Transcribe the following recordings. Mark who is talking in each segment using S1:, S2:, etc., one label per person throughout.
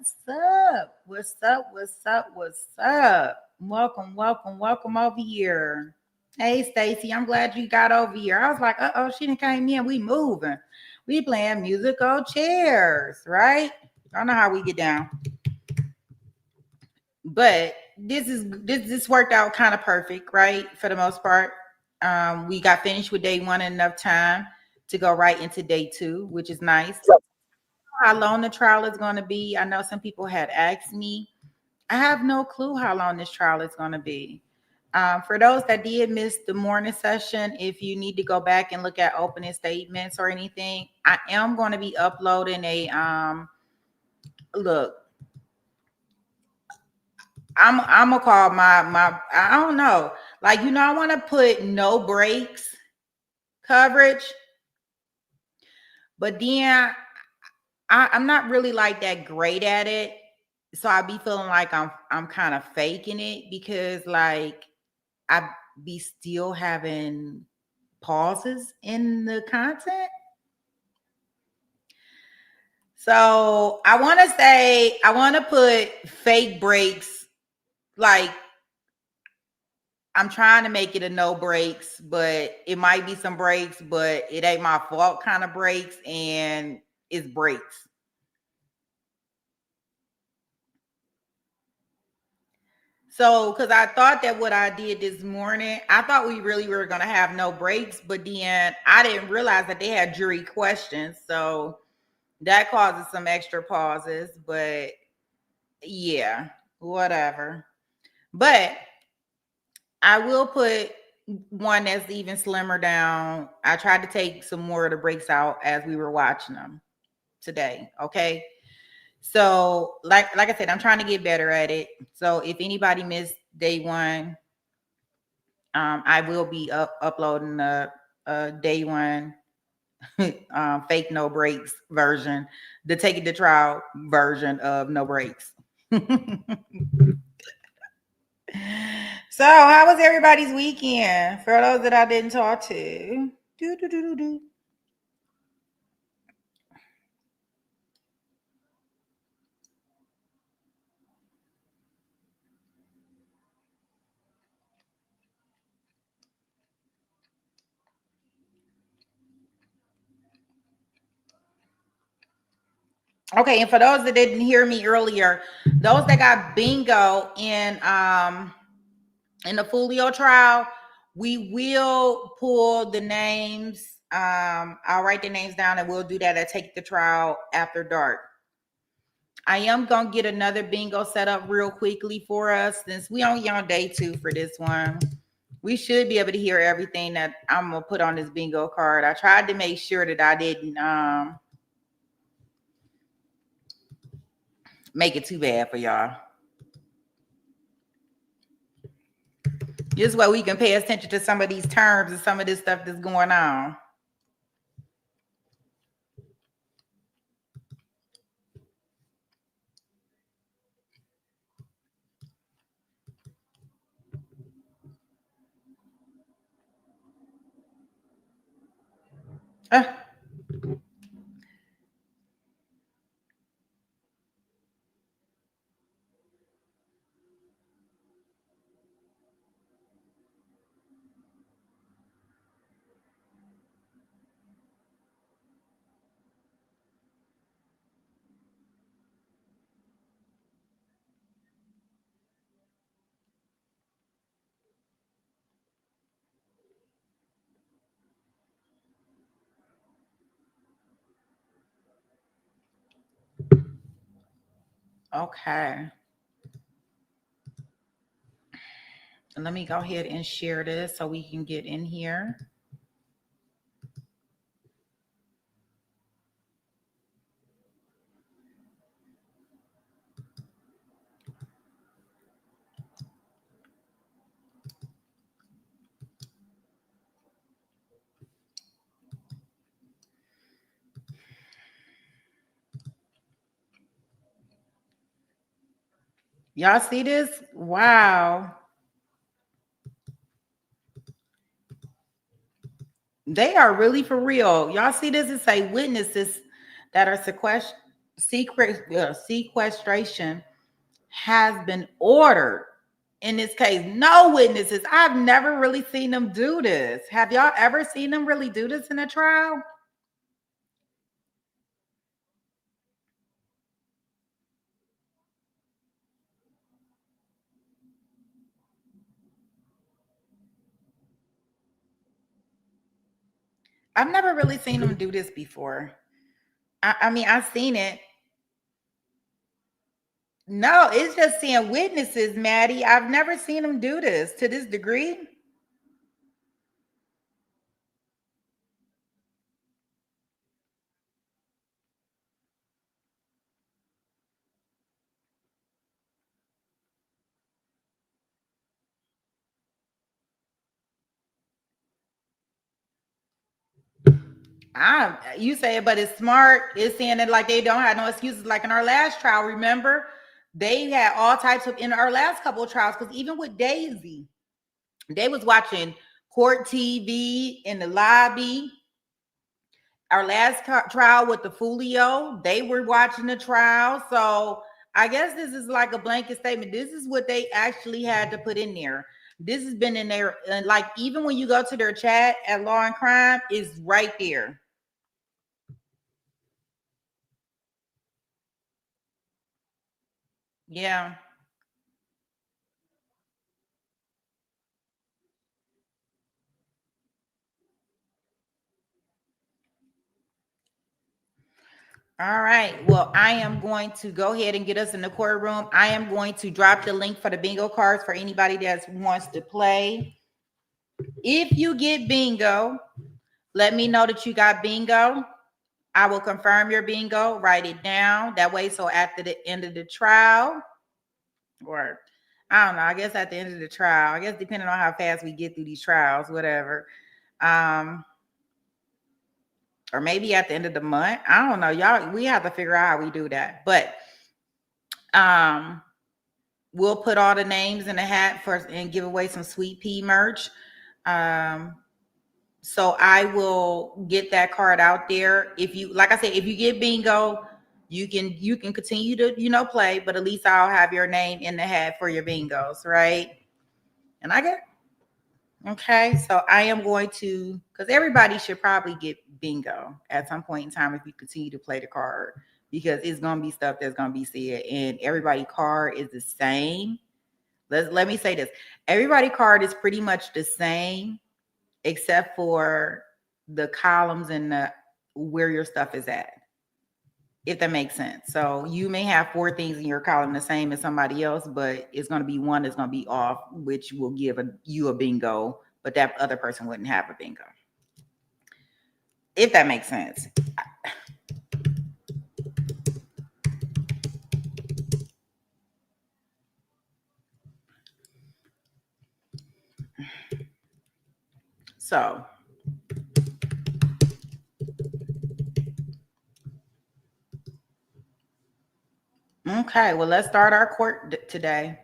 S1: What's up? What's up? What's up? What's up? Welcome over here. Hey, Stacy, I'm glad you got over here. I was like, uh-oh, she done came in. We moving. We playing musical chairs, right? I don't know how we get down. But this worked out kind of perfect, right? For the most part. We got finished with day one in enough time to go right into day two, which is nice. How long the trial is going to be. I know some people had asked me. I have no clue how long this trial is going to be. For those that did miss the morning session, if you need to go back and look at opening statements or anything, I am going to be uploading a look. I'm gonna call my I don't know. Like, I want to put no breaks coverage, but then I'm not really like that great at it. So I be feeling like I'm kind of faking it because like I be still having pauses in the content. So I want to put fake breaks. Like, I'm trying to make it a no breaks, but it might be some breaks, but it ain't my fault kind of breaks, and it's breaks. So, because I thought that what I did this morning, I thought we really were going to have no breaks, but then I didn't realize that they had jury questions. So that causes some extra pauses, but yeah, whatever. But I will put one that's even slimmer down. I tried to take some more of the breaks out as we were watching them today. Okay. So like I said, I'm trying to get better at it. So if anybody missed day one, I will be uploading a day one fake no breaks version, the take it to trial version of no breaks. So how was everybody's weekend? For those that I didn't talk to. Do. Okay, and for those that didn't hear me earlier, those that got bingo in the Folio trial, we will pull the names. I'll write the names down and we'll do that at Take the Trial After Dark. I am gonna get another bingo set up real quickly for us since we only on day two for this one. We should be able to hear everything that I'm gonna put on this bingo card. I tried to make sure that I didn't make it too bad for y'all. This way we can pay attention to some of these terms and some of this stuff that's going on. Okay. Let me go ahead and share this so we can get in here. Y'all see this? Wow. They are really for real. Y'all see this? It say witnesses that are sequestered. sequestration has been ordered. In this case, no witnesses. I've never really seen them do this. Have y'all ever seen them really do this in a trial? I've never really seen them do this before. I mean, I've seen it. No, it's just seeing witnesses, Maddie. I've never seen them do this to this degree. You say it, but it's smart. It's saying that like they don't have no excuses. Like in our last trial, remember, they had all types of in our last couple of trials, because even with Daisy, they was watching court TV in the lobby. Our last trial with the Fulio, they were watching the trial. So I guess this is like a blanket statement. This is what they actually had to put in there. This has been in there, and like even when you go to their chat at Law and Crime, is right there. Yeah. All right. Well, I am going to go ahead and get us in the courtroom. I am going to drop the link for the bingo cards for anybody that wants to play. If you get bingo, let me know that you got bingo. I will confirm your bingo, write it down. That way, so after the end of the trial, or I don't know, I guess at the end of the trial, I guess depending on how fast we get through these trials, whatever. Um, or maybe at the end of the month. I don't know. Y'all, we have to figure out how we do that. But um we'll put all the names in the hat first and give away some sweet pea merch. Um, so I will get that card out there. If you, like I said, if you get bingo, you can continue to play, but at least I'll have your name in the hat for your bingos, right? And I get okay. So I am going to, because everybody should probably get bingo at some point in time if you continue to play the card, because it's gonna be stuff that's gonna be said, and everybody card is the same. Let me say this. Everybody card is pretty much the same except for the columns and the where your stuff is at. If that makes sense. So you may have four things in your column the same as somebody else, but it's going to be one that's going to be off, which will give you a bingo, but that other person wouldn't have a bingo. If that makes sense. So, okay, well, let's start our court today.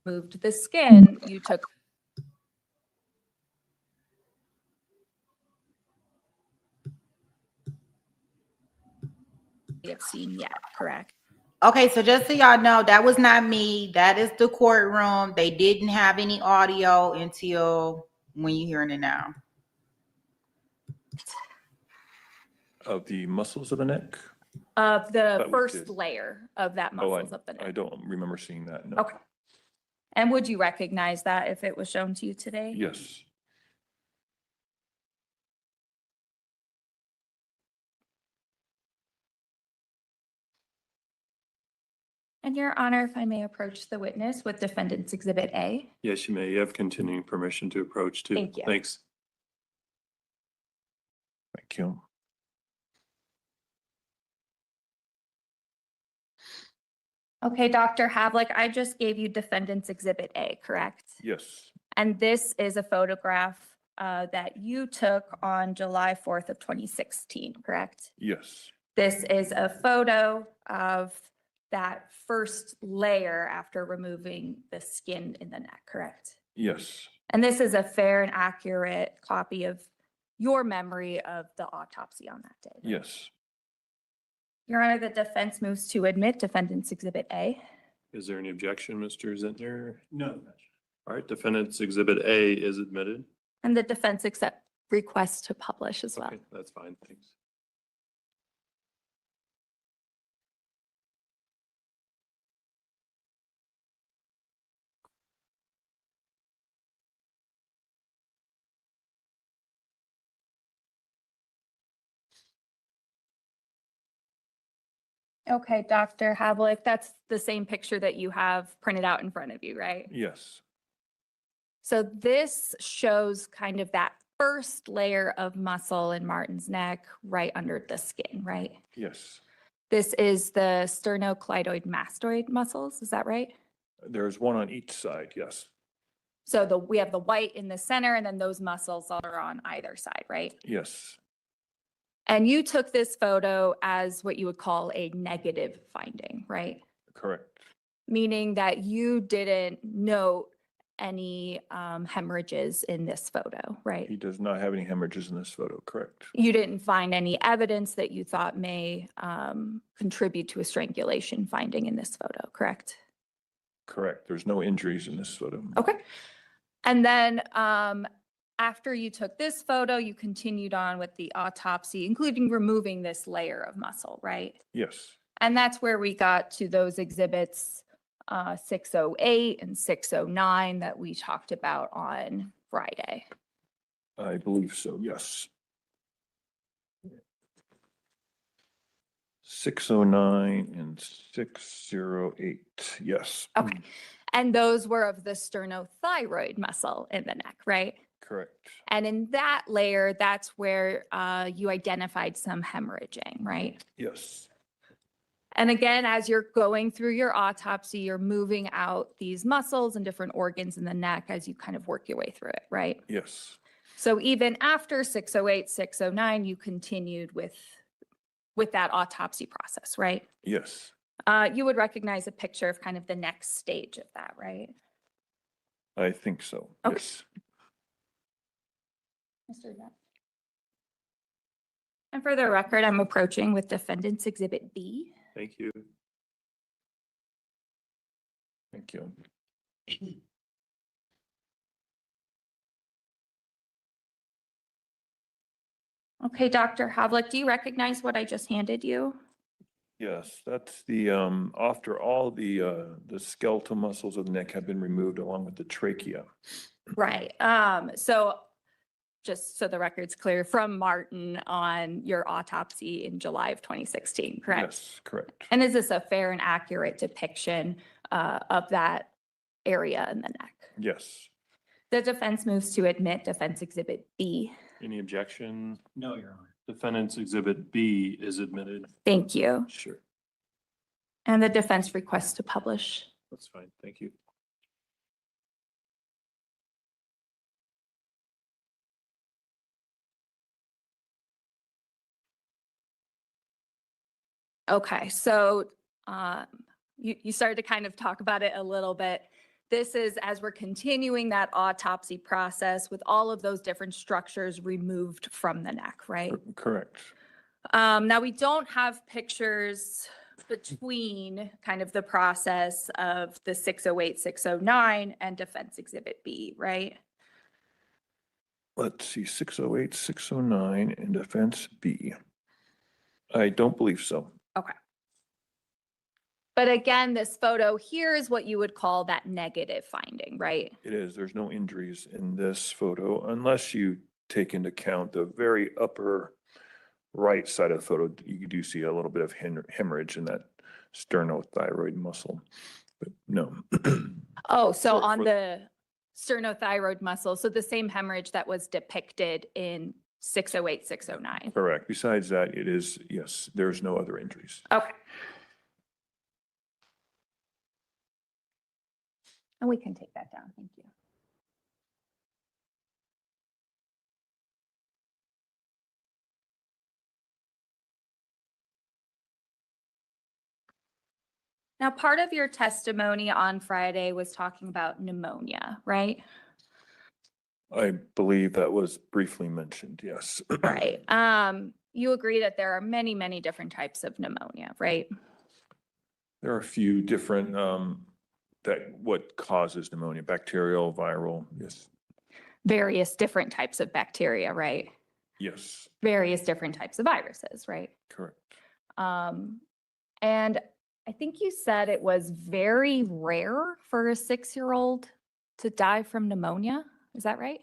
S2: moved the skin, you took have seen yet, correct?
S1: Okay, so just so y'all know, that was not me. That is the courtroom. They didn't have any audio until when you're hearing it now.
S3: Of the muscles of the neck?
S2: Of the
S3: That we
S2: first
S3: did.
S2: layer of that muscles of the
S3: I
S2: neck.
S3: don't remember seeing that, no.
S2: Okay. And would you recognize that if it was shown to you today?
S3: Yes.
S2: And Your Honor, if I may approach the witness with Defendant's Exhibit A.
S4: Yes, you may. You have continuing permission to approach too.
S2: Thank you.
S4: Thanks.
S3: Thank you.
S2: Okay, Dr. Havlick, I just gave you Defendant's Exhibit A, correct?
S3: Yes,
S2: And this is a photograph that you took on July 4th of 2016, correct?
S3: yes,
S2: This is a photo of that first layer after removing the skin in the neck, correct?
S3: yes,
S2: And this is a fair and accurate copy of your memory of the autopsy on that day. right?
S3: yes.
S2: Your Honor, the defense moves to admit Defendant's Exhibit A.
S4: Is there any objection, Mr. Zentner?
S5: No.
S4: All right, defendant's exhibit A is admitted.
S2: And the defense accept request to publish as well.
S4: Okay, that's fine, thanks.
S2: Okay, Dr. Havlick, that's the same picture that you have printed out in front of you, right?
S3: Yes,
S2: So this shows kind of that first layer of muscle in Martin's neck right under the skin, right?
S3: yes.
S2: This is the sternocleidoid mastoid muscles, is that right?
S3: There's one on each side, yes,
S2: So we have the white in the center and then those muscles are on either side, right?
S3: yes,
S2: And you took this photo as what you would call a negative finding, right?
S3: correct.
S2: Meaning that you didn't note any hemorrhages in this photo, right?
S3: He does not have any hemorrhages in this photo, correct.
S2: You didn't find any evidence that you thought may contribute to a strangulation finding in this photo, correct?
S3: Correct. There's no injuries in this photo.
S2: Okay. And then after you took this photo, you continued on with the autopsy, including removing this layer of muscle, right?
S3: Yes,
S2: And that's where we got to those exhibits 608 and 609 that we talked about on Friday.
S3: I believe so, yes. 609 and 608, yes.
S2: Okay. And those were of the sternothyroid muscle in the neck, right?
S3: Correct.
S2: And in that layer, that's where you identified some hemorrhaging, right?
S3: Yes,
S2: And again, as you're going through your autopsy, you're moving out these muscles and different organs in the neck as you kind of work your way through it, right?
S3: yes,
S2: So even after 608, 609, you continued with that autopsy process, right?
S3: yes,
S2: You would recognize a picture of kind of the next stage of that, right?
S3: I think so,
S2: Okay.
S3: yes.
S2: Mr. Yap. And for the record, I'm approaching with Defendant's Exhibit B.
S4: Thank you.
S3: Thank you.
S2: Okay, Dr. Havlick, do you recognize what I just handed you?
S3: Yes, that's the, after all the skeletal muscles of the neck have been removed along with the trachea.
S2: Right. So just so the record's clear, from Martin on your autopsy in July of 2016, correct?
S3: Yes, correct.
S2: And is this a fair and accurate depiction of that area in the neck?
S3: Yes,
S2: The defense moves to admit Defense Exhibit B.
S4: Any objection?
S5: No, Your Honor.
S4: Defendant's exhibit B is admitted.
S2: Thank you.
S4: Sure,
S2: And the defense requests to publish.
S4: that's fine. Thank you.
S2: Okay, so you started to kind of talk about it a little bit. This is as we're continuing that autopsy process with all of those different structures removed from the neck, right?
S3: Correct.
S2: Now, we don't have pictures between kind of the process of the 608, 609 and Defense Exhibit B, right?
S3: Let's see, 608, 609, and Defense B. I don't believe so.
S2: Okay. But again, this photo here is what you would call that negative finding, right?
S3: It is. There's no injuries in this photo unless you take into account the very upper right side of the photo. You do see a little bit of hemorrhage in that sternothyroid muscle, but no.
S2: Oh, so
S3: For-
S2: on
S3: for-
S2: the sternothyroid muscle, so the same hemorrhage that was depicted in 608, 609.
S3: Correct. Besides that, it is, yes, there's no other injuries.
S2: Okay. And we can take that down, thank you. Now, part of your testimony on Friday was talking about pneumonia, right?
S3: I believe that was briefly mentioned, yes.
S2: Right. You agree that there are many, many different types of pneumonia, right?
S3: There are a few different, what causes pneumonia, bacterial, viral, yes,
S2: Various different types of bacteria, right?
S3: yes,
S2: Various different types of viruses, right?
S3: correct.
S2: And I think you said it was very rare for a 6-year-old to die from pneumonia. Is that right?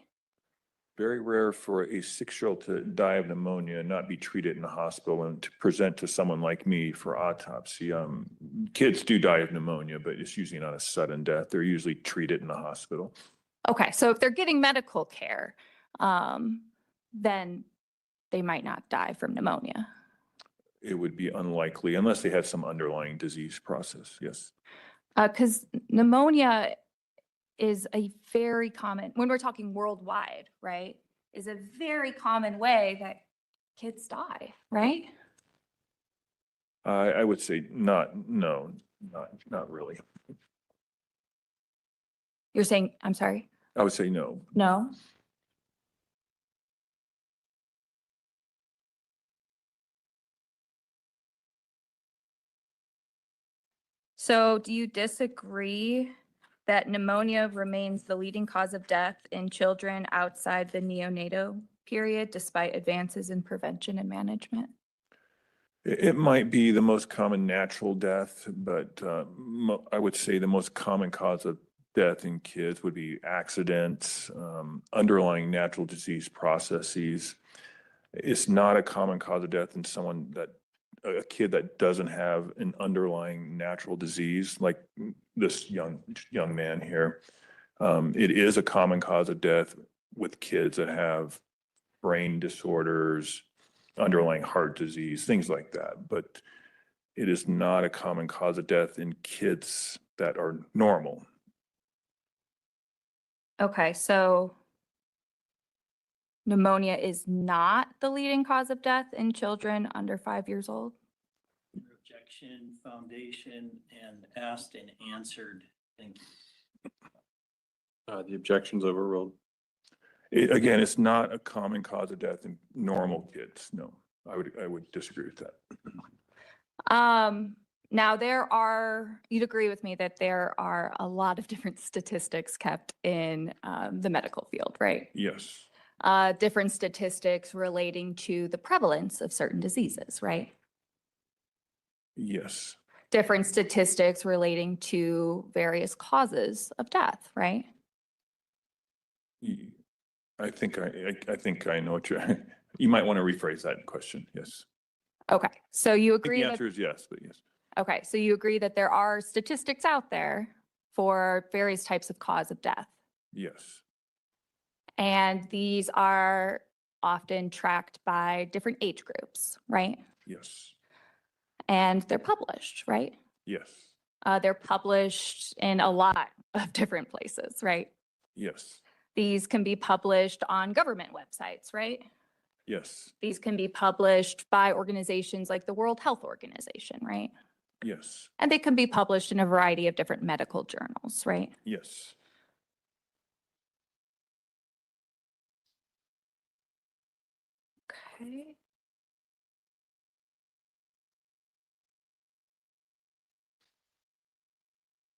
S3: Very rare for a 6-year-old to die of pneumonia and not be treated in the hospital and to present to someone like me for autopsy. Kids do die of pneumonia, but it's usually not a sudden death. They're usually treated in the hospital.
S2: Okay, so if they're getting medical care, then they might not die from pneumonia.
S3: It would be unlikely unless they had some underlying disease process, yes.
S2: Because pneumonia is a very common, when we're talking worldwide, right, is a very common way that kids die, right?
S3: I would say not really.
S2: You're saying, I'm sorry,
S3: I would say no.
S2: no? So do you disagree that pneumonia remains the leading cause of death in children outside the neonatal period despite advances in prevention and management?
S3: It might be the most common natural death, but I would say the most common cause of death in kids would be accidents, underlying natural disease processes. It's not a common cause of death in a kid that doesn't have an underlying natural disease like this young man here. It is a common cause of death with kids that have brain disorders, underlying heart disease, things like that. But it is not a common cause of death in kids that are normal.
S2: Okay, so pneumonia is not the leading cause of death in children under 5 years old?
S5: Objection, foundation, and asked and answered. Thank you.
S4: The objection's overruled.
S3: Again, it's not a common cause of death in normal kids. No, I would disagree with that.
S2: Now you'd agree with me that there are a lot of different statistics kept in the medical field, right?
S3: Yes,
S2: Different statistics relating to the prevalence of certain diseases, right?
S3: yes,
S2: Different statistics relating to various causes of death, right?
S3: I think I know what you might want to rephrase that question. Yes.
S2: Okay, so you
S3: I think
S2: agree
S3: the
S2: that,
S3: answer is yes, but yes.
S2: okay, so you agree that there are statistics out there for various types of cause of death.
S3: Yes,
S2: And these are often tracked by different age groups, right?
S3: yes,
S2: And they're published, right?
S3: yes,
S2: They're published in a lot of different places, right?
S3: yes,
S2: These can be published on government websites, right?
S3: yes,
S2: These can be published by organizations like the World Health Organization, right?
S3: Yes,
S2: And they can be published in a variety of different medical journals, right?
S3: yes.
S2: Okay.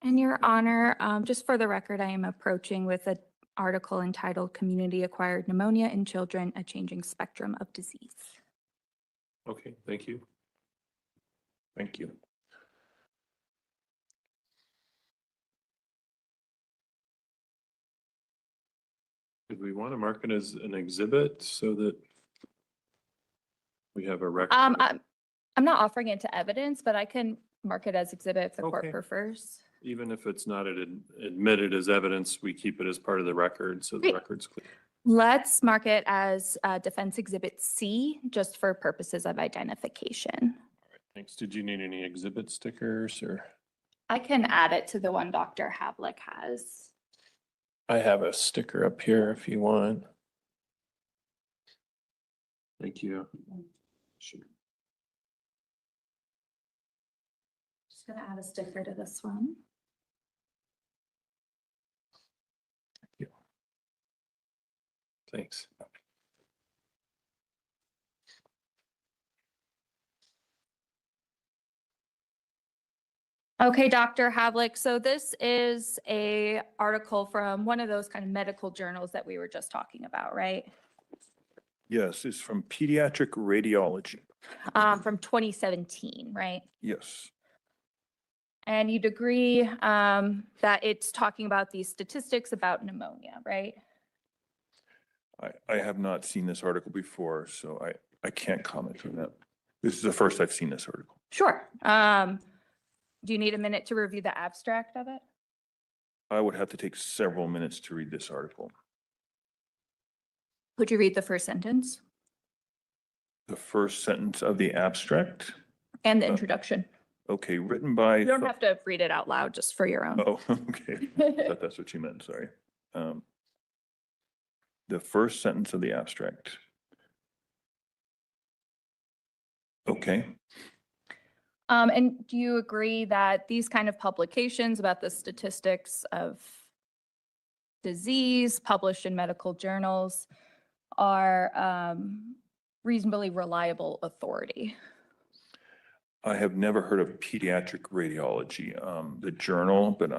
S2: And Your Honor, just for the record, I am approaching with an article entitled Community-Acquired Pneumonia in Children, a Changing Spectrum of Disease.
S4: Okay, thank you.
S3: Thank you.
S4: Did we want to mark it as an exhibit so that we have a record?
S2: I'm not offering it to evidence, but I can mark it as exhibit if the court
S4: Okay.
S2: prefers.
S4: Even if it's not admitted as evidence, we keep it as part of the record, so the
S2: Great.
S4: record's clear.
S2: Let's mark it as Defense Exhibit C, just for purposes of identification.
S4: Thanks. Did you need any exhibit stickers or?
S2: I can add it to the one Dr. Havlik has.
S4: I have a sticker up here if you want. Thank you. Sure.
S2: Just gonna add a sticker to this one.
S4: Thanks.
S2: Okay, Dr. Havlik, so this is a article from one of those kind of medical journals that we were just talking about, right?
S3: Yes, it's from pediatric radiology.
S2: From 2017, right?
S3: Yes,
S2: And you'd agree that it's talking about these statistics about pneumonia, right?
S3: I have not seen this article before, so I can't comment on that. This is the first I've seen this article.
S2: Sure. Do you need a minute to review the abstract of it?
S3: I would have to take several minutes to read this article.
S2: Would you read the first sentence
S3: The first sentence of the abstract,
S2: and the introduction?
S3: okay, written by.
S2: You don't have to read it out loud, just for your own.
S3: Oh, okay. I thought that's what you meant, sorry. The first sentence of the abstract. Okay,
S2: And do you agree that these kind of publications about the statistics of disease published in medical journals are reasonably reliable authority?
S3: I have never heard of pediatric radiology, the journal, but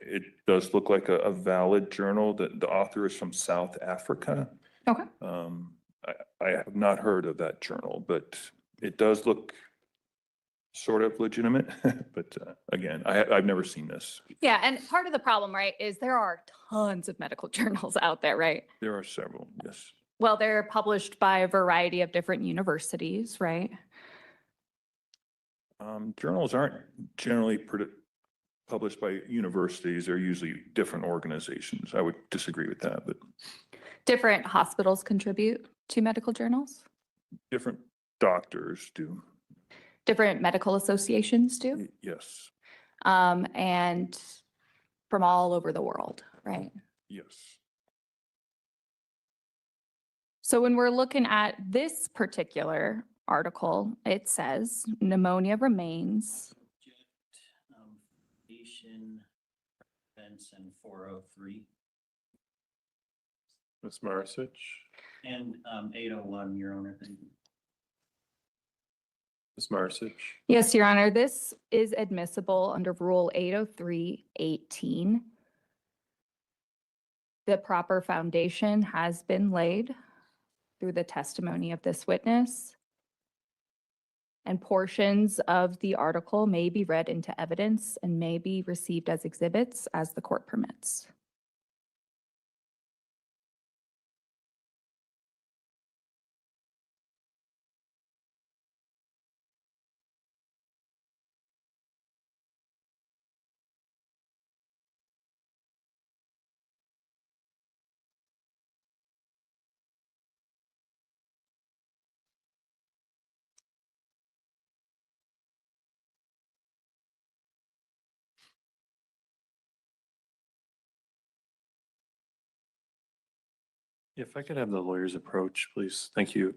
S3: it does look like a valid journal. The author is from South Africa.
S2: Okay.
S3: I have not heard of that journal, but it does look sort of legitimate. But again, I've never seen this.
S2: Yeah, and part of the problem, right, is there are tons of medical journals out there, right?
S3: There are several, yes.
S2: Well, they're published by a variety of different universities, right?
S3: Journals aren't generally published by universities. They're usually different organizations. I would disagree with that, but
S2: Different hospitals contribute to medical journals.
S3: different doctors do.
S2: Different medical associations do,
S3: Yes,
S2: and from all over the world, right?
S3: yes.
S2: So when we're looking at this particular article, it says pneumonia remains.
S5: Foundation, Fence and 403,
S4: Ms. Marasich?
S5: and 801, Your Honor. Thank you.
S4: Ms. Marasich?
S2: Yes, Your Honor, this is admissible under Rule 803-18. The proper foundation has been laid through the testimony of this witness. And portions of the article may be read into evidence and may be received as exhibits as the court permits.
S4: If I could have the lawyer's approach, please. Thank you.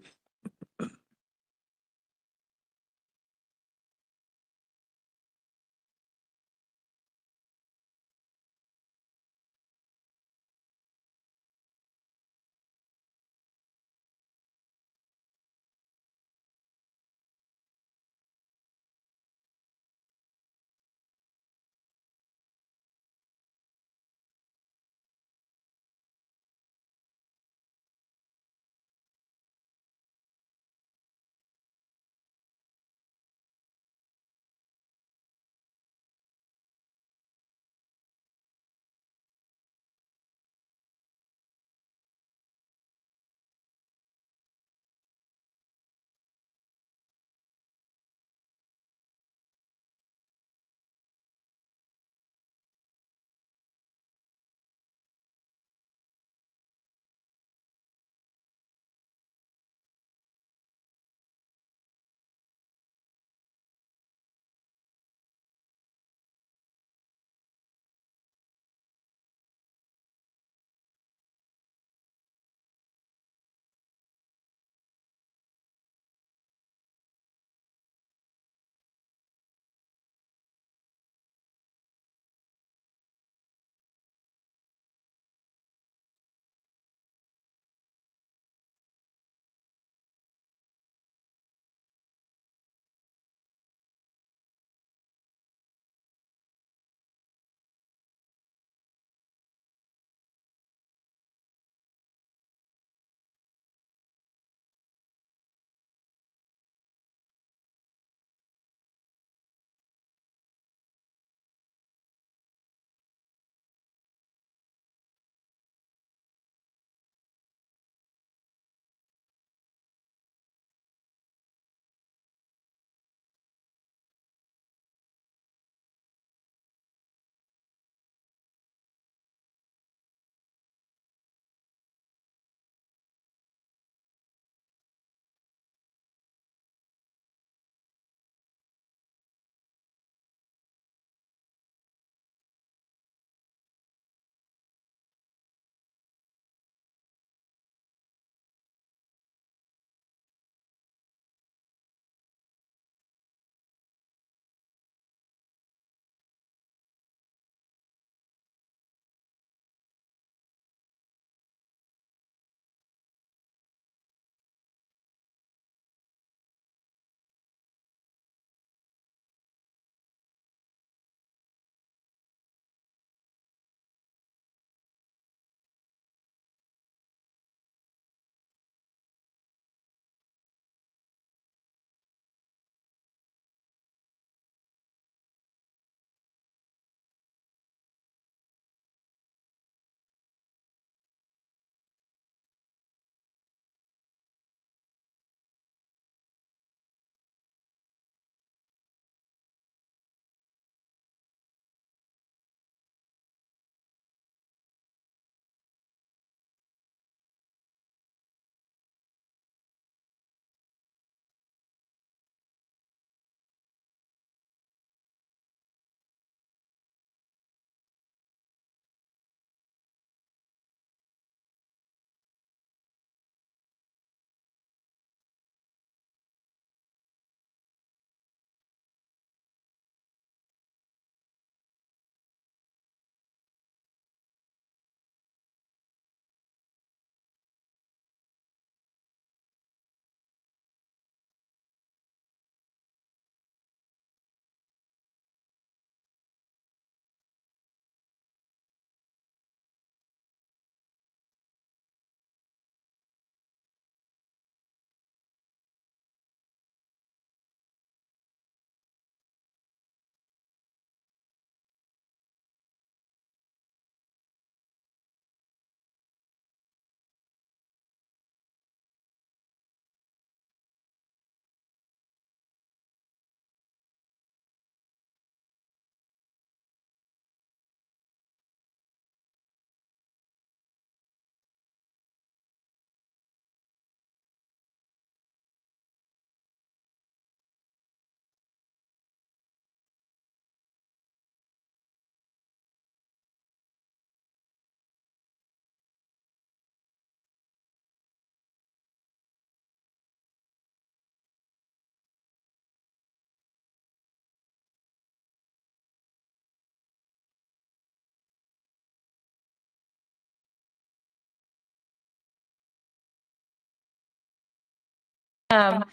S2: And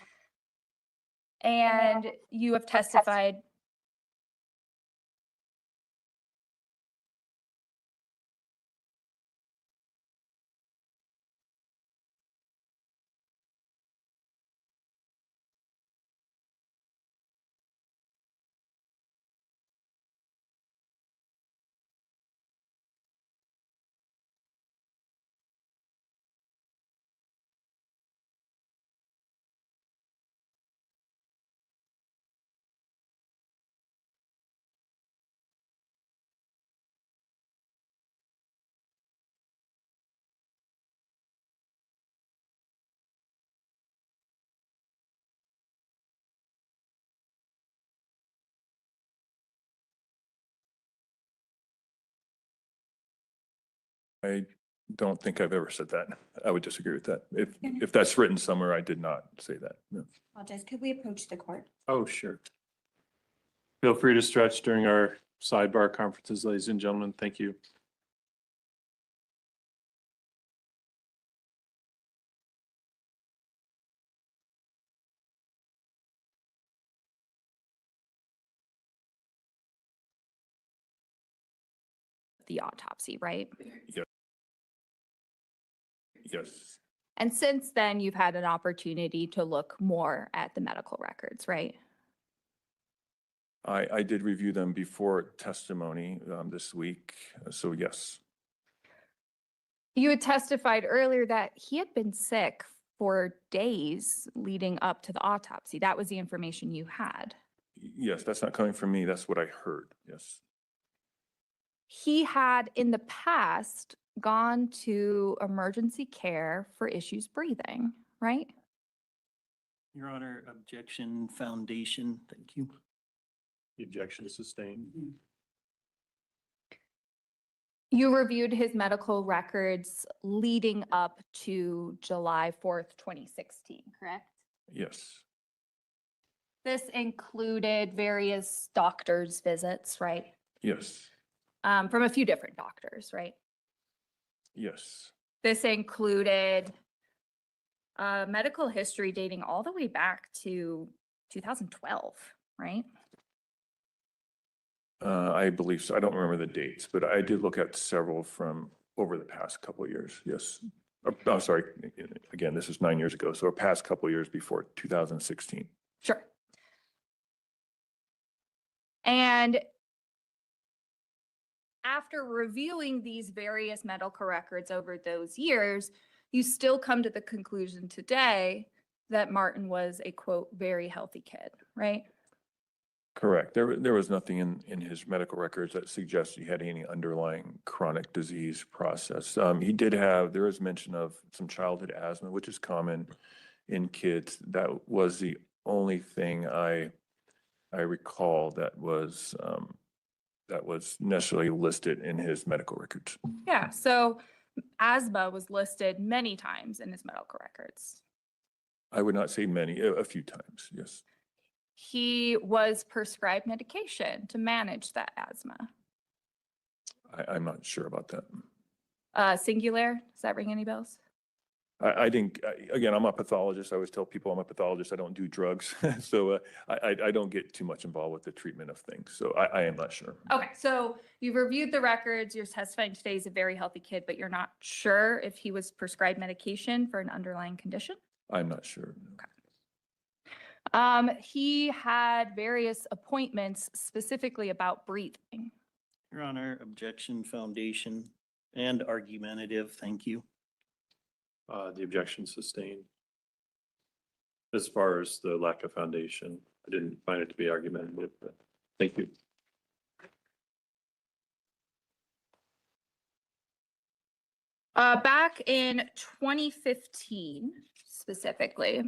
S2: you have testified.
S3: I don't think I've ever said that. I would disagree with that. If that's written somewhere, I did not say that. No.
S6: Apologize, could we approach the court?
S4: Oh, sure. Feel free to stretch during our sidebar conferences, ladies and gentlemen. Thank you.
S2: The autopsy, right?
S3: Yes,
S2: And since then, you've had an opportunity to look more at the medical records, right?
S3: I did review them before testimony this week. So yes,
S2: You had testified earlier that he had been sick for days leading up to the autopsy. That was the information you had.
S3: yes, that's not coming from me. That's what I heard. Yes.
S2: He had in the past gone to emergency care for issues breathing, right?
S5: Your Honor, objection foundation, thank you.
S4: The objection is sustained.
S2: You reviewed his medical records leading up to July 4th, 2016, correct?
S3: Yes.
S2: This included various doctor's visits, right?
S3: Yes.
S2: From a few different doctors, right?
S3: Yes.
S2: This included medical history dating all the way back to 2012, right?
S3: I believe so. I don't remember the dates, but I did look at several from over the past couple of years. Yes. Oh, sorry. Again, this is 9 years ago. So our past couple of years before 2016.
S2: Sure. And after reviewing these various medical records over those years, you still come to the conclusion today that Martin was a quote, very healthy kid, right?
S3: Correct. There was nothing in his medical records that suggests he had any underlying chronic disease process. He did have, there is mention of some childhood asthma, which is common in kids. That was the only thing I recall that was necessarily listed in his medical records.
S2: Yeah, so asthma was listed many times in his medical records.
S3: I would not say many, a few times, yes.
S2: He was prescribed medication to manage that asthma.
S3: I'm not sure about that.
S2: Singular, does that ring any bells?
S3: I think, again, I'm a pathologist. I always tell people I'm a pathologist. I don't do drugs. So I don't get too much involved with the treatment of things. So I am not sure.
S2: Okay, so you've reviewed the records, you're testifying today he's a very healthy kid, but you're not sure if he was prescribed medication for an underlying condition?
S3: I'm not sure.
S2: He had various appointments specifically about breathing.
S5: Your Honor, objection foundation and argumentative, thank you.
S4: The objection sustained. As far as the lack of foundation, I didn't find it to be argumentative, but thank you.
S2: Back in 2015 specifically,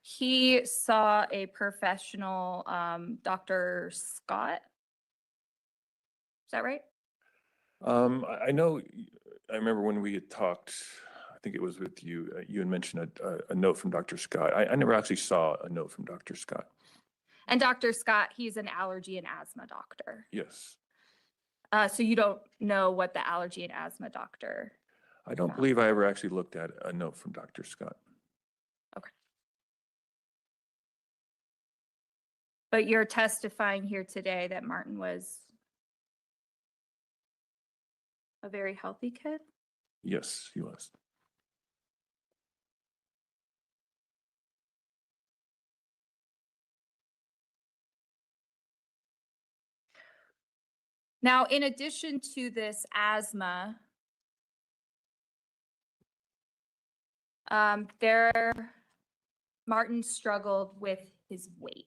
S2: he saw a professional, Dr. Scott. Is that right?
S3: I know, I remember when we had talked, I think it was with you, you had mentioned a note from Dr. Scott. I never actually saw a note from Dr. Scott.
S2: And Dr. Scott, he's an allergy and asthma doctor.
S3: Yes.
S2: So you don't know what the allergy and asthma doctor.
S3: I don't believe I ever actually looked at a note from Dr. Scott.
S2: But you're testifying here today that Martin was a very healthy kid?
S3: Yes, he was.
S2: Now, in addition to this asthma, Martin struggled with his weight.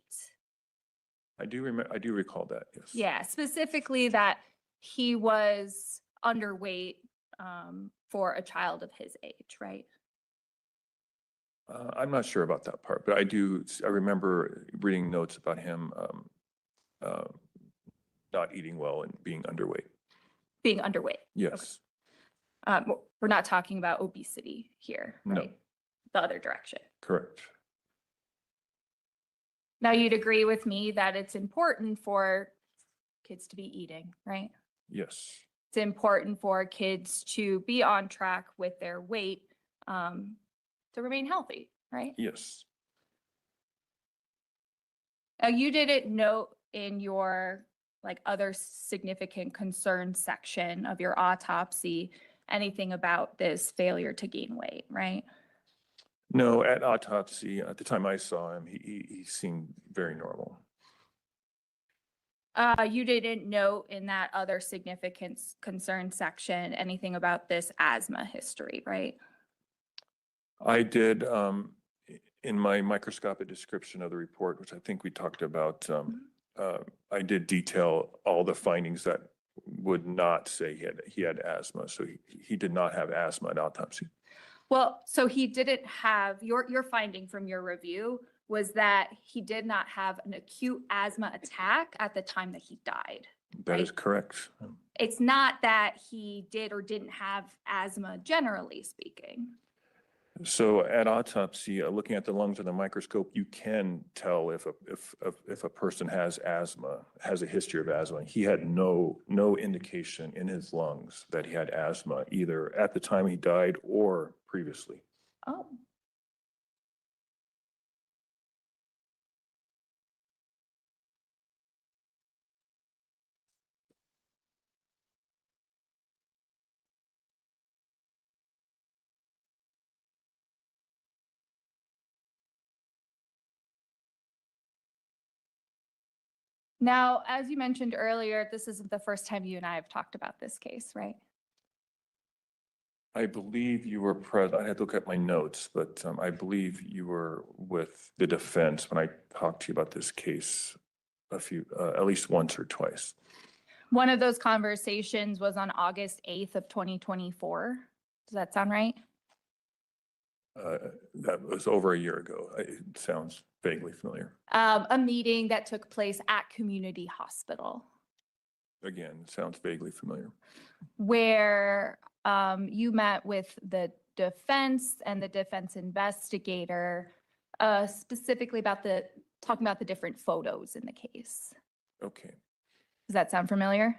S3: I do recall that, yes.
S2: Yeah, specifically that he was underweight for a child of his age, right?
S3: I'm not sure about that part, but I remember reading notes about him not eating well and being underweight.
S2: Being underweight.
S3: Yes,
S2: We're not talking about obesity here,
S3: No.
S2: right? The other direction.
S3: correct.
S2: Now, you'd agree with me that it's important for kids to be eating, right?
S3: Yes,
S2: It's important for kids to be on track with their weight to remain healthy, right?
S3: yes.
S2: You didn't note in your like other significant concern section of your autopsy anything about this failure to gain weight, right?
S3: No, at autopsy, at the time I saw him, he seemed very normal.
S2: You didn't note in that other significant concern section anything about this asthma history, right?
S3: I did, in my microscopic description of the report, which I think we talked about, I did detail all the findings that would not say he had asthma. So he did not have asthma at autopsy.
S2: Well, so he didn't have, your finding from your review was that he did not have an acute asthma attack at the time that he died.
S3: That is
S2: Right.
S3: correct.
S2: It's not that he did or didn't have asthma, generally speaking.
S3: So at autopsy, looking at the lungs in the microscope, you can tell if a person has asthma, has a history of asthma. He had no indication in his lungs that he had asthma, either at the time he died or previously.
S2: Oh. Now, as you mentioned earlier, this isn't the first time you and I have talked about this case, right?
S3: I believe you were present. I had to look at my notes, but I believe you were with the defense when I talked to you about this case at least once or twice.
S2: One of those conversations was on August 8th of 2024. Does that sound right?
S3: That was over a year ago. It sounds vaguely familiar.
S2: A meeting that took place at Community Hospital
S3: Again, it sounds vaguely familiar.
S2: where you met with the defense and the defense investigator specifically about talking about the different photos in the case.
S3: Okay.
S2: Does that sound familiar?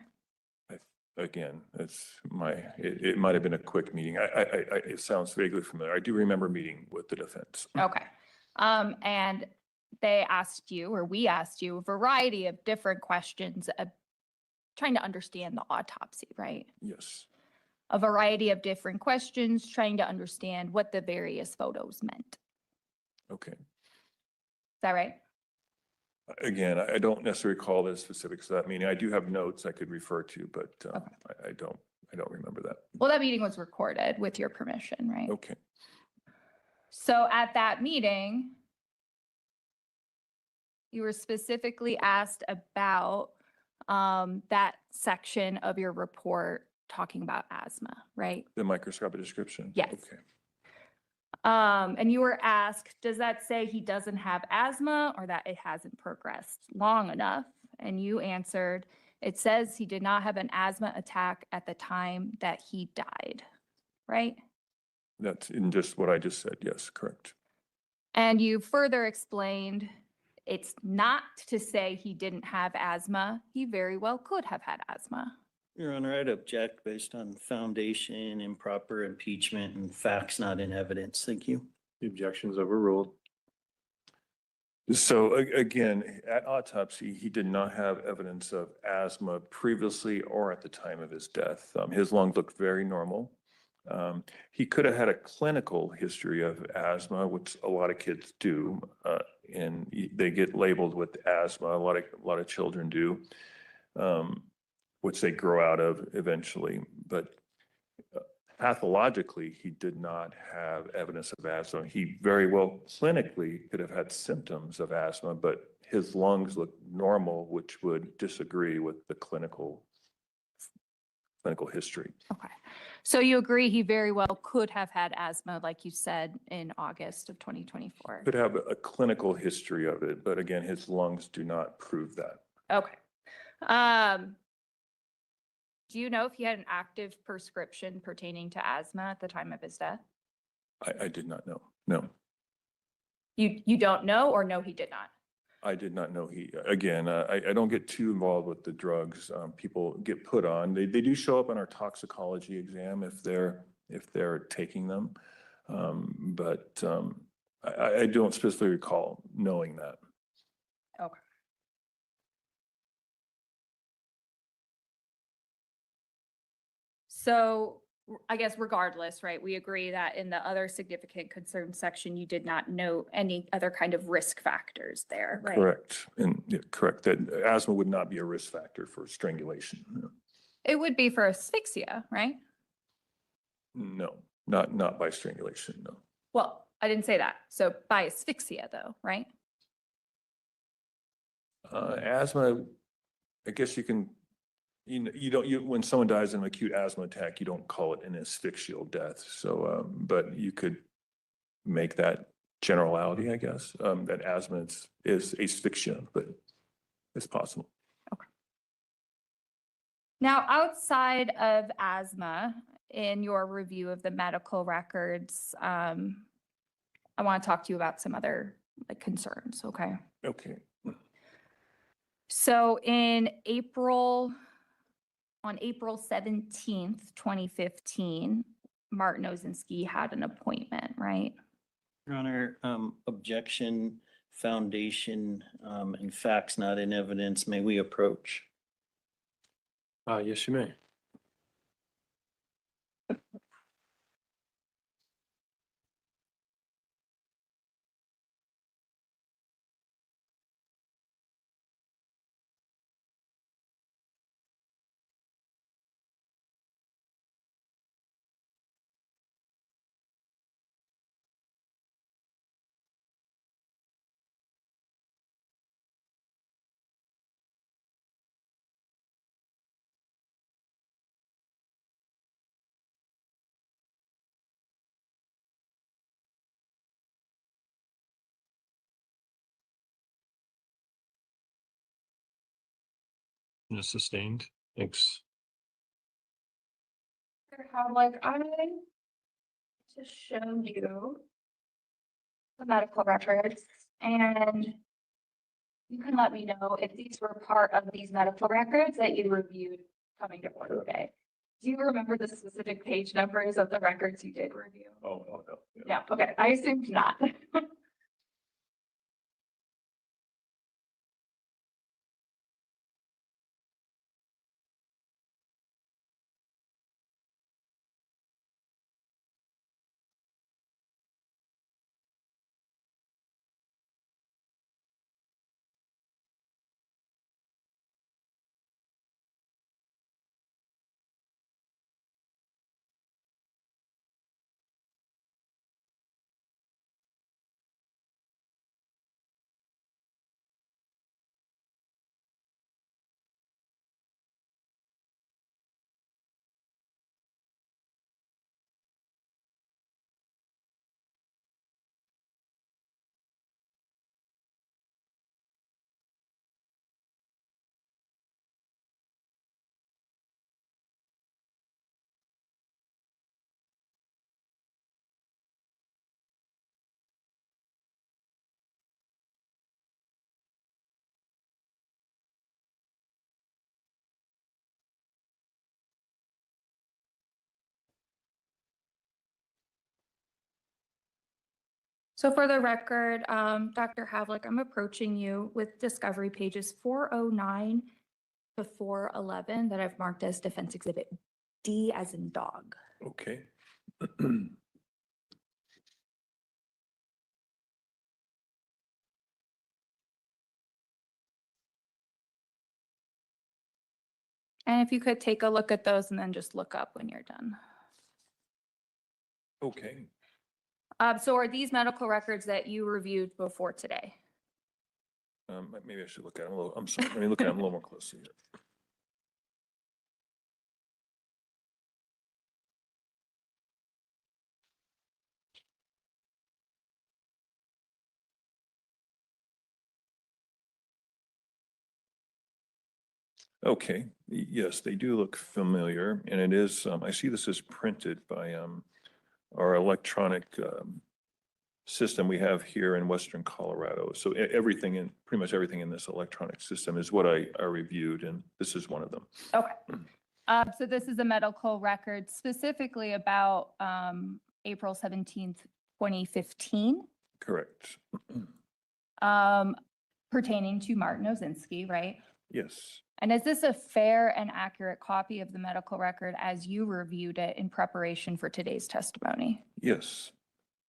S3: Again, it might have been a quick meeting. It sounds vaguely familiar. I do remember meeting with the defense.
S2: Okay. And they asked you, or we asked you, a variety of different questions trying to understand the autopsy, right?
S3: Yes.
S2: A variety of different questions trying to understand what the various photos meant.
S3: Okay.
S2: Is that right?
S3: Again, I don't necessarily recall the specifics of that meeting. I do have notes I could refer to, but I don't remember that.
S2: Well, that meeting was recorded with your permission, right?
S3: Okay.
S2: So at that meeting, you were specifically asked about that section of your report talking about asthma, right?
S3: The microscopic description?
S2: Yes.
S3: Okay.
S2: And you were asked, does that say he doesn't have asthma or that it hasn't progressed long enough? And you answered, it says he did not have an asthma attack at the time that he died, right?
S3: That's in just what I just said. Yes, correct.
S2: And you further explained it's not to say he didn't have asthma. He very well could have had asthma.
S5: Your Honor, I'd object based on foundation, improper impeachment, and facts not in evidence. Thank you.
S4: The objection is overruled.
S3: So again, at autopsy, he did not have evidence of asthma previously or at the time of his death. His lungs looked very normal. He could have had a clinical history of asthma, which a lot of kids do, and they get labeled with asthma. A lot of children do, which they grow out of eventually. But pathologically, he did not have evidence of asthma. He very well clinically could have had symptoms of asthma, but his lungs looked normal, which would disagree with the clinical history.
S2: Okay. So you agree he very well could have had asthma, like you said, in August of 2024?
S3: Could have a clinical history of it, but again, his lungs do not prove that.
S2: Okay. Do you know if he had an active prescription pertaining to asthma at the time of his death?
S3: I did not know. No,
S2: You don't know, or no, he did not?
S3: I did not know again, I don't get too involved with the drugs people get put on. They do show up on our toxicology exam if they're taking them. But I don't specifically recall knowing that.
S2: Okay. So I guess regardless, right, we agree that in the other significant concern section, you did not note any other kind of risk factors there, right?
S3: Correct. And yeah, correct that asthma would not be a risk factor for strangulation.
S2: It would be for asphyxia, right?
S3: No, not by strangulation. No.
S2: Well, I didn't say that. So by asphyxia though, right?
S3: Asthma, I guess you can, when someone dies of an acute asthma attack, you don't call it an asphyxial death. So, but you could make that generality, I guess, that asthma is asphyxia, but it's possible.
S2: Okay. Now, outside of asthma, in your review of the medical records, I want to talk to you about some other concerns, okay?
S3: Okay.
S2: So on April 17th, 2015, Martin Osinski had an appointment, right?
S5: Your Honor, objection, foundation, and facts not in evidence, may we approach?
S4: Yes, you may. Sustained. Thanks.
S2: I just showed you the medical records, and you can let me know if these were part of these medical records that you reviewed coming to court today. Do you remember the specific page numbers of the records you did review?
S3: Oh, no.
S2: Yeah, okay, I assumed not. So for the record, Dr. Havlick, I'm approaching you with discovery pages 409 to 411 that I've marked as defense exhibit D as in dog.
S3: Okay.
S2: And if you could take a look at those and then just look up when you're done.
S3: Okay.
S2: So are these medical records that you reviewed before today?
S3: Maybe I should look at them a little, I'm sorry, let me look at them a little more closely here. Okay, yes, they do look familiar, and it is, I see this is printed by our electronic system we have here in Western Colorado. So everything in, pretty much everything in this electronic system is what I reviewed, and this is one of them.
S2: Okay. So this is a medical record specifically about April 17th, 2015,
S3: Correct.
S2: pertaining to Martin Osinski, right?
S3: Yes,
S2: And is this a fair and accurate copy of the medical record as you reviewed it in preparation for today's testimony?
S3: yes,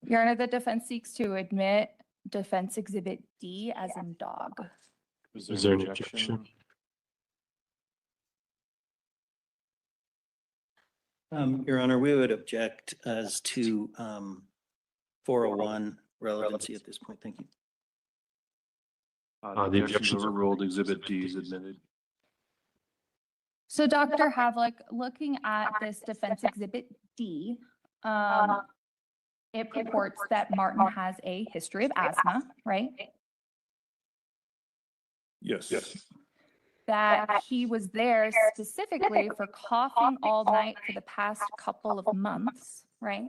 S2: Your Honor, the defense seeks to admit defense exhibit D as in dog.
S4: Is there an objection?
S5: Your Honor, we would object as to 401 relevancy at this point. Thank you.
S4: The objection is overruled. Exhibit D is admitted.
S2: So Dr. Havlick, looking at this defense exhibit D, it purports that Martin has a history of asthma, right?
S3: yes,
S2: That he was there specifically for coughing all night for the past couple of months, right?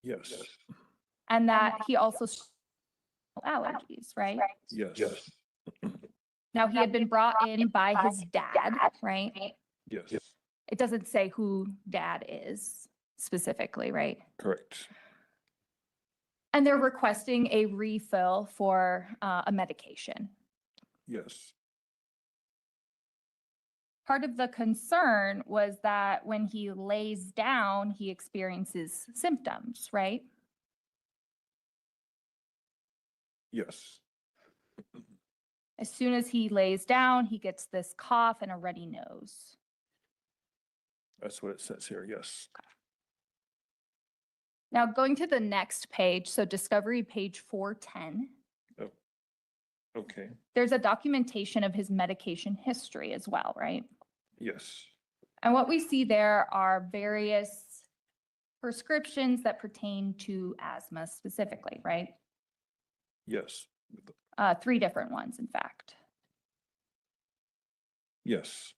S3: yes,
S2: And that he also allergies, right?
S3: yes,
S2: Now, he had been brought in by his dad, right?
S3: yes,
S2: It doesn't say who dad is specifically, right?
S3: correct.
S2: And they're requesting a refill for a medication.
S3: Yes,
S2: Part of the concern was that when he lays down, he experiences symptoms, right?
S3: yes,
S2: As soon as he lays down, he gets this cough and a runny nose.
S3: that's what it says here, yes.
S2: Now, going to the next page, so discovery page 410,
S3: Okay,
S2: there's a documentation of his medication history as well, right?
S3: yes,
S2: And what we see there are various prescriptions that pertain to asthma specifically, right?
S3: yes,
S2: 3 different ones, in fact.
S3: yes,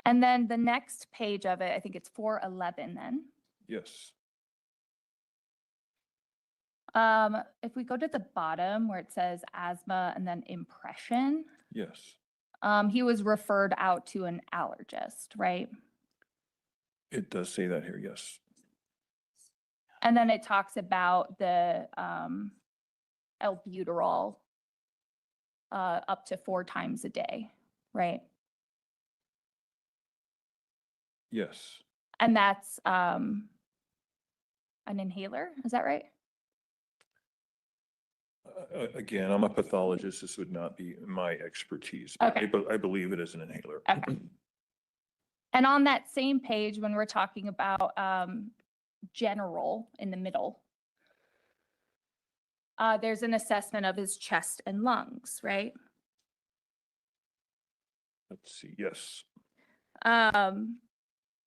S2: And then the next page of it, I think it's 411 then.
S3: yes,
S2: If we go to the bottom where it says asthma and then impression,
S3: yes.
S2: he was referred out to an allergist, right?
S3: It does say that here, yes.
S2: And then it talks about the albuterol up to 4 times a day, right?
S3: Yes,
S2: And that's an inhaler, is that right?
S3: again, I'm a pathologist. This would not be my expertise. But
S2: Okay.
S3: I believe it is an inhaler.
S2: Okay. And on that same page, when we're talking about general in the middle, there's an assessment of his chest and lungs, right?
S3: Let's see, yes,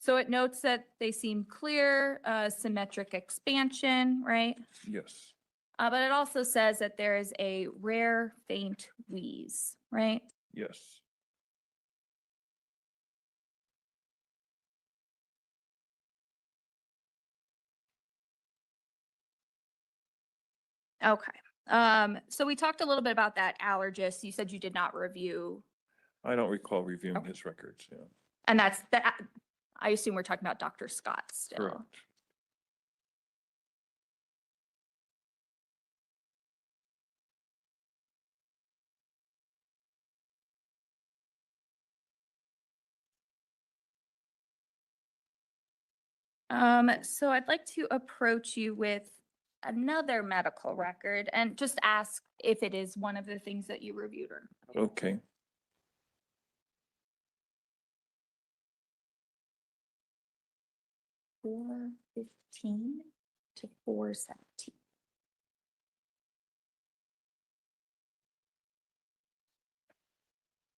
S2: So it notes that they seem clear, symmetric expansion, right?
S3: yes,
S2: But it also says that there is a rare faint wheeze, right?
S3: yes,
S2: Okay. So we talked a little bit about that allergist. You said you did not review.
S3: I don't recall reviewing
S2: Okay.
S3: his records, yeah.
S2: And that's that. I assume we're talking about Dr. Scott still.
S3: Correct.
S2: So I'd like to approach you with another medical record and just ask if it is one of the things that you reviewed or not.
S3: Okay.
S2: 4:15 to 4:17.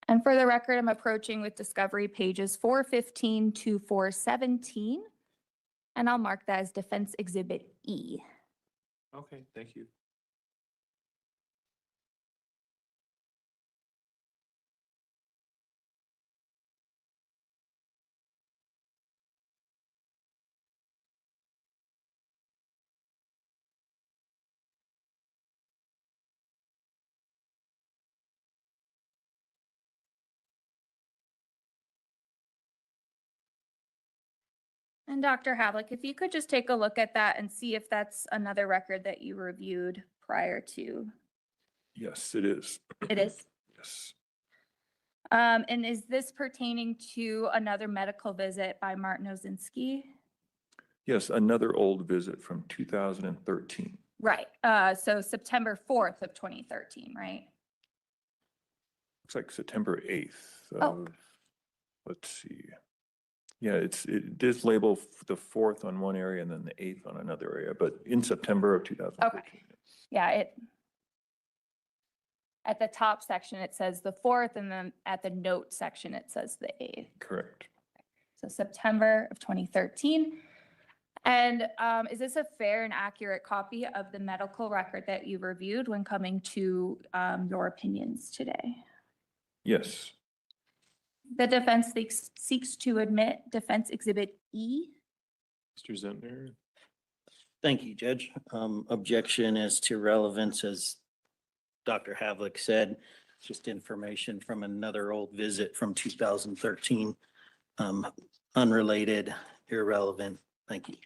S2: And for the record, I'm approaching with discovery pages 415 to 417. And I'll mark that as Defense Exhibit E.
S4: Okay, thank you.
S2: And Dr. Havlick, if you could just take a look at that and see if that's another record that you reviewed prior to.
S3: Yes, it is.
S2: It is.
S3: Yes.
S2: And is this pertaining to another medical visit by Martin Osinski?
S3: Yes, another old visit from 2013.
S2: Right. So September 4th of 2013, right?
S3: Looks like September 8th.
S2: Oh.
S3: Let's see. Yeah, it does label the 4th on one area and then the 8th on another area, but in September of 2013.
S2: Yeah, at the top section, it says the 4th, and then at the note section, it says the 8th.
S3: Correct.
S2: So September of 2013. And is this a fair and accurate copy of the medical record that you reviewed when coming to your opinions today?
S3: Yes.
S2: The defense seeks to admit Defense Exhibit E.
S4: Mr. Zentner,
S5: Thank you, Judge. Objection as to relevance, as Dr. Havlick said, just information from another old visit from 2013. Unrelated, irrelevant. Thank you.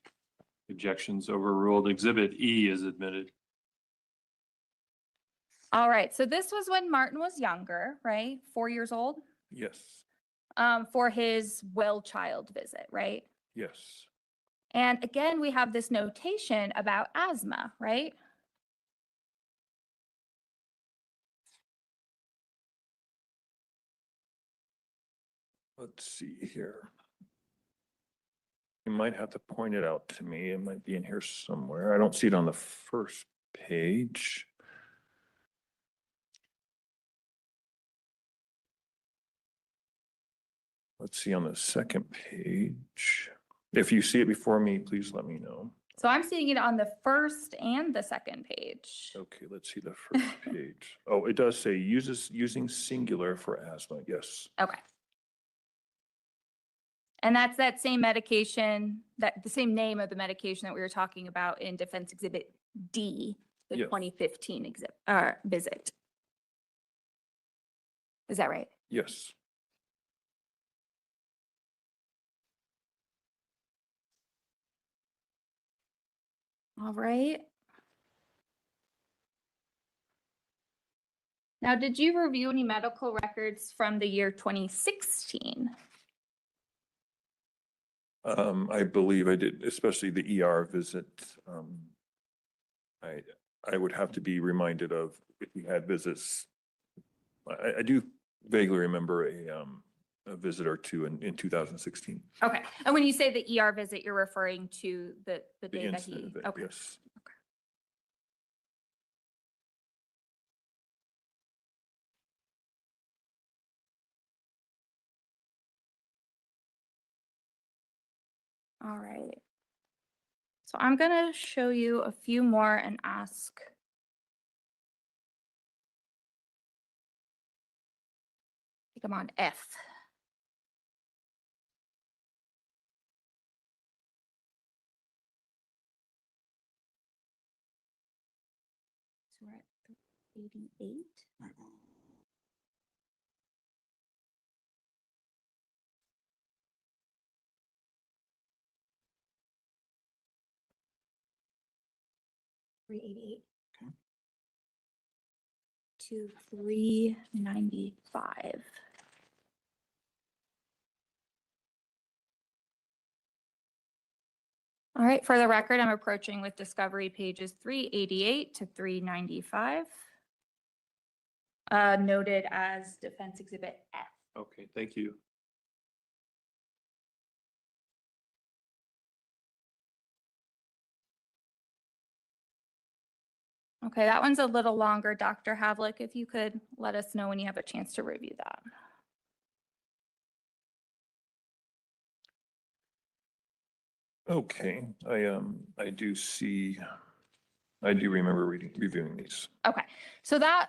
S4: objections overruled. Exhibit E is admitted.
S2: All right, so this was when Martin was younger, right? 4 years old,
S3: Yes.
S2: for his well child visit, right?
S3: Yes.
S2: And again, we have this notation about asthma, right?
S3: Let's see here. You might have to point it out to me. It might be in here somewhere. I don't see it on the first page. Let's see on the second page. If you see it before me, please let me know.
S2: So I'm seeing it on the first and the second page.
S3: Okay, let's see the first page. Oh, it does say using singular for asthma. Yes.
S2: Okay. And that's that same medication, that the same name of the medication that we were talking about in Defense Exhibit D, the
S3: Yes.
S2: 2015 visit. Is that right?
S3: Yes.
S2: All right. Now, did you review any medical records from the year 2016?
S3: I believe I did, especially the ER visit. I would have to be reminded of if we had visits. I do vaguely remember a visit or two in 2016.
S2: Okay, and when you say the ER visit, you're referring to the
S3: The
S2: day that
S3: incident
S2: he,
S3: of it,
S2: okay.
S3: yes.
S2: All right. So I'm gonna show you a few more and ask. I think I'm on F. So we're at 88.
S6: 388.
S2: To 395. All right, for the record, I'm approaching with discovery pages 388 to 395. Noted as defense exhibit F.
S4: Okay, thank you.
S2: Okay, that one's a little longer, Dr. Havlick, if you could let us know when you have a chance to review that.
S3: Okay, I do remember reviewing these.
S2: Okay, so that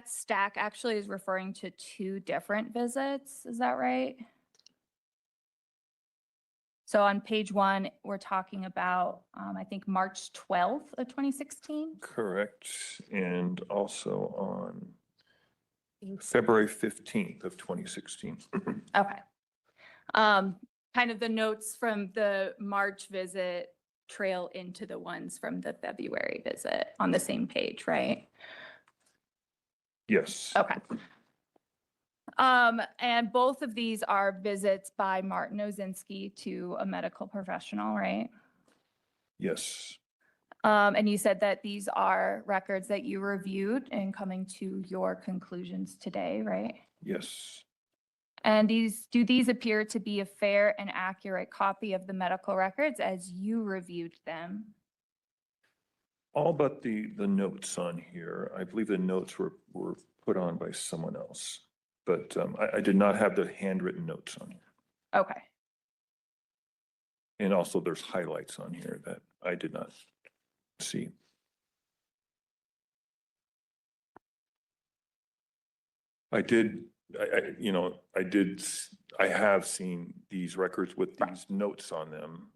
S2: stack actually is referring to two different visits, is that right? So on page 1, we're talking about, I think, March 12th of 2016.
S3: Correct, and also on February 15th of 2016.
S2: Okay. Kind of the notes from the March visit trail into the ones from the February visit on the same page, right?
S3: Yes.
S2: Okay. And both of these are visits by Martin Osinski to a medical professional, right?
S3: Yes.
S2: And you said that these are records that you reviewed and coming to your conclusions today, right?
S3: Yes.
S2: And do these appear to be a fair and accurate copy of the medical records as you reviewed them?
S3: All but the notes on here. I believe the notes were put on by someone else, but I did not have the handwritten notes on here.
S2: Okay.
S3: And also there's highlights on here that I did not see. I have seen these records with these notes on them.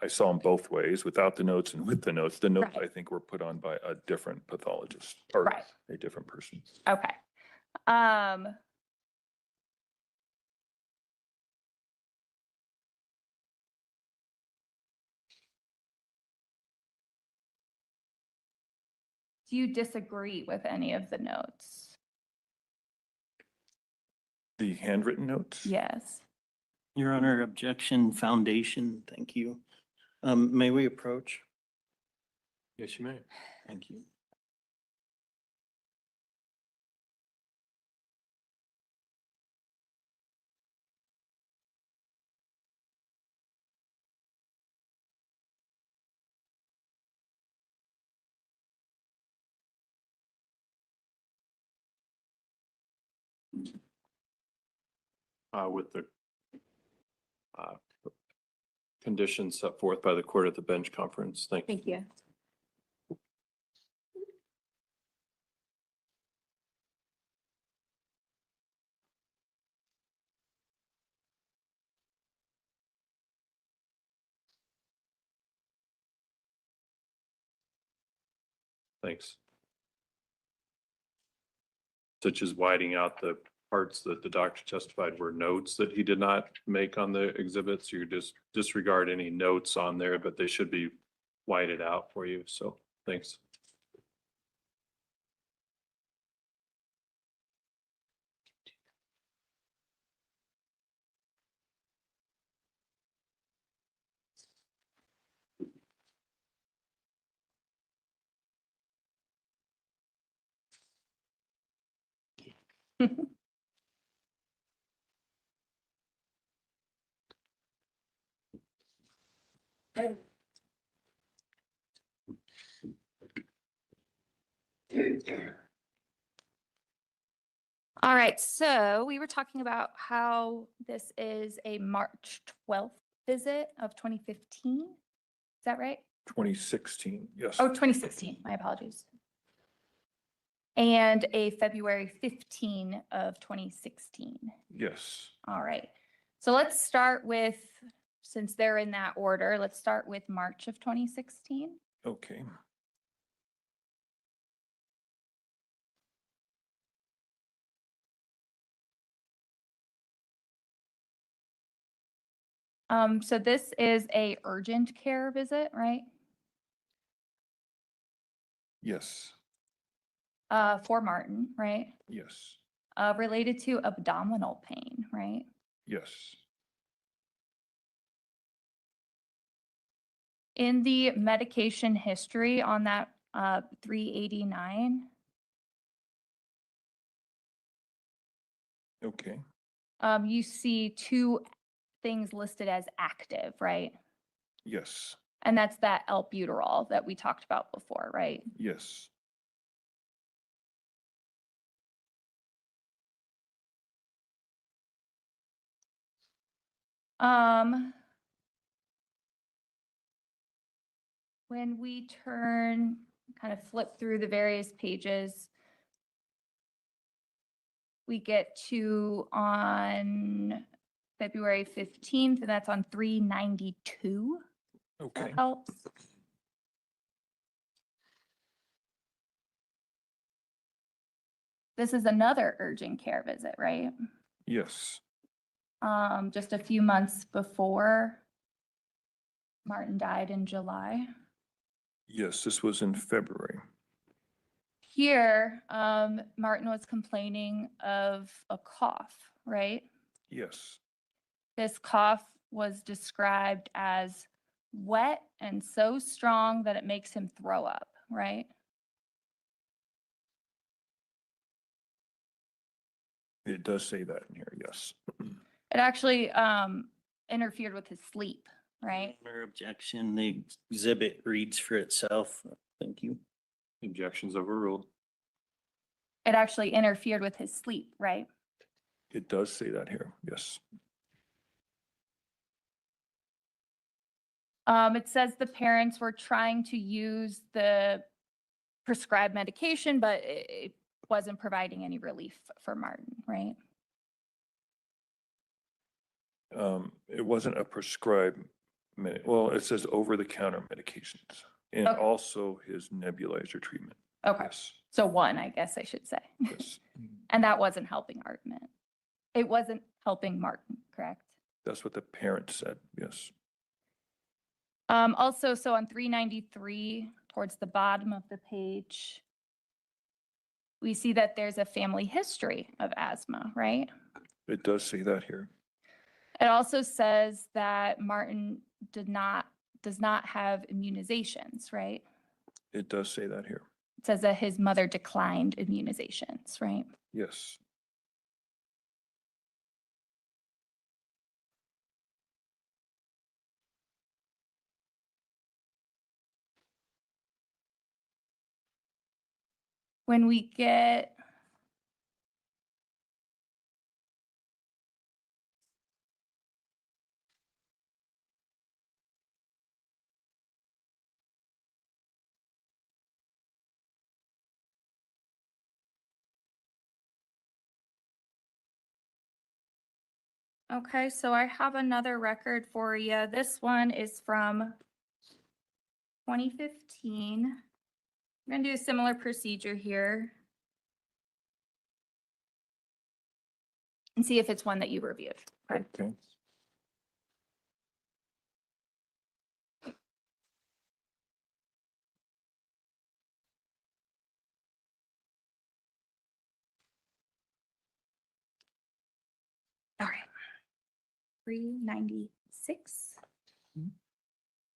S3: I saw them both ways, without the notes and with the notes. The notes,
S2: Right.
S3: I think, were put on by a different pathologist or
S2: Right.
S3: a different person.
S2: Okay. Do you disagree with any of the notes?
S3: The handwritten notes?
S2: Yes.
S5: Your Honor, objection foundation, thank you. May we approach?
S4: Yes, you may.
S5: Thank you.
S4: With the conditions set forth by the court at the bench conference. Thank you.
S2: Thank you.
S4: Thanks. Such as whiting out the parts that the doctor testified were notes that he did not make on the exhibits. You just disregard any notes on there, but they should be whited out for you. So thanks.
S2: All right, so we were talking about how this is a March 12th visit of 2015. Is that right?
S3: 2016, yes.
S2: Oh, 2016, my apologies. And a February 15 of 2016.
S3: Yes.
S2: All right. So let's start with, since they're in that order, let's start with March of 2016.
S3: Okay.
S2: So this is a urgent care visit, right?
S3: Yes,
S2: For Martin, right?
S3: yes,
S2: Related to abdominal pain, right?
S3: yes,
S2: In the medication history on that 389,
S3: okay,
S2: you see two things listed as active, right?
S3: yes,
S2: And that's that albuterol that we talked about before, right?
S3: yes,
S2: When we turn, kind of flip through the various pages, we get to on February 15th, and that's on 392.
S3: okay,
S2: That helps. This is another urgent care visit, right?
S3: yes,
S2: Just a few months before Martin died in July.
S3: yes, this was in February.
S2: Here, Martin was complaining of a cough, right?
S3: Yes,
S2: This cough was described as wet and so strong that it makes him throw up, right?
S3: it does say that in here, yes.
S2: It actually interfered with his sleep, right?
S5: Or objection, the exhibit reads for itself. Thank you.
S4: Objections overruled.
S2: It actually interfered with his sleep, right?
S3: It does say that here, yes.
S2: It says the parents were trying to use the prescribed medication, but it wasn't providing any relief for Martin, right?
S3: It wasn't a prescribed, well, it says over-the-counter medications and
S2: Okay.
S3: also his nebulizer treatment.
S2: Okay,
S3: Yes,
S2: so one, I guess I should say.
S3: yes,
S2: And that wasn't helping Martin. It wasn't helping Martin, correct?
S3: that's what the parent said, yes.
S2: Also, so on 393, towards the bottom of the page, we see that there's a family history of asthma, right?
S3: It does say that here.
S2: It also says that Martin does not have immunizations, right?
S3: It does say that here,
S2: It says that his mother declined immunizations, right?
S3: yes.
S2: When we get Okay, so I have another record for you. This one is from 2015. I'm gonna do a similar procedure here and see if it's one that you reviewed. Okay.
S3: Okay,
S2: All right. 396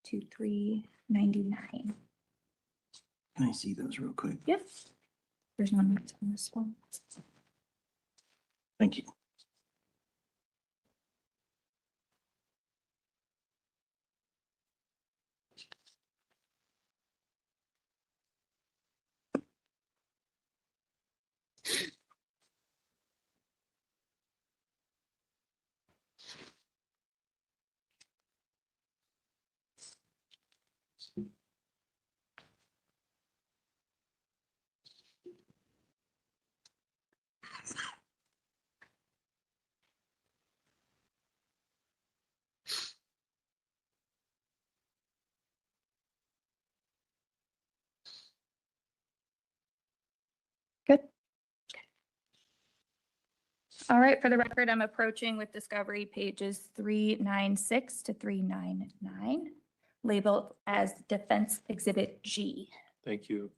S2: to 399.
S5: Can I see those real quick?
S2: Yep. There's no notes on this one.
S5: Thank you.
S2: Good. All right, for the record, I'm approaching with discovery pages 396 to 399, labeled as Defense Exhibit G.
S4: Thank you.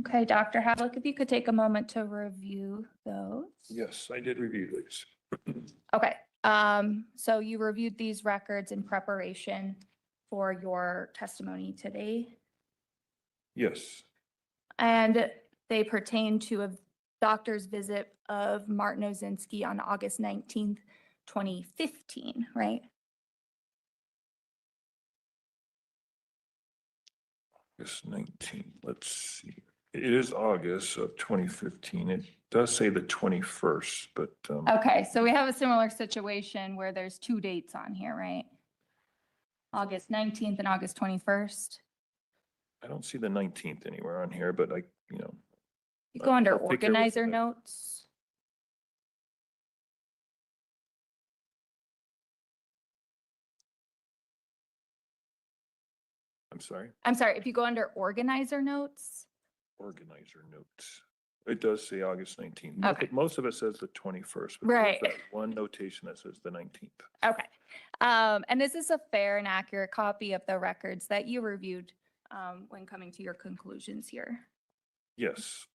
S2: Okay, Dr. Havlick, if you could take a moment to review those.
S3: Yes, I did review these.
S2: Okay, so you reviewed these records in preparation for your testimony today,
S3: Yes,
S2: and they pertain to a doctor's visit of Martin Osinski on August 19th, 2015, right?
S3: August 19th, let's see. It is August of 2015. It does say the 21st, but
S2: Okay, so we have a similar situation where there's two dates on here, right? August 19th and August 21st.
S3: I don't see the 19th anywhere on here, but
S2: You go under
S3: I'll take your word for
S2: organizer
S3: that.
S2: notes. I'm sorry, if you go under organizer notes,
S3: Organizer notes. It does say August 19th.
S2: Okay.
S3: Most of it says the 21st. but
S2: Right.
S3: there's that one notation that says the 19th.
S2: okay. And is this a fair and accurate copy of the records that you reviewed when coming to your conclusions here?
S3: Yes,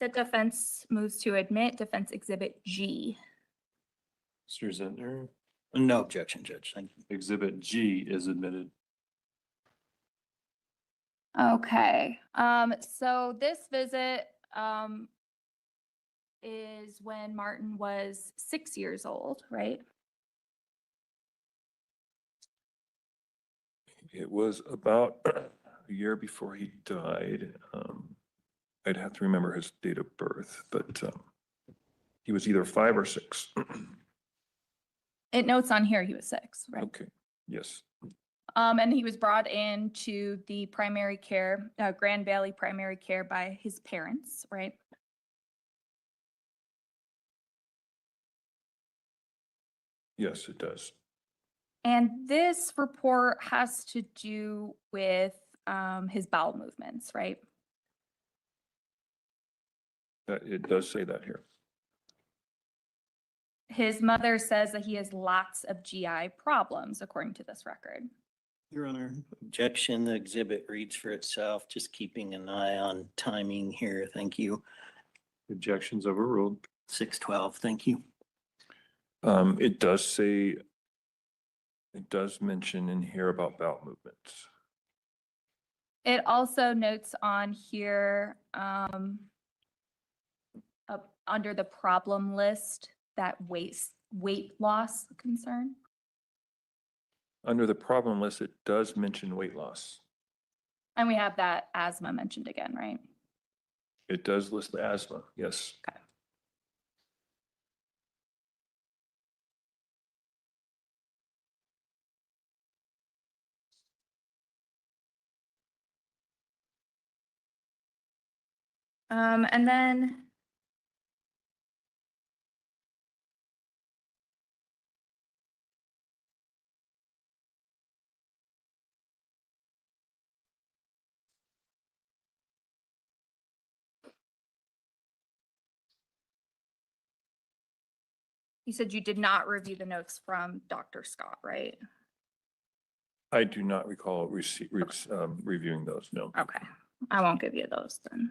S2: The defense moves to admit defense exhibit G.
S4: Mr. Zentner,
S5: No objection, Judge. Thank you.
S4: exhibit G is admitted.
S2: Okay, so this visit is when Martin was 6 years old, right?
S3: it was about a year before he died. I'd have to remember his date of birth, but he was either 5 or 6.
S2: It notes on here he was 6, right?
S3: Okay, yes,
S2: And he was brought in to the primary care, Grand Valley Primary Care by his parents, right?
S3: yes, it does.
S2: And this report has to do with his bowel movements, right?
S3: It does say that here.
S2: His mother says that he has lots of GI problems, according to this record.
S5: Your Honor, objection, the exhibit reads for itself, just keeping an eye on timing here. Thank you.
S4: Objections overruled.
S5: 6:12, thank you.
S3: It does say, it does mention in here about bowel movements.
S2: It also notes on here under the problem list that weight loss concern.
S3: Under the problem list, it does mention weight loss.
S2: And we have that asthma mentioned again, right?
S3: It does list the asthma, yes.
S2: Okay. And then you said you did not review the notes from Dr. Scott, right?
S3: I do not recall reviewing those, no.
S2: Okay, I won't give you those then.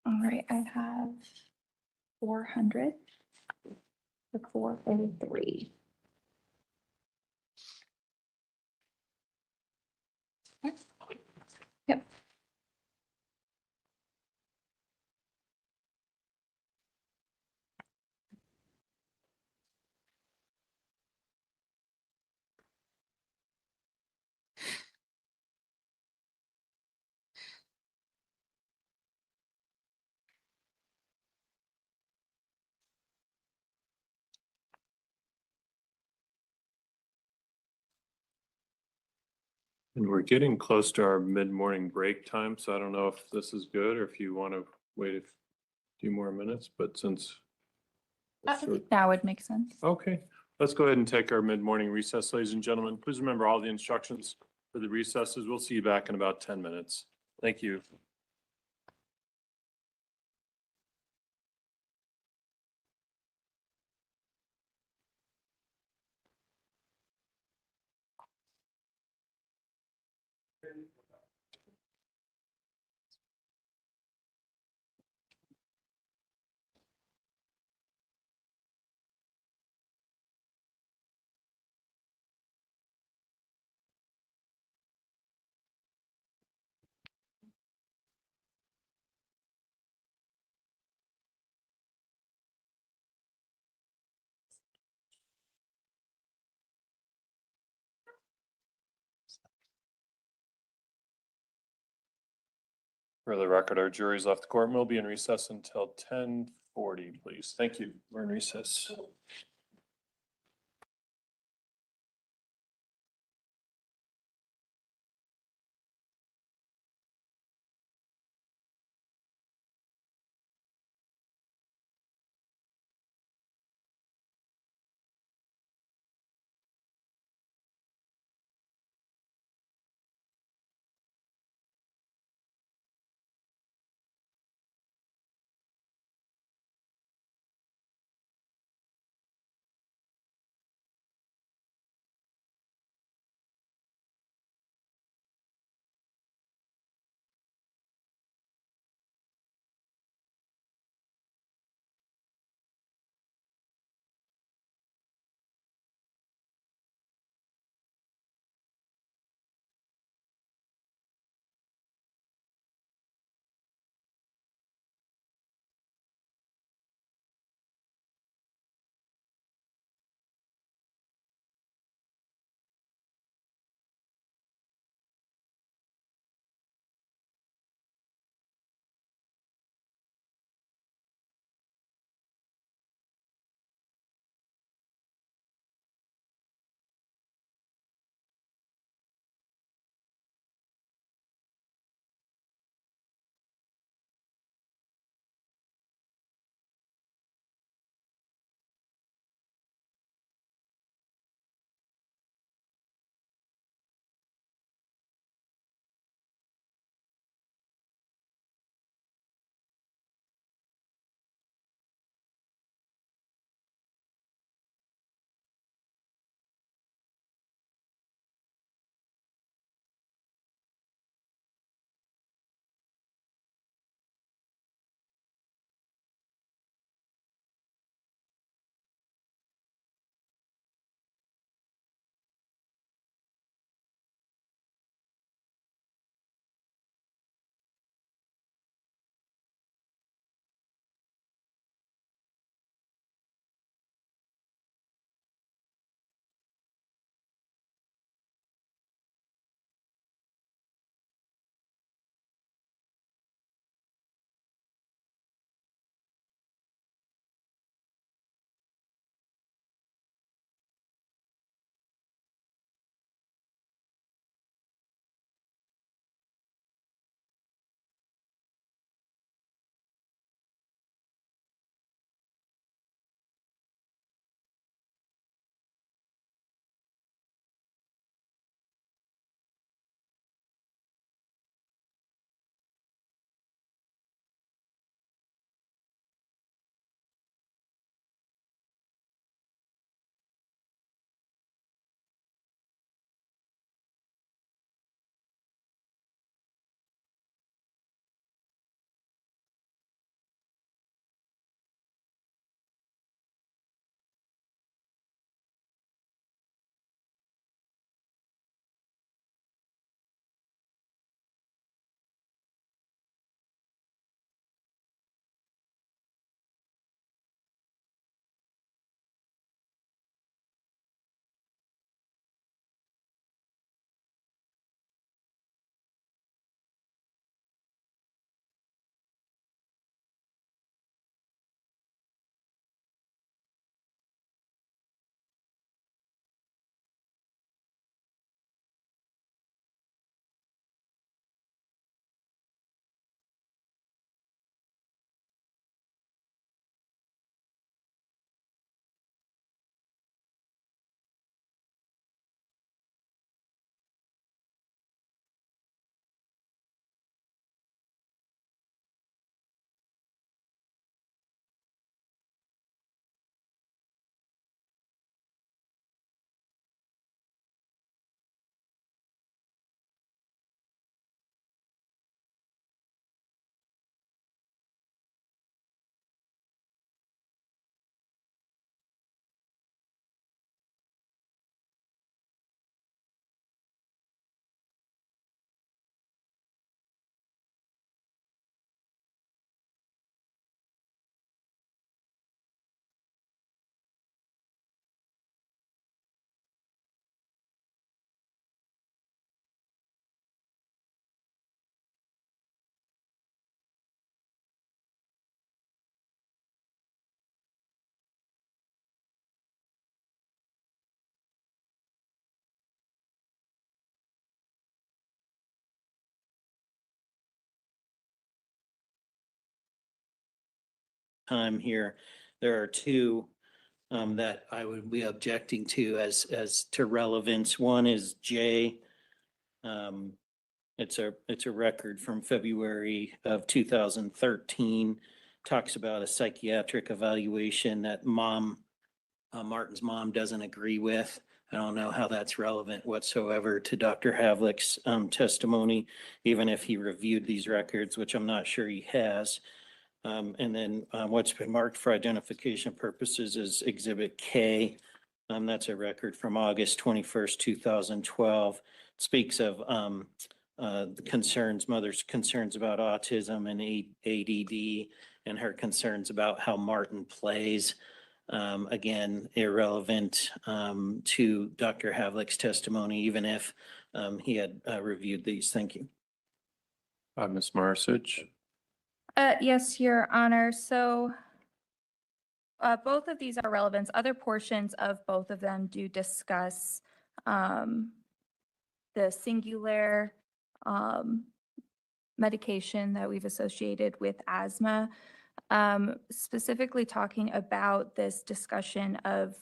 S2: All right, I have 400 to 403. Yep.
S4: And we're getting close to our mid-morning break time, so I don't know if this is good or if you want to wait a few more minutes, but since.
S2: That would make sense.
S4: Okay, let's go ahead and take our mid-morning recess, ladies and gentlemen. Please remember all the instructions for the recesses. We'll see you back in about 10 minutes. Thank you. For the record, our jury's left the court and we'll be in recess until 10:40, please. Thank you. We're in recess.
S5: time here. There are two that I would be objecting to as to relevance. One is J. It's a record from February of 2013. Talks about a psychiatric evaluation that Martin's mom doesn't agree with. I don't know how that's relevant whatsoever to Dr. Havlick's testimony, even if he reviewed these records, which I'm not sure he has. And then what's been marked for identification purposes is Exhibit K. That's a record from August 21st, 2012. Speaks of the concerns, mother's concerns about autism and ADD, and her concerns about how Martin plays. Again, irrelevant to Dr. Havlick's testimony, even if he had reviewed these. Thank you.
S4: Ms. Marsic?
S2: Yes, Your Honor. So both of these are relevant. Other portions of both of them do discuss the singular medication that we've associated with asthma, specifically talking about this discussion of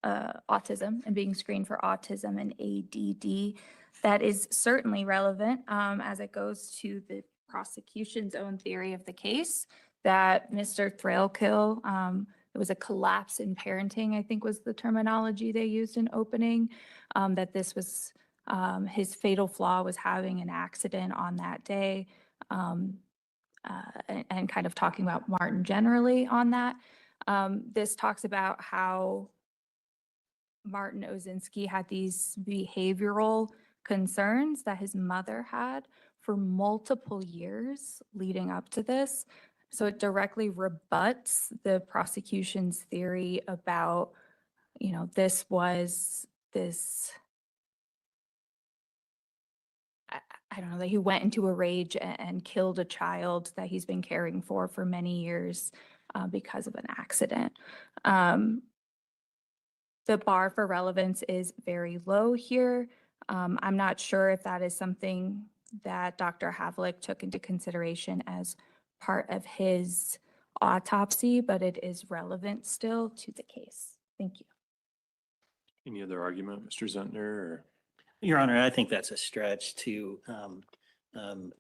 S2: autism and being screened for autism and ADD. That is certainly relevant as it goes to the prosecution's own theory of the case, that Mr. Thrailkill, it was a collapse in parenting, I think was the terminology they used in opening, that this was his fatal flaw was having an accident on that day, and kind of talking about Martin generally on that. This talks about how Martin Osinski had these behavioral concerns that his mother had for multiple years leading up to this. So it directly rebuts the prosecution's theory about, this was this, I don't know, that he went into a rage and killed a child that he's been caring for many years because of an accident. The bar for relevance is very low here. I'm not sure if that is something that Dr. Havlick took into consideration as part of his autopsy, but it is relevant still to the case. Thank you.
S4: Any other argument, Mr. Zentner? Or?
S5: Your Honor, I think that's a stretch to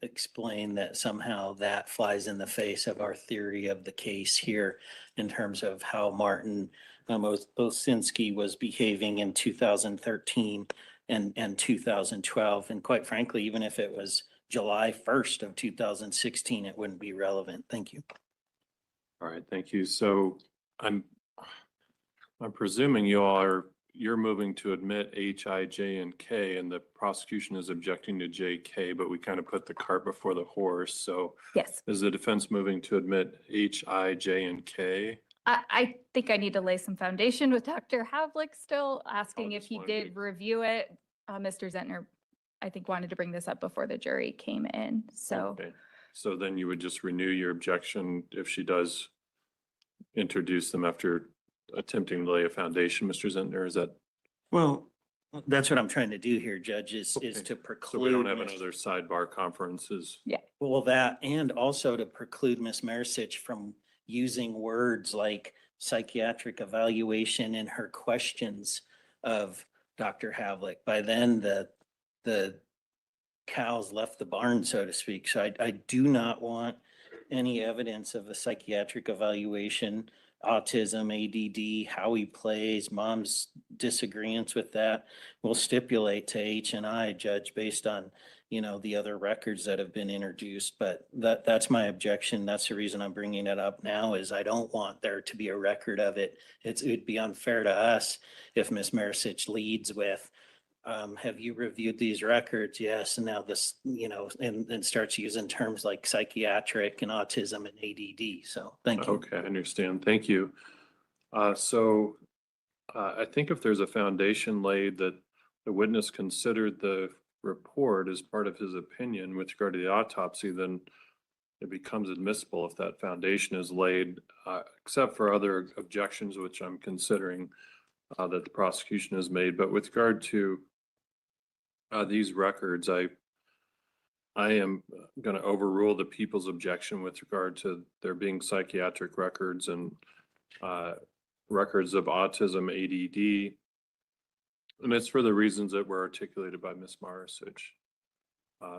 S5: explain that somehow that flies in the face of our theory of the case here in terms of how Martin Osinski was behaving in 2013 and 2012. And quite frankly, even if it was July 1st of 2016, it wouldn't be relevant. Thank you.
S4: All right, thank you. So I'm presuming you're moving to admit H, I, J, and K, and the prosecution is objecting to J, K, but we kind of put the cart before the horse. So
S2: Yes.
S4: is the defense moving to admit H, I, J, and K?
S2: I think I need to lay some foundation with Dr. Havlick still, asking if
S4: just
S2: he
S4: wanted
S2: did review it. Mr. Zentner, I think, wanted to bring this up before the jury came in. So
S4: Okay. So then you would just renew your objection if she does introduce them after attempting to lay a foundation, Mr. Zentner? Is that?
S5: Well, that's what I'm trying to do here, Judge, is
S4: Okay.
S5: to preclude.
S4: So we don't have
S5: Miss-
S4: another sidebar conferences?
S5: Well, that, and also to preclude Ms. Marsic from using words like psychiatric evaluation in her questions of Dr. Havlick. By then, the cows left the barn, so to speak. So I do not want any evidence of a psychiatric evaluation, autism, ADD, how he plays, mom's disagreements with that. We'll stipulate to H and I, Judge, based on, the other records that have been introduced. But that's my objection. That's the reason I'm bringing it up now, is I don't want there to be a record of it. It'd be unfair to us if Ms. Marsic leads with, have you reviewed these records? Yes. And now this, and starts using terms like psychiatric and autism and ADD. So thank you.
S4: Okay, I understand. Thank you. So I think if there's a foundation laid that the witness considered the report as part of his opinion with regard to the autopsy, then it becomes admissible if that foundation is laid, except for other objections, which I'm considering that the prosecution has made. But with regard to these records, I I am going to overrule the people's objection with regard to there being psychiatric records and records of autism, ADD. And it's for the reasons that were articulated by Ms. Marisic.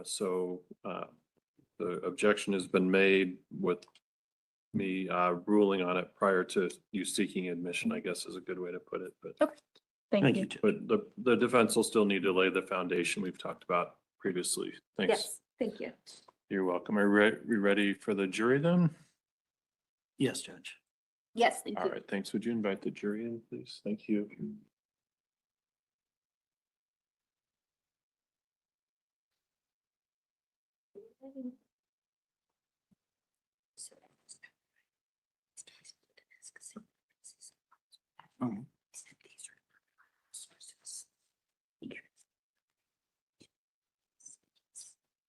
S4: So the objection has been made with me ruling on it prior to you seeking admission, I guess is a good way to put it. But
S2: Okay. Thank you.
S5: Judge.
S4: but the defense will still need to lay the foundation we've talked about previously. Thanks.
S2: Yes, thank you.
S4: You're welcome. Are we ready for the jury then?
S5: Yes, Judge.
S2: Yes, thank
S4: All right, thanks. Would you invite the jury in, please? Thank you.
S5: Mhm.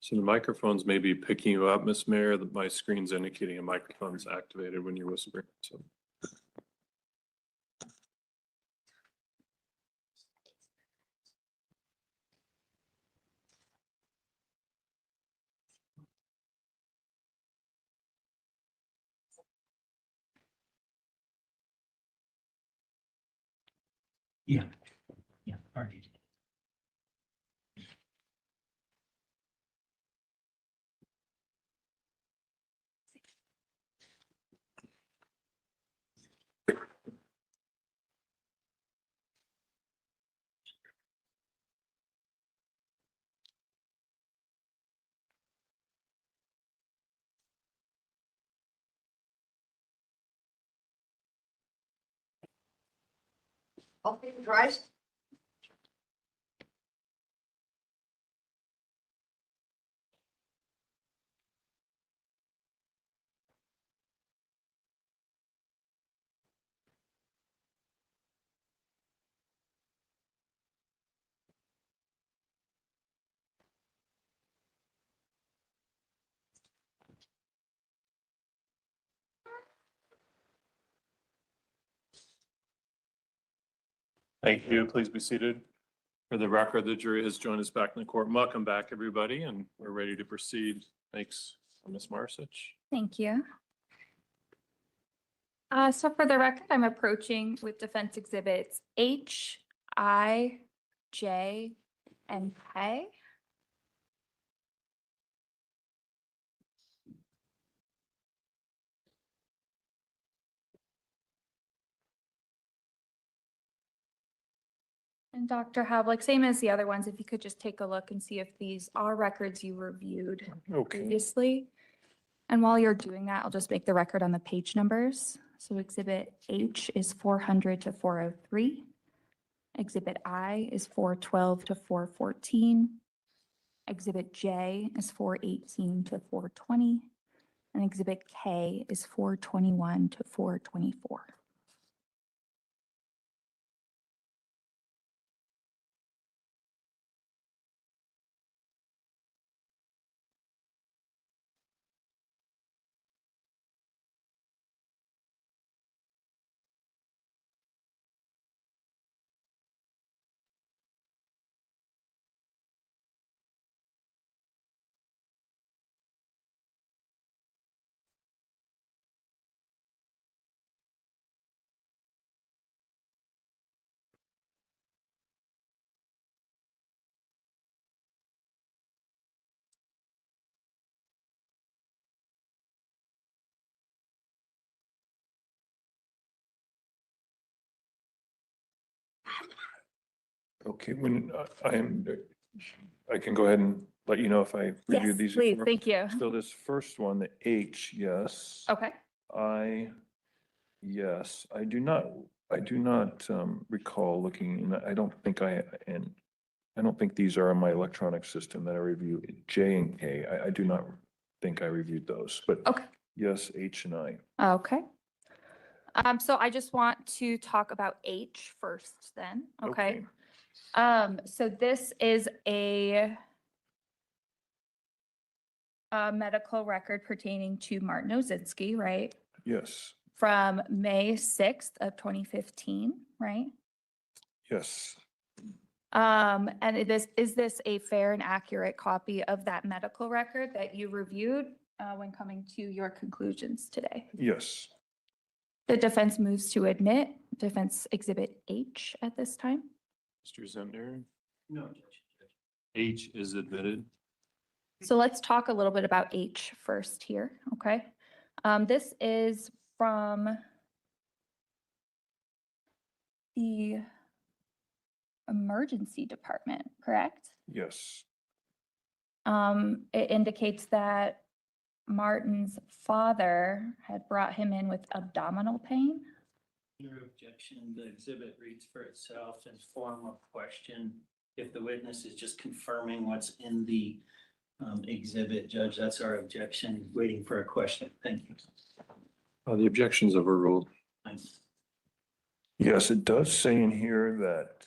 S4: So the microphones may be picking you up, Ms. Mayor. My screen's indicating a microphone's activated when you're whispering. So
S5: Yeah. Yeah, already did.
S6: Okay, rise.
S4: thank you. Please be seated. For the record, the jury has joined us back in the court. Welcome back, everybody, and we're ready to proceed. Thanks, Ms. Marisic.
S2: Thank you. So for the record, I'm approaching with defense exhibits H, I, J, and K. And Dr. Havlik, same as the other ones, if you could just take a look and see if these are records you reviewed
S3: Okay.
S2: previously. And while you're doing that, I'll just make the record on the page numbers. So exhibit H is 400 to 403. Exhibit I is 412 to 414. Exhibit J is 418 to 420. And exhibit K is 421 to 424.
S3: Okay, when I can go ahead and let you know if I review
S2: Yes,
S3: these.
S2: please, thank you.
S3: So this first one, the H, yes.
S2: Okay,
S3: Yes, I do not recall looking, and I don't think these are on my electronic system that I review. J and K, I do not think I reviewed those, but
S2: okay.
S3: yes, H and I.
S2: Okay. So I just want to talk about H first then, okay? So this is a medical record pertaining to Martin Osinski, right?
S3: Yes,
S2: From May 6th of 2015, right?
S3: yes,
S2: And is this a fair and accurate copy of that medical record that you reviewed when coming to your conclusions today?
S3: Yes.
S2: The defense moves to admit defense exhibit H at this time.
S4: Mr. Zentner,
S5: No, Judge.
S4: H is admitted.
S2: So let's talk a little bit about H first here, okay? This is from the emergency department, correct?
S3: Yes.
S2: It indicates that Martin's father had brought him in with abdominal pain.
S5: Your objection, the exhibit reads for itself in form of question. If the witness is just confirming what's in the exhibit, Judge, that's our objection, waiting for a question. Thank you.
S4: The objection's overruled.
S5: Thanks.
S3: Yes, it does say in here that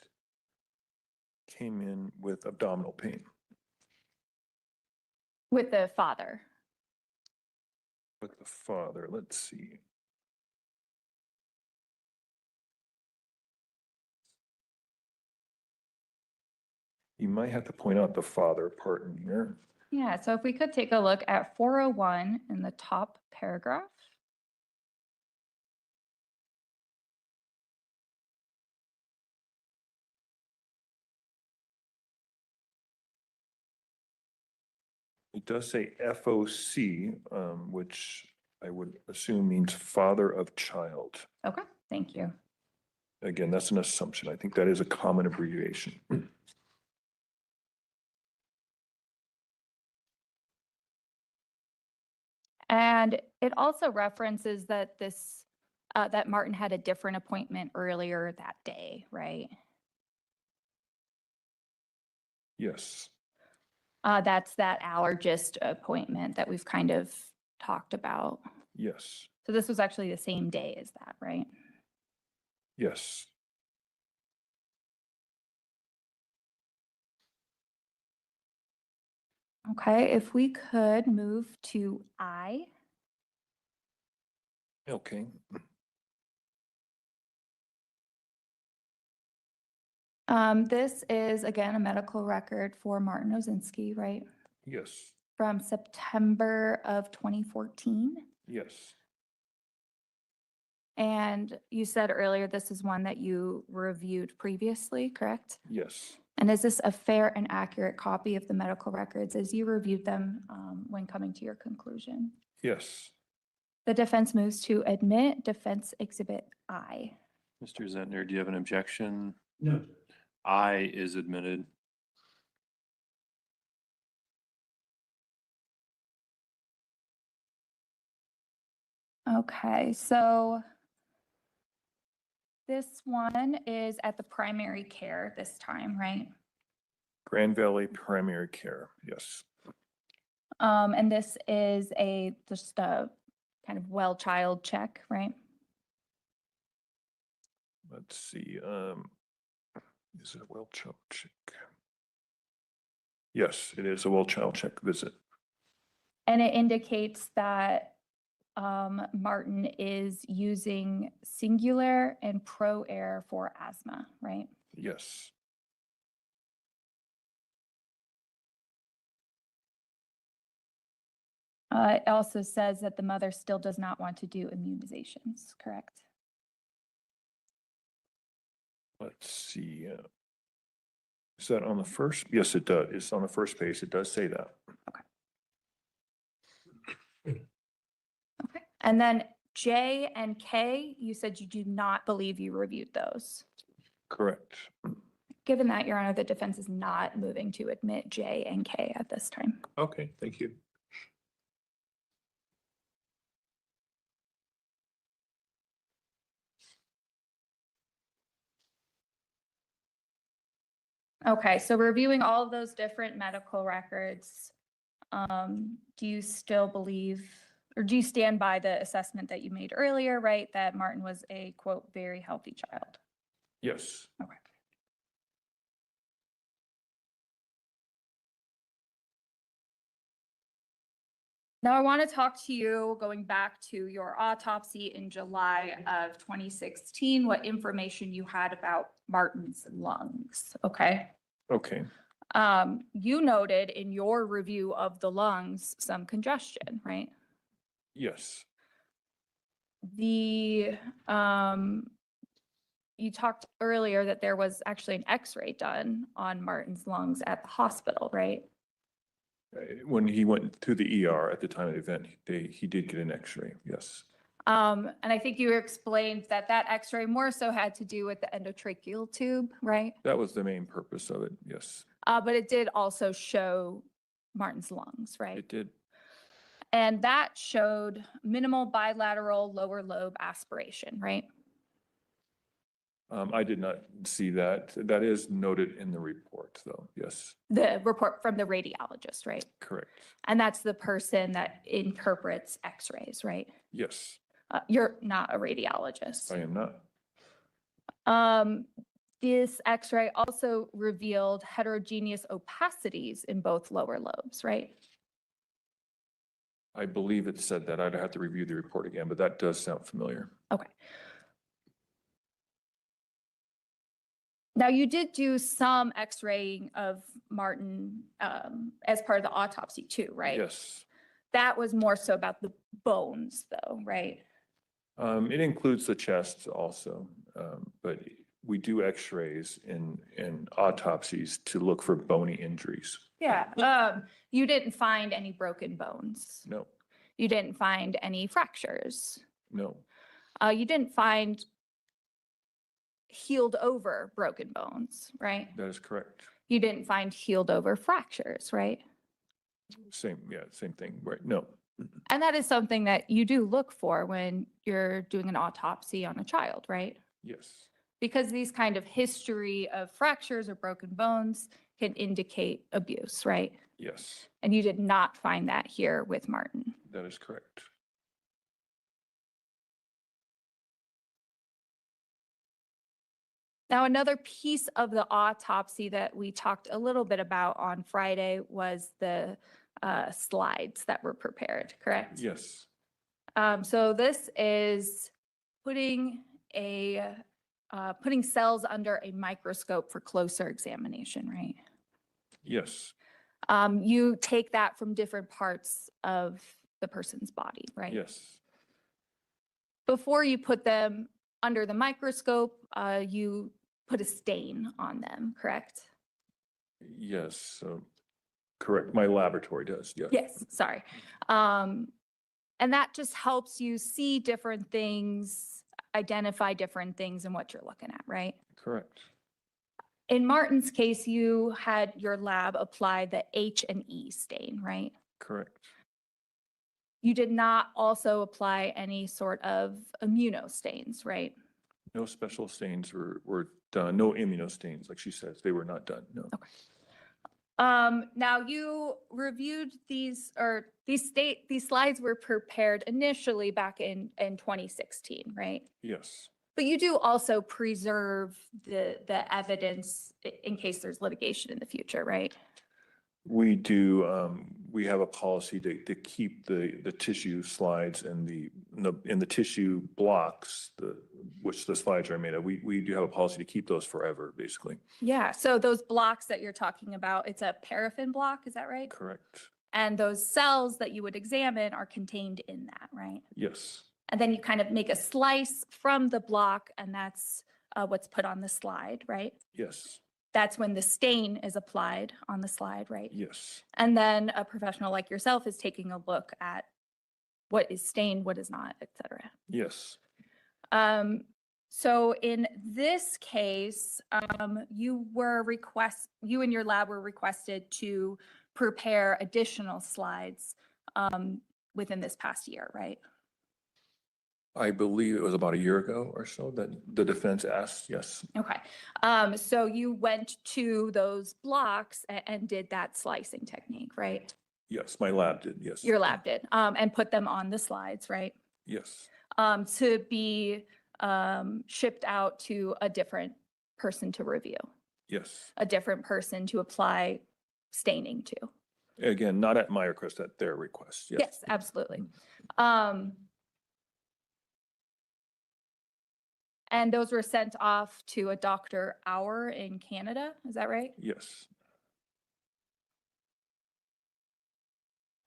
S3: came in with abdominal pain.
S2: With the father.
S3: With the father, let's see. You might have to point out the father part in here.
S2: Yeah, so if we could take a look at 401 in the top paragraph.
S3: It does say FOC, which I would assume means father of child.
S2: Okay, thank you.
S3: Again, that's an assumption. I think that is a common abbreviation.
S2: And it also references that that Martin had a different appointment earlier that day, right?
S3: Yes,
S2: That's that allergist appointment that we've kind of talked about.
S3: yes,
S2: So this was actually the same day as that, right?
S3: yes.
S2: Okay, if we could move to I.
S3: Okay,
S2: This is again a medical record for Martin Osinski, right?
S3: yes,
S2: From September of 2014.
S3: yes,
S2: And you said earlier this is one that you reviewed previously, correct?
S3: yes,
S2: And is this a fair and accurate copy of the medical records as you reviewed them when coming to your conclusion?
S3: yes.
S2: The defense moves to admit defense exhibit I.
S4: Mr. Zentner, do you have an objection?
S5: No.
S4: I is admitted.
S2: Okay, so this one is at the primary care this time, right?
S3: Grand Valley Primary Care, yes,
S2: And this is just a kind of well child check, right?
S3: let's see, is it a well child check? Yes, it is a well child check visit.
S2: And it indicates that Martin is using singular and pro air for asthma, right?
S3: Yes,
S2: It also says that the mother still does not want to do immunizations, correct?
S3: let's see. Is that on the first? Yes, it does. It's on the first page. It does say that.
S2: Okay. And then J and K, you said you do not believe you reviewed those.
S3: Correct.
S2: Given that, Your Honor, the defense is not moving to admit J and K at this time.
S4: Okay, thank you.
S2: Okay, so reviewing all of those different medical records, do you still believe, or do you stand by the assessment that you made earlier, right? That Martin was a, quote, very healthy child?
S3: Yes.
S2: Okay. Now I want to talk to you, going back to your autopsy in July of 2016, what information you had about Martin's lungs, okay?
S3: Okay,
S2: You noted in your review of the lungs, some congestion, right?
S3: yes,
S2: The, you talked earlier that there was actually an X-ray done on Martin's lungs at the hospital, right?
S3: when he went to the ER at the time of the event, he did get an X-ray, yes.
S2: And I think you explained that that X-ray more so had to do with the endotracheal tube, right?
S3: That was the main purpose of it, yes,
S2: But it did also show Martin's lungs, right?
S3: it did.
S2: And that showed minimal bilateral lower lobe aspiration, right?
S3: I did not see that. That is noted in the report, though, yes,
S2: The report from the radiologist, right?
S3: correct,
S2: And that's the person that interprets X-rays, right?
S3: yes,
S2: You're not a radiologist.
S3: I am not.
S2: This X-ray also revealed heterogeneous opacities in both lower lobes, right?
S3: I believe it said that. I'd have to review the report again, but that does sound familiar.
S2: Okay. Now, you did do some X-raying of Martin as part of the autopsy too, right?
S3: Yes.
S2: That was more so about the bones though, right?
S3: It includes the chest also, but we do X-rays in autopsies to look for bony injuries.
S2: Yeah. You didn't find any broken bones.
S3: No,
S2: You didn't find any fractures.
S3: no,
S2: You didn't find healed over broken bones, right?
S3: that is correct.
S2: You didn't find healed over fractures, right?
S3: Same, yeah, same thing, right? No,
S2: And that is something that you do look for when you're doing an autopsy on a child, right?
S3: yes,
S2: Because these kind of history of fractures or broken bones can indicate abuse, right?
S3: yes,
S2: And you did not find that here with Martin.
S3: that is correct.
S2: Now, another piece of the autopsy that we talked a little bit about on Friday was the slides that were prepared, correct?
S3: Yes,
S2: So this is putting putting cells under a microscope for closer examination, right?
S3: yes,
S2: You take that from different parts of the person's body, right?
S3: yes,
S2: Before you put them under the microscope, you put a stain on them, correct?
S3: yes, so, correct. My laboratory does, yes.
S2: Yes, sorry. And that just helps you see different things, identify different things in what you're looking at, right?
S3: Correct.
S2: In Martin's case, you had your lab apply the H&E stain, right?
S3: Correct.
S2: You did not also apply any sort of immunostains, right?
S3: No special stains were done, no immunostains, like she says, they were not done, no.
S2: Now you reviewed these, or these slides were prepared initially back in 2016, right?
S3: Yes,
S2: But you do also preserve the evidence in case there's litigation in the future, right?
S3: we do, we have a policy to keep the tissue slides and the tissue blocks, which the slides are made of. We do have a policy to keep those forever, basically.
S2: Yeah, so those blocks that you're talking about, it's a paraffin block, is that right?
S3: Correct.
S2: And those cells that you would examine are contained in that, right?
S3: Yes,
S2: And then you kind of make a slice from the block, and that's what's put on the slide, right?
S3: yes,
S2: That's when the stain is applied on the slide, right?
S3: yes,
S2: And then a professional like yourself is taking a look at what is stained, what is not, et cetera.
S3: yes,
S2: So in this case, you and your lab were requested to prepare additional slides within this past year, right?
S3: I believe it was about a year ago or so that the defense asked, yes,
S2: Okay. So you went to those blocks and did that slicing technique, right?
S3: yes, my lab did, yes.
S2: Your lab did, and put them on the slides, right?
S3: Yes,
S2: To be shipped out to a different person to review,
S3: yes.
S2: a different person to apply staining to.
S3: Again, not at my request, at their request, yes.
S2: Yes, absolutely. And those were sent off to a Dr. Auer in Canada, is that right?
S3: Yes,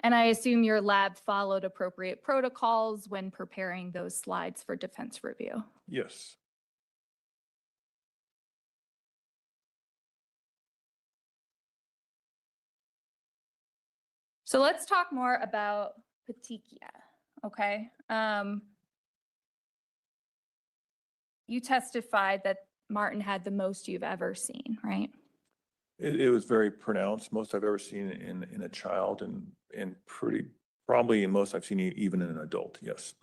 S2: And I assume your lab followed appropriate protocols when preparing those slides for defense review.
S3: yes.
S2: So let's talk more about petechia, okay? You testified that Martin had the most you've ever seen, right?
S3: It was very pronounced, most I've ever seen in a child and probably most I've seen even in an adult, yes.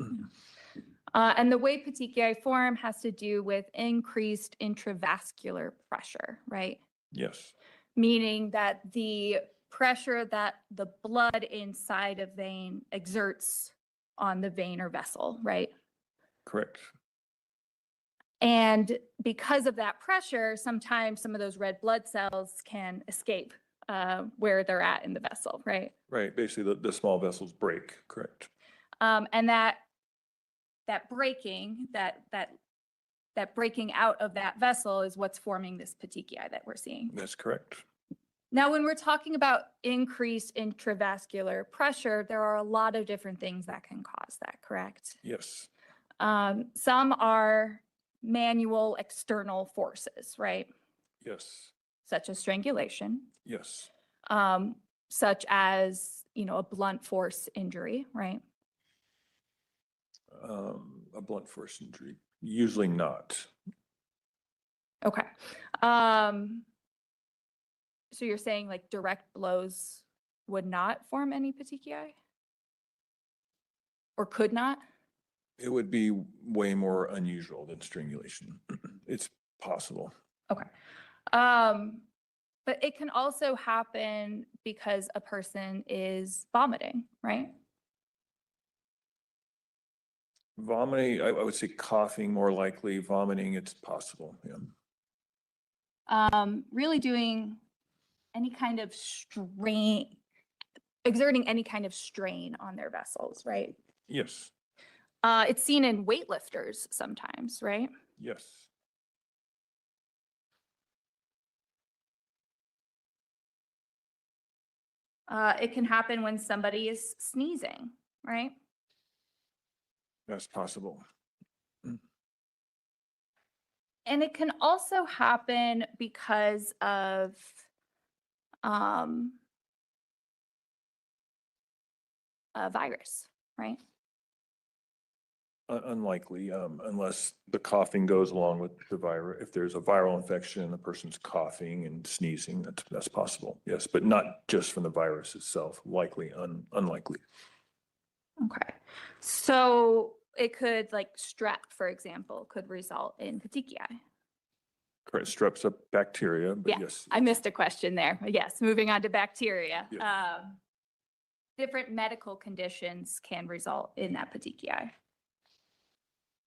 S2: And the way petechiae form has to do with increased intravascular pressure, right?
S3: Yes,
S2: Meaning that the pressure that the blood inside a vein exerts on the vein or vessel, right?
S3: correct.
S2: And because of that pressure, sometimes some of those red blood cells can escape where they're at in the vessel, right?
S3: Right, basically the small vessels break, correct.
S2: And that breaking, that breaking out of that vessel is what's forming this petechiae that we're seeing.
S3: That's correct.
S2: Now, when we're talking about increased intravascular pressure, there are a lot of different things that can cause that, correct?
S3: Yes,
S2: Some are manual external forces, right?
S3: yes,
S2: Such as strangulation,
S3: yes,
S2: such as, a blunt force injury, right?
S3: a blunt force injury, usually not.
S2: Okay. So you're saying like direct blows would not form any petechiae? Or could not?
S3: It would be way more unusual than strangulation. It's possible.
S2: Okay. But it can also happen because a person is vomiting, right?
S3: Vomiting, I would say coughing more likely, vomiting, it's possible, yeah.
S2: Really doing any kind of strain, exerting any kind of strain on their vessels, right?
S3: Yes,
S2: It's seen in weightlifters sometimes, right?
S3: yes,
S2: It can happen when somebody is sneezing, right?
S3: that's possible.
S2: And it can also happen because of a virus, right?
S3: Unlikely, unless the coughing goes along with the virus. If there's a viral infection and the person's coughing and sneezing, that's possible, yes, but not just from the virus itself, likely, unlikely.
S2: Okay. So it could, like strep, for example, could result in petechiae.
S3: Correct, strep's a bacteria, but
S2: Yeah,
S3: yes.
S2: I missed a question there. Yes, moving on to bacteria.
S3: Yeah.
S2: Different medical conditions can result in that petechiae.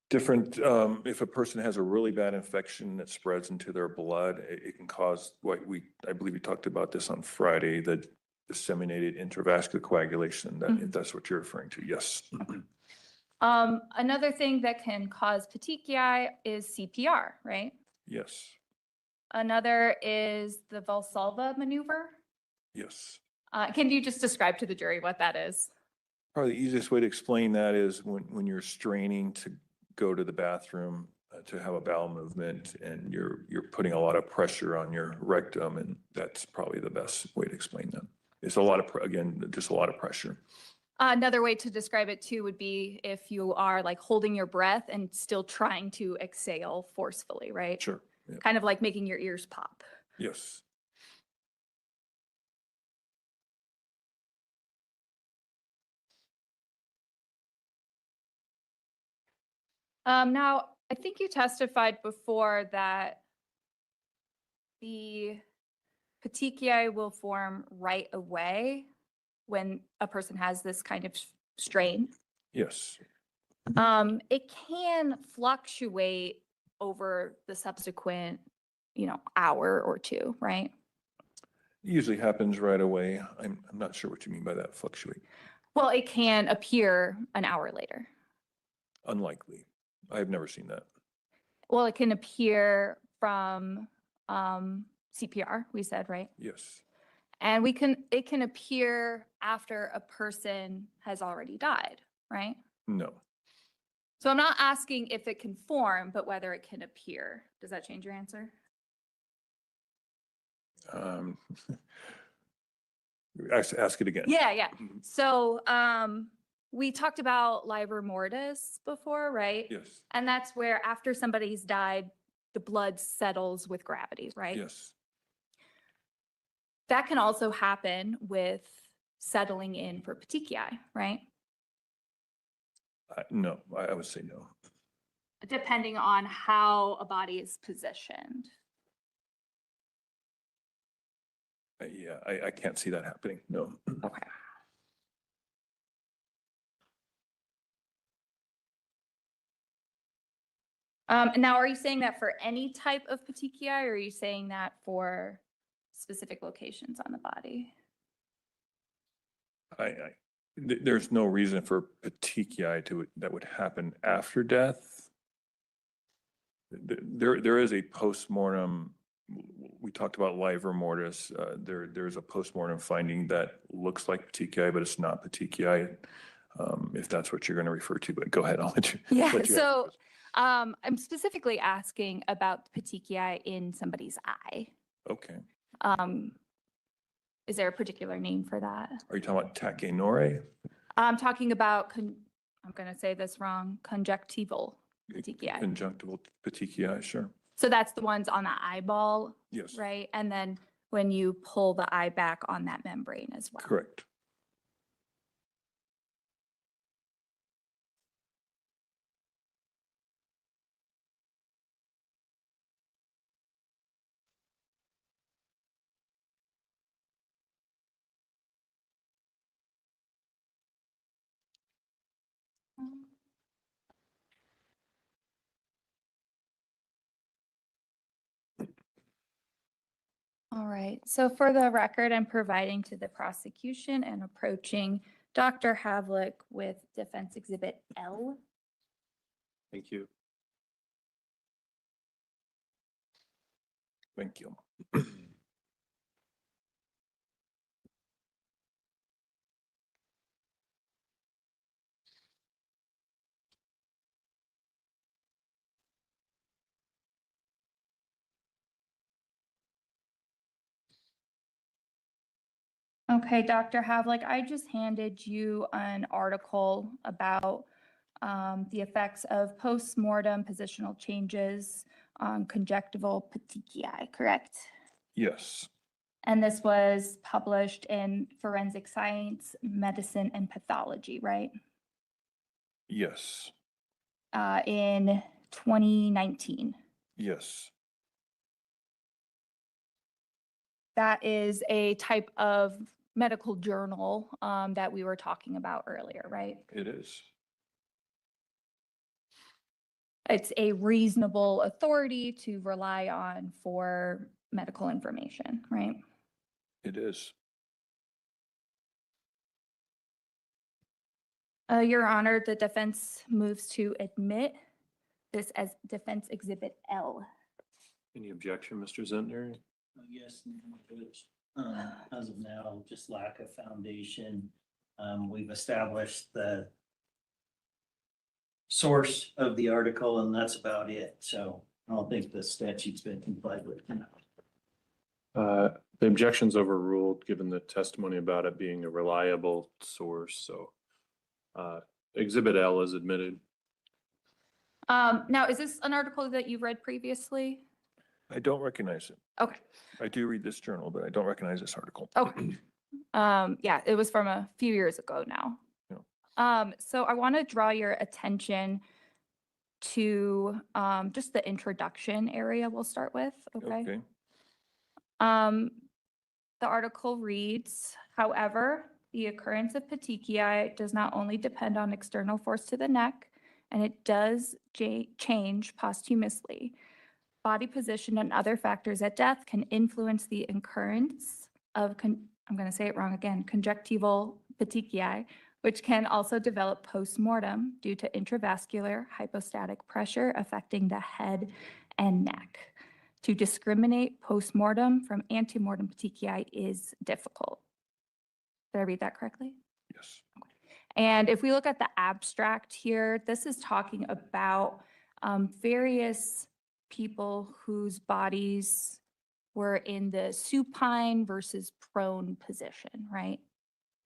S3: Different, if a person has a really bad infection that spreads into their blood, it can cause I believe we talked about this on Friday, the disseminated intravascular coagulation, if that's what you're referring to, yes.
S2: Another thing that can cause petechiae is CPR, right?
S3: Yes,
S2: Another is the Valsalva maneuver.
S3: yes.
S2: Can you just describe to the jury what that is?
S3: Probably the easiest way to explain that is when you're straining to go to the bathroom to have a bowel movement and you're putting a lot of pressure on your rectum, and that's probably the best way to explain that. It's a lot of, again, just a lot of pressure.
S2: Another way to describe it too would be if you are like holding your breath and still trying to exhale forcefully, right?
S3: Sure. Yeah.
S2: Kind of like making your ears pop.
S3: Yes.
S2: Now, I think you testified before that the petechiae will form right away when a person has this kind of strain.
S3: Yes.
S2: It can fluctuate over the subsequent, hour or two, right?
S3: Usually happens right away. I'm not sure what you mean by that, fluctuate.
S2: Well, it can appear an hour later.
S3: Unlikely. I've never seen that.
S2: Well, it can appear from CPR, we said, right?
S3: Yes.
S2: And it can appear after a person has already died, right?
S3: No.
S2: So I'm not asking if it can form, but whether it can appear. Does that change your answer?
S3: Ask it again.
S2: Yeah, yeah.
S3: Mhm.
S2: So we talked about livor mortis before, right?
S3: Yes.
S2: And that's where after somebody's died, the blood settles with gravity, right?
S3: Yes.
S2: That can also happen with settling in for petechiae, right?
S3: No, I would say no.
S2: Depending on how a body is positioned.
S3: Yeah, I can't see that happening. No.
S2: Okay. Now, are you saying that for any type of petechiae, or are you saying that for specific locations on the body?
S3: There's no reason for petechiae that would happen after death. There is a postmortem. We talked about livor mortis. There's a postmortem finding that looks like petechiae, but it's not petechiae. If that's what you're going to refer to, but go ahead. I'll let you.
S2: Yeah.
S3: let you
S2: So
S3: answer
S2: I'm specifically asking about petechiae in somebody's eye.
S3: this. Okay.
S2: Is there a particular name for that?
S3: Are you talking about tachynorae?
S2: I'm talking about, I'm going to say this wrong, conjunctival petechiae.
S3: Conjunctival petechiae, sure.
S2: So that's the ones on the eyeball,
S3: Yes.
S2: right? And then when you pull the eye back on that membrane as well.
S3: Correct.
S2: All right. So for the record, I'm providing to the prosecution and approaching Dr. Havlick with Defense Exhibit L.
S4: Thank you.
S3: Thank you.
S2: Okay, Dr. Havlick, I just handed you an article about the effects of post-mortem positional changes on conjunctival petechiae, correct?
S3: Yes.
S2: And this was published in Forensic Science, Medicine, and Pathology, right?
S3: Yes.
S2: In 2019.
S3: Yes.
S2: That is a type of medical journal that we were talking about earlier, right?
S3: It is.
S2: It's a reasonable authority to rely on for medical information, right?
S3: It is.
S2: Your Honor, the defense moves to admit this as Defense Exhibit L.
S4: Any objection, Mr. Zentner?
S5: Yes, Judge. As of now, just lack of foundation. We've established the source of the article and that's about it. So I don't think the statute's been complied with.
S4: The objection's overruled, given the testimony about it being a reliable source, so Exhibit L is admitted.
S2: Now, is this an article that you've read previously?
S3: I don't recognize it.
S2: Okay.
S3: I do read this journal, but I don't recognize this article.
S2: Okay. Yeah, it was from a few years ago now. So I want to draw your attention to just the introduction area we'll start with, okay?
S3: Okay.
S2: The article reads, however, the occurrence of petechiae does not only depend on external force to the neck, and it does change posthumously. Body position and other factors at death can influence the occurrence of, I'm going to say it wrong again, conjunctival petechiae which can also develop postmortem due to intravascular hypostatic pressure affecting the head and neck. To discriminate postmortem from antemortem petechiae is difficult. Did I read that correctly?
S3: Yes.
S2: And if we look at the abstract here, this is talking about various people whose bodies were in the supine versus prone position, right?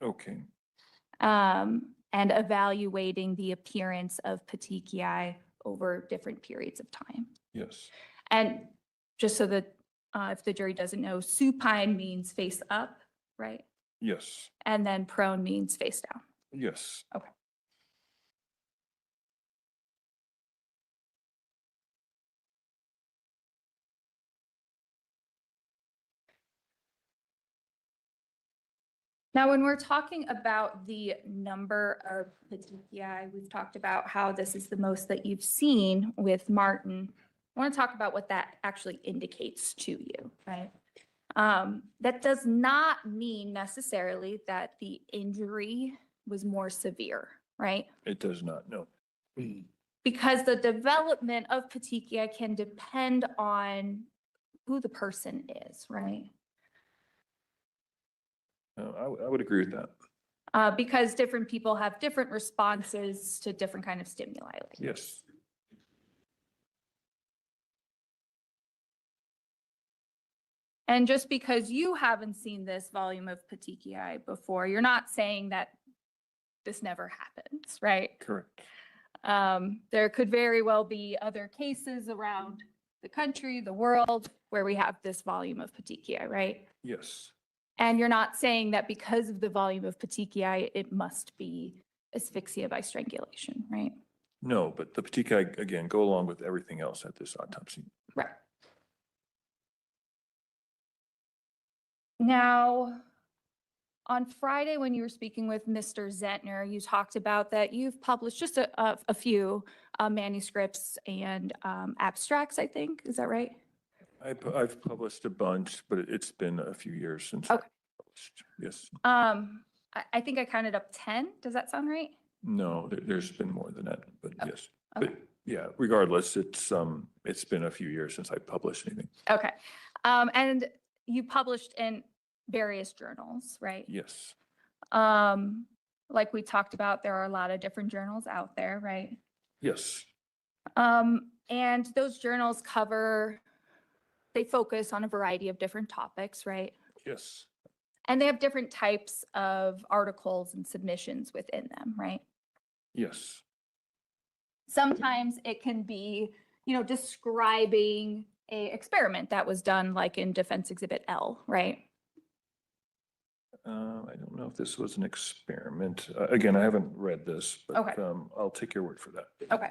S3: Okay.
S2: And evaluating the appearance of petechiae over different periods of time.
S3: Yes.
S2: And just so that if the jury doesn't know, supine means face up, right?
S3: Yes.
S2: And then prone means face down.
S3: Yes.
S2: Okay. Now, when we're talking about the number of petechiae, we've talked about how this is the most that you've seen with Martin. I want to talk about what that actually indicates to you, right? That does not mean necessarily that the injury was more severe, right?
S3: It does not, no.
S2: Because the development of petechiae can depend on who the person is, right?
S3: I would agree with that.
S2: Because different people have different responses to different kind of stimuli. Like
S3: Yes.
S2: And just because you haven't seen this volume of petechiae before, you're not saying that this never happens, right?
S3: Correct.
S2: There could very well be other cases around the country, the world, where we have this volume of petechiae, right?
S3: Yes.
S2: And you're not saying that because of the volume of petechiae, it must be asphyxia by strangulation, right?
S3: No, but the petechiae, again, go along with everything else at this autopsy.
S2: Right. Now, on Friday, when you were speaking with Mr. Zentner, you talked about that you've published just a few manuscripts and abstracts, I think. Is that right?
S3: I've published a bunch, but it's been a few years since I
S2: Okay.
S3: published. Yes.
S2: I think I counted up 10. Does that sound right?
S3: No, there's been more than that, but
S2: Oh,
S3: yes.
S2: okay.
S3: But yeah, regardless, it's been a few years since I published anything.
S2: Okay. And you published in various journals, right?
S3: Yes.
S2: Like we talked about, there are a lot of different journals out there, right?
S3: Yes.
S2: And those journals they focus on a variety of different topics, right?
S3: Yes.
S2: And they have different types of articles and submissions within them, right?
S3: Yes.
S2: Sometimes it can be, describing a experiment that was done like in Defense Exhibit L, right?
S3: I don't know if this was an experiment. Again, I haven't read this, but
S2: Okay.
S3: I'll take your word for that.
S2: Okay.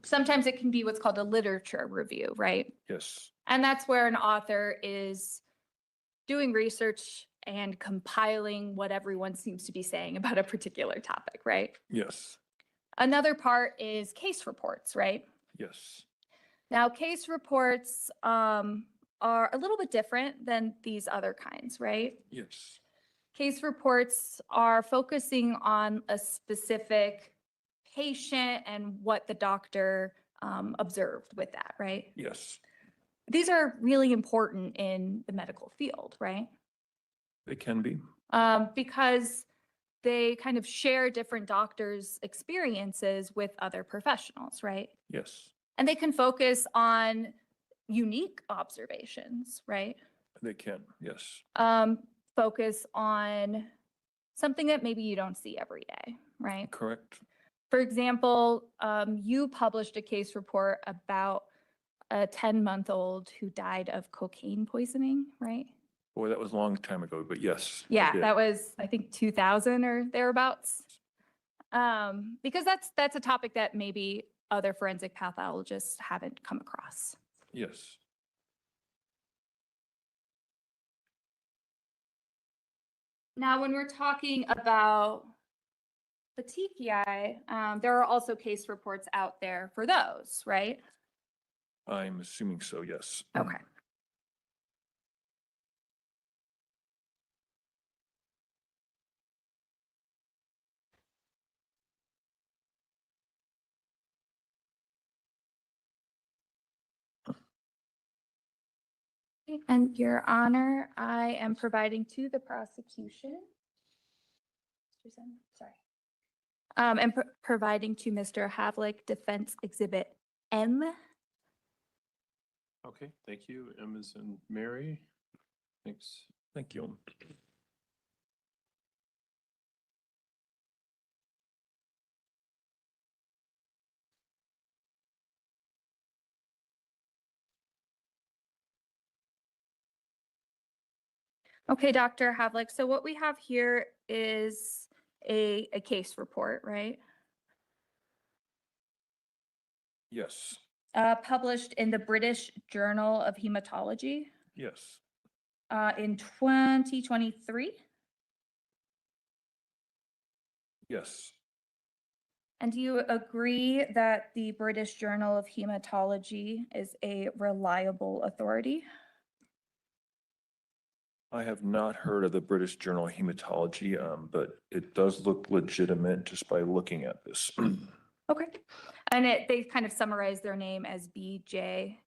S2: Sometimes it can be what's called a literature review, right?
S3: Yes.
S2: And that's where an author is doing research and compiling what everyone seems to be saying about a particular topic, right?
S3: Yes.
S2: Another part is case reports, right?
S3: Yes.
S2: Now, case reports are a little bit different than these other kinds, right?
S3: Yes.
S2: Case reports are focusing on a specific patient and what the doctor observed with that, right?
S3: Yes.
S2: These are really important in the medical field, right?
S3: They can be.
S2: Because they kind of share different doctors' experiences with other professionals, right?
S3: Yes.
S2: And they can focus on unique observations, right?
S3: They can. Yes.
S2: Focus on something that maybe you don't see every day, right?
S3: Correct.
S2: For example, you published a case report about a 10-month-old who died of cocaine poisoning, right?
S3: Boy, that was a long time ago, but yes. I
S2: Yeah,
S3: did.
S2: that was, I think, 2000 or thereabouts. Because that's a topic that maybe other forensic pathologists haven't come across.
S3: Yes.
S2: Now, when we're talking about petechiae, there are also case reports out there for those, right?
S3: I'm assuming so, yes.
S2: Okay. Okay, and Your Honor, I am providing to the prosecution. Sorry. And providing to Mr. Havlick Defense Exhibit M.
S4: Okay, thank you. M is in Mary. Thanks.
S3: Thank you.
S2: Okay, Dr. Havlick, so what we have here is a case report, right?
S3: Yes,
S2: Published in the British Journal of Hematology
S3: yes,
S2: in 2023.
S3: yes,
S2: And do you agree that the British Journal of Hematology is a reliable authority?
S3: I have not heard of the British Journal of Hematology, but it does look legitimate just by looking at this.
S2: Okay. And they kind of summarize their name as BJHAEM,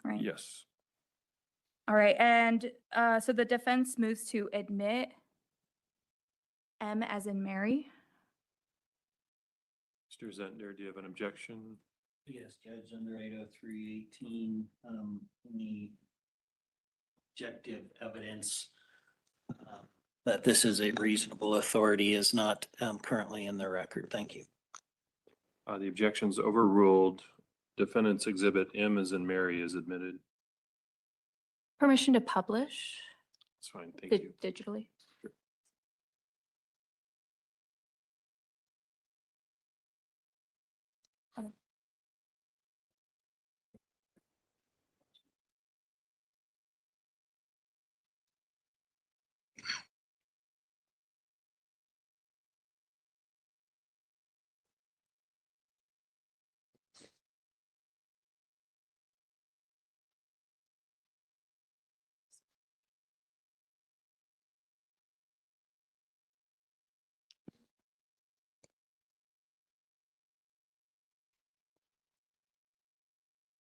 S2: right?
S3: Yes,
S2: All right. And so the defense moves to admit M as in Mary.
S4: Mr. Zentner, do you have an objection?
S5: Yes, Judge, under 803.18, any objective evidence that this is a reasonable authority is not currently in the record. Thank you.
S4: The objection's overruled. Defendant's Exhibit M is in Mary is admitted.
S2: Permission to publish
S4: That's fine, thank you.
S2: digitally.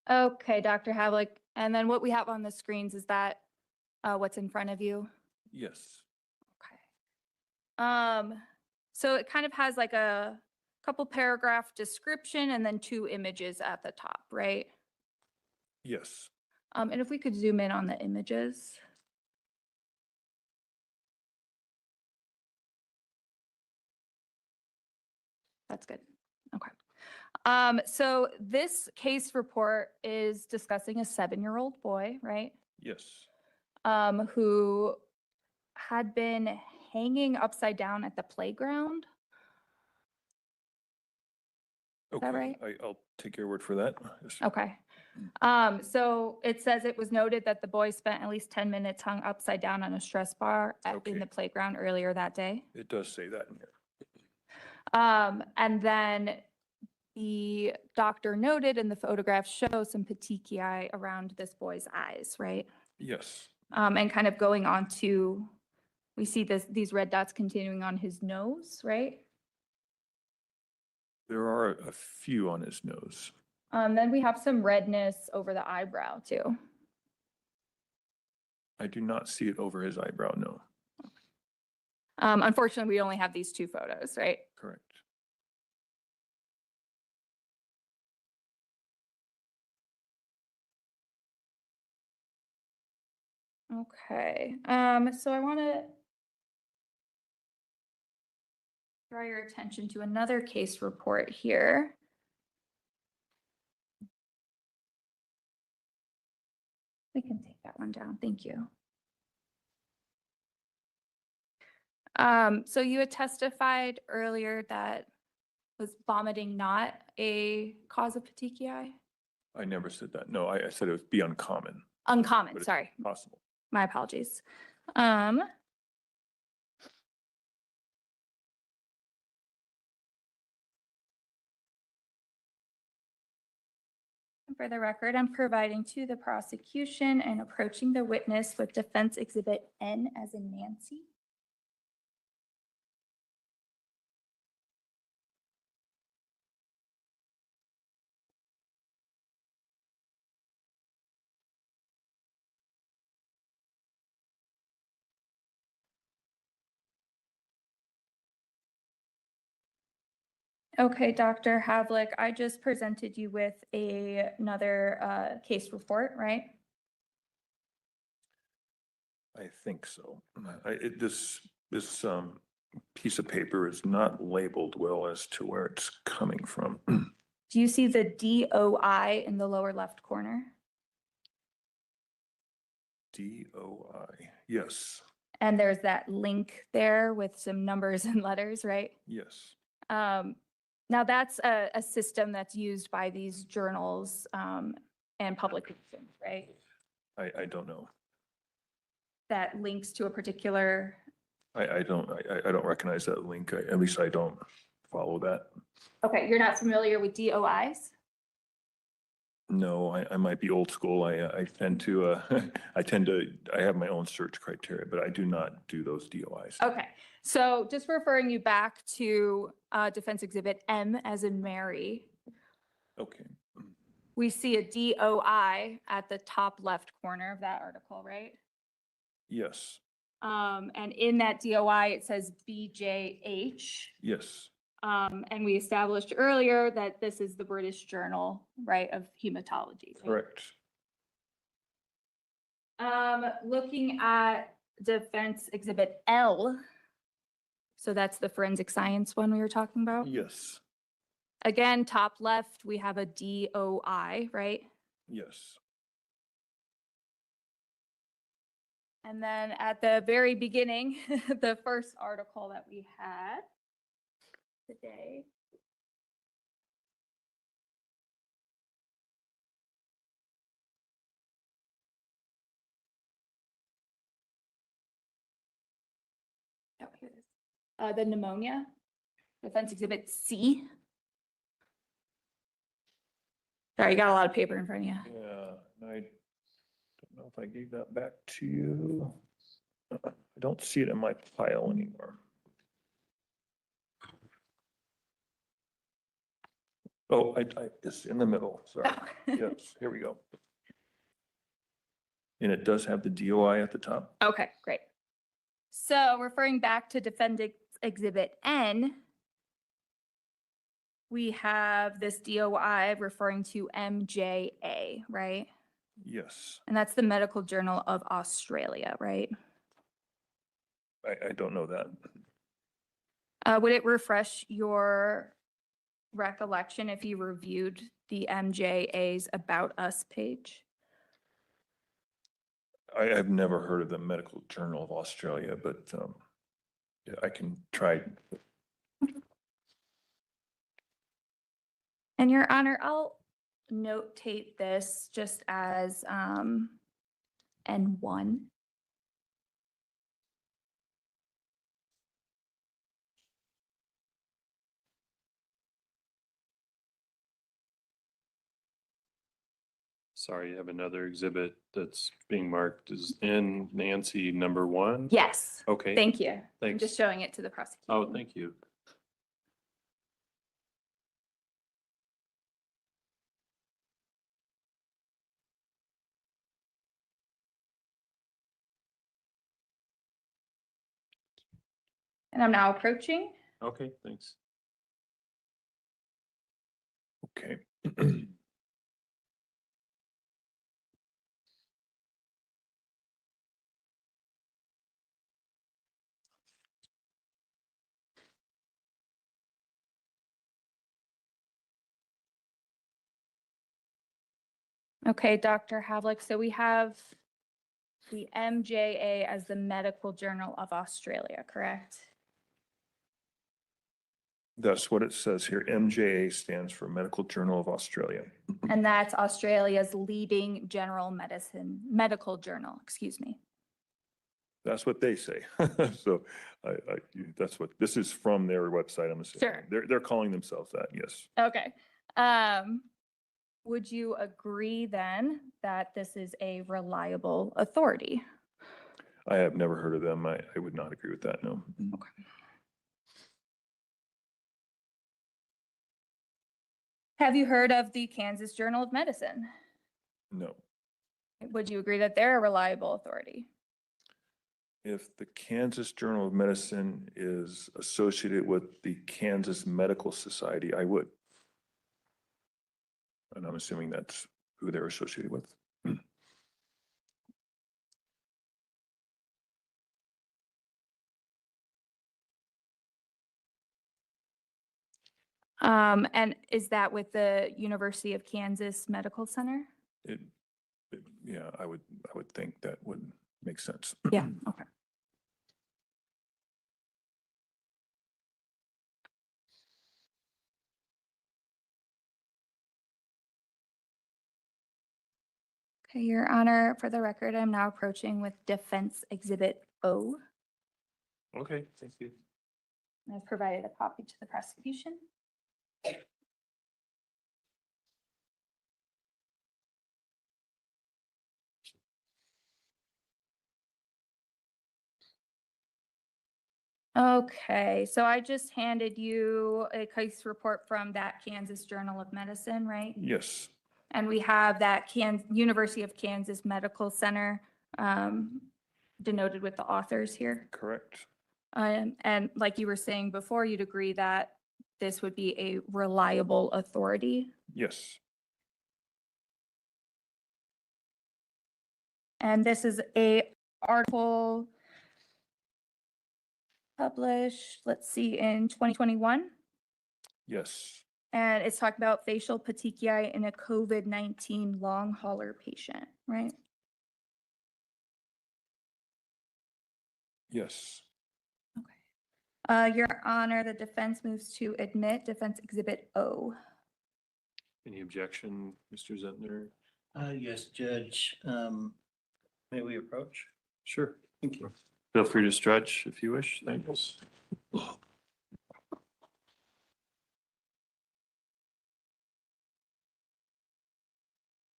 S2: Okay, Dr. Havlick. And then what we have on the screens, is that what's in front of you?
S3: yes,
S2: Okay. So it kind of has like a couple paragraph description and then two images at the top, right?
S3: yes.
S2: And if we could zoom in on the images. That's good. Okay. So this case report is discussing a 7-year-old boy, right?
S3: Yes.
S2: Who had been hanging upside down at the playground.
S3: Okay.
S2: right?
S3: I'll take your word for that. Yes.
S2: Okay. So it says it was noted that the boy spent at least 10 minutes hung upside down on a stress bar in
S3: Okay.
S2: the playground earlier that day.
S3: It does say that in here.
S2: And then the doctor noted, and the photographs show some petechiae around this boy's eyes, right?
S3: Yes,
S2: And kind of going on to, we see these red dots continuing on his nose, right?
S3: there are a few on his nose.
S2: Then we have some redness over the eyebrow too.
S3: I do not see it over his eyebrow, no.
S2: Unfortunately, we only have these two photos, right?
S3: Correct.
S2: Okay, so I want to draw your attention to another case report here. We can take that one down, thank you. So you had testified earlier that was vomiting not a cause of petechiae?
S3: I never said that. No, I said it would be uncommon,
S2: Uncommon,
S3: but it's
S2: sorry,
S3: possible.
S2: my apologies. For the record, I'm providing to the prosecution and approaching the witness with defense exhibit N as in Nancy. Okay, Dr. Havlick, I just presented you with another case report, right?
S3: I think so. This piece of paper is not labeled well as to where it's coming from.
S2: Do you see the DOI in the lower left corner?
S3: DOI, yes,
S2: And there's that link there with some numbers and letters, right?
S3: yes.
S2: Now that's a system that's used by these journals and publications, right?
S3: I don't know.
S2: That links to a particular,
S3: I don't recognize that link. At least I don't follow that.
S2: okay, you're not familiar with DOIs?
S3: No, I might be old school. I tend to, I have my own search criteria, but I do not do those DOIs.
S2: Okay, so just referring you back to Defense Exhibit M as in Mary,
S3: Okay,
S2: we see a DOI at the top left corner of that article, right?
S3: yes,
S2: And in that DOI, it says BJH.
S3: yes,
S2: And we established earlier that this is the British Journal, right, of Hematology. right?
S3: correct.
S2: Looking at Defense Exhibit L, so that's the forensic science one we were talking about.
S3: Yes,
S2: Again, top left, we have a DOI, right?
S3: yes.
S2: And then at the very beginning, the first article that we had today. Oh, here it is. The pneumonia, Defense Exhibit C. Sorry, you got a lot of paper in front of you.
S3: Yeah, I don't know if I gave that back to you. I don't see it in my file anymore. Oh, it's in the middle, sorry. Yes, here we go. And it does have the DOI at the top?
S2: Okay, great. So referring back to Defendant Exhibit N, we have this DOI referring to MJA, right?
S3: Yes,
S2: And that's the Medical Journal of Australia, right?
S3: I don't know that.
S2: Would it refresh your recollection if you reviewed the MJA's About Us page?
S3: I've never heard of the Medical Journal of Australia, but yeah, I can try.
S2: And Your Honor, I'll notate this just as N1.
S4: Sorry, you have another exhibit that's being marked as in Nancy number 1?
S2: Yes,
S4: Okay.
S2: thank you. I'm
S4: Thanks.
S2: just showing it to the prosecution.
S4: Oh, thank you.
S2: And I'm now approaching.
S4: Okay, thanks.
S3: Okay.
S2: Okay, Dr. Havlick, so we have the MJA as the Medical Journal of Australia, correct?
S3: That's what it says here. MJA stands for Medical Journal of Australia.
S2: And that's Australia's leading general medicine, medical journal, excuse me.
S3: That's what they say. So that's what, this is from their website, I'm assuming.
S2: Sure.
S3: They're calling themselves that, yes.
S2: Okay. Would you agree then that this is a reliable authority?
S3: I have never heard of them. I would not agree with that, no.
S2: Have you heard of the Kansas Journal of Medicine?
S3: No,
S2: Would you agree that they're a reliable authority?
S3: If the Kansas Journal of Medicine is associated with the Kansas Medical Society, I would. And I'm assuming that's who they're associated with.
S2: And is that with the University of Kansas Medical Center?
S3: Yeah, I would think that would make sense.
S2: Yeah, okay. Okay, Your Honor, for the record, I'm now approaching with Defense Exhibit O.
S4: Okay, thank you.
S2: I've provided a copy to the prosecution. Okay, so I just handed you a case report from that Kansas Journal of Medicine, right?
S3: Yes,
S2: And we have that University of Kansas Medical Center denoted with the authors here.
S3: correct.
S2: And like you were saying before, you'd agree that this would be a reliable authority.
S3: Yes,
S2: And this is a article published, let's see, in 2021.
S3: yes,
S2: And it's talking about facial petechiae in a COVID-19 long hauler patient, right?
S3: yes,
S2: Your Honor, the defense moves to admit Defense Exhibit O.
S4: Any objection, Mr. Zentner?
S5: Yes, Judge. May we approach?
S4: Sure.
S5: Thank you.
S4: Feel free to stretch if you wish. Thanks.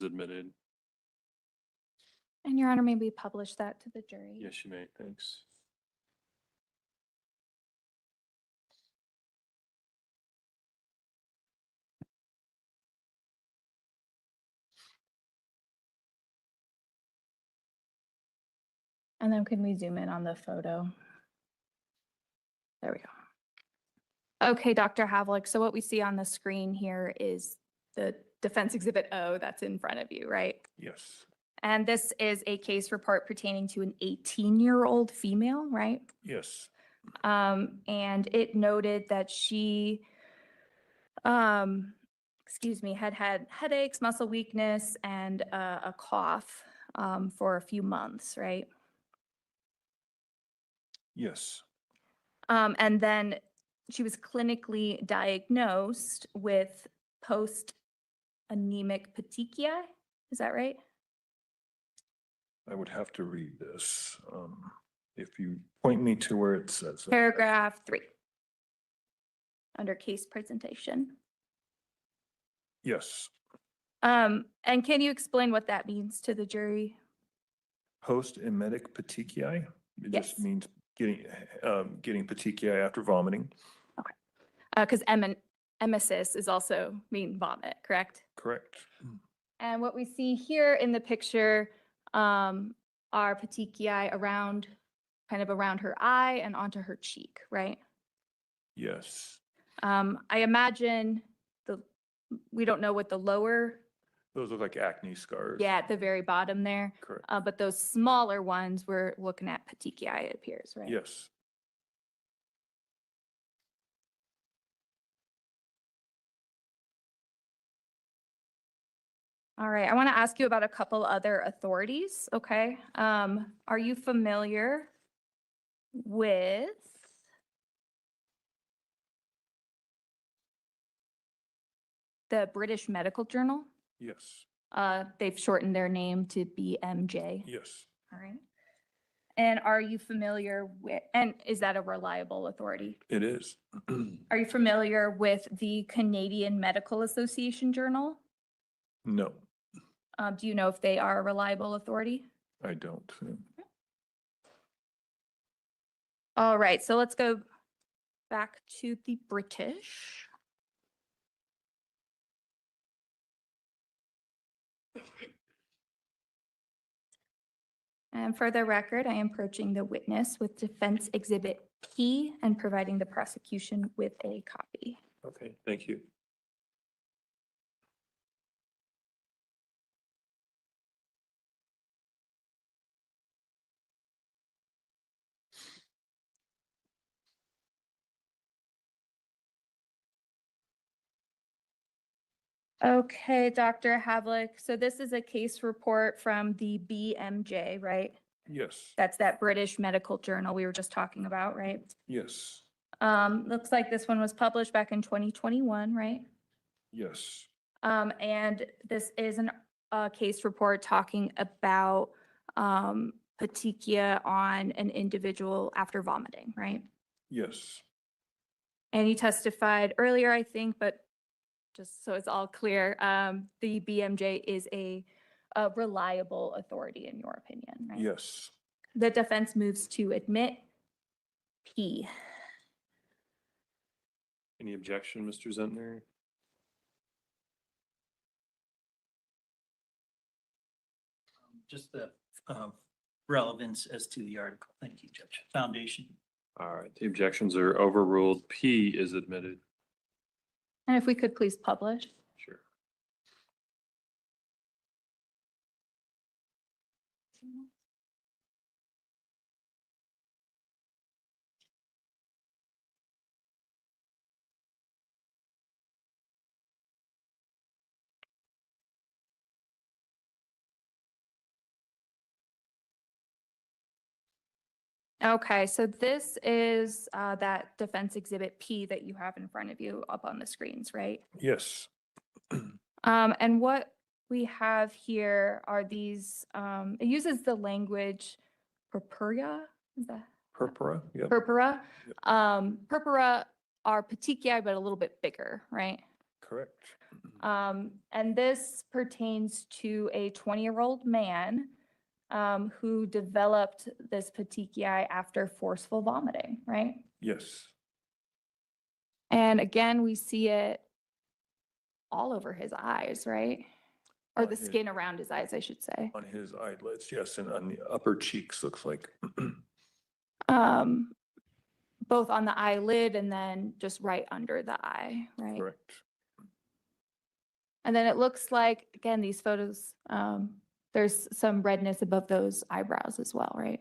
S4: Admitted.
S2: And Your Honor, may we publish that to the jury?
S4: Yes, you may. Thanks.
S2: And then can we zoom in on the photo? There we go. Okay, Dr. Havlik, so what we see on the screen here is the Defense Exhibit O that's in front of you, right?
S3: yes,
S2: And this is a case report pertaining to an 18-year-old female, right?
S3: yes,
S2: And it noted that she, had had headaches, muscle weakness, and a cough for a few months, right?
S3: yes,
S2: And then she was clinically diagnosed with post-anemic petechiae. Is that right?
S3: I would have to read this. If you point me to where it says.
S2: Paragraph 3. Under case presentation.
S3: Yes,
S2: And can you explain what that means to the jury?
S3: post-emetic petechiae. It
S2: Yes.
S3: just means getting petechiae after vomiting.
S2: Because emesis is also mean vomit, correct?
S3: Correct.
S2: And what we see here in the picture are petechiae kind of around her eye and onto her cheek, right?
S3: Yes,
S2: I imagine we don't know what the lower,
S3: those look like acne scars.
S2: yeah, at the very bottom there,
S3: Correct.
S2: but those smaller ones, we're looking at petechiae, it appears, right?
S3: Yes,
S2: All right, I want to ask you about a couple other authorities, okay? Are you familiar with the British Medical Journal?
S3: yes,
S2: They've shortened their name to BMJ.
S3: yes,
S2: All right. And are you familiar with, and is that a reliable authority?
S3: it is.
S2: Are you familiar with the Canadian Medical Association Journal?
S3: No,
S2: Do you know if they are a reliable authority?
S3: I don't.
S2: All right, so let's go back to the British. And for the record, I am approaching the witness with Defense Exhibit P and providing the prosecution with a copy.
S4: Okay, thank you.
S2: Okay, Dr. Havlick, so this is a case report from the BMJ, right?
S3: Yes,
S2: That's that British medical journal we were just talking about, right?
S3: yes,
S2: Looks like this one was published back in 2021, right?
S3: yes,
S2: And this is a case report talking about petechia on an individual after vomiting, right?
S3: yes,
S2: And you testified earlier, I think, but just so it's all clear, the BMJ is a reliable authority in your opinion, right?
S3: yes.
S2: The defense moves to admit P.
S4: Any objection, Mr. Zentner?
S5: Just the relevance as to the article. Thank you, Judge. Foundation.
S4: All right, the objections are overruled. P is admitted.
S2: And if we could please publish.
S4: Sure.
S2: Okay, so this is that defense exhibit P that you have in front of you up on the screens, right?
S3: Yes,
S2: And what we have here are these, it uses the language purpura, is that
S3: purpura, yep,
S2: purpura?
S3: Yep.
S2: Purpura are petechiae, but a little bit bigger, right?
S3: correct.
S2: And this pertains to a 20-year-old man who developed this petechiae after forceful vomiting, right?
S3: Yes,
S2: And again, we see it all over his eyes, right? Or
S3: On
S2: the
S3: his-
S2: skin around his eyes, I should say.
S3: on his eyelids, yes, and on the upper cheeks, looks like.
S2: Um, both on the eyelid and then just right under the eye, right?
S3: Correct.
S2: And then it looks like, again, these photos, there's some redness above those eyebrows as well, right?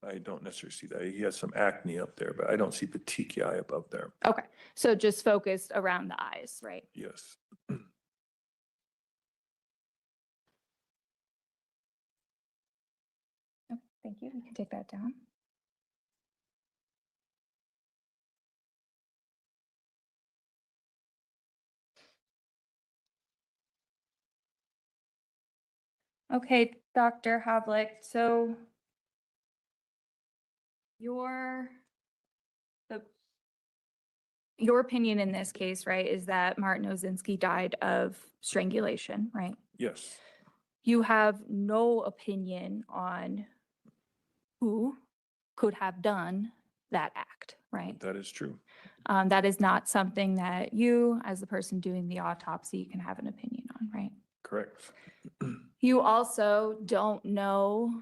S3: I don't necessarily see that. He has some acne up there, but I don't see petechiae above there.
S2: Okay, so just focused around the eyes, right?
S3: Yes.
S2: Oh, thank you. You can take that down. Okay, Dr. Havlick, so your your opinion in this case, right, is that Martin Osinski died of strangulation, right?
S3: Yes,
S2: You have no opinion on who could have done that act, right?
S3: that is true.
S2: That is not something that you, as the person doing the autopsy, can have an opinion on, right?
S3: Correct.
S2: You also don't know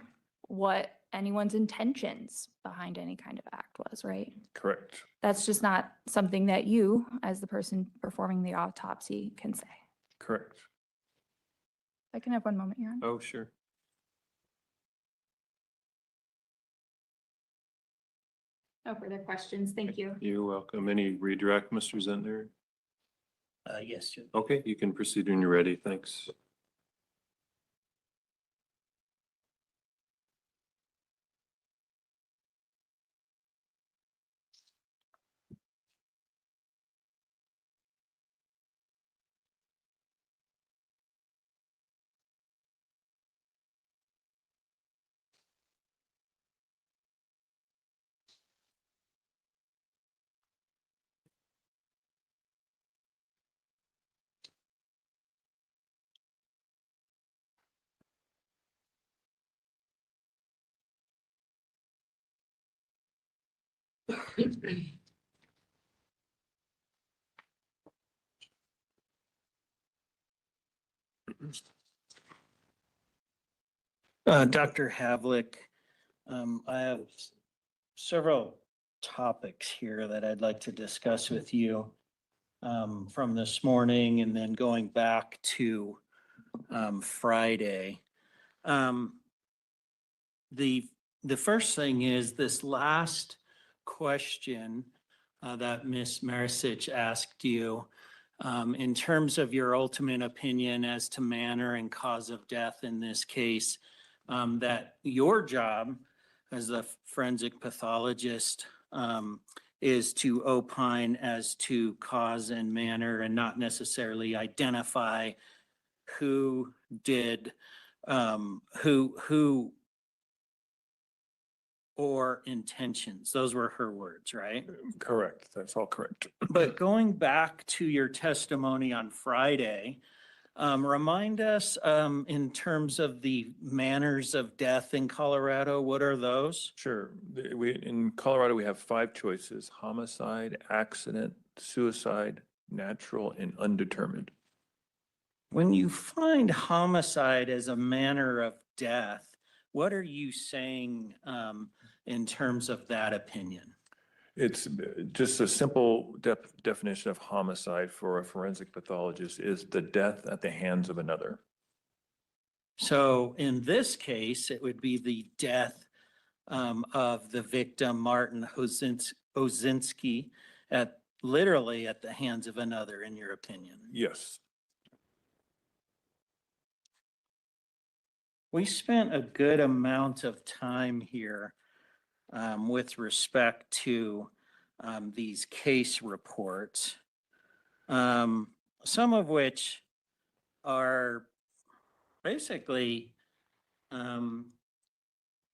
S2: what anyone's intentions behind any kind of act was, right?
S3: Correct.
S2: That's just not something that you, as the person performing the autopsy, can say.
S3: Correct.
S2: I can have one moment, Your Honor.
S4: Oh, sure.
S2: No further questions. Thank you.
S4: You're welcome. Any redirect, Mr. Zentner?
S5: Yes, Judge.
S4: Okay, you can proceed when you're ready. Thanks.
S5: Dr. Havlick, I have several topics here that I'd like to discuss with you from this morning and then going back to Friday. The first thing is this last question that Ms. Marisic asked you in terms of your ultimate opinion as to manner and cause of death in this case, that your job as a forensic pathologist is to opine as to cause and manner and not necessarily identify who did, who or intentions. Those were her words, right?
S3: Correct. That's all correct.
S5: But going back to your testimony on Friday, remind us in terms of the manners of death in Colorado, what are those?
S3: Sure. In Colorado, we have 5 choices: homicide, accident, suicide, natural, and undetermined.
S5: When you find homicide as a manner of death, what are you saying in terms of that opinion?
S3: It's just a simple definition of homicide for a forensic pathologist is the death at the hands of another.
S5: So in this case, it would be the death of the victim, Martin Osinski, literally at the hands of another, in your opinion.
S3: Yes.
S5: We spent a good amount of time here with respect to these case reports, some of which are basically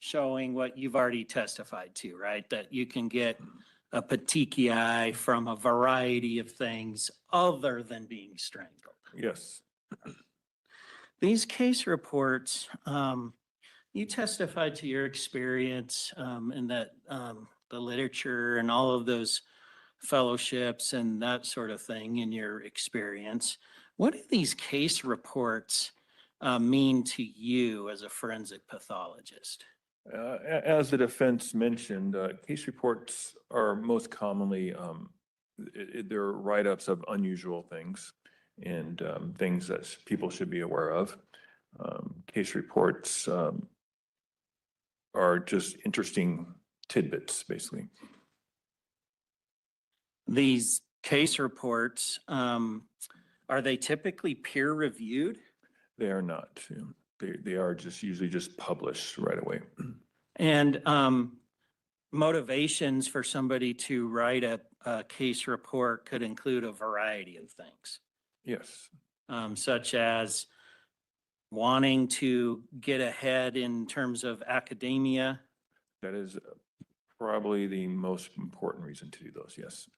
S5: showing what you've already testified to, right? That you can get a petechiae from a variety of things other than being strangled.
S3: Yes.
S5: These case reports, you testified to your experience and that the literature and all of those fellowships and that sort of thing in your experience. What do these case reports mean to you as a forensic pathologist?
S3: As the defense mentioned, case reports are most commonly, they're write-ups of unusual things and things that people should be aware of. Case reports are just interesting tidbits, basically.
S5: These case reports, are they typically peer reviewed?
S3: They are not. They are just usually just published right away.
S5: And motivations for somebody to write a case report could include a variety of things.
S3: Yes.
S5: Such as wanting to get ahead in terms of academia.
S3: That is probably the most important reason to do those, yes.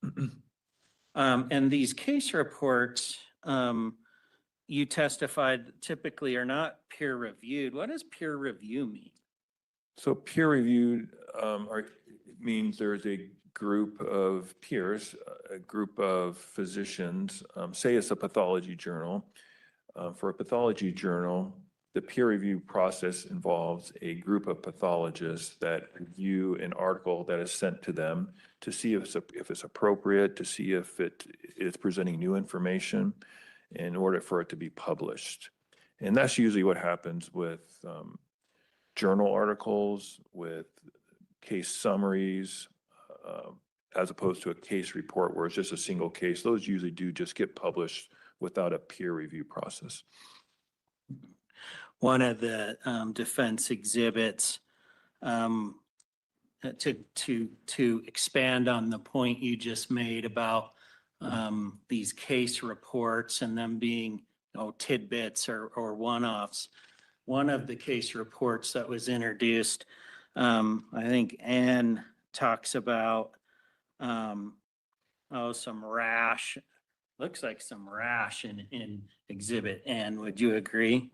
S5: And these case reports, you testified typically are not peer reviewed. What does peer review mean?
S3: So peer reviewed means there's a group of peers, a group of physicians, say it's a pathology journal. For a pathology journal, the peer review process involves a group of pathologists that review an article that is sent to them to see if it's appropriate, to see if it is presenting new information in order for it to be published. And that's usually what happens with journal articles, with case summaries, as opposed to a case report where it's just a single case. Those usually do just get published without a peer review process.
S5: One of the defense exhibits, to expand on the point you just made about these case reports and them being tidbits or one-offs. One of the case reports that was introduced, I think Anne talks about some rash. Looks like some rash in exhibit N. Would you agree?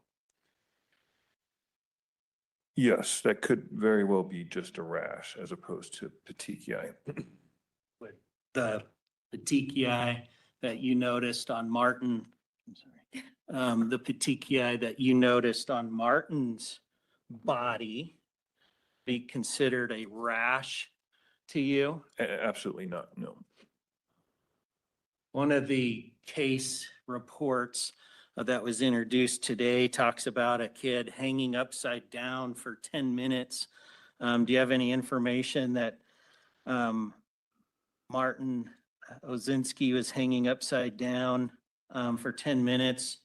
S3: Yes, that could very well be just a rash as opposed to petechiae.
S5: With the petechiae that you noticed on Martin, I'm sorry, the petechiae that you noticed on Martin's body be considered a rash to you?
S3: Absolutely not, no.
S5: One of the case reports that was introduced today talks about a kid hanging upside down for 10 minutes. Do you have any information that Martin Osinski was hanging upside down for 10 minutes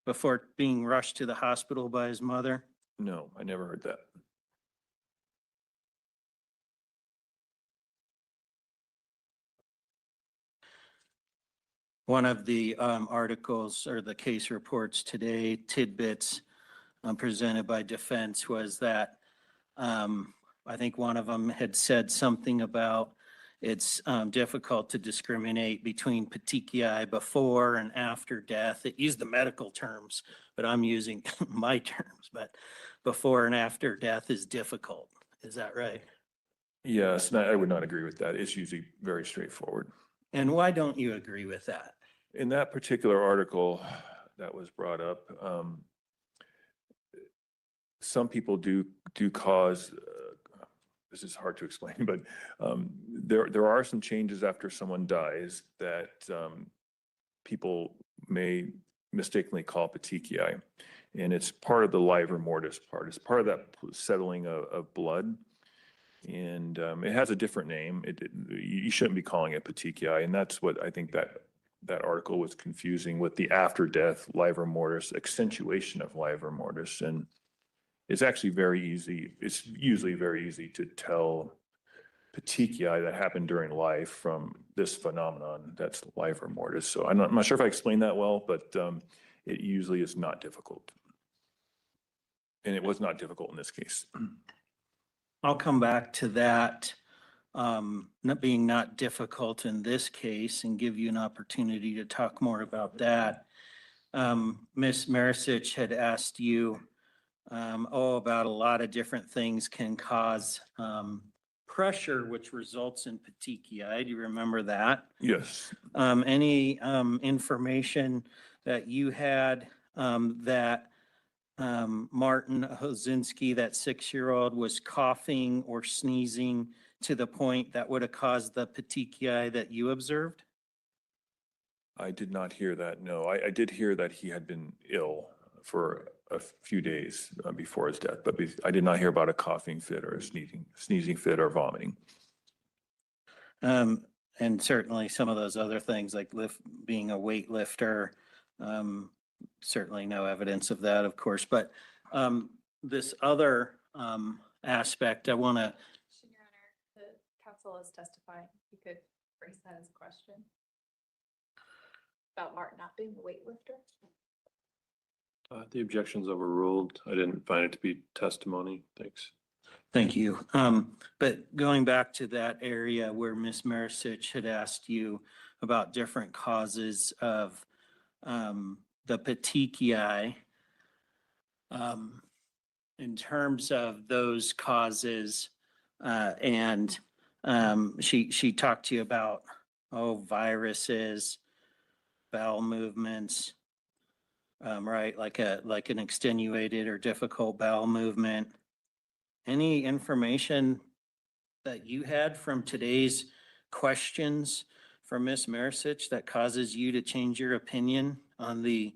S5: before being rushed to the hospital by his mother?
S3: No, I never heard that.
S5: One of the articles or the case reports today, tidbits presented by defense, was that I think one of them had said something about it's difficult to discriminate between petechiae before and after death. It used the medical terms, but I'm using my terms, but before and after death is difficult. Is that right?
S3: Yes, and I would not agree with that. It's usually very straightforward.
S5: And why don't you agree with that?
S3: In that particular article that was brought up, some people do cause, this is hard to explain, but there are some changes after someone dies that people may mistakenly call petechiae. And it's part of the livor mortis part. It's part of that settling of blood. And it has a different name. You shouldn't be calling it petechiae. And that's what I think that article was confusing with the after death livor mortis, accentuation of livor mortis. And it's actually very easy. It's usually very easy to tell petechiae that happened during life from this phenomenon that's livor mortis. So I'm not sure if I explained that well, but it usually is not difficult. And it was not difficult in this case.
S5: I'll come back to that, not being not difficult in this case, and give you an opportunity to talk more about that. Ms. Marisic had asked you, about a lot of different things can cause pressure, which results in petechiae. Do you remember that?
S3: Yes.
S5: Any information that you had that Martin Osinski, that 6-year-old, was coughing or sneezing to the point that would have caused the petechiae that you observed?
S3: I did not hear that. No, I did hear that he had been ill for a few days before his death, but I did not hear about a coughing fit or a sneezing fit or vomiting.
S5: And certainly some of those other things like being a weightlifter, certainly no evidence of that, of course. But this other aspect, I want to.
S2: Your Honor, the counsel is testifying. You could phrase that as a question about Martin not being a weightlifter.
S4: The objection's overruled. I didn't find it to be testimony. Thanks.
S5: Thank you. But going back to that area where Ms. Marisic had asked you about different causes of the petechiae, in terms of those causes, and she talked to you about, viruses, bowel movements, right? Like an extenuated or difficult bowel movement. Any information that you had from today's questions from Ms. Marisic that causes you to change your opinion on the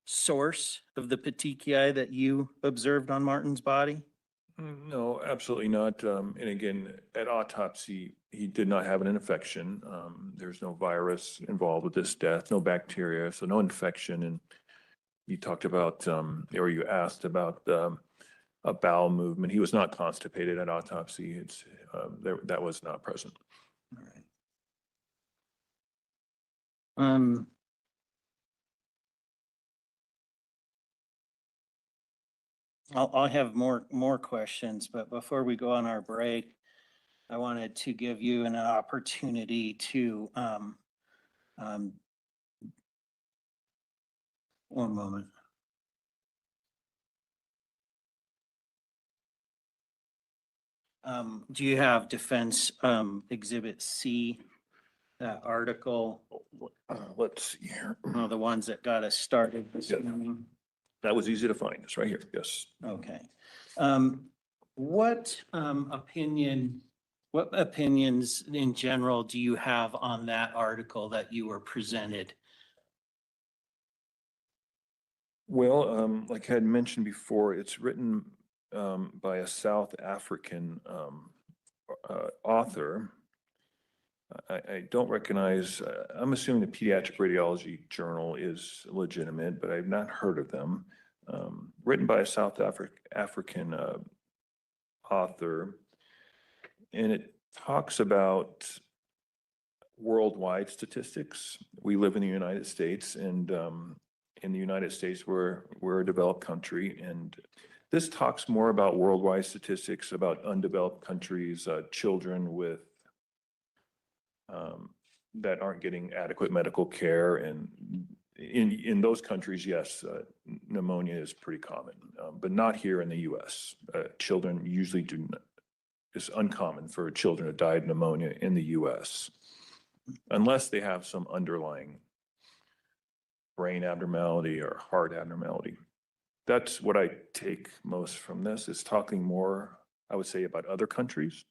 S5: source of the petechiae that you observed on Martin's body?
S3: No, absolutely not. And again, at autopsy, he did not have an infection. There's no virus involved with this death, no bacteria, so no infection. And you talked about, or you asked about a bowel movement. He was not constipated at autopsy. That was not present.
S5: All right. I'll have more questions, but before we go on our break, I wanted to give you an opportunity to, one moment. Do you have Defense Exhibit C, that article?
S3: Let's see here.
S5: The ones that got us started this
S3: Yeah.
S5: morning?
S3: That was easy to find. It's right here. Yes.
S5: Okay. What opinions in general do you have on that article that you were presented?
S3: Well, like I had mentioned before, it's written by a South African author. I don't recognize, I'm assuming the Pediatric Radiology Journal is legitimate, but I've not heard of them. Written by a South African author, and it talks about worldwide statistics. We live in the United States, and in the United States, we're a developed country, and this talks more about worldwide statistics about undeveloped countries, children with that aren't getting adequate medical care, and in those countries, yes, pneumonia is pretty common, but not here in the U.S. Children usually do not. It's uncommon for children to die of pneumonia in the U.S. unless they have some underlying brain abnormality or heart abnormality. That's what I take most from this. It's talking more, I would say, about other countries.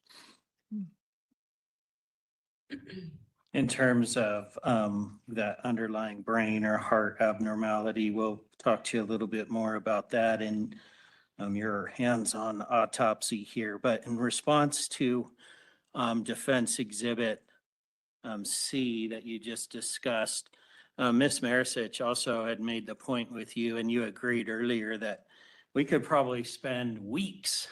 S5: In terms of that underlying brain or heart abnormality, we'll talk to you a little bit more about that in your hands-on autopsy here. But in response to Defense Exhibit C that you just discussed, Ms. Marisic also had made the point with you, and you agreed earlier that we could probably spend weeks,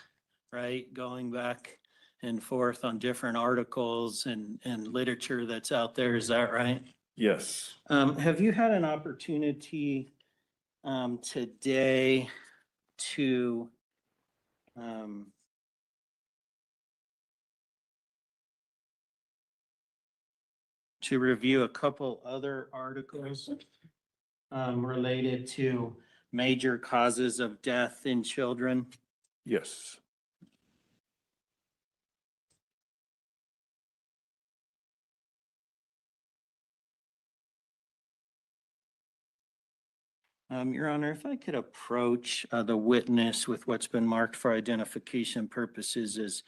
S5: right, going back and forth on different articles and literature that's out there. Is that right?
S3: Yes.
S5: Have you had an opportunity today to review a couple other articles related to major causes of death in children?
S3: Yes.
S5: Your Honor, if I could approach the witness with what's been marked for identification purposes as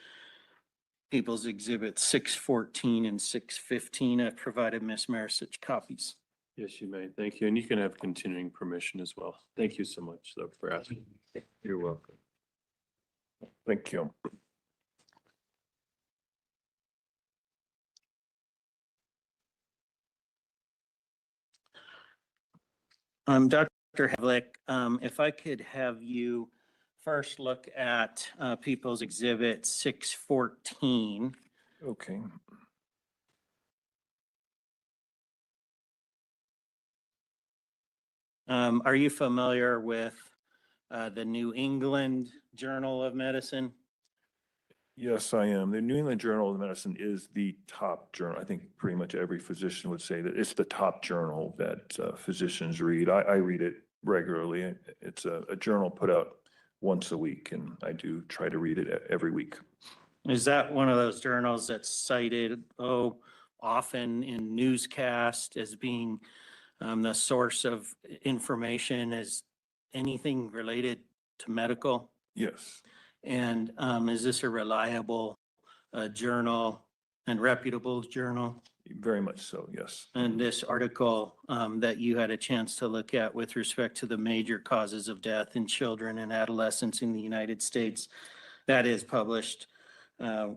S5: People's Exhibit 614 and 615. I've provided Ms. Marisic copies.
S4: Yes, you may. Thank you. And you can have continuing permission as well. Thank you so much, though, for asking. You're welcome.
S3: Thank you.
S5: Dr. Havlick, if I could have you first look at People's Exhibit 614.
S3: Okay.
S5: Are you familiar with the New England Journal of Medicine?
S3: Yes, I am. The New England Journal of Medicine is the top journal. I think pretty much every physician would say that it's the top journal that physicians read. I read it regularly. It's a journal put out once a week, and I do try to read it every week.
S5: Is that one of those journals that's cited often in newscast as being the source of information as anything related to medical?
S3: Yes.
S5: And is this a reliable journal and reputable journal?
S3: Very much so, yes.
S5: And this article that you had a chance to look at with respect to the major causes of death in children and adolescents in the United States, that is published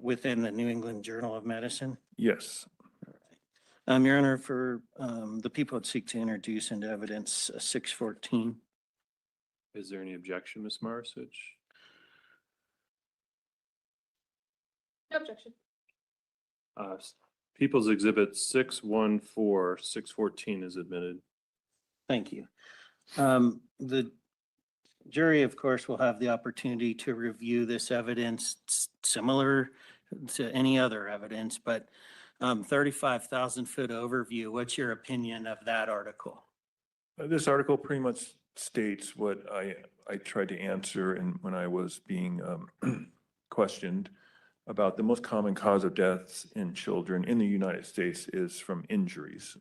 S5: within the New England Journal of Medicine?
S3: Yes.
S5: Your Honor, for the people that seek to introduce into evidence 614.
S4: Is there any objection, Ms. Marisic?
S2: No objection.
S4: People's Exhibit 614, 614 is admitted.
S5: Thank you. The jury, of course, will have the opportunity to review this evidence similar to any other evidence, but 35,000-foot overview, what's your opinion of that article?
S3: This article pretty much states what I tried to answer when I was being questioned about the most common cause of deaths in children in the United States is from injuries.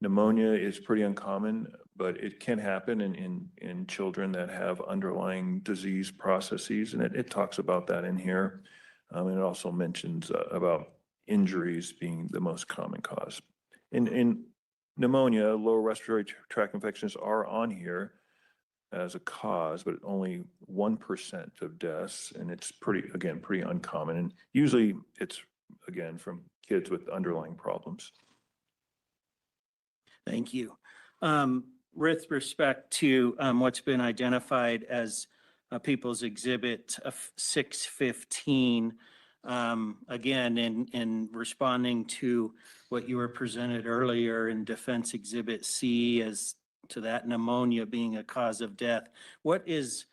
S3: Pneumonia is pretty uncommon, but it can happen in children that have underlying disease processes, and it talks about that in here. And it also mentions about injuries being the most common cause. In pneumonia, lower respiratory tract infections are on here as a cause, but only 1% of deaths, and it's pretty uncommon. And usually it's, again, from kids with underlying problems.
S5: Thank you. With respect to what's been identified as People's Exhibit 615, again, in responding to what you were presented earlier in Defense Exhibit C as to that pneumonia being a cause of death, what is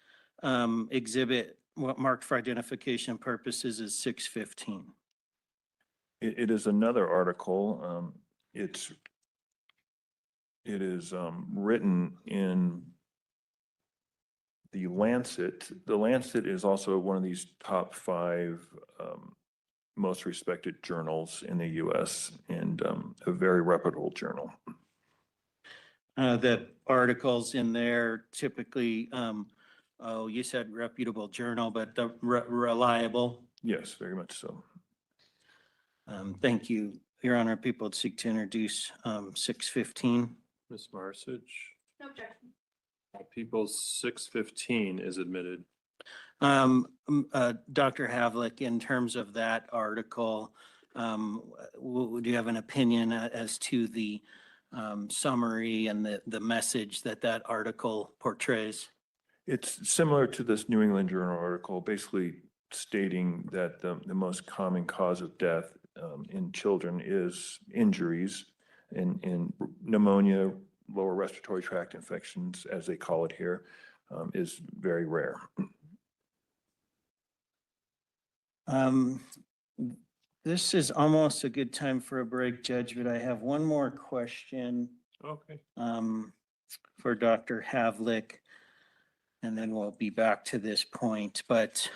S5: what marked for identification purposes is 615?
S3: It is another article. It is written in the Lancet. The Lancet is also one of these top 5 most respected journals in the US, and a very reputable journal.
S5: The articles in there typically, you said reputable journal, but the reliable.
S3: Yes, very much so.
S5: Thank you, Your Honor. People would seek to introduce 615.
S4: Ms. Marsich,
S6: No objection.
S4: People's 615 is admitted.
S5: Dr. Havlick, in terms of that article, do you have an opinion as to the summary and the message that that article portrays?
S3: It's similar to this New England Journal article, basically stating that the most common cause of death in children is injuries, and pneumonia, lower respiratory tract infections, as they call it here, is very rare.
S5: This is almost a good time for a break, Judge, but I have one more question
S4: Okay.
S5: for Dr. Havlick, and then we'll be back to this point. But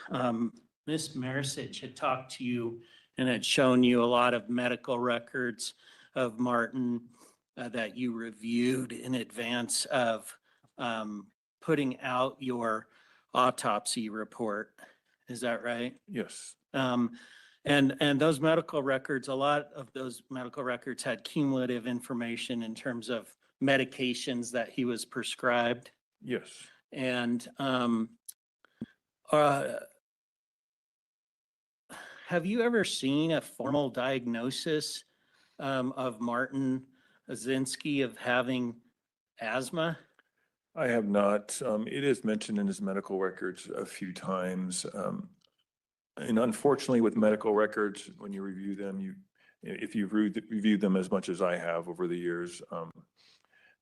S5: Ms. Marsich had talked to you and had shown you a lot of medical records of Martin that you reviewed in advance of putting out your autopsy report. Is that right?
S3: Yes.
S5: And those medical records, a lot of those medical records had cumulative information in terms of medications that he was prescribed.
S3: Yes.
S5: And have you ever seen a formal diagnosis of Martin Osinski of having asthma?
S3: I have not. It is mentioned in his medical records a few times. And unfortunately, with medical records, when you review them, if you've reviewed them as much as I have over the years,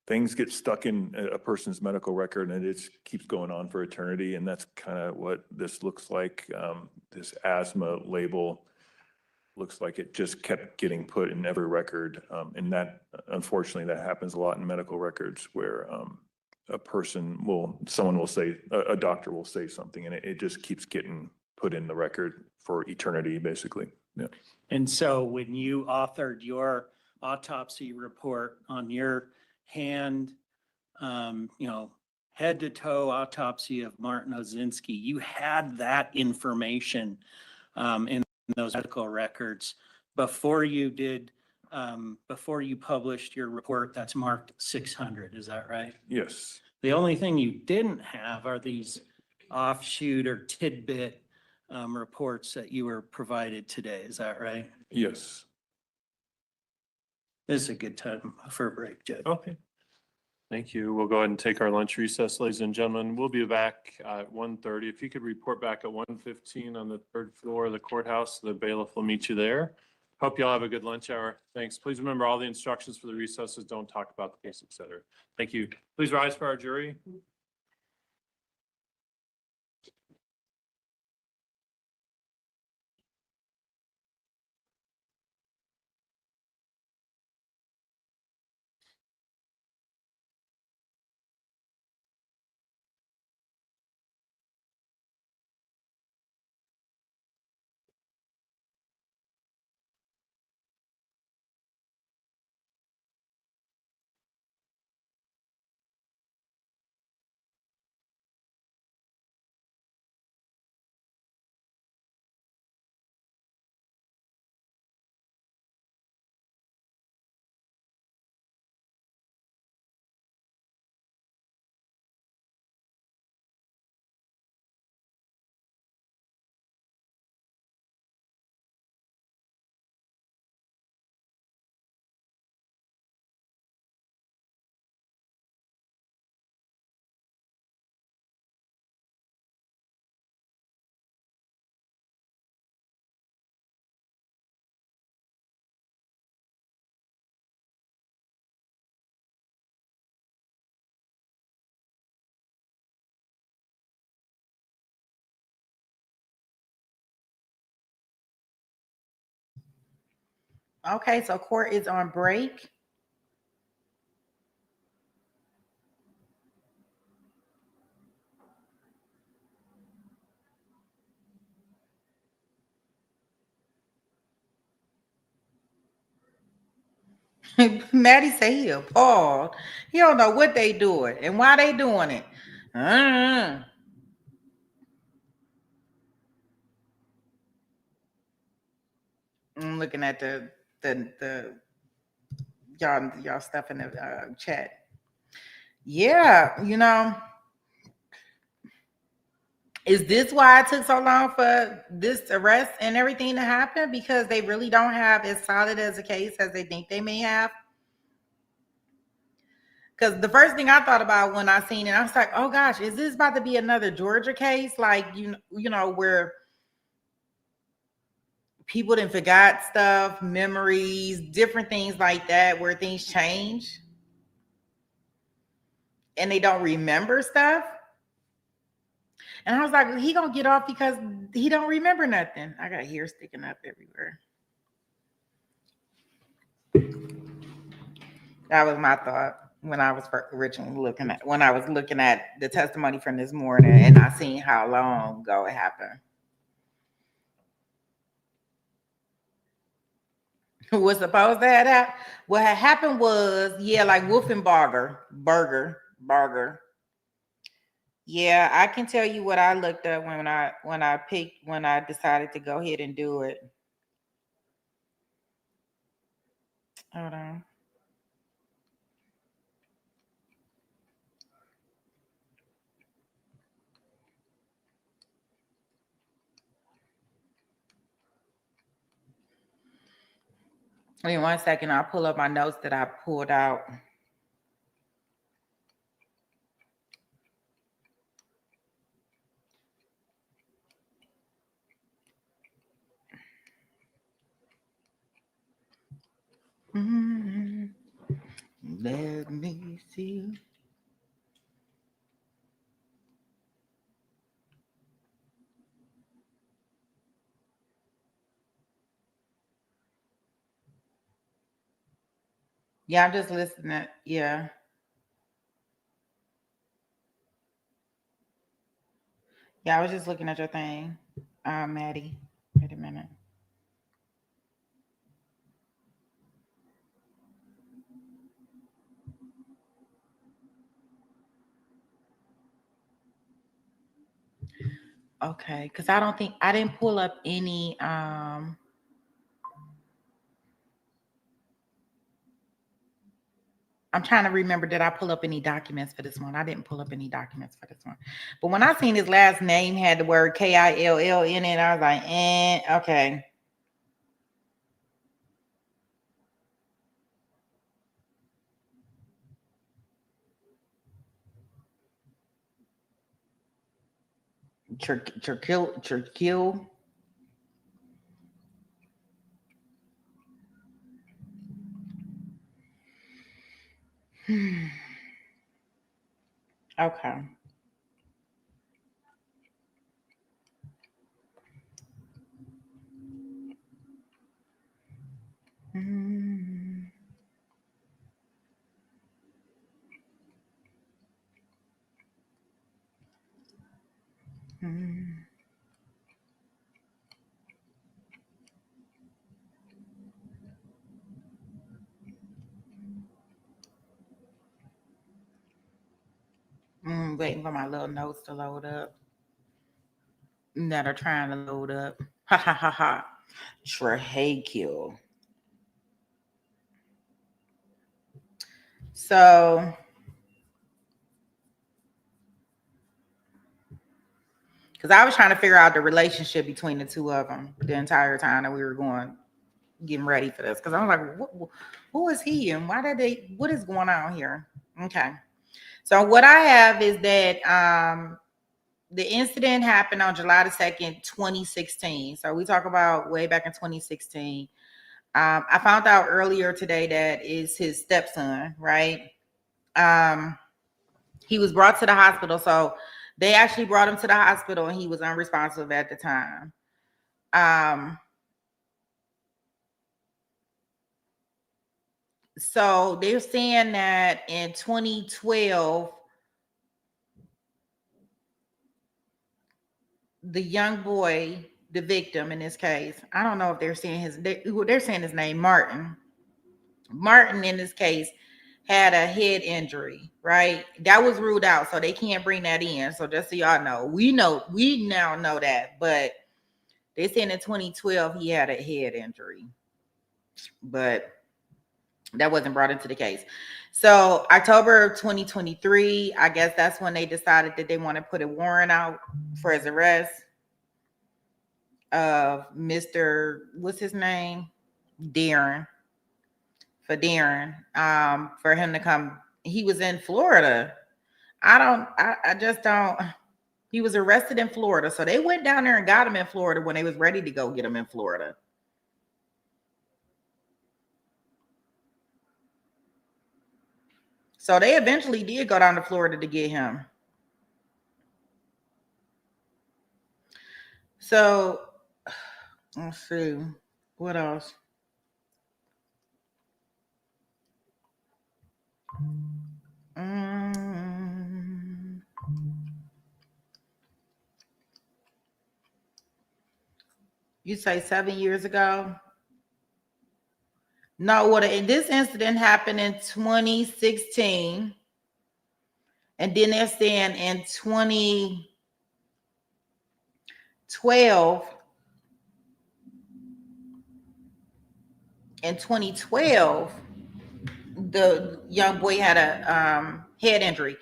S3: things get stuck in a person's medical record, and it just keeps going on for eternity. And that's kind of what this looks like. This asthma label looks like it just kept getting put in every record. And that, unfortunately, that happens a lot in medical records where a doctor will say something, and it just keeps getting put in the record for eternity, basically. Yeah.
S5: And so when you authored your autopsy report on your head to toe autopsy of Martin Osinski, you had that information in those medical records before you published your report that's marked 600. Is that right?
S3: Yes.
S5: The only thing you didn't have are these offshoot or tidbit reports that you were provided today. Is that right?
S3: Yes.
S5: This is a good time for a break, Judge.
S4: Okay. Thank you. We'll go ahead and take our lunch recess, ladies and gentlemen. We'll be back at 1:30. If you could report back at 1:15 on the 3rd floor of the courthouse, the bailiff will meet you there. Hope you all have a good lunch hour. Thanks. Please remember all the instructions for the recesses. Don't talk about the case, et cetera. Thank you. Please rise for our jury.
S1: Okay, so court is on break. Maddie say he appalled. He don't know what they doing and why they doing it. I'm looking at the y'all stuff in the chat. Yeah, is this why it took so long for this arrest and everything to happen? Because they really don't have as solid as a case as they think they may have. Because the first thing I thought about when I seen it, I was like, oh gosh, is this about to be another Georgia case? Like, you know, where people didn't forgot stuff, memories, different things like that, where things change and they don't remember stuff. And I was like, he gonna get off because he don't remember nothing. I got hair sticking up everywhere. That was my thought when I was originally looking at the testimony from this morning, and I seen how long ago it happened. Was supposed to have happened. What had happened was, like Wolfenbarger, Burger. Yeah, I can tell you what I looked up when I decided to go ahead and do it. Hold on. Give me 1 second. I'll pull up my notes that I pulled out. Let me see. Yeah, I'm just listening. Yeah. Yeah, I was just looking at your thing. Maddie. Wait a minute. Okay, because I didn't pull up any I'm trying to remember, did I pull up any documents for this one? I didn't pull up any documents for this one. But when I seen his last name had the word Kill in it, I was like, okay. Thrailkill. Okay. Waiting for my little notes to load up. That are trying to load up. Ha ha ha ha. Thrailkill. So because I was trying to figure out the relationship between the two of them the entire time that we were getting ready for this. Because I was like, who is he and what is going on here? Okay. So what I have is that the incident happened on July the 2nd, 2016. So we talk about way back in 2016. I found out earlier today that is his stepson, right? He was brought to the hospital. So they actually brought him to the hospital and he was unresponsive at the time. So they're saying that in 2012, the young boy, the victim in this case, I don't know if they're saying they're saying his name, Martin. Martin in this case had a head injury, right? That was ruled out, so they can't bring that in. So just so y'all know, we now know that, but they said in 2012 he had a head injury, but that wasn't brought into the case. So October of 2023, I guess that's when they decided that they want to put a warrant out for his arrest of Mr. What's his name? Darin. For Darin, for him to come. He was in Florida. I just don't. He was arrested in Florida. So they went down there and got him in Florida when they was ready to go get him in Florida. So they eventually did go down to Florida to get him. So let's see. What else? You say 7 years ago? No, this incident happened in 2016. And then they're saying in 2012, the young boy had a head injury.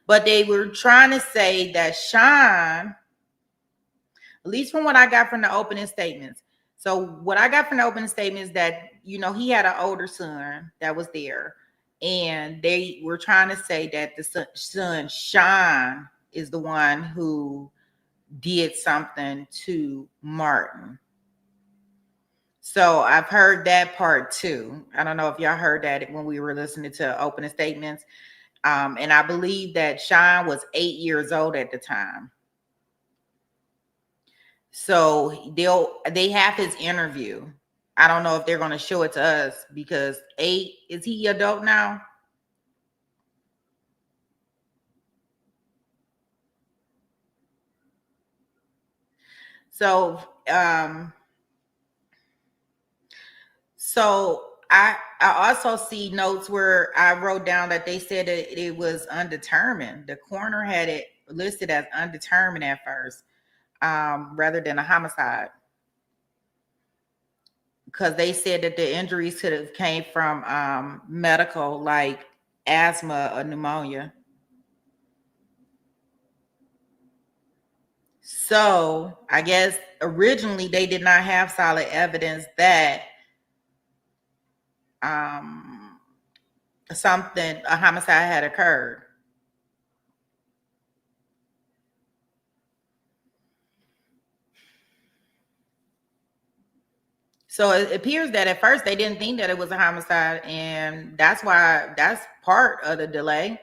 S1: But they were trying to say that Sean, at least from what I got from the opening statements. So what I got from the opening statement is that, he had an older son that was there. And they were trying to say that the son, Sean, is the one who did something to Martin. So I've heard that part too. I don't know if y'all heard that when we were listening to opening statements. And I believe that Sean was 8 years old at the time. So they have his interview. I don't know if they're going to show it to us because 8, is he adult now? So, I also see notes where I wrote down that they said that it was undetermined. The coroner had it listed as undetermined at first, rather than a homicide, because they said that the injuries could have came from medical, like asthma or pneumonia. So I guess originally they did not have solid evidence that a homicide had occurred. So it appears that at first they didn't think that it was a homicide, and that's part of the delay.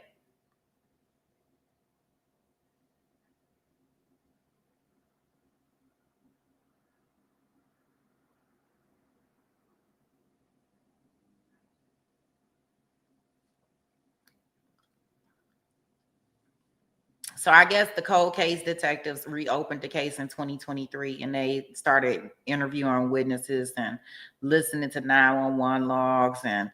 S1: So I guess the cold case detectives reopened the case in 2023, and they started interviewing witnesses and listening to 911 logs and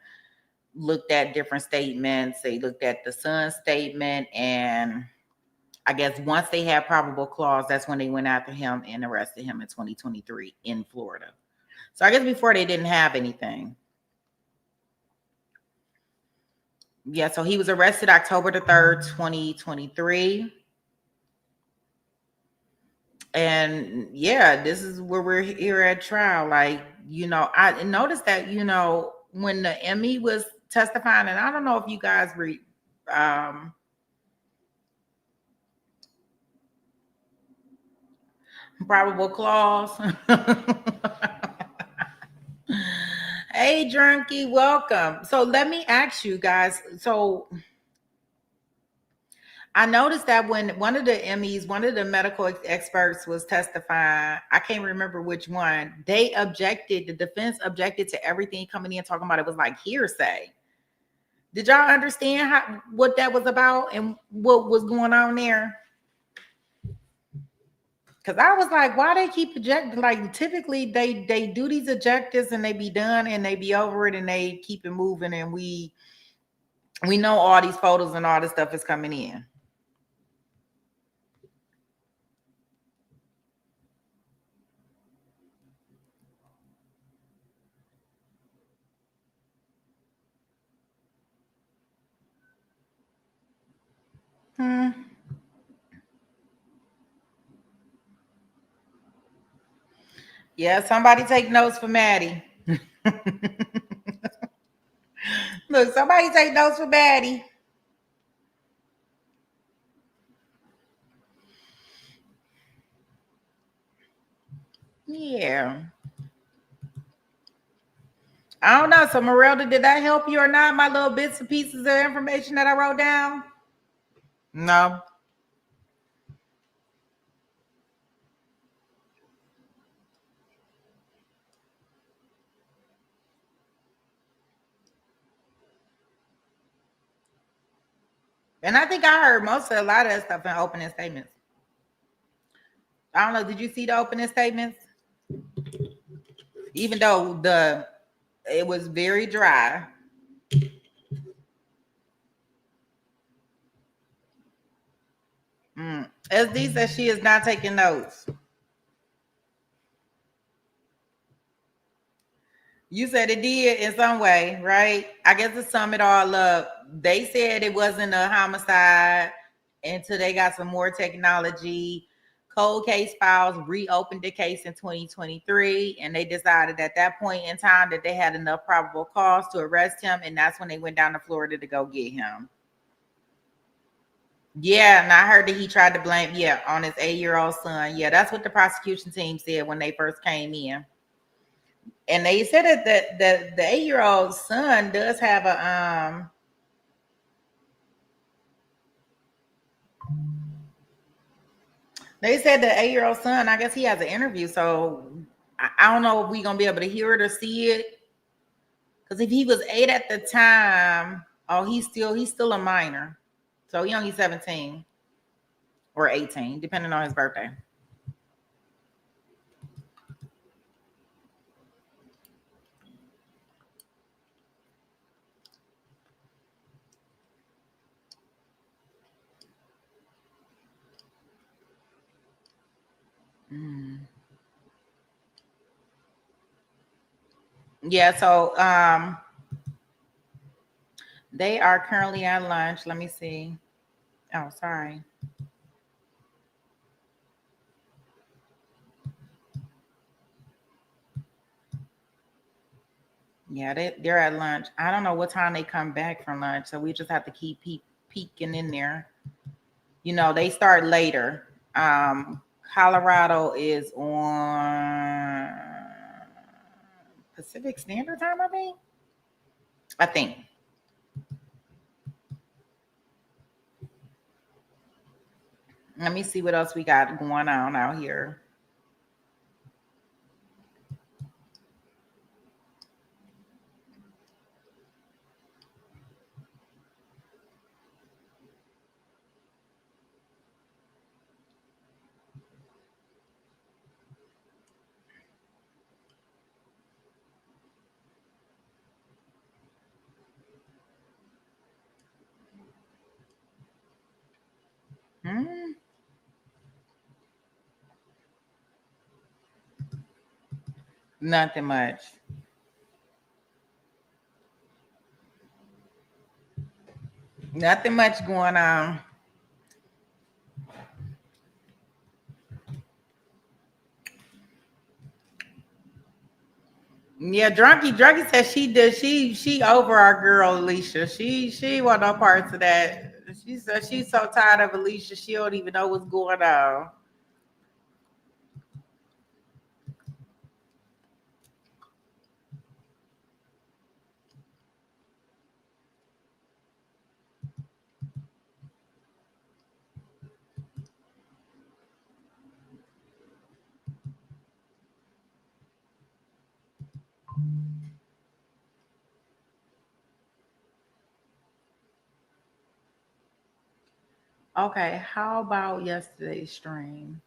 S1: looked at different statements. They looked at the son's statement, and I guess once they had probable cause, that's when they went after him and arrested him in 2023 in Florida. So I guess before they didn't have anything. Yeah, so he was arrested October the 3rd, 2023. And yeah, this is where we're here at trial. Like, I noticed that, when the ME was testifying, and I don't know if you guys probable clause. Hey, Drunky, welcome. So let me ask you guys. So I noticed that when one of the MEs, one of the medical experts was testifying, I can't remember which one, the defense objected to everything coming in talking about it was like hearsay. Did y'all understand what that was about and what was going on there? Because I was like, why they keep ejecting? Like, typically they do these ejectives and they be done and they be over it and they keep it moving, and we know all these photos and all this stuff is coming in. Yeah, somebody take notes for Maddie. Look, somebody take notes for Maddie. Yeah. I don't know. So, Merelda, did that help you or not? My little bits and pieces of information that I wrote down? No. And I think I heard most of a lot of that stuff in opening statements. I don't know. Did you see the opening statements? Even though it was very dry. SD says she is not taking notes. You said it did in some way, right? I guess to sum it all up, they said it wasn't a homicide until they got some more technology. Cold case files reopened the case in 2023, and they decided at that point in time that they had enough probable cause to arrest him, and that's when they went down to Florida to go get him. Yeah, and I heard that he tried to blame, on his 8-year-old son. Yeah, that's what the prosecution team said when they first came in. And they said that the 8-year-old son does have a they said the 8-year-old son, I guess he has an interview, so I don't know if we're gonna be able to hear it or see it. Because if he was 8 at the time, he's still a minor. So he only 17 or 18, depending on his birthday. Yeah, so they are currently at lunch. Let me see. Oh, sorry. Yeah, they're at lunch. I don't know what time they come back from lunch, so we just have to keep peeking in there. You know, they start later. Colorado is on Pacific Standard Time, I think. Let me see what else we got going on out here. Nothing much. Nothing much going on. Yeah, Drunky said she over our girl Alicia. She want no parts of that. She said she's so tired of Alicia, she don't even know what's going on. Okay, how about yesterday's stream?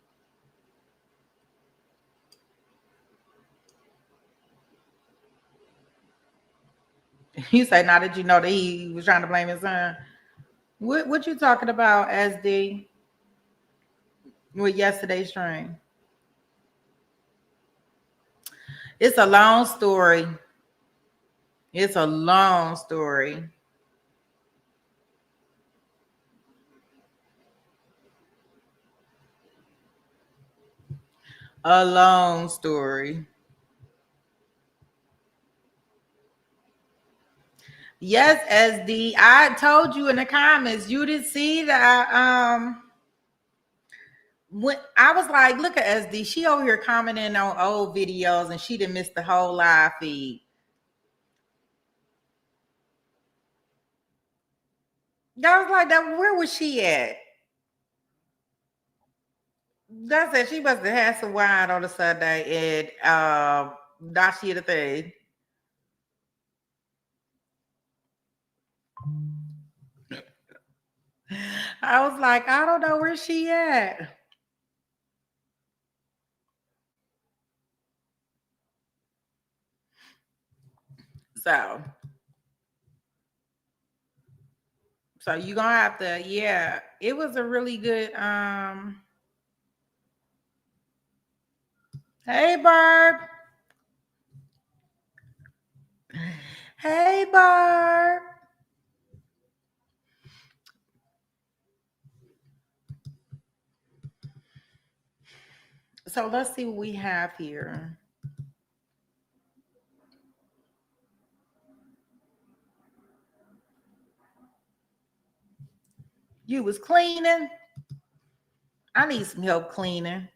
S1: You say, now that you know that he was trying to blame his son. What you talking about, SD, with yesterday's stream? It's a long story. It's a long story. A long story. Yes, SD. I told you in the comments, you didn't see that. When I was like, look at SD, she over here commenting on old videos and she didn't miss the whole live feed. I was like, that where was she at? That's it. She must have had some wine on a Sunday and not see the thing. I was like, I don't know where she at. So you gonna have to, yeah. It was a really good hey Barb. Hey Barb. So let's see what we have here. You was cleaning. I need some help cleaning.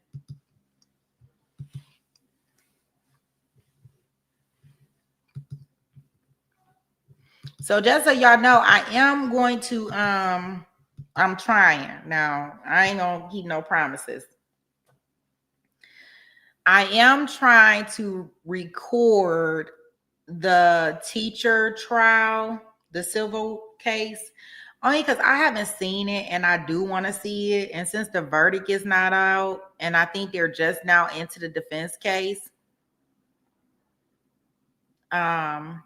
S1: So just so y'all know, I am going to I'm trying. Now, I ain't gonna keep no promises. I am trying to record the teacher trial, the civil case, only because I haven't seen it and I do want to see it. And since the verdict is not out, and I think they're just now into the defense case, I'm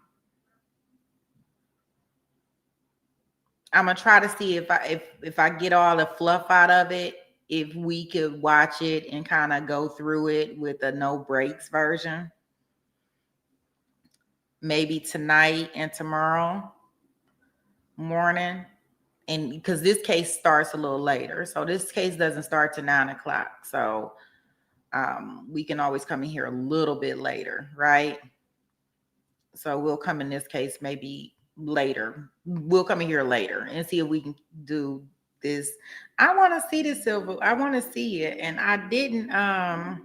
S1: gonna try to see if I get all the fluff out of it, if we could watch it and kind of go through it with a no breaks version. Maybe tonight and tomorrow morning. And because this case starts a little later. So this case doesn't start to 9 o'clock. So we can always come in here a little bit later, right? So we'll come in this case maybe later. We'll come in here later and see if we can do this. I want to see this silver. I want to see it. And I didn't I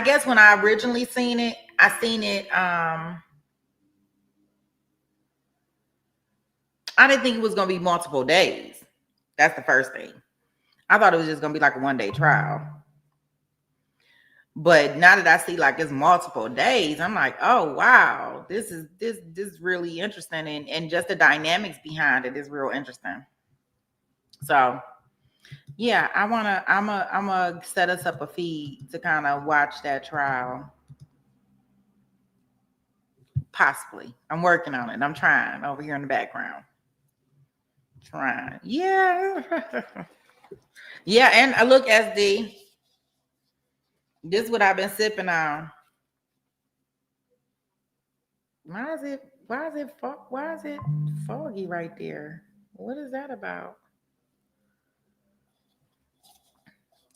S1: guess when I originally seen it, I seen it I didn't think it was gonna be multiple days. That's the first thing. I thought it was just gonna be like a 1-day trial. But now that I see like it's multiple days, I'm like, oh wow, this is really interesting, and just the dynamics behind it is real interesting. So yeah, I'm gonna set us up a feed to kind of watch that trial. Possibly. I'm working on it. I'm trying over here in the background. Trying. Yeah. Yeah, and I look, SD. This is what I've been sipping on. Why is it foggy right there? What is that about?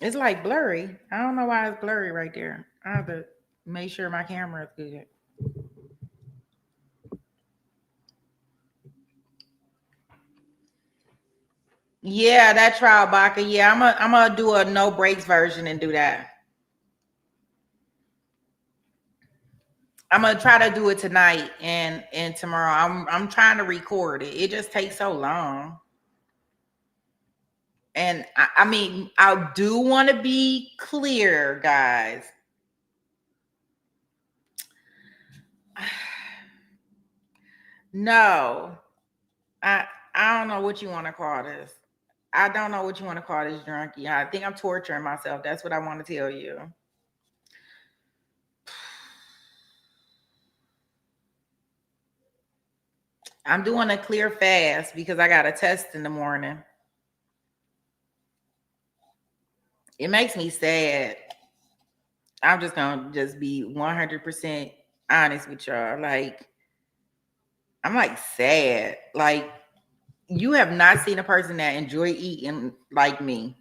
S1: It's like blurry. I don't know why it's blurry right there. I have to make sure my camera is good. Yeah, that trial Baca. Yeah, I'm gonna do a no breaks version and do that. I'm gonna try to do it tonight and tomorrow. I'm trying to record it. It just takes so long. And I mean, I do want to be clear, guys. No, I I don't know what you want to call this. I don't know what you want to call this drunkie. I think I'm torturing myself. That's what I want to tell you. I'm doing a clear fast because I got a test in the morning. It makes me sad. I'm just gonna just be 100% honest with y'all. Like, I'm like sad. Like, you have not seen a person that enjoy eating like me.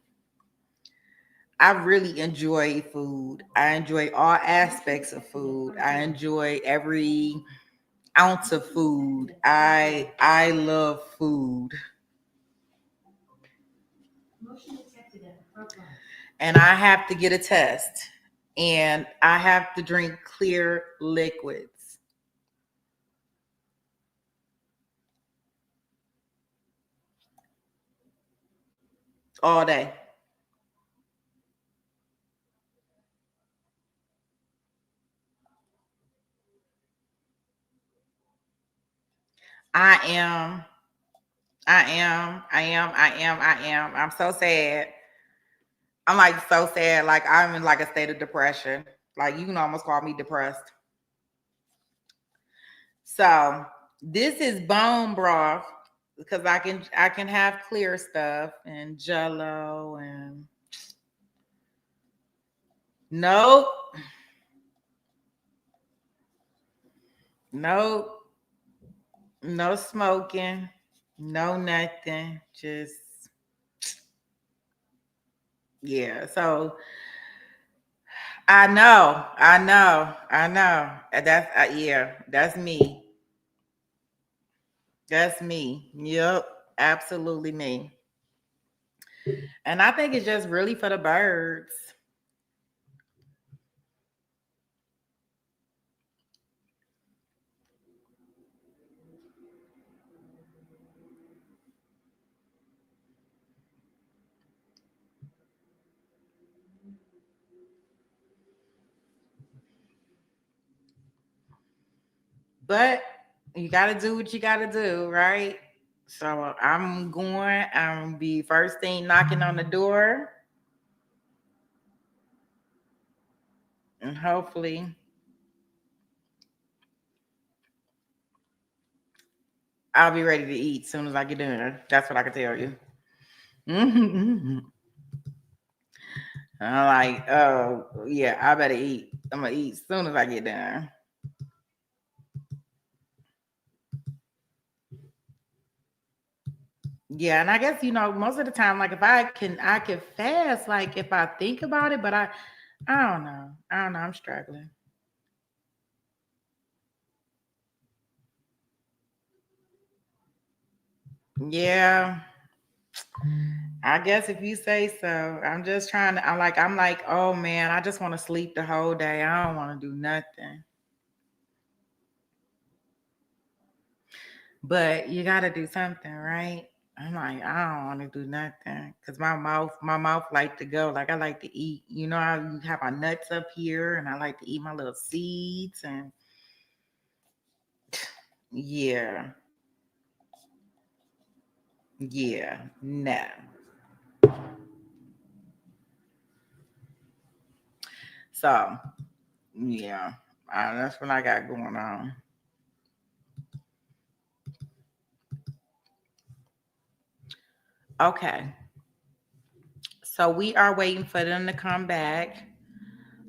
S1: I really enjoy food. I enjoy all aspects of food. I enjoy every ounce of food. I love food. And I have to get a test. And I have to drink clear liquids. All day. I am. I'm so sad. I'm like so sad. Like I'm in like a state of depression. Like you can almost call me depressed. So this is bone broth because I can have clear stuff and jello and nope. Nope. No smoking. No nothing. Just yeah. So I know. That's yeah, that's me. That's me. Yep. Absolutely me. And I think it's just really for the birds. But you got to do what you got to do, right? So I'm gonna be first thing knocking on the door. And hopefully I'll be ready to eat as soon as I get done. That's what I can tell you. I'm like, oh, yeah, I better eat. I'm going to eat as soon as I get done. Yeah, and I guess, most of the time, like if I can fast, like if I think about it, but I don't know. I'm struggling. Yeah. I guess if you say so. I'm just trying to, I'm like, oh man, I just want to sleep the whole day. I don't want to do nothing. But you gotta do something, right? I'm like, I don't want to do nothing. Cause my mouth like to go. Like I like to eat. I have my nuts up here and I like to eat my little seeds and yeah. Yeah. No. So yeah. That's what I got going on. Okay. So we are waiting for them to come back.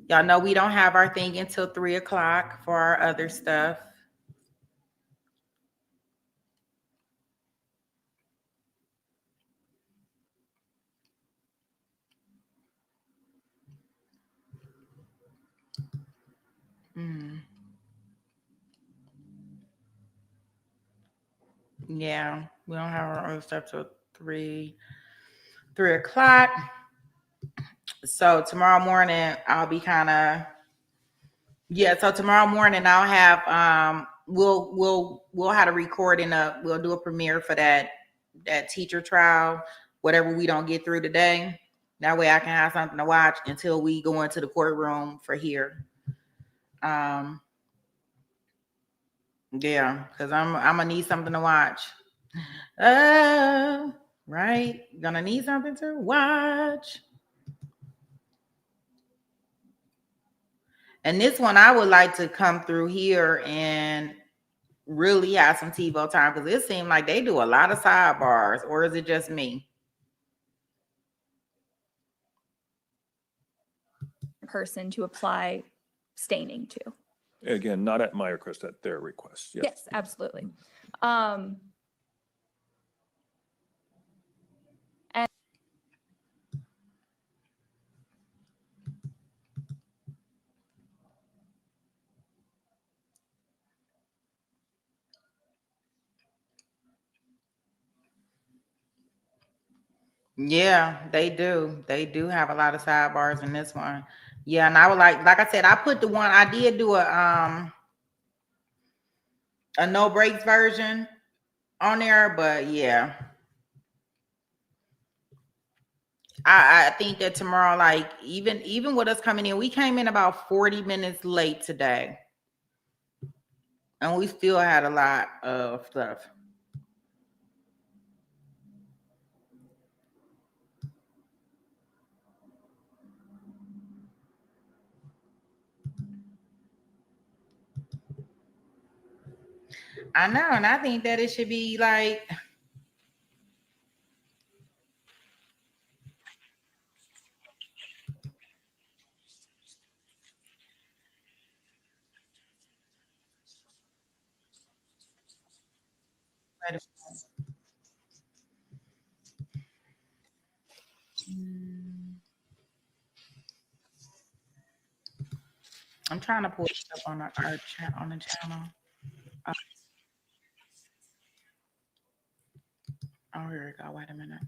S1: Y'all know we don't have our thing until 3:00 for our other stuff. Yeah, we don't have our other stuff till 3:00. So tomorrow morning I'll be so tomorrow morning I'll have we'll have a recording up. We'll do a premiere for that teacher trial, whatever we don't get through today. That way I can have something to watch until we go into the courtroom for here. Yeah, because I'm gonna need something to watch. Right. Gonna need something to watch. And this one, I would like to come through here and really have some TiVo time because it seemed like they do a lot of sidebars, or is it just me?
S2: Person to apply staining to.
S3: Again, not at my request, at their request. Yes.
S2: Yes, absolutely.
S1: Yeah, they do. They do have a lot of sidebars in this one. Yeah, and I would like I said, I put the one I did do a no breaks version on there, but yeah. I think that tomorrow, like even with us coming in, we came in about 40 minutes late today. And we still had a lot of stuff. I know, and I think that it should be like I'm trying to pull it up on our chat on the channel. Oh, here we go. Wait a minute.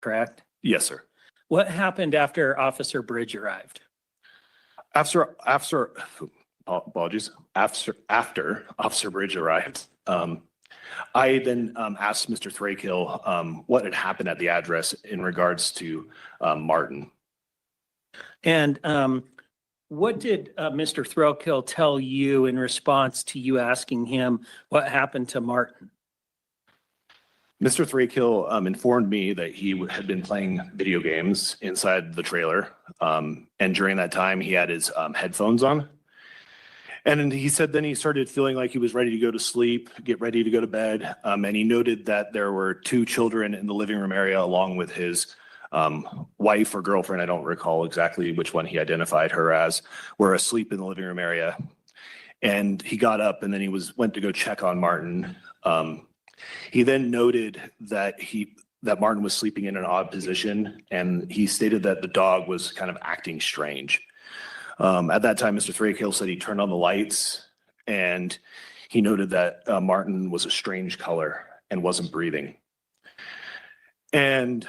S5: correct?
S7: Yes, sir.
S5: What happened after Officer Bridge arrived?
S7: After apologies, after Officer Bridge arrived, I then asked Mr. Thrailkill what had happened at the address in regards to Martin.
S5: And what did Mr. Thrailkill tell you in response to you asking him what happened to Martin?
S7: Mr. Thrailkill informed me that he had been playing video games inside the trailer. And during that time, he had his headphones on. And he said then he started feeling like he was ready to go to sleep, get ready to go to bed. And he noted that there were 2 children in the living room area along with his wife or girlfriend, I don't recall exactly which one he identified her as, were asleep in the living room area. And he got up and then he went to go check on Martin. He then noted that Martin was sleeping in an odd position, and he stated that the dog was kind of acting strange. At that time, Mr. Thrailkill said he turned on the lights, and he noted that Martin was a strange color and wasn't breathing. And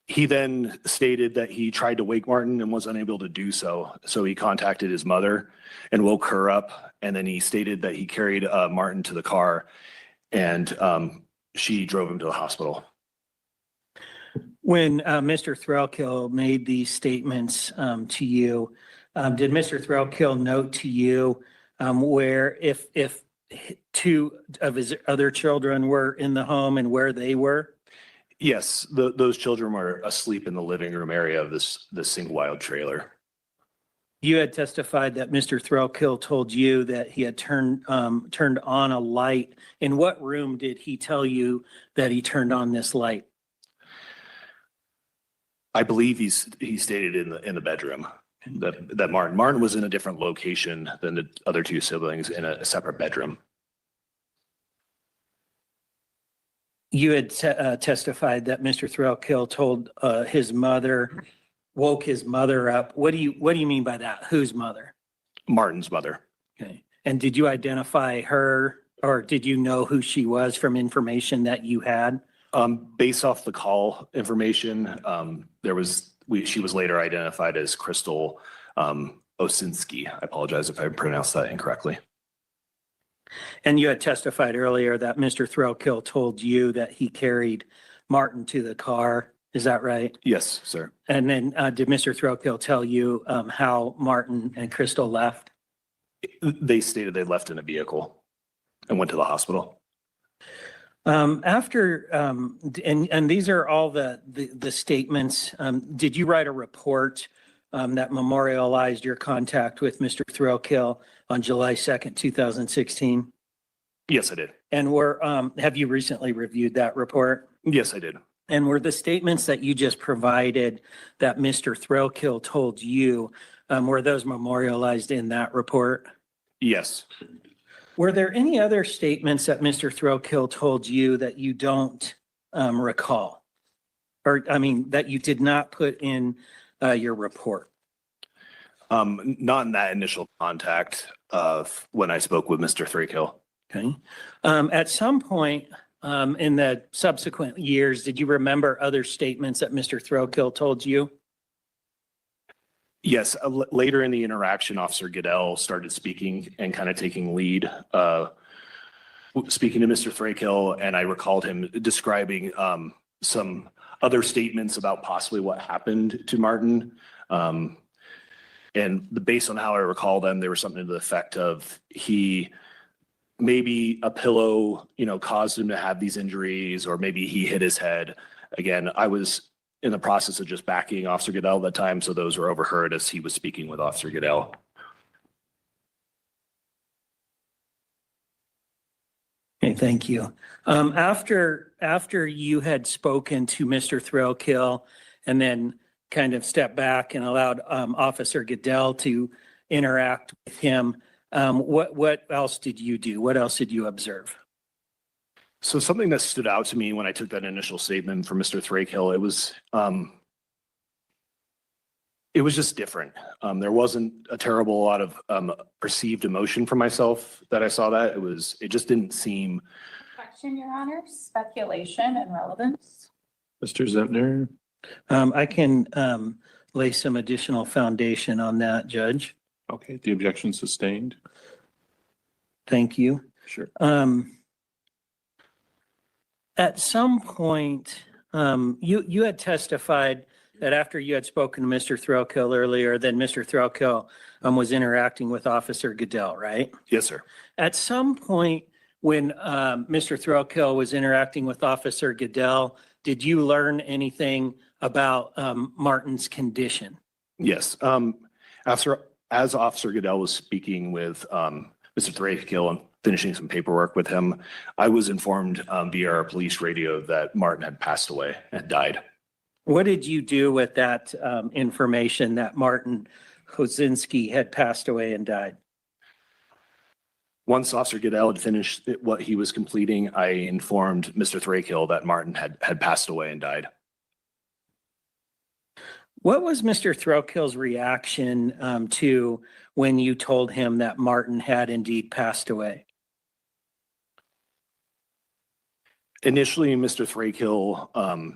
S7: he then stated that he tried to wake Martin and was unable to do so. So he contacted his mother and woke her up. And then he stated that he carried Martin to the car, and she drove him to the hospital.
S5: When Mr. Thrailkill made these statements to you, did Mr. Thrailkill note to you where if 2 of his other children were in the home and where they were?
S7: Yes, those children were asleep in the living room area of this single wild trailer.
S5: You had testified that Mr. Thrailkill told you that he had turned on a light. In what room did he tell you that he turned on this light?
S7: I believe he stated in the bedroom that Martin was in a different location than the other 2 siblings, in a separate bedroom.
S5: You had testified that Mr. Thrailkill told his mother, woke his mother up. What do you mean by that? Whose mother?
S7: Martin's mother.
S5: Okay. And did you identify her, or did you know who she was from information that you had?
S7: Based off the call information, she was later identified as Crystal Osinski. I apologize if I pronounced that incorrectly.
S5: And you had testified earlier that Mr. Thrailkill told you that he carried Martin to the car. Is that right?
S7: Yes, sir.
S5: And then did Mr. Thrailkill tell you how Martin and Crystal left?
S7: They stated they left in a vehicle and went to the hospital.
S5: After, and these are all the statements, did you write a report that memorialized your contact with Mr. Thrailkill on July 2nd, 2016?
S7: Yes, I did.
S5: And have you recently reviewed that report?
S7: Yes, I did.
S5: And were the statements that you just provided that Mr. Thrailkill told you, were those memorialized in that report?
S7: Yes.
S5: Were there any other statements that Mr. Thrailkill told you that you don't recall? Or, that you did not put in your report?
S7: Not in that initial contact of when I spoke with Mr. Thrailkill.
S5: Okay. At some point in the subsequent years, did you remember other statements that Mr. Thrailkill told you?
S7: Yes, later in the interaction, Officer Goodell started speaking and kind of taking lead, speaking to Mr. Thrailkill, and I recalled him describing some other statements about possibly what happened to Martin. And based on how I recall them, they were something to the effect of maybe a pillow, caused him to have these injuries, or maybe he hit his head. Again, I was in the process of just backing Officer Goodell at that time, so those were overheard as he was speaking with Officer Goodell.
S5: Okay, thank you. After you had spoken to Mr. Thrailkill and then kind of stepped back and allowed Officer Goodell to interact with him, what else did you do? What else did you observe?
S7: So something that stood out to me when I took that initial statement from Mr. Thrailkill, it was just different. There wasn't a terrible lot of perceived emotion from myself that I saw that. It just didn't seem
S2: Objection, Your Honor. Speculation and relevance.
S4: Mr. Zentner,
S5: I can lay some additional foundation on that, Judge.
S4: okay, the objection sustained.
S5: Thank you.
S4: Sure.
S5: At some point, you had testified that after you had spoken to Mr. Thrailkill earlier, then Mr. Thrailkill was interacting with Officer Goodell, right?
S7: Yes, sir.
S5: At some point, when Mr. Thrailkill was interacting with Officer Goodell, did you learn anything about Martin's condition?
S7: Yes. As Officer Goodell was speaking with Mr. Thrailkill and finishing some paperwork with him, I was informed via our police radio that Martin had passed away and died.
S5: What did you do with that information that Martin Osinski had passed away and died?
S7: Once Officer Goodell had finished what he was completing, I informed Mr. Thrailkill that Martin had passed away and died.
S5: What was Mr. Thrailkill's reaction to when you told him that Martin had indeed passed away?
S7: Initially, Mr. Thrailkill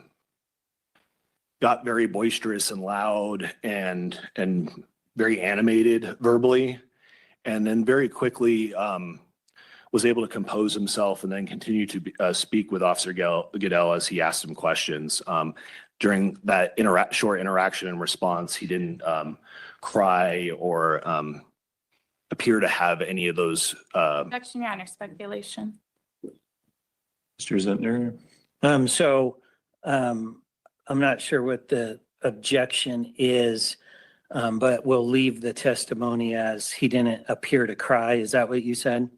S7: got very boisterous and loud and very animated verbally, and then very quickly was able to compose himself and then continue to speak with Officer Goodell as he asked him questions. During that short interaction and response, he didn't cry or appear to have any of those.
S2: Objection, Your Honor. Speculation.
S4: Mr. Zentner,
S5: I'm not sure what the objection is, but we'll leave the testimony as he didn't appear to cry. Is that what you said?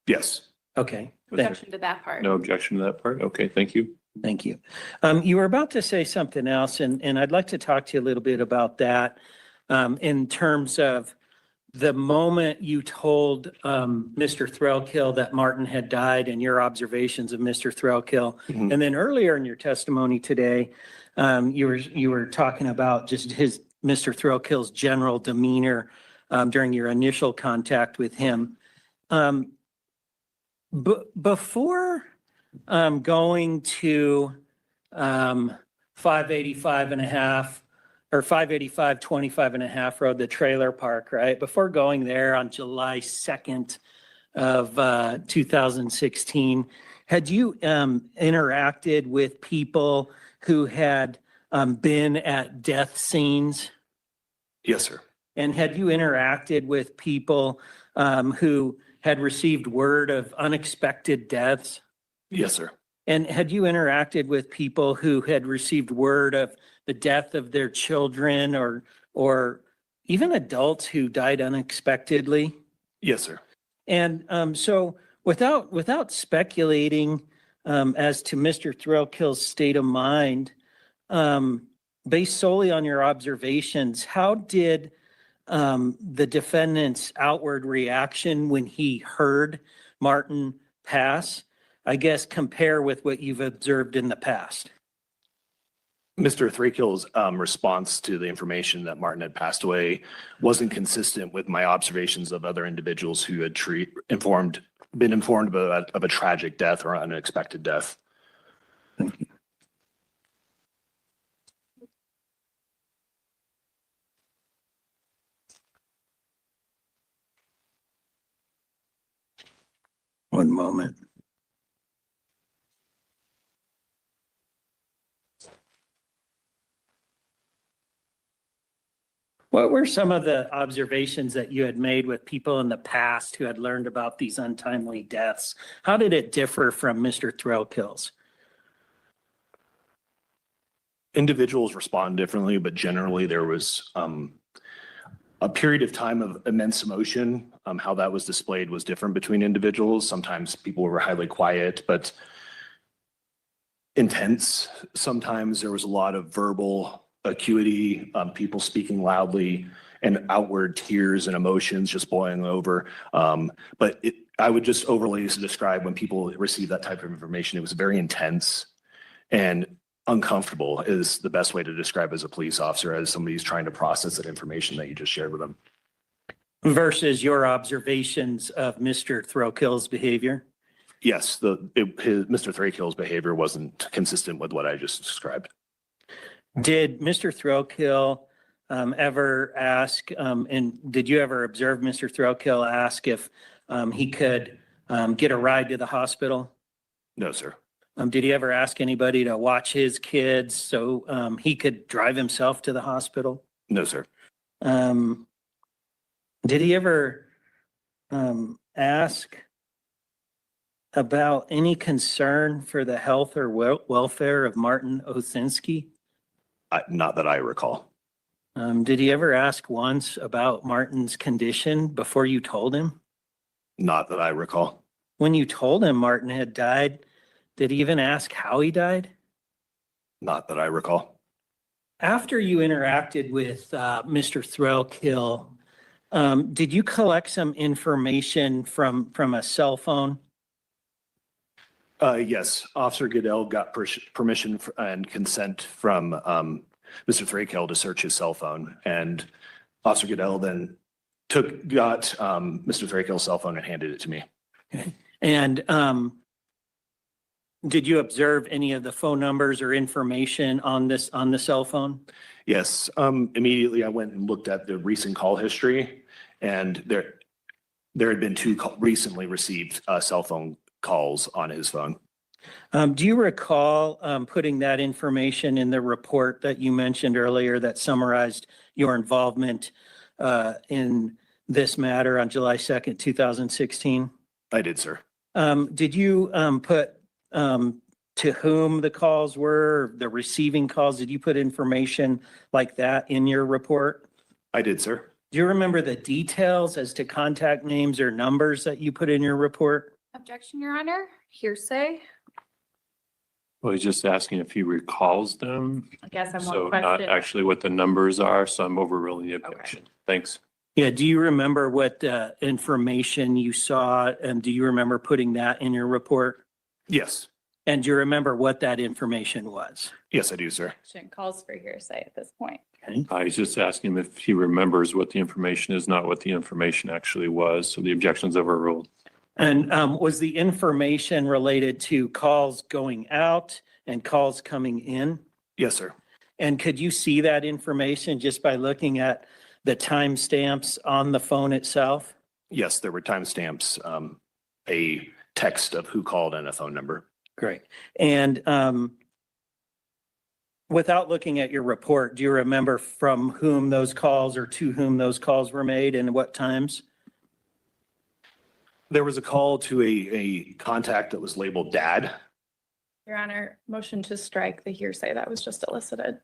S7: Yes.
S5: Okay, thank
S2: Objection to that part.
S4: no objection to that part. Okay, thank you.
S5: you. You were about to say something else, and I'd like to talk to you a little bit about that in terms of the moment you told Mr. Thrailkill that Martin had died and your observations of Mr. Thrailkill.
S7: Mhm.
S5: And then earlier in your testimony today, you were talking about just Mr. Thrailkill's general demeanor during your initial contact with him. Before going to 585 and a half or 585 25 and a half road, the trailer park, right? Before going there on July 2nd of 2016, had you interacted with people who had been at death scenes?
S7: Yes, sir.
S5: And had you interacted with people who had received word of unexpected deaths?
S7: Yes, sir.
S5: And had you interacted with people who had received word of the death of their children or even adults who died unexpectedly?
S7: Yes, sir.
S5: And so without speculating as to Mr. Thrailkill's state of mind, based solely on your observations, how did the defendant's outward reaction when he heard Martin pass, I guess, compare with what you've observed in the past?
S7: Mr. Thrailkill's response to the information that Martin had passed away wasn't consistent with my observations of other individuals who had been informed of a tragic death or unexpected death.
S5: Thank you. One moment. What were some of the observations that you had made with people in the past who had learned about these untimely deaths? How did it differ from Mr. Thrailkill's?
S7: Individuals respond differently, but generally there was a period of time of immense emotion. How that was displayed was different between individuals. Sometimes people were highly quiet, but intense. Sometimes there was a lot of verbal acuity, people speaking loudly, and outward tears and emotions just boiling over. But I would just overlay to describe when people receive that type of information, it was very intense and uncomfortable is the best way to describe as a police officer, as somebody who's trying to process that information that you just shared with them.
S5: Versus your observations of Mr. Thrailkill's behavior?
S7: Yes, Mr. Thrailkill's behavior wasn't consistent with what I just described.
S5: Did Mr. Thrailkill ever ask, and did you ever observe Mr. Thrailkill ask if he could get a ride to the hospital?
S7: No, sir.
S5: Did he ever ask anybody to watch his kids so he could drive himself to the hospital?
S7: No, sir.
S5: Did he ever ask about any concern for the health or welfare of Martin Osinski?
S7: Not that I recall.
S5: Did he ever ask once about Martin's condition before you told him?
S7: Not that I recall.
S5: When you told him Martin had died, did he even ask how he died?
S7: Not that I recall.
S5: After you interacted with Mr. Thrailkill, did you collect some information from a cell phone?
S7: Yes, Officer Goodell got permission and consent from Mr. Thrailkill to search his cell phone, and Officer Goodell then got Mr. Thrailkill's cell phone and handed it to me.
S5: Okay. And did you observe any of the phone numbers or information on the cell phone?
S7: Yes, immediately I went and looked at the recent call history, and there had been two recently received cell phone calls on his phone.
S5: Do you recall putting that information in the report that you mentioned earlier that summarized your involvement in this matter on July 2nd, 2016?
S7: I did, sir.
S5: Did you put to whom the calls were, the receiving calls? Did you put information like that in your report?
S7: I did, sir.
S5: Do you remember the details as to contact names or numbers that you put in your report?
S2: Objection, Your Honor. Hearsay.
S4: Well, he's just asking if he recalls them.
S2: I guess I'm
S4: So
S2: one
S4: not
S2: question.
S4: actually what the numbers are, so I'm overruling the objection. Thanks.
S5: Yeah, do you remember what information you saw, and do you remember putting that in your report?
S7: Yes.
S5: And do you remember what that information was?
S7: Yes, I do, sir.
S2: Objection calls for hearsay at this point.
S5: Okay.
S4: He's just asking him if he remembers what the information is, not what the information actually was. So the objection's overruled.
S5: And was the information related to calls going out and calls coming in?
S7: Yes, sir.
S5: And could you see that information just by looking at the timestamps on the phone itself?
S7: Yes, there were timestamps, a text of who called and a phone number.
S5: Great. And without looking at your report, do you remember from whom those calls or to whom those calls were made and what times?
S7: There was a call to a contact that was labeled Dad.
S2: Your Honor, motion to strike the hearsay that was just elicited.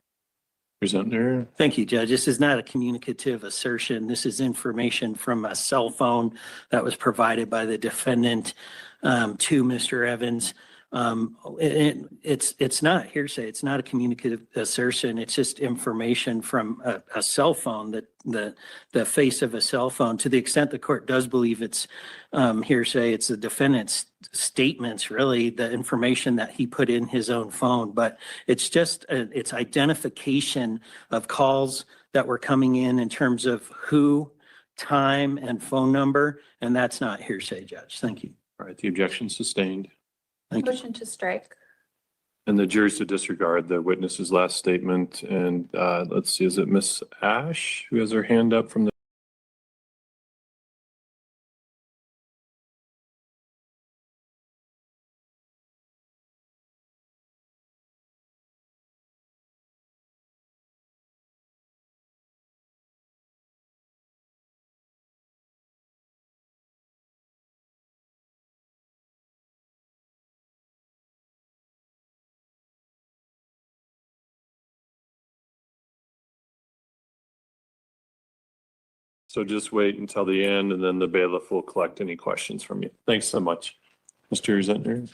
S4: Presenter.
S5: Thank you, Judge. This is not a communicative assertion. This is information from a cell phone that was provided by the defendant to Mr. Evans. It's not hearsay. It's not a communicative assertion. It's just information from a cell phone, that the face of a cell phone. To the extent the court does believe it's hearsay, it's the defendant's statements, really, the information that he put in his own phone. But it's just it's identification of calls that were coming in terms of who, time, and phone number, and that's not hearsay, Judge. Thank you.
S4: All right, the objection sustained.
S5: Thank you.
S2: Motion to strike.
S4: And the jury's to disregard the witness's last statement. And let's see, is it Miss Ash who has her hand up from the? So just wait until the end and then the bailiff will collect any questions from you. Thanks so much. Mr. Zentner.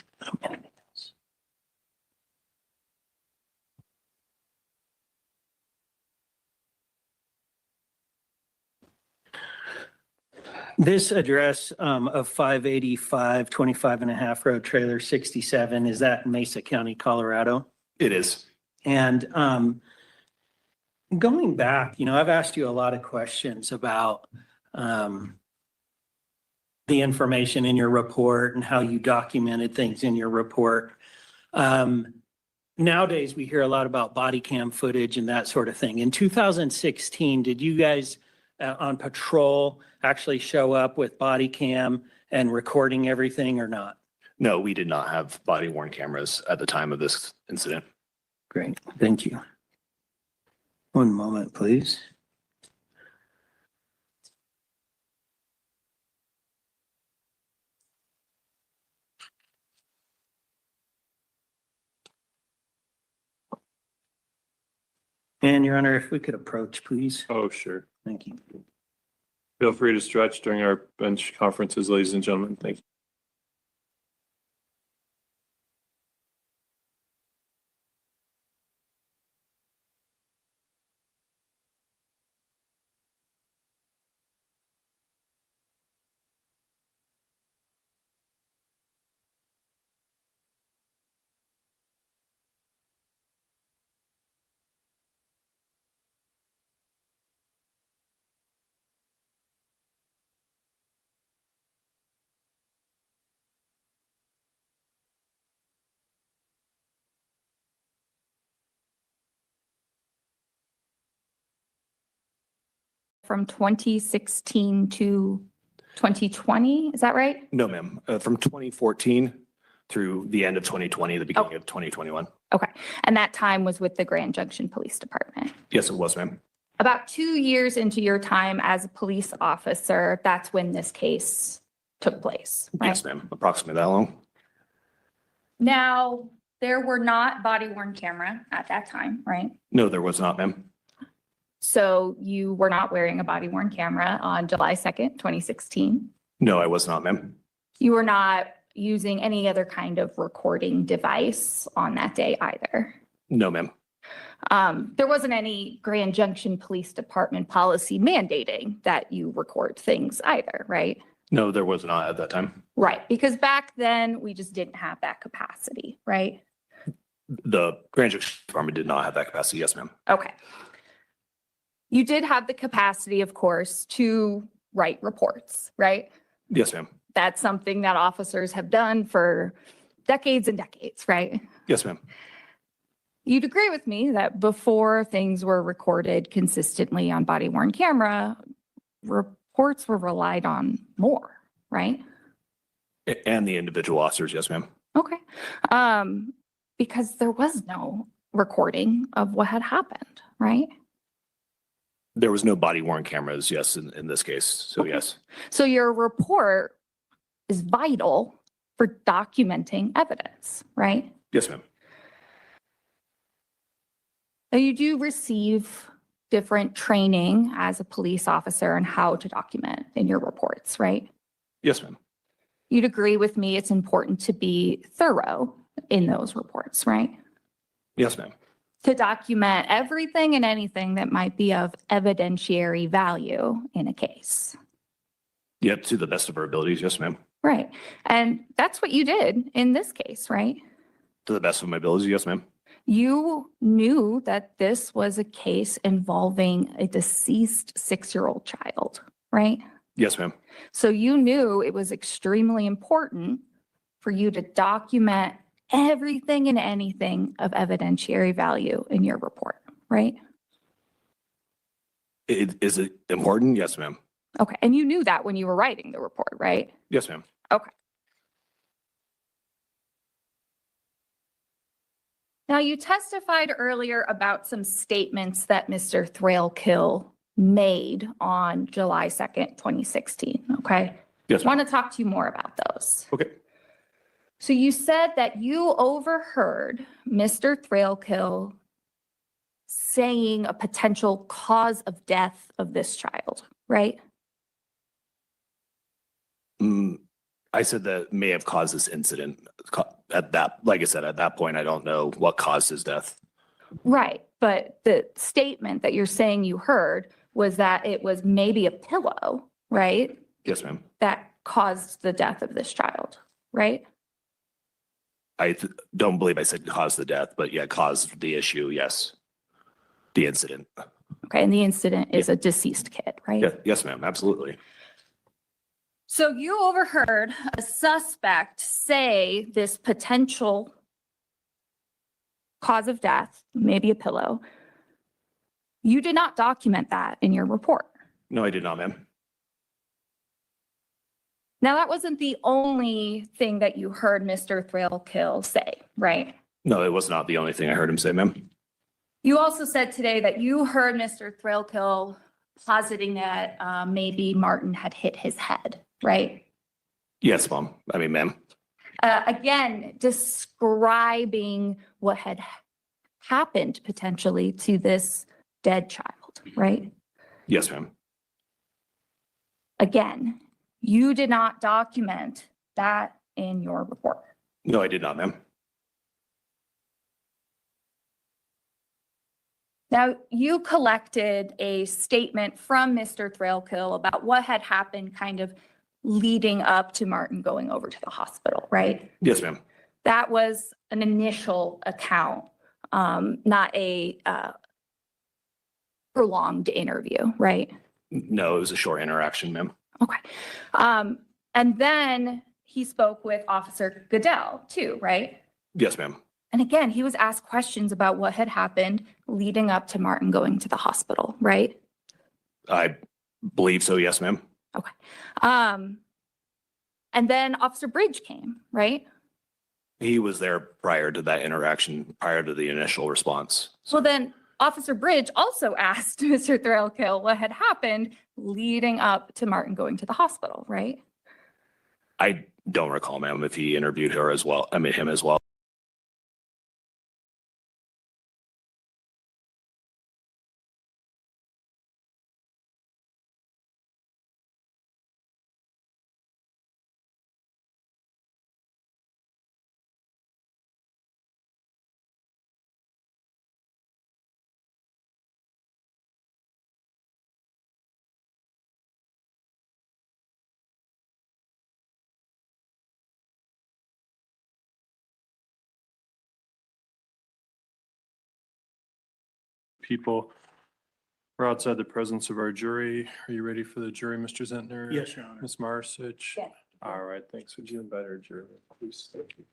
S5: This address of 585 25 and a half Road Trailer 67, is that Mesa County, Colorado?
S7: It is.
S5: And going back, I've asked you a lot of questions about the information in your report and how you documented things in your report. Nowadays, we hear a lot about body cam footage and that sort of thing. In 2016, did you guys on patrol actually show up with body cam and recording everything or not?
S7: No, we did not have body worn cameras at the time of this incident.
S5: Great, thank you. One moment, please. And Your Honor, if we could approach, please.
S4: Oh, sure.
S5: Thank you.
S4: Feel free to stretch during our bench conferences, ladies and gentlemen. Thank you.
S2: From 2016 to 2020, is that right?
S7: No, ma'am. From 2014 through the end of 2020, the beginning of 2021.
S2: Okay. And that time was with the Grand Junction Police Department.
S7: Yes, it was, ma'am.
S2: About 2 years into your time as a police officer, that's when this case took place, right?
S7: Yes, ma'am. Approximately that long.
S2: Now, there were not body worn camera at that time, right?
S7: No, there was not, ma'am.
S2: So you were not wearing a body worn camera on July 2nd, 2016.
S7: No, I was not, ma'am.
S2: You were not using any other kind of recording device on that day either.
S7: No, ma'am.
S2: There wasn't any Grand Junction Police Department policy mandating that you record things either, right?
S7: No, there was not at that time.
S2: Right, because back then we just didn't have that capacity, right?
S7: The Grand Junction Department did not have that capacity. Yes, ma'am.
S2: Okay. You did have the capacity, of course, to write reports, right?
S7: Yes, ma'am.
S2: That's something that officers have done for decades and decades, right?
S7: Yes, ma'am.
S2: You'd agree with me that before things were recorded consistently on body worn camera, reports were relied on more, right?
S7: And the individual officers. Yes, ma'am.
S2: Okay. Because there was no recording of what had happened, right?
S7: There was no body worn cameras. Yes, in this case. So
S2: Okay.
S7: yes.
S2: So your report is vital for documenting evidence, right?
S7: Yes, ma'am.
S2: Now you do receive different training as a police officer on how to document in your reports, right?
S7: Yes, ma'am.
S2: You'd agree with me it's important to be thorough in those reports, right?
S7: Yes, ma'am.
S2: To document everything and anything that might be of evidentiary value in a case.
S7: Yep, to the best of our abilities. Yes, ma'am.
S2: Right. And that's what you did in this case, right?
S7: To the best of my abilities. Yes, ma'am.
S2: You knew that this was a case involving a deceased 6-year-old child, right?
S7: Yes, ma'am.
S2: So you knew it was extremely important for you to document everything and anything of evidentiary value in your report, right?
S7: Is it important? Yes, ma'am.
S2: Okay. And you knew that when you were writing the report, right?
S7: Yes, ma'am.
S2: Okay. Now, you testified earlier about some statements that Mr. Thrailkill made on July 2nd, 2016, okay?
S7: Yes,
S2: I
S7: ma'am.
S2: want to talk to you more about those.
S7: Okay.
S2: So you said that you overheard Mr. Thrailkill saying a potential cause of death of this child, right?
S7: I said that may have caused this incident. At that, like I said, at that point, I don't know what caused his death.
S2: Right. But the statement that you're saying you heard was that it was maybe a pillow, right?
S7: Yes, ma'am.
S2: That caused the death of this child, right?
S7: I don't believe I said caused the death, but yeah, caused the issue. Yes. The incident.
S2: Okay. And the incident is a deceased kid, right?
S7: Yeah. Yes, ma'am. Absolutely.
S2: So you overheard a suspect say this potential cause of death, maybe a pillow. You did not document that in your report.
S7: No, I did not, ma'am.
S2: Now, that wasn't the only thing that you heard Mr. Thrailkill say, right?
S7: No, it was not the only thing I heard him say, ma'am.
S2: You also said today that you heard Mr. Thrailkill positing that maybe Martin had hit his head, right?
S7: Yes, ma'am. Ma'am.
S2: Again, describing what had happened potentially to this dead child, right?
S7: Yes, ma'am.
S2: Again, you did not document that in your report.
S7: No, I did not, ma'am.
S2: Now, you collected a statement from Mr. Thrailkill about what had happened kind of leading up to Martin going over to the hospital, right?
S7: Yes, ma'am.
S2: That was an initial account, not a prolonged interview, right?
S7: No, it was a short interaction, ma'am.
S2: Okay. And then he spoke with Officer Goodell too, right?
S7: Yes, ma'am.
S2: And again, he was asked questions about what had happened leading up to Martin going to the hospital, right?
S7: I believe so, yes, ma'am.
S2: Okay. And then Officer Bridge came, right?
S7: He was there prior to that interaction, prior to the initial response.
S2: So then Officer Bridge also asked Mr. Thrailkill what had happened leading up to Martin going to the hospital, right?
S7: I don't recall, ma'am, if he interviewed her as well. Him as well.
S4: People, we're outside the presence of our jury. Are you ready for the jury, Mr. Zentner?
S5: Yes, Your Honor.
S4: Ms. Marsic?
S2: Yes.
S4: All right, thanks. Would you invite our jury, please? Thank you.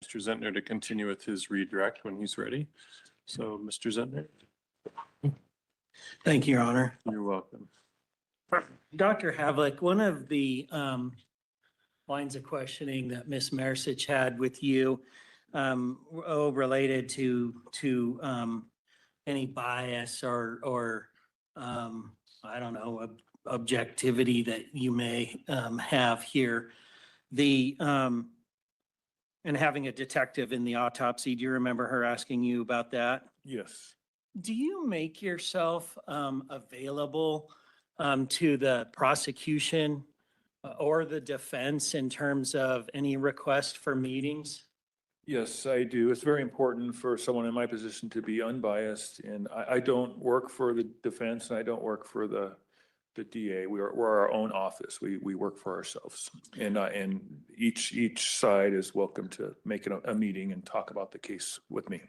S4: Mr. Zentner to continue with his redirect when he's ready. So, Mr. Zentner,
S5: Thank you, Your Honor.
S4: you're welcome.
S5: Dr. Havlick, one of the lines of questioning that Ms. Marsic had with you related to any bias or I don't know, objectivity that you may have here. And having a detective in the autopsy, do you remember her asking you about that?
S3: Yes.
S5: Do you make yourself available to the prosecution or the defense in terms of any request for meetings?
S3: Yes, I do. It's very important for someone in my position to be unbiased, and I don't work for the defense and I don't work for the DA. We're our own office. We work for ourselves. And each side is welcome to make a meeting and talk about the case with me.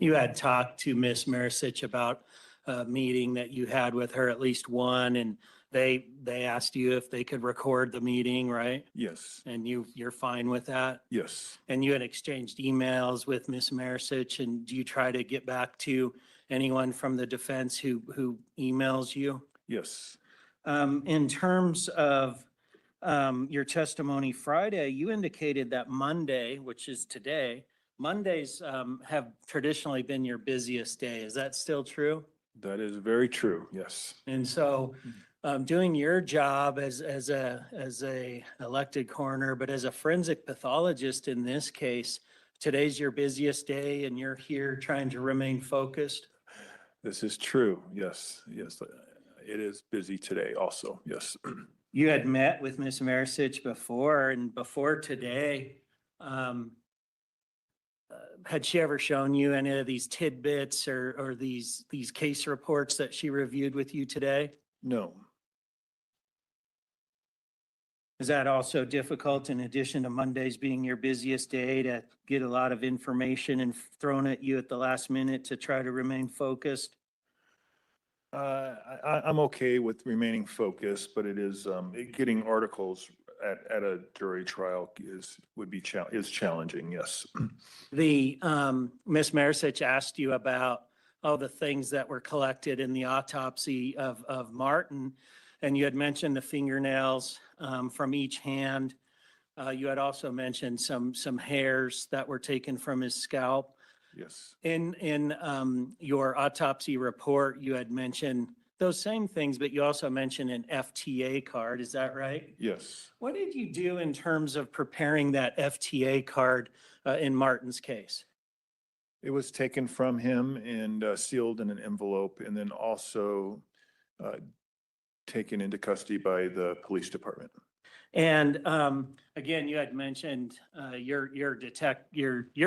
S5: You had talked to Ms. Marsic about a meeting that you had with her, at least one, and they asked you if they could record the meeting, right?
S3: Yes,
S5: And you're fine with that?
S3: yes,
S5: And you had exchanged emails with Ms. Marsic, and do you try to get back to anyone from the defense who emails you?
S3: yes.
S5: In terms of your testimony Friday, you indicated that Monday, which is today, Mondays have traditionally been your busiest day. Is that still true?
S3: That is very true, yes.
S5: And so doing your job as a elected coroner, but as a forensic pathologist in this case, today's your busiest day and you're here trying to remain focused?
S3: This is true, yes, yes. It is busy today also, yes.
S5: You had met with Ms. Marisich before, and before today, had she ever shown you any of these tidbits or these case reports that she reviewed with you today?
S3: No,
S5: Is that also difficult, in addition to Mondays being your busiest day, to get a lot of information and thrown at you at the last minute to try to remain focused?
S3: I'm okay with remaining focused, but it is, getting articles at a jury trial is challenging, yes.
S5: The, Ms. Marisich asked you about all the things that were collected in the autopsy of Martin, and you had mentioned the fingernails from each hand. You had also mentioned some hairs that were taken from his scalp.
S3: Yes,
S5: In your autopsy report, you had mentioned those same things, but you also mentioned an FTA card. Is that right?
S3: yes.
S5: What did you do in terms of preparing that FTA card in Martin's case?
S3: It was taken from him and sealed in an envelope and then also taken into custody by the police department.
S5: And again, you had mentioned your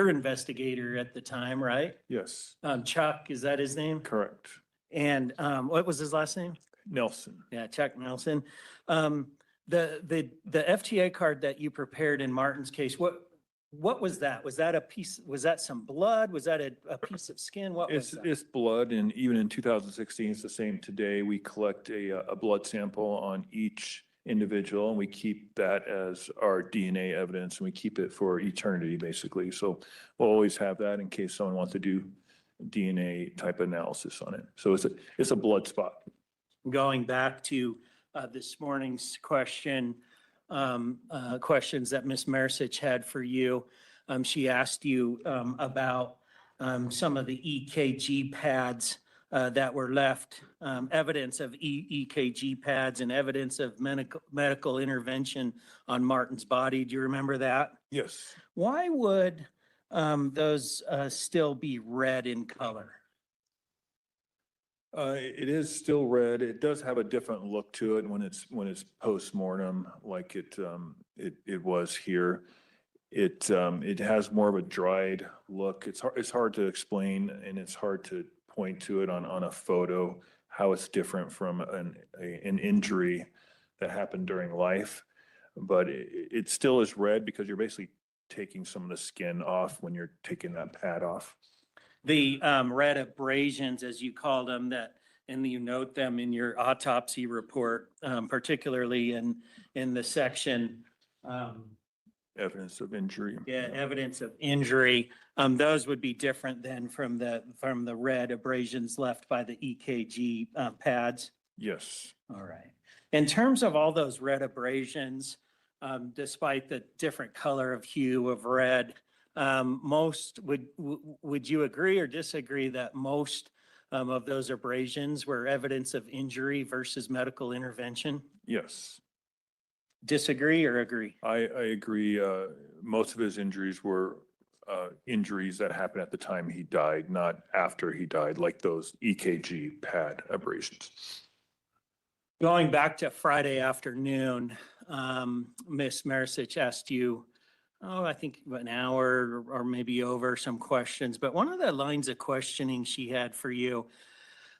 S5: investigator at the time, right?
S3: Yes,
S5: Chuck, is that his name?
S3: correct.
S5: And what was his last name?
S3: Nelson.
S5: Yeah, Chuck Nelson. The FTA card that you prepared in Martin's case, what was that? Was that a piece, was that some blood? Was that a piece of skin? What was that?
S3: It's blood, and even in 2016, it's the same today. We collect a blood sample on each individual, and we keep that as our DNA evidence, and we keep it for eternity, basically. So we'll always have that in case someone wants to do DNA type analysis on it. So it's a blood spot.
S5: Going back to this morning's questions that Ms. Marisich had for you. She asked you about some of the EKG pads that were left, evidence of EKG pads and evidence of medical intervention on Martin's body. Do you remember that?
S3: Yes.
S5: Why would those still be red in color?
S3: It is still red. It does have a different look to it when it's post-mortem, like it was here. It has more of a dried look. It's hard to explain, and it's hard to point to it on a photo, how it's different from an injury that happened during life. But it still is red because you're basically taking some of the skin off when you're taking that pad off.
S5: The red abrasions, as you call them, and you note them in your autopsy report, particularly in the section.
S3: Evidence of injury.
S5: Yeah, evidence of injury. Those would be different than from the red abrasions left by the EKG pads.
S3: Yes.
S5: All right. In terms of all those red abrasions, despite the different color of hue of red, most would you agree or disagree that most of those abrasions were evidence of injury versus medical intervention?
S3: Yes.
S5: Disagree or agree?
S3: I agree. Most of his injuries were injuries that happened at the time he died, not after he died, like those EKG pad abrasions.
S5: Going back to Friday afternoon, Ms. Marisich asked you, I think an hour or maybe over, some questions, but one of the lines of questioning she had for you,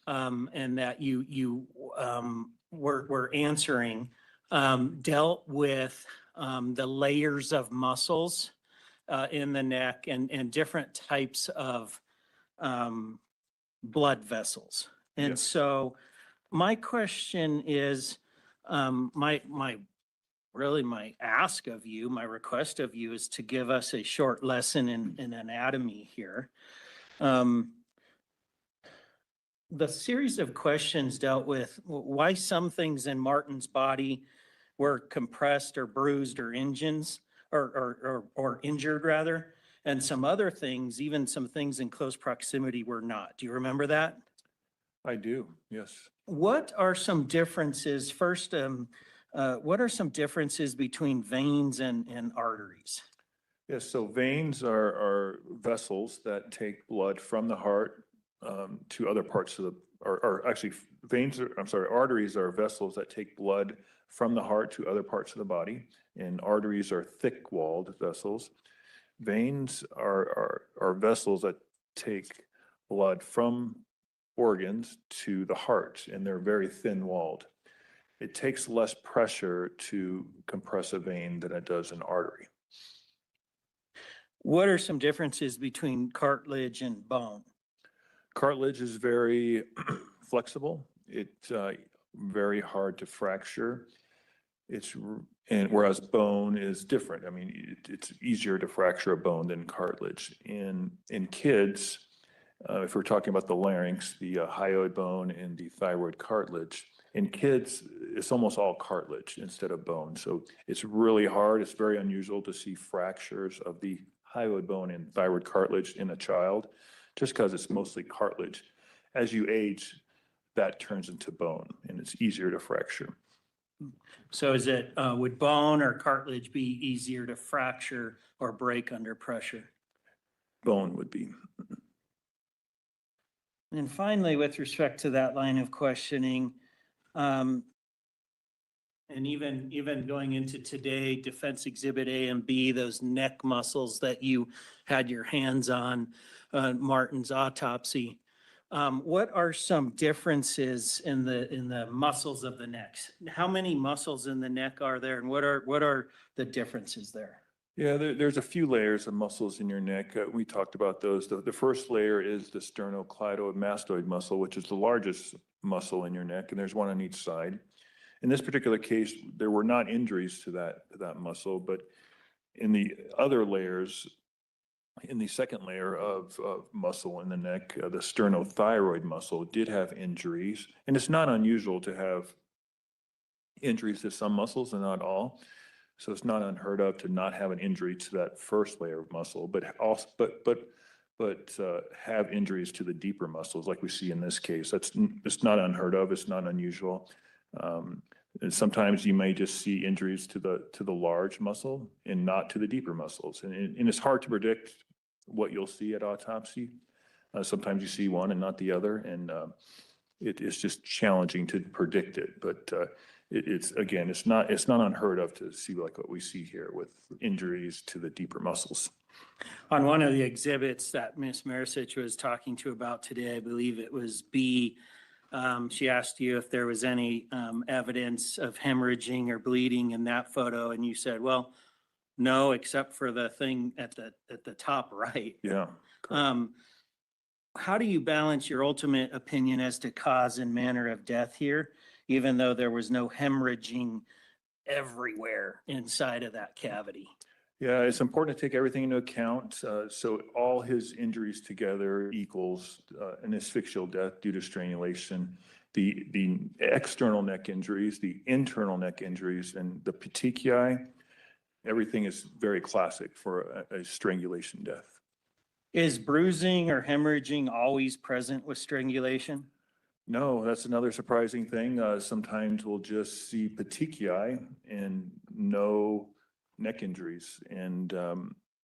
S5: and that you were answering, dealt with the layers of muscles in the neck and different types of blood vessels. And
S3: Yes.
S5: so my question is, my ask of you, my request of you is to give us a short lesson in anatomy here. The series of questions dealt with why some things in Martin's body were compressed or bruised or injured rather, and some other things, even some things in close proximity were not. Do you remember that?
S3: I do, yes.
S5: What are some differences? First, what are some differences between veins and arteries?
S3: Yes, so veins are vessels that take blood from the heart to other parts of the, or actually veins, arteries are vessels that take blood from the heart to other parts of the body, and arteries are thick-walled vessels. Veins are vessels that take blood from organs to the heart, and they're very thin-walled. It takes less pressure to compress a vein than it does an artery.
S5: What are some differences between cartilage and bone?
S3: Cartilage is very flexible. It's very hard to fracture. And whereas bone is different. I mean, it's easier to fracture a bone than cartilage. In kids, if we're talking about the larynx, the hyoid bone and the thyroid cartilage, in kids, it's almost all cartilage instead of bone. So it's really hard. It's very unusual to see fractures of the hyoid bone and thyroid cartilage in a child, just because it's mostly cartilage. As you age, that turns into bone, and it's easier to fracture.
S5: So is it, would bone or cartilage be easier to fracture or break under pressure?
S3: Bone would be.
S5: And finally, with respect to that line of questioning, and even going into today, Defense Exhibit A and B, those neck muscles that you had your hands on, Martin's autopsy. What are some differences in the muscles of the neck? How many muscles in the neck are there, and what are the differences there?
S3: Yeah, there's a few layers of muscles in your neck. We talked about those. The first layer is the sternocleidomastoid muscle, which is the largest muscle in your neck, and there's one on each side. In this particular case, there were not injuries to that muscle, but in the other layers, in the second layer of muscle in the neck, the sternothyroid muscle did have injuries, and it's not unusual to have injuries to some muscles and not all. So it's not unheard of to not have an injury to that first layer of muscle, but have injuries to the deeper muscles, like we see in this case. It's not unheard of. It's not unusual. And sometimes you may just see injuries to the large muscle and not to the deeper muscles, and it's hard to predict what you'll see at autopsy. Sometimes you see one and not the other, and it's just challenging to predict it. But it's not unheard of to see like what we see here with injuries to the deeper muscles.
S5: On one of the exhibits that Ms. Marisich was talking to about today, I believe it was B, she asked you if there was any evidence of hemorrhaging or bleeding in that photo, and you said, well, no, except for the thing at the top right.
S3: Yeah.
S5: How do you balance your ultimate opinion as to cause and manner of death here, even though there was no hemorrhaging everywhere inside of that cavity?
S3: Yeah, it's important to take everything into account. So all his injuries together equals an asphyxial death due to strangulation. The external neck injuries, the internal neck injuries, and the petechiae, everything is very classic for a strangulation death.
S5: Is bruising or hemorrhaging always present with strangulation?
S3: No, that's another surprising thing. Sometimes we'll just see petechiae and no neck injuries, and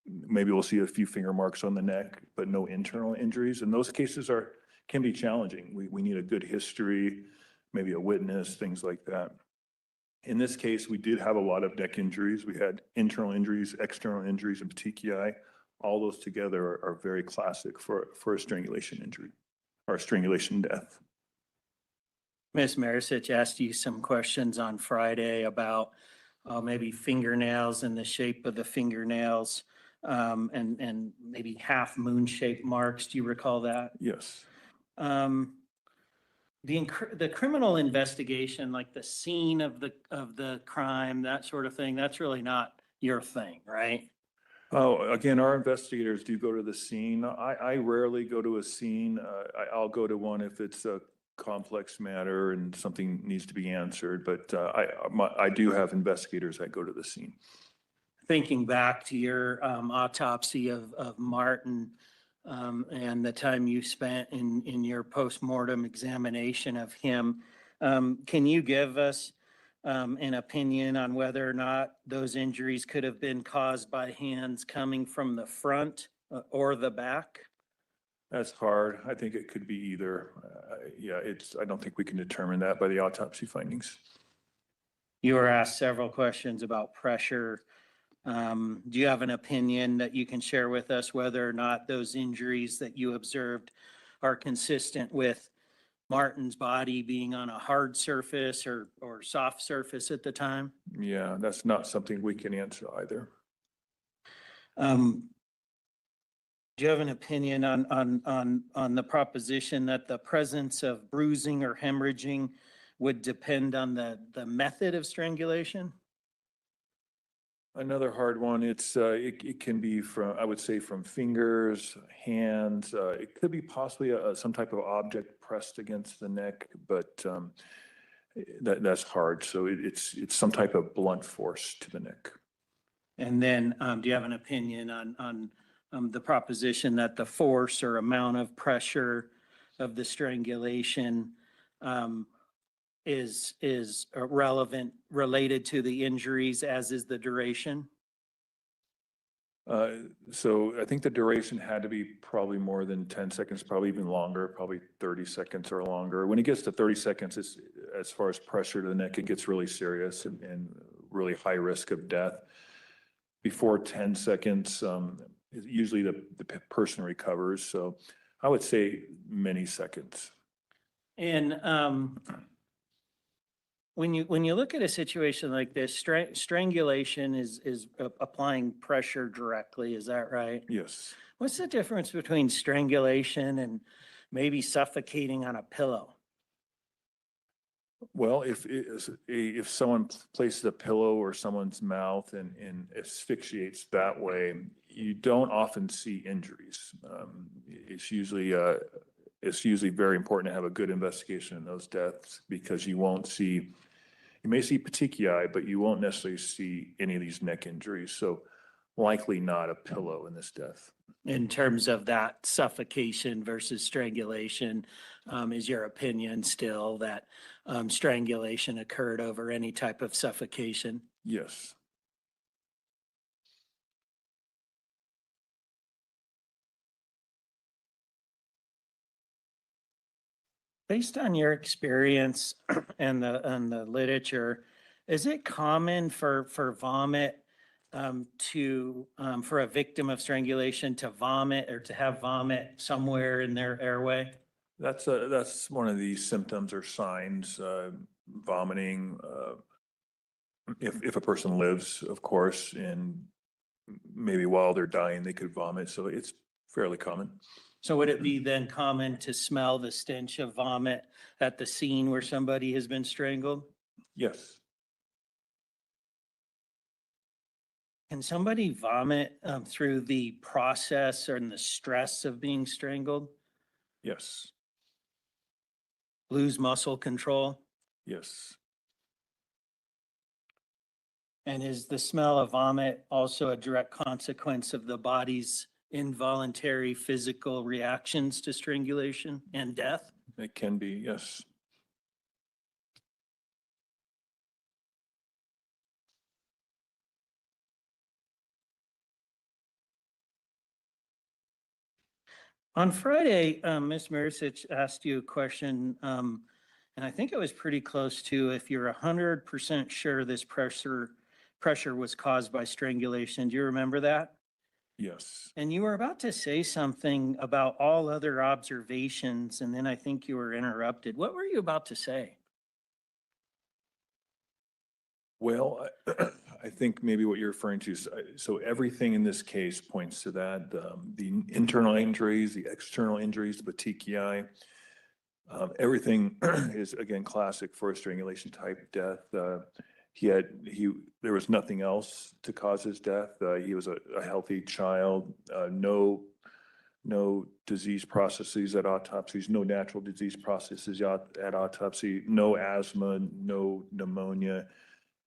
S3: maybe we'll see a few finger marks on the neck, but no internal injuries. And those cases can be challenging. We need a good history, maybe a witness, things like that. In this case, we did have a lot of neck injuries. We had internal injuries, external injuries, and petechiae. All those together are very classic for a strangulation injury or a strangulation death.
S5: Ms. Marisich asked you some questions on Friday about maybe fingernails and the shape of the fingernails, and maybe half moon-shaped marks. Do you recall that?
S3: Yes.
S5: The criminal investigation, like the scene of the crime, that sort of thing, that's really not your thing, right?
S3: Oh, again, our investigators do go to the scene. I rarely go to a scene. I'll go to one if it's a complex matter and something needs to be answered, but I do have investigators that go to the scene.
S5: thinking back to your autopsy of Martin and the time you spent in your postmortem examination of him, can you give us an opinion on whether or not those injuries could have been caused by hands coming from the front or the back?
S3: That's hard. I think it could be either. Yeah, I don't think we can determine that by the autopsy findings.
S5: You were asked several questions about pressure. Do you have an opinion that you can share with us whether or not those injuries that you observed are consistent with Martin's body being on a hard surface or soft surface at the time?
S3: Yeah, that's not something we can answer either.
S5: Do you have an opinion on the proposition that the presence of bruising or hemorrhaging would depend on the method of strangulation?
S3: Another hard one, it can be from, I would say, from fingers, hands. It could be possibly some type of object pressed against the neck, but that's hard. So it's some type of blunt force to the neck.
S5: And then do you have an opinion on the proposition that the force or amount of pressure of the strangulation is related to the injuries, as is the duration?
S3: So I think the duration had to be probably more than 10 seconds, probably even longer, probably 30 seconds or longer. When it gets to 30 seconds, as far as pressure to the neck, it gets really serious and really high risk of death. Before 10 seconds, usually the person recovers. So I would say many seconds.
S5: And when you look at a situation like this, strangulation is applying pressure directly, is that right?
S3: Yes.
S5: What's the difference between strangulation and maybe suffocating on a pillow?
S3: Well, if someone places a pillow or someone's mouth and asphyxiates that way, you don't often see injuries. It's usually very important to have a good investigation in those deaths because you may see petechiae, but you won't necessarily see any of these neck injuries. So likely not a pillow in this death.
S5: In terms of that suffocation versus strangulation, is your opinion still that strangulation occurred over any type of suffocation?
S3: Yes.
S5: Based on your experience and the literature, is it common for vomit for a victim of strangulation to vomit or to have vomit somewhere in their airway?
S3: That's one of the symptoms or signs, vomiting. If a person lives, of course, and maybe while they're dying, they could vomit. So it's fairly common.
S5: So would it be then common to smell the stench of vomit at the scene where somebody has been strangled?
S3: Yes.
S5: Can somebody vomit through the process or in the stress of being strangled?
S3: Yes.
S5: Lose muscle control?
S3: Yes.
S5: And is the smell of vomit also a direct consequence of the body's involuntary physical reactions to strangulation and death?
S3: It can be, yes.
S5: On Friday, Ms. Marisich asked you a question, and I think it was pretty close to if you're 100% sure this pressure was caused by strangulation. Do you remember that?
S3: Yes.
S5: And you were about to say something about all other observations, and then I think you were interrupted. What were you about to say?
S3: Well, I think maybe what you're referring to is, so everything in this case points to that, the internal injuries, the external injuries, the petechiae, everything is again classic for a strangulation type death. There was nothing else to cause his death. He was a healthy child, no disease processes at autopsies, no natural disease processes at autopsy, no asthma, no pneumonia.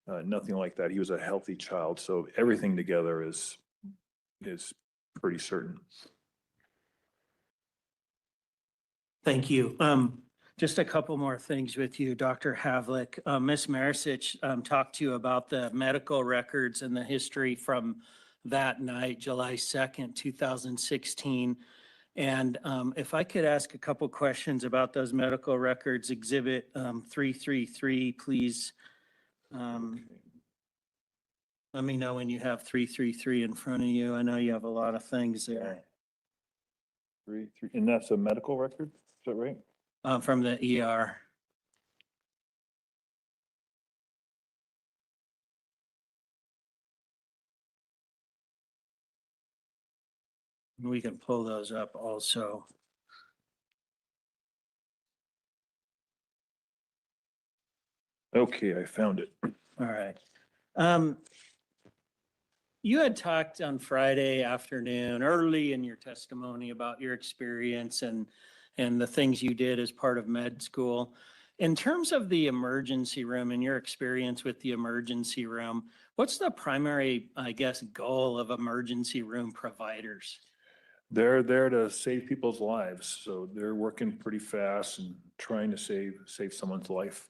S3: Nothing like that. He was a healthy child. So everything together is pretty certain.
S5: Thank you. Just a couple more things with you, Dr. Havlick. Ms. Marisic talked to you about the medical records and the history from that night, July 2nd, 2016. And if I could ask a couple questions about those medical records, Exhibit 333, please. Let me know when you have 333 in front of you. I know you have a lot of things there.
S3: Three, and that's a medical record, is that right?
S5: From the ER. We can pull those up also.
S3: Okay, I found it.
S5: All right. You had talked on Friday afternoon, early in your testimony about your experience and the things you did as part of med school. In terms of the emergency room and your experience with the emergency room, what's the primary, I guess, goal of emergency room providers?
S3: They're there to save people's lives, so they're working pretty fast and trying to save someone's life.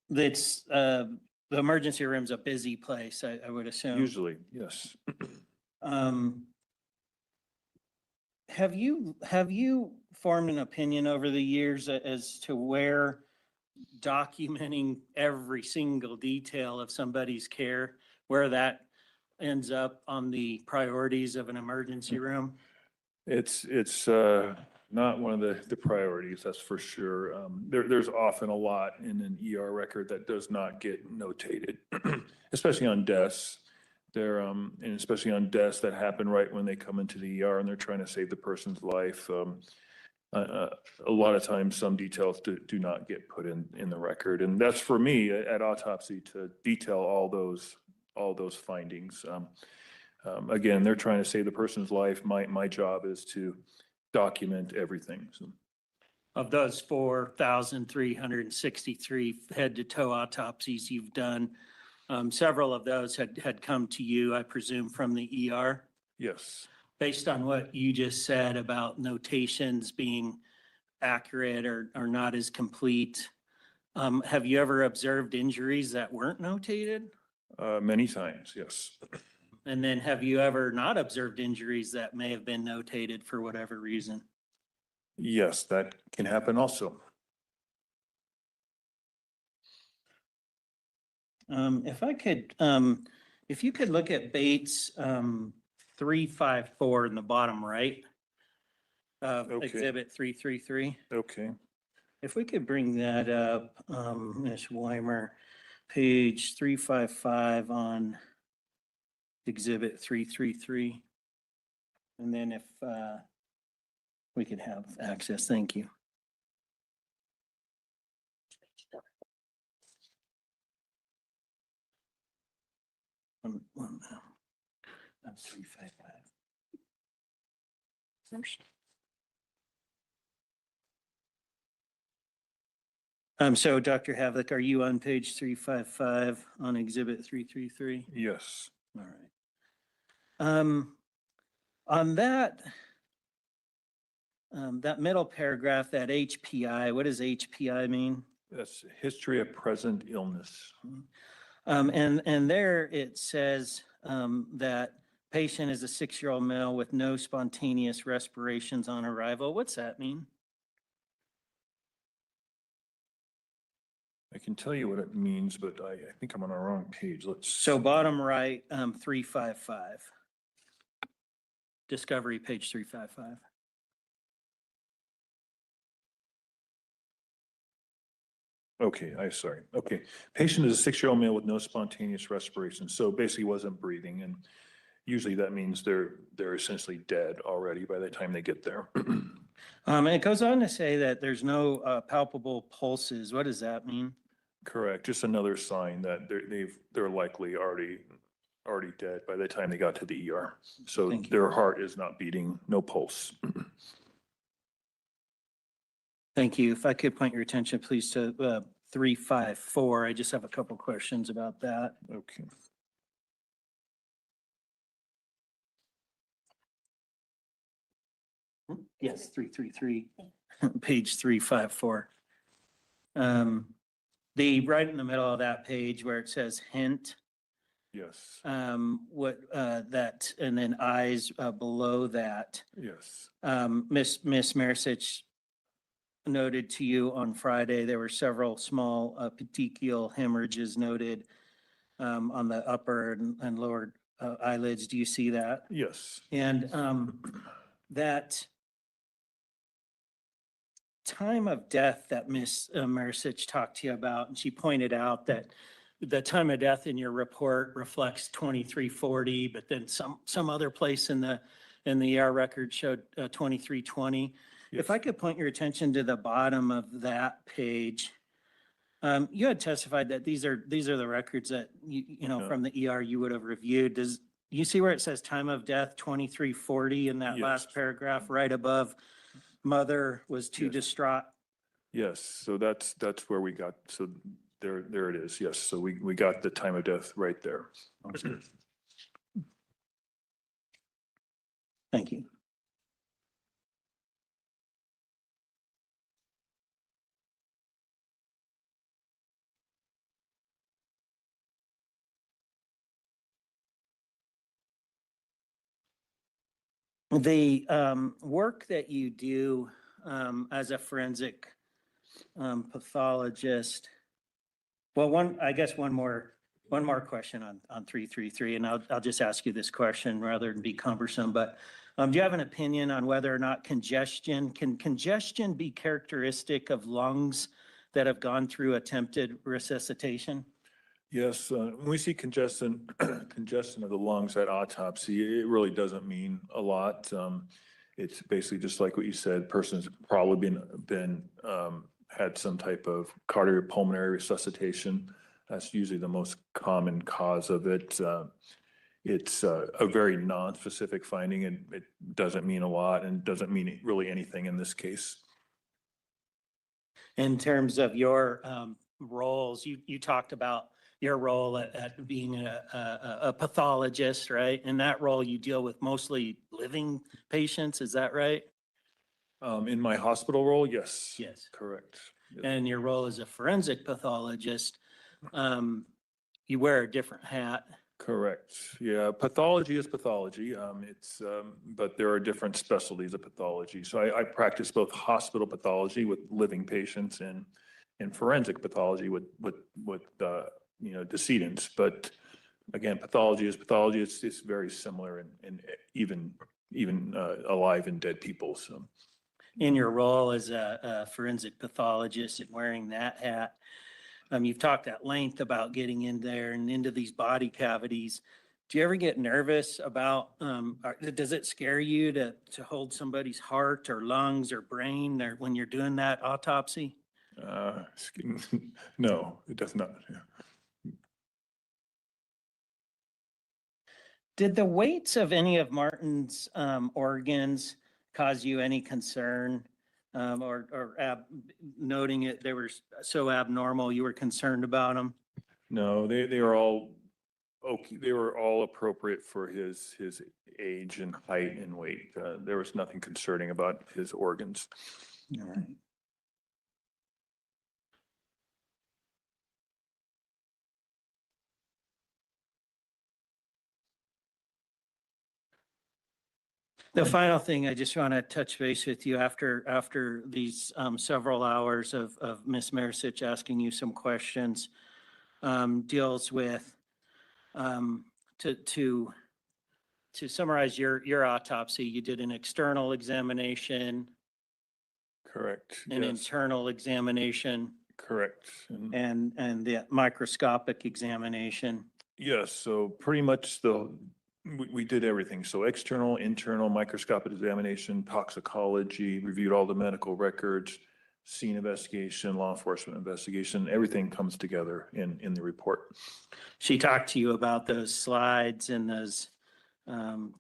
S5: That's the emergency room's a busy place, I would assume.
S3: Usually, yes.
S5: Have you formed an opinion over the years as to where documenting every single detail of somebody's care, where that ends up on the priorities of an emergency room?
S3: It's not one of the priorities, that's for sure. There's often a lot in an ER record that does not get notated, especially on deaths. And especially on deaths that happen right when they come into the ER and they're trying to save the person's life. A lot of times, some details do not get put in the record, and that's for me at autopsy to detail all those findings. Again, they're trying to save the person's life. My job is to document everything. So.
S5: Of those 4,363 head to toe autopsies you've done, several of those had come to you, I presume, from the ER.
S3: Yes.
S5: Based on what you just said about notations being accurate or not as complete, have you ever observed injuries that weren't notated?
S3: Many times, yes.
S5: And then have you ever not observed injuries that may have been notated for whatever reason?
S3: Yes, that can happen also.
S5: If you could look at Bates 354 in the bottom right of
S3: Okay.
S5: Exhibit 333.
S3: Okay.
S5: If we could bring that up, Ms. Weimer, page 355 on Exhibit 333. And then if we could have access, thank you. That's 355. So Dr. Havlick, are you on page 355 on Exhibit 333?
S3: Yes.
S5: All right. On that middle paragraph, that HPI, what does HPI mean?
S3: That's history of present illness.
S5: And there it says that patient is a 6-year-old male with no spontaneous respirations on arrival. What's that mean?
S3: I can tell you what it means, but I think I'm on the wrong page.
S5: So bottom right, 355. Discovery, page 355.
S3: Okay, sorry. Okay. Patient is a 6-year-old male with no spontaneous respiration. So basically wasn't breathing. And usually that means they're essentially dead already by the time they get there.
S5: It goes on to say that there's no palpable pulses. What does that mean?
S3: Correct. Just another sign that they're likely already dead by the time they got to the ER. So
S5: Thank you.
S3: their heart is not beating, no pulse.
S5: Thank you. If I could point your attention, please, to 354. I just have a couple questions about that.
S3: Okay.
S5: Yes, 333, page 354. The right in the middle of that page where it says hint,
S3: Yes,
S5: that, and then eyes below that.
S3: yes,
S5: Miss Marisich noted to you on Friday, there were several small petechial hemorrhages noted on the upper and lower eyelids. Do you see that?
S3: yes.
S5: And that time of death that Miss Marisich talked to you about, and she pointed out that the time of death in your report reflects 2340, but then some other place in the ER record showed 2320. If I could point your attention to the bottom of that page, you had testified that these are the records that you know
S3: Yeah.
S5: from the ER you would have reviewed. Does you see where it says time of death 2340 in that
S3: Yes.
S5: last paragraph right above? Mother was too
S3: Yes.
S5: distraught.
S3: Yes, so that's where we got, so there it is, yes, so we got the time of death right there.
S5: Thank you. The work that you do as a forensic pathologist, well, I guess one more question on 333, and I'll just ask you this question rather than be cumbersome, but do you have an opinion on whether or not can congestion be characteristic of lungs that have gone through attempted resuscitation?
S3: Yes, when we see congestion of the lungs at autopsy, it really doesn't mean a lot. It's basically just like what you said, person's probably been had some type of cardiopulmonary resuscitation. That's usually the most common cause of it. It's a very non-specific finding, and it doesn't mean a lot and doesn't mean really anything in this case.
S5: In terms of your roles, you talked about your role at being a pathologist, right? In that role, you deal with mostly living patients, is that right?
S3: In my hospital role, yes.
S5: Yes.
S3: Correct. Yes.
S5: And your role as a forensic pathologist, you wear a different hat.
S3: Correct. Yeah, pathology is pathology. But there are different specialties of pathology. So I practice both hospital pathology with living patients and forensic pathology with decedents. But again, pathology is pathology. It's very similar and even alive and dead people. So
S5: In your role as a forensic pathologist and wearing that hat, you've talked at length about getting in there and into these body cavities. Do you ever get nervous about, does it scare you to hold somebody's heart or lungs or brain or when you're doing that autopsy?
S3: no, it does not. Yeah.
S5: Did the weights of any of Martin's organs cause you any concern? Noting it, they were so abnormal, you were concerned about them?
S3: No, they were all okay. They were all appropriate for his age and height and weight. There was nothing concerning about his organs.
S5: All right. The final thing, I just want to touch base with you after these several hours of Ms. Marisich asking you some questions, deals with, to summarize your autopsy, you did an external examination,
S3: Correct.
S5: an
S3: Yes.
S5: internal examination,
S3: Correct.
S5: and the microscopic examination.
S3: Yes, so pretty much we did everything. So external, internal, microscopic examination, toxicology, reviewed all the medical records, scene investigation, law enforcement investigation, everything comes together in the report.
S5: She talked to you about those slides and those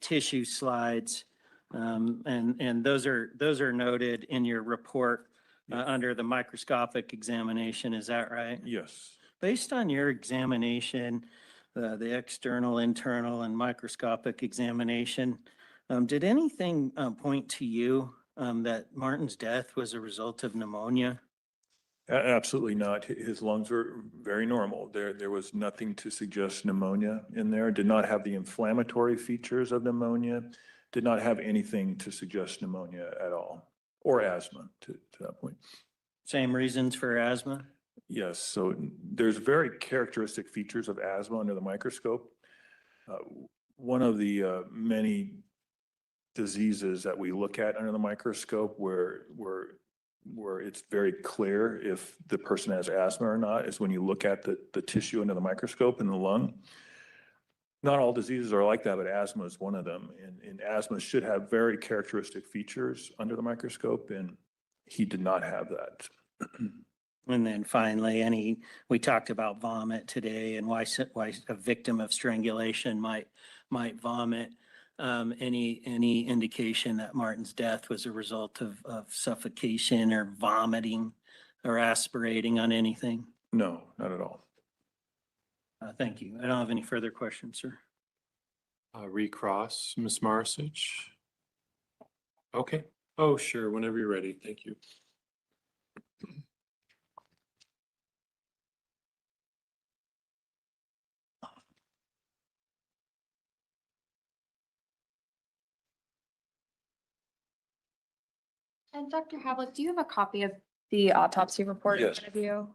S5: tissue slides. And those are noted in your report.
S3: Yes.
S5: under the microscopic examination, is that right?
S3: Yes.
S5: Based on your examination, the external, internal, and microscopic examination, did anything point to you that Martin's death was a result of pneumonia?
S3: Absolutely not. His lungs were very normal. There was nothing to suggest pneumonia in there. Did not have the inflammatory features of pneumonia. Did not have anything to suggest pneumonia at all, or asthma to that point.
S5: Same reasons for asthma?
S3: Yes, so there's very characteristic features of asthma under the microscope. One of the many diseases that we look at under the microscope where it's very clear if the person has asthma or not is when you look at the tissue under the microscope in the lung. Not all diseases are like that, but asthma is one of them. And asthma should have very characteristic features under the microscope, and he did not have that.
S5: And then finally, we talked about vomit today and why a victim of strangulation might vomit. Any indication that Martin's death was a result of suffocation or vomiting or aspirating on anything?
S3: No, not at all.
S5: Thank you. I don't have any further questions, sir.
S4: Recross, Ms. Marisic? Okay. Oh, sure, whenever you're ready. Thank you.
S2: And Dr. Havlick, do you have a copy of the autopsy report in
S3: Yes.
S2: front of you?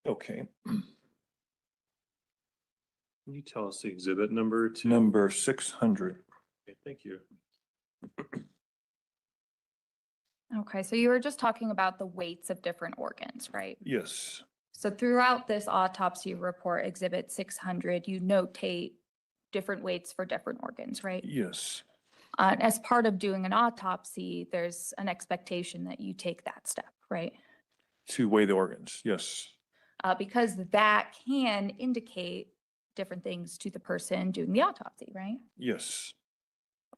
S3: Okay,
S4: Can you tell us the exhibit number to?
S3: number 600.
S4: Okay, thank you.
S2: Okay, so you were just talking about the weights of different organs, right?
S3: Yes,
S2: So throughout this autopsy report, exhibit 600, you notate different weights for different organs, right?
S3: yes,
S2: As part of doing an autopsy, there's an expectation that you take that step, right?
S3: to weigh the organs, yes.
S2: Because that can indicate different things to the person doing the autopsy, right?
S3: Yes,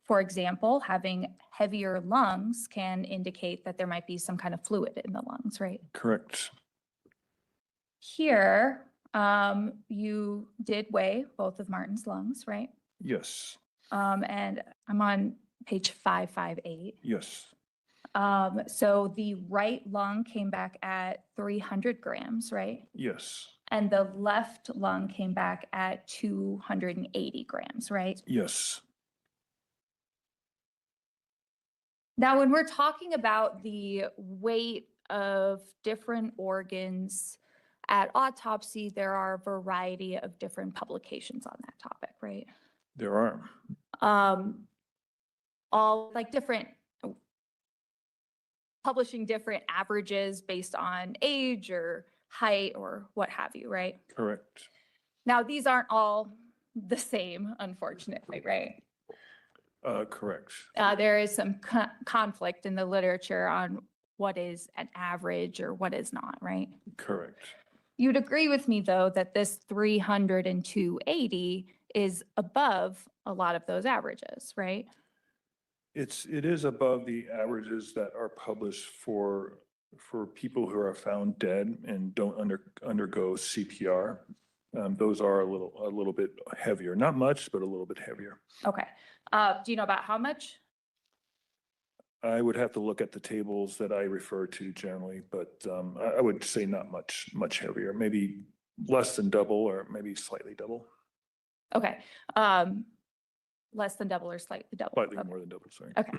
S2: For example, having heavier lungs can indicate that there might be some kind of fluid in the lungs, right?
S3: correct.
S2: Here, you did weigh both of Martin's lungs, right?
S3: Yes,
S2: And I'm on page 558.
S3: yes,
S2: So the right lung came back at 300 grams, right?
S3: yes,
S2: And the left lung came back at 280 grams, right?
S3: yes.
S2: Now, when we're talking about the weight of different organs at autopsy, there are a variety of different publications on that topic, right?
S3: There are.
S2: All like different, publishing different averages based on age or height or what have you, right?
S3: Correct.
S2: Now, these aren't all the same, unfortunately, right?
S3: Correct.
S2: There is some conflict in the literature on what is an average or what is not, right?
S3: Correct.
S2: You'd agree with me, though, that this 300 and 280 is above a lot of those averages, right?
S3: It is above the averages that are published for people who are found dead and don't undergo CPR. Those are a little bit heavier, not much, but a little bit heavier.
S2: Okay. Do you know about how much?
S3: I would have to look at the tables that I refer to generally, but I would say not much heavier, maybe less than double or maybe slightly double,
S2: Okay. Less than double or slightly double?
S3: slightly
S2: Okay.
S3: more than double, sorry.
S2: Okay.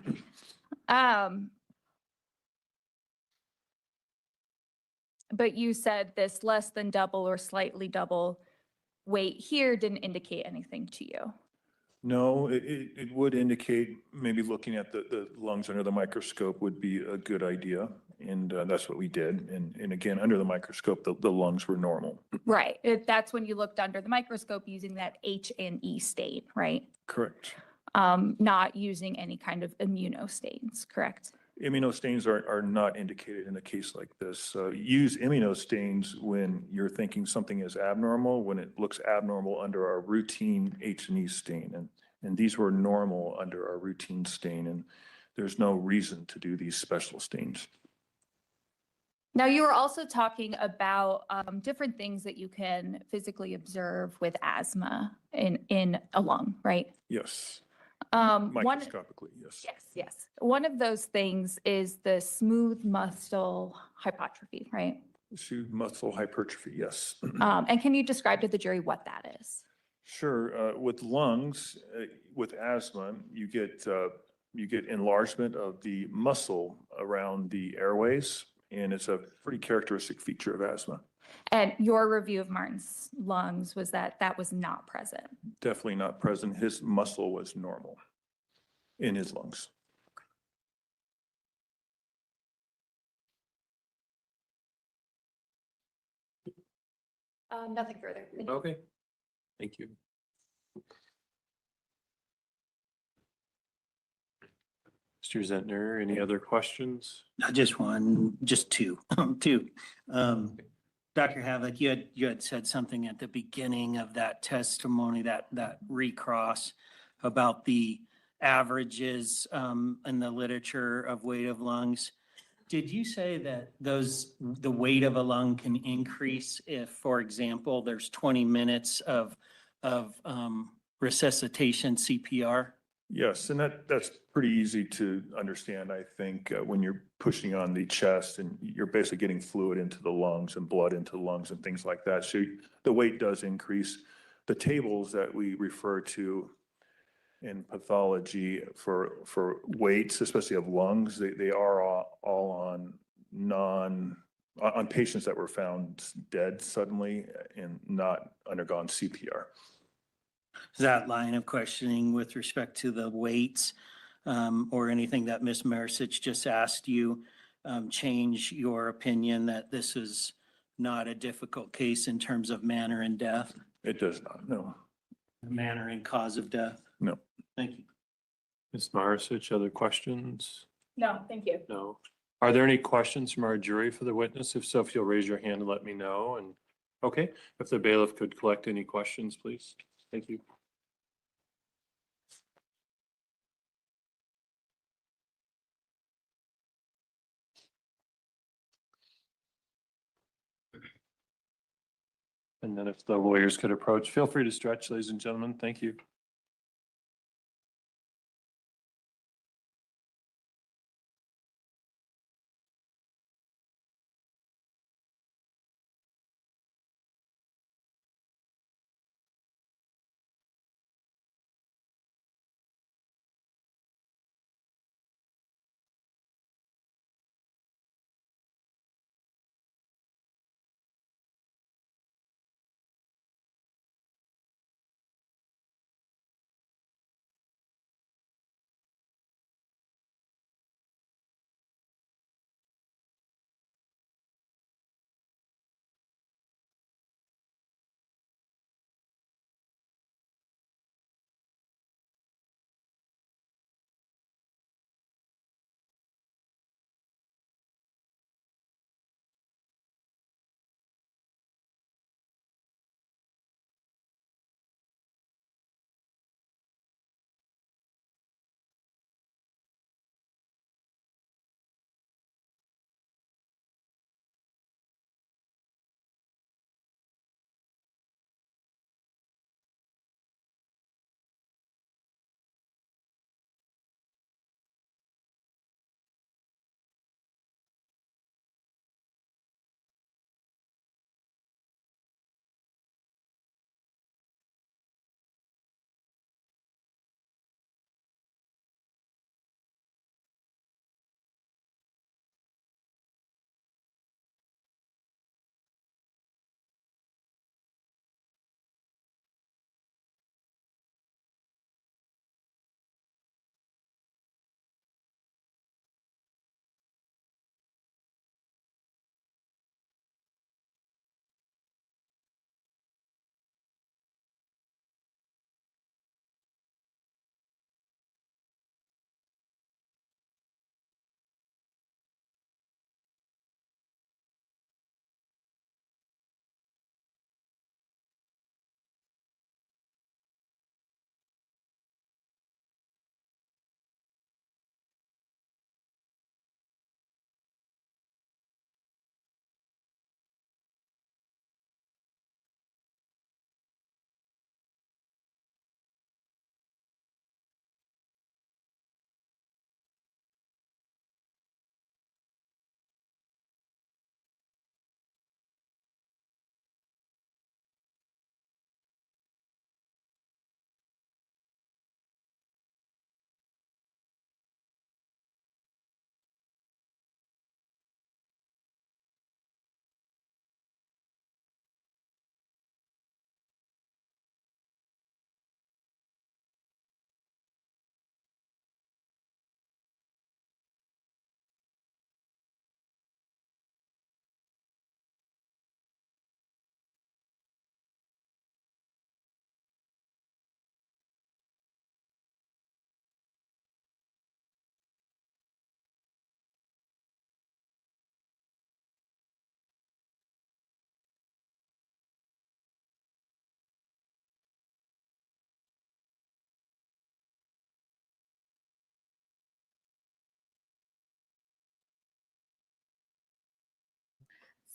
S2: But you said this less than double or slightly double weight here didn't indicate anything to you.
S3: No, it would indicate maybe looking at the lungs under the microscope would be a good idea. And that's what we did. And again, under the microscope, the lungs were normal.
S2: Right. That's when you looked under the microscope using that H&E stain, right?
S3: Correct.
S2: Not using any kind of immunostains, correct?
S3: Immunostains are not indicated in a case like this. Use immunostains when you're thinking something is abnormal, when it looks abnormal under our routine H&E stain. And these were normal under our routine stain, and there's no reason to do these special stains.
S2: Now, you were also talking about different things that you can physically observe with asthma in a lung, right?
S3: Yes,
S2: One,
S3: microscopically, yes.
S2: yes, yes. One of those things is the smooth muscle hypertrophy, right?
S3: Smooth muscle hypertrophy, yes.
S2: And can you describe to the jury what that is?
S3: Sure. With lungs, with asthma, you get enlargement of the muscle around the airways, and it's a pretty characteristic feature of asthma.
S2: And your review of Martin's lungs was that that was not present.
S3: Definitely not present. His muscle was normal in his lungs.
S2: Nothing further.
S4: Okay, thank you. Mr. Zentner, any other questions?
S5: Just one, just two, two. Dr. Havoc, you had said something at the beginning of that testimony, that recross about the averages in the literature of weight of lungs. Did you say that the weight of a lung can increase if, for example, there's 20 minutes of resuscitation CPR?
S3: Yes, and that's pretty easy to understand, I think, when you're pushing on the chest and you're basically getting fluid into the lungs and blood into the lungs and things like that. So the weight does increase. The tables that we refer to in pathology for weights, especially of lungs, they are all on patients that were found dead suddenly and not undergone CPR.
S5: That line of questioning with respect to the weights or anything that Ms. Marisic just asked you change your opinion that this is not a difficult case in terms of manner and death?
S3: It does not, no.
S5: Manner and cause of death?
S3: No.
S5: Thank you.
S4: Ms. Marisic, other questions?
S2: No, thank you.
S4: No. Are there any questions from our jury for the witness? If so, if you'll raise your hand and let me know. And okay, if the bailiff could collect any questions, please. Thank you. And then if the lawyers could approach, feel free to stretch, ladies and gentlemen. Thank you.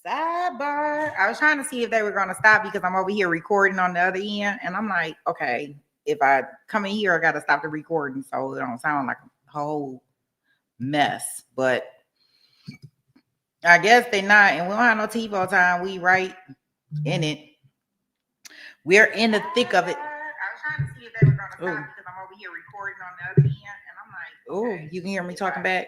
S1: Sidebar. I was trying to see if they were going to stop because I'm over here recording on the other end. And I'm like, okay, if I come in here, I got to stop the recording so it don't sound like a whole mess. But I guess they not. And we don't have no TiVo time. We right in it. We're in the thick of it. I was trying to see if they were going to stop because I'm over here recording on the other end. And I'm like, oh, you can hear me talking back?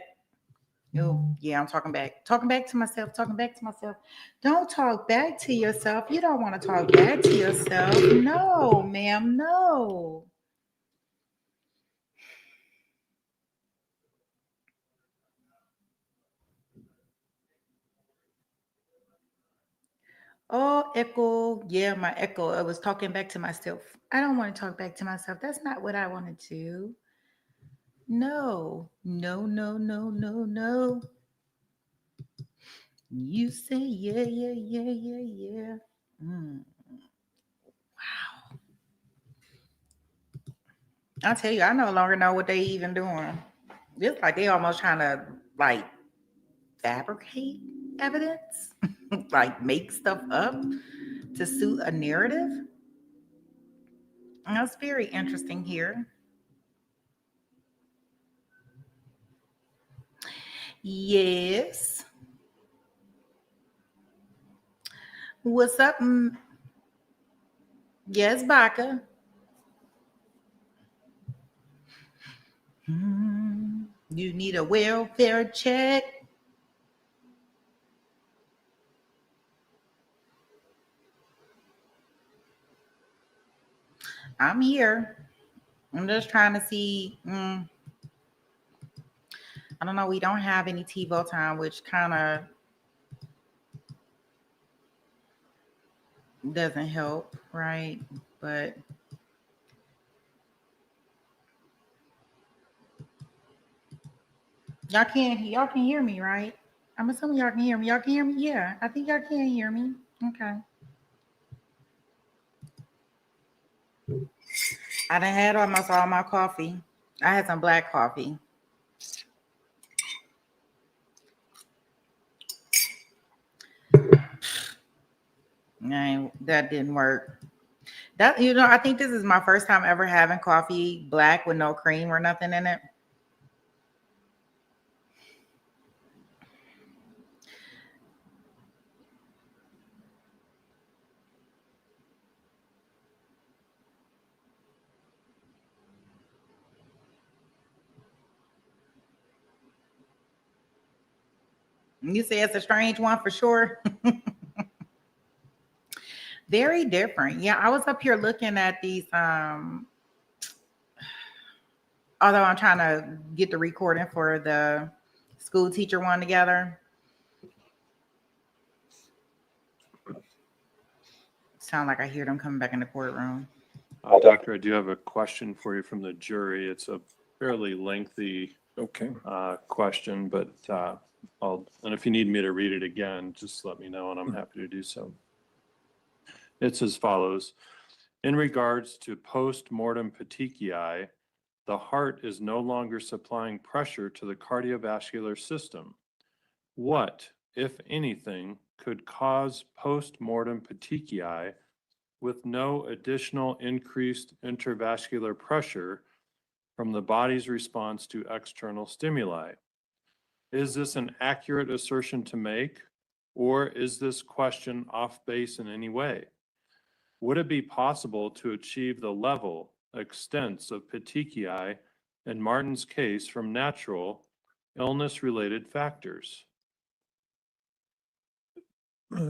S1: Oh, yeah, I'm talking back. Talking back to myself. Talking back to myself. Don't talk back to yourself. You don't want to talk back to yourself. No, ma'am, no. Oh, echo. Yeah, my echo. I was talking back to myself. I don't want to talk back to myself. That's not what I want to do. No, no, no, no, no, no. You say, yeah, yeah, yeah, yeah, yeah. Wow. I tell you, I no longer know what they even doing. It's like they almost trying to like fabricate evidence, like make stuff up to suit a narrative. And that's very interesting here. Yes. What's up? Yes, Baka. You need a welfare check. I'm here. I'm just trying to see. I don't know. We don't have any TiVo time, which kind of doesn't help, right? But y'all can hear me, right? I'm assuming y'all can hear me. Y'all can hear me? Yeah, I think y'all can hear me. Okay. I done had almost all my coffee. I had some black coffee. That didn't work. That I think this is my first time ever having coffee black with no cream or nothing in it. You say it's a strange one for sure. Very different. Yeah, I was up here looking at these although I'm trying to get the recording for the school teacher one together. Sound like I hear them coming back in the courtroom.
S4: Doctor, I do have a question for you from the jury. It's a fairly lengthy
S3: Okay.
S4: question, but and if you need me to read it again, just let me know and I'm happy to do so. It's as follows. In regards to post-mortem petechiae, the heart is no longer supplying pressure to the cardiovascular system. What, if anything, could cause post-mortem petechiae with no additional increased intravascular pressure from the body's response to external stimuli? Is this an accurate assertion to make, or is this question off base in any way? Would it be possible to achieve the level, extents of petechiae in Martin's case from natural, illness-related factors?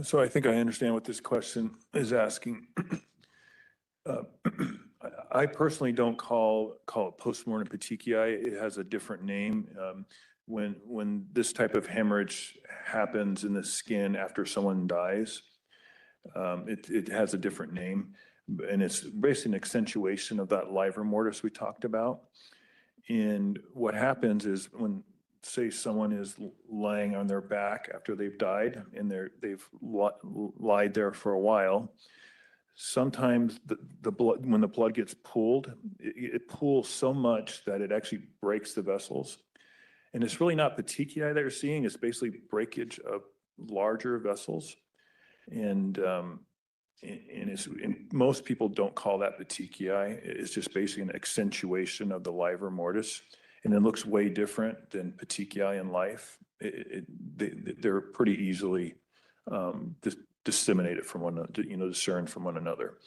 S3: So I think I understand what this question is asking. I personally don't call it postmortem petechiae. It has a different name. When this type of hemorrhage happens in the skin after someone dies, it has a different name, and it's basically an accentuation of that livor mortis we talked about. And what happens is when, say, someone is lying on their back after they've died and they've lied there for a while, sometimes the blood, when the blood gets pooled, it pools so much that it actually breaks the vessels. And it's really not petechiae that you're seeing, it's basically breakage of larger vessels. And most people don't call that petechiae. It's just basically an accentuation of the livor mortis, and it looks way different than petechiae in life. They're pretty easily disseminated from one another, discerned from one another.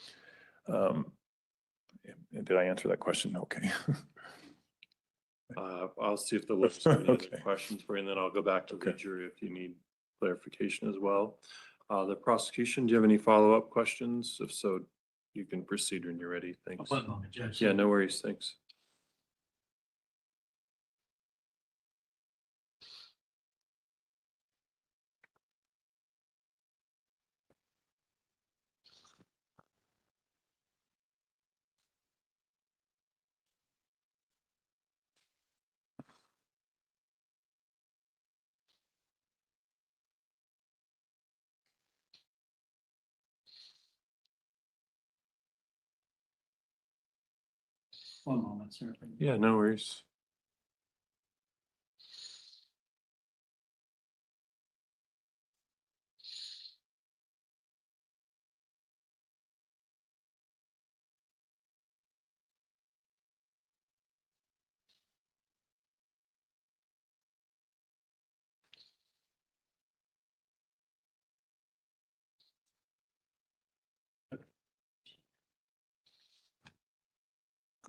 S3: Did I answer that question? Okay.
S4: I'll see if the list has any other
S3: Okay.
S4: questions for you, and then I'll go back to the
S3: Okay.
S4: jury if you need clarification as well. The prosecution, do you have any follow-up questions? If so, you can proceed when you're ready. Thanks.
S5: One moment, Judge.
S4: Yeah, no worries. Thanks.
S5: One moment, sir.
S4: Yeah, no worries.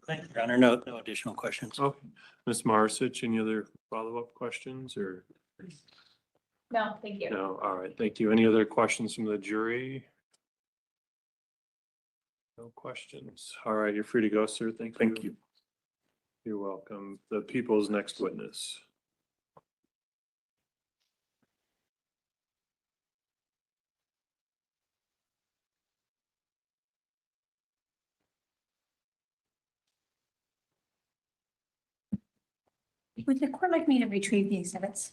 S5: Thank you, Your Honor. No additional questions.
S4: Okay. Ms. Marsich, any other follow-up questions or?
S2: No, thank you.
S4: No, all right, thank you. Any other questions from the jury? No questions. All right, you're free to go, sir. Thank you.
S3: Thank you.
S4: You're welcome. The people's next witness.
S6: Would the court like me to retrieve the exhibits?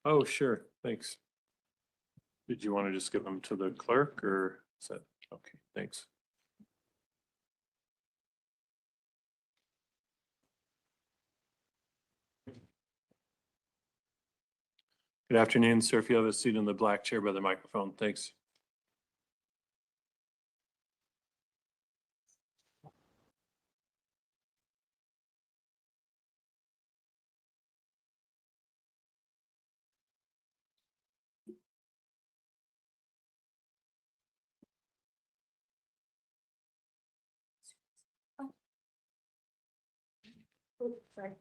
S4: Oh, sure, thanks. Did you want to just give them to the clerk or is that, okay, thanks. Good afternoon, sir. If you have a seat in the black chair by the microphone, thanks.
S6: Sorry.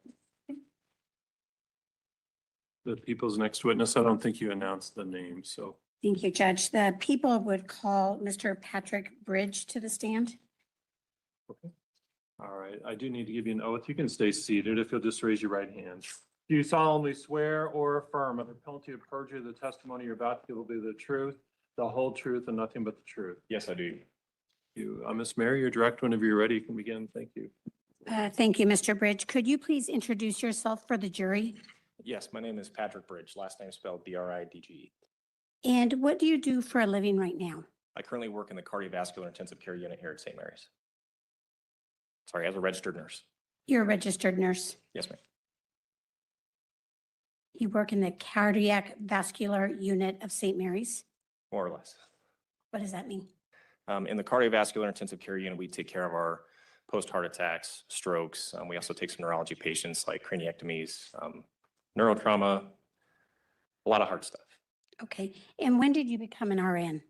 S4: The people's next witness, I don't think you announced the name, so.
S6: Thank you, Judge. The people would call Mr. Patrick Bridge to the stand.
S4: All right, I do need to give you an oath. You can stay seated if you'll just raise your right hand. Do you solemnly swear or affirm under penalty of perjury the testimony you're about to give will be the truth, the whole truth, and nothing but the truth?
S8: Yes, I do.
S4: You, Ms. Mary, you're direct whenever you're ready. You can begin. Thank you.
S6: Thank you, Mr. Bridge. Could you please introduce yourself for the jury?
S8: Yes, my name is Patrick Bridge, last name spelled Bridge.
S6: And what do you do for a living right now?
S8: I currently work in the cardiovascular intensive care unit here at St. Mary's. Sorry, as a registered nurse.
S6: You're a registered nurse.
S8: Yes, ma'am.
S6: You work in the cardiac vascular unit of St. Mary's.
S8: More or less.
S6: What does that mean?
S8: In the cardiovascular intensive care unit, we take care of our post-heart attacks, strokes. We also take some neurology patients like craniectomies, neurotrauma, a lot of heart stuff.
S6: Okay. And when did you become an RN?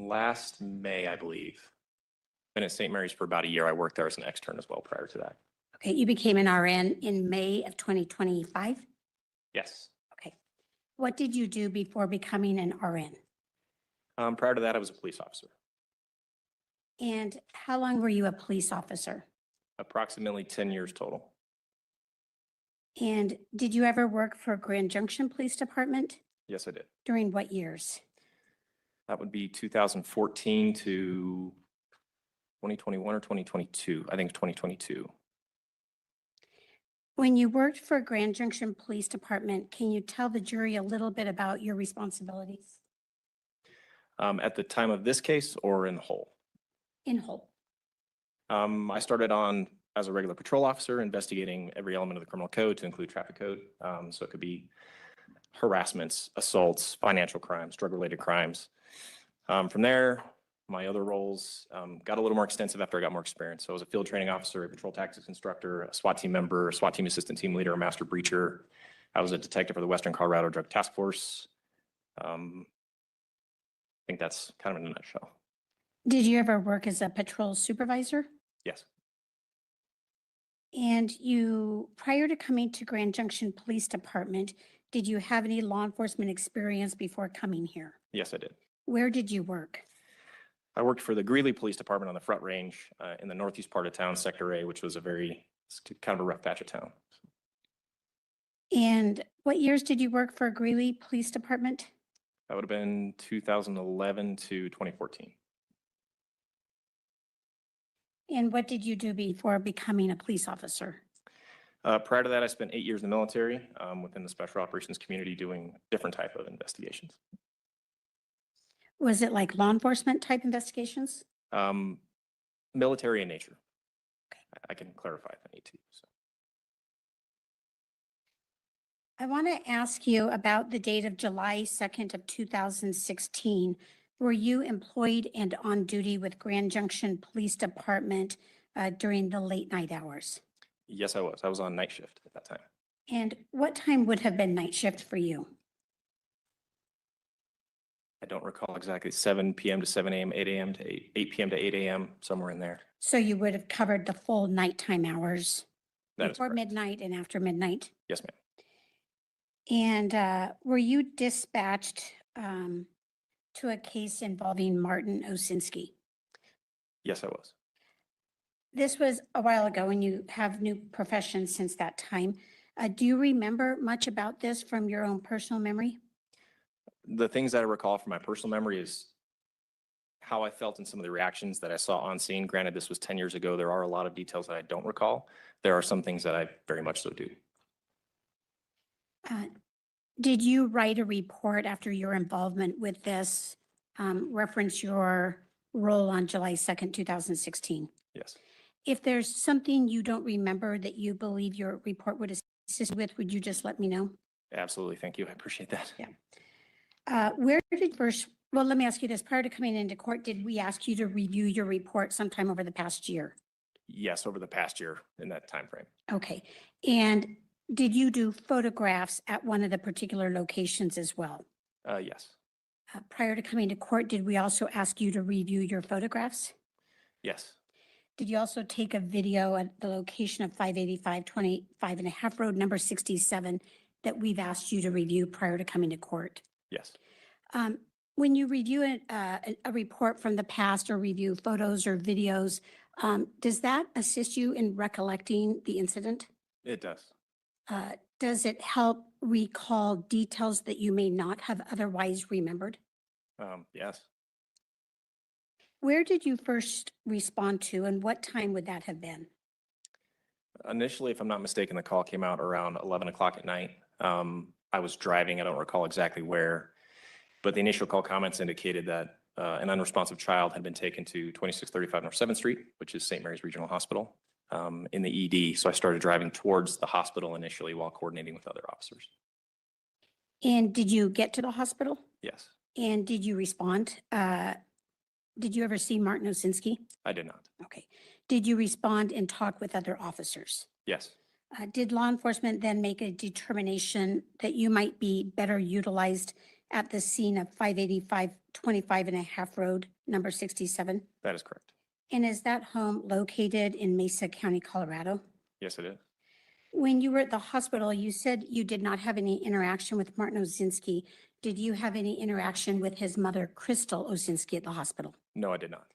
S8: Last May, I believe. Been at St. Mary's for about a year. I worked there as an extern as well prior to that.
S6: Okay, you became an RN in May of 2025?
S8: Yes.
S6: Okay. What did you do before becoming an RN?
S8: Prior to that, I was a police officer.
S6: And how long were you a police officer?
S8: Approximately 10 years total.
S6: And did you ever work for Grand Junction Police Department?
S8: Yes, I did.
S6: During what years?
S8: That would be 2014 to 2021 or 2022. I think 2022.
S6: When you worked for Grand Junction Police Department, can you tell the jury a little bit about your responsibilities?
S8: At the time of this case or in the whole?
S6: In whole.
S8: I started on as a regular patrol officer, investigating every element of the criminal code to include traffic code. So it could be harassments, assaults, financial crimes, drug-related crimes. From there, my other roles got a little more extensive after I got more experience. So I was a field training officer, a patrol tactics instructor, a SWAT team member, a SWAT team assistant team leader, a master breacher. I was a detective for the Western Colorado Drug Task Force. I think that's kind of in a nutshell.
S6: Did you ever work as a patrol supervisor?
S8: Yes,
S6: And you, prior to coming to Grand Junction Police Department, did you have any law enforcement experience before coming here?
S8: yes, I did.
S6: Where did you work?
S8: I worked for the Greeley Police Department on the Front Range in the northeast part of town, Sector A, which was it's kind of a rough patch of town.
S6: And what years did you work for Greeley Police Department?
S8: That would have been 2011 to 2014.
S6: And what did you do before becoming a police officer?
S8: Prior to that, I spent 8 years in the military within the special operations community doing different type of investigations.
S6: Was it like law enforcement type investigations?
S8: Military in nature. I can clarify if I need to. So.
S6: I want to ask you about the date of July 2nd of 2016. Were you employed and on duty with Grand Junction Police Department during the late night hours?
S8: Yes, I was. I was on night shift at that time.
S6: And what time would have been night shift for you?
S8: I don't recall exactly. 7 p.m. to 7 a.m., 8 a.m. to 8 p.m. to 8 a.m., somewhere in there.
S6: So you would have covered the full nighttime hours
S8: That is
S6: before
S8: correct.
S6: midnight and after midnight?
S8: Yes, ma'am.
S6: And were you dispatched to a case involving Martin Osinski?
S8: Yes, I was.
S6: This was a while ago and you have new profession since that time. Do you remember much about this from your own personal memory?
S8: The things that I recall from my personal memory is how I felt and some of the reactions that I saw on scene. Granted, this was 10 years ago. There are a lot of details that I don't recall. There are some things that I very much so do.
S6: Did you write a report after your involvement with this, reference your role on July 2nd, 2016?
S8: Yes.
S6: If there's something you don't remember that you believe your report would assist with, would you just let me know?
S8: Absolutely. Thank you. I appreciate that.
S6: Yeah. Well, let me ask you this. Prior to coming into court, did we ask you to review your report sometime over the past year?
S8: Yes, over the past year in that time frame.
S6: Okay. And did you do photographs at one of the particular locations as well?
S8: Yes.
S6: Prior to coming to court, did we also ask you to review your photographs?
S8: Yes.
S6: Did you also take a video at the location of 585 25 and a half road number 67 that we've asked you to review prior to coming to court?
S8: Yes.
S6: When you review a report from the past or review photos or videos, does that assist you in recollecting the incident?
S8: It does.
S6: Does it help recall details that you may not have otherwise remembered?
S8: Yes.
S6: Where did you first respond to and what time would that have been?
S8: Initially, if I'm not mistaken, the call came out around 11 o'clock at night. I was driving. I don't recall exactly where, but the initial call comments indicated that an unresponsive child had been taken to 2635 North 7th Street, which is St. Mary's Regional Hospital, in the ED. So I started driving towards the hospital initially while coordinating with other officers.
S6: And did you get to the hospital?
S8: Yes,
S6: And did you respond? Did you ever see Martin Osinski?
S8: I did not.
S6: Okay. Did you respond and talk with other officers?
S8: Yes,
S6: Did law enforcement then make a determination that you might be better utilized at the scene of 585 25 and a half road, number 67?
S8: that is correct.
S6: And is that home located in Mesa County, Colorado?
S8: Yes, it is.
S6: When you were at the hospital, you said you did not have any interaction with Martin Osinski. Did you have any interaction with his mother, Crystal Osinski, at the hospital?
S8: No, I did not.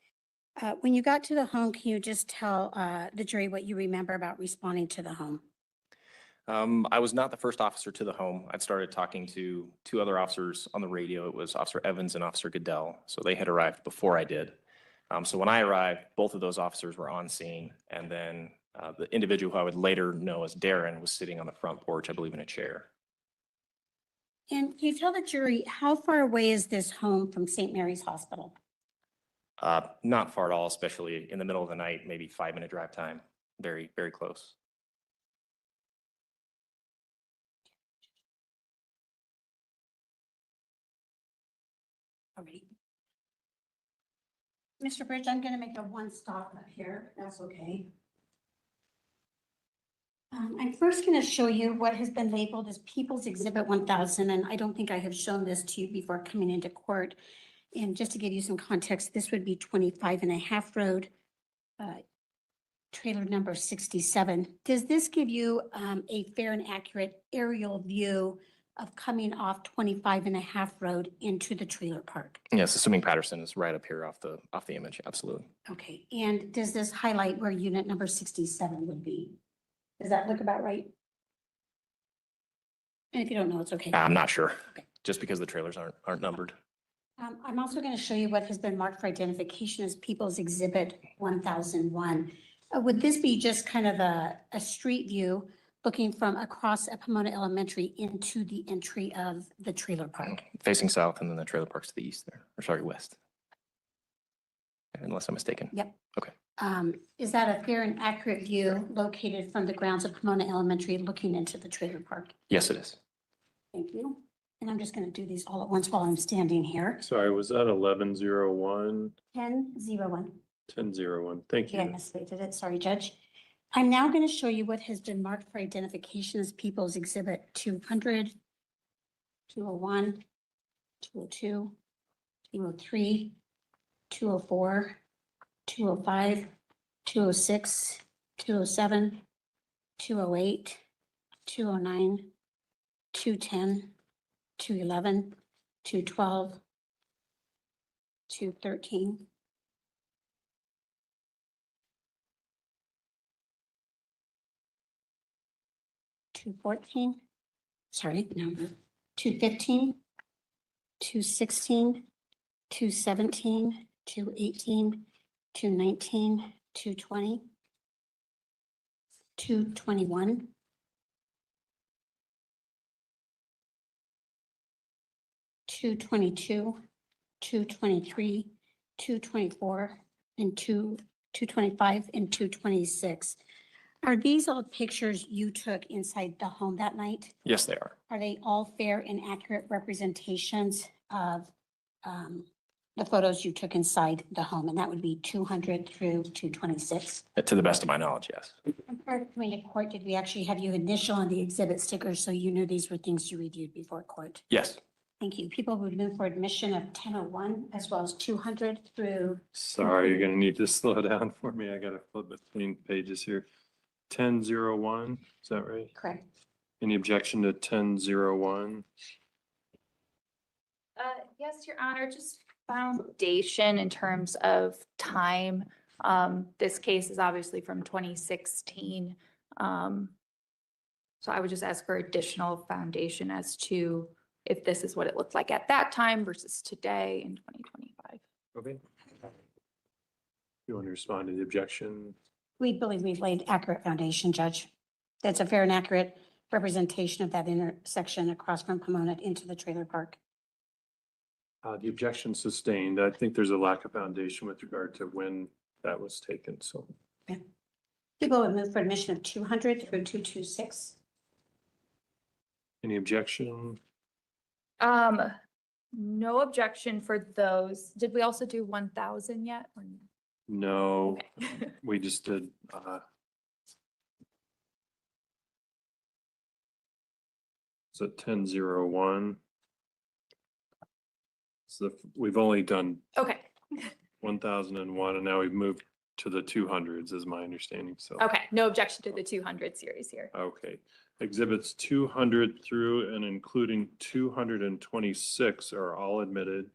S6: When you got to the home, can you just tell the jury what you remember about responding to the home?
S8: I was not the first officer to the home. I'd started talking to two other officers on the radio. It was Officer Evans and Officer Goodell. So they had arrived before I did. So when I arrived, both of those officers were on scene. And then the individual who I would later know as Darin was sitting on the front porch, I believe in a chair.
S6: And can you tell the jury, how far away is this home from St. Mary's Hospital?
S8: Not far at all, especially in the middle of the night, maybe 5-minute drive time. Very, very close.
S6: already. Mr. Bridge, I'm going to make a one stop up here. That's okay. I'm first going to show you what has been labeled as People's Exhibit 1000, and I don't think I have shown this to you before coming into court. And just to give you some context, this would be 25.5 road, trailer number 67. Does this give you a fair and accurate aerial view of coming off 25.5 road into the trailer park?
S8: Yes, assuming Patterson is right up here off the image, absolutely.
S6: Okay, and does this highlight where unit number 67 would be? Does that look about right? And if you don't know, it's okay.
S8: I'm not sure,
S6: Okay.
S8: just because the trailers aren't numbered.
S6: I'm also going to show you what has been marked for identification as People's Exhibit 1001. Would this be just kind of a street view looking from across Pomona Elementary into the entry of the trailer park?
S8: Facing south, and then the trailer park's to the east there, or sorry, west. Unless I'm mistaken.
S6: Yep.
S8: Okay.
S6: Is that a fair and accurate view located from the grounds of Pomona Elementary looking into the trailer park?
S8: Yes, it is.
S6: Thank you. And I'm just going to do these all at once while I'm standing here.
S4: Sorry, was that 1101?
S6: 1001.
S4: 1001. Thank
S6: Yeah, I
S4: you.
S6: misstated it. Sorry, Judge. I'm now going to show you what has been marked for identification as People's Exhibit 200, 201, 202, 203, 204, 205, 206, 207, 208, 209, 210, 211, 212, 213, 214, sorry, no, 215, 216, 217, 218, 219, 220, 221, 222, 223, 224, and 225, and 226. Are these all pictures you took inside the home that night?
S8: Yes, they are.
S6: Are they all fair and accurate representations of the photos you took inside the home? And that would be 200 through 226.
S8: To the best of my knowledge, yes.
S6: And prior to coming to court, did we actually have you initial on the exhibit stickers so you knew these were things you reviewed before court?
S8: Yes.
S6: Thank you. People would move for admission of 1001 as well as 200 through,
S4: Sorry, you're gonna need to slow down for me. I gotta flip between pages here. 1001, is that right?
S6: correct?
S4: Any objection to 1001?
S2: Yes, Your Honor, just foundation in terms of time. This case is obviously from 2016. So I would just ask for additional foundation as to if this is what it looked like at that time versus today in 2025.
S4: Okay. You want to respond to the objection?
S6: We believe we've laid accurate foundation, Judge. That's a fair and accurate representation of that intersection across from Pomona into the trailer park.
S4: The objection sustained. I think there's a lack of foundation with regard to when that was taken, so.
S6: People would move for admission of 200 through 226.
S4: Any objection?
S2: No objection for those. Did we also do 1,000 yet? or no?
S4: No,
S2: Okay.
S4: we just did, so 1001. So we've only done
S2: Okay,
S4: 1001 and now we've moved to the 200s is my understanding, so.
S2: okay, no objection to the 200 series here.
S4: Okay, exhibits 200 through and including 226 are all admitted.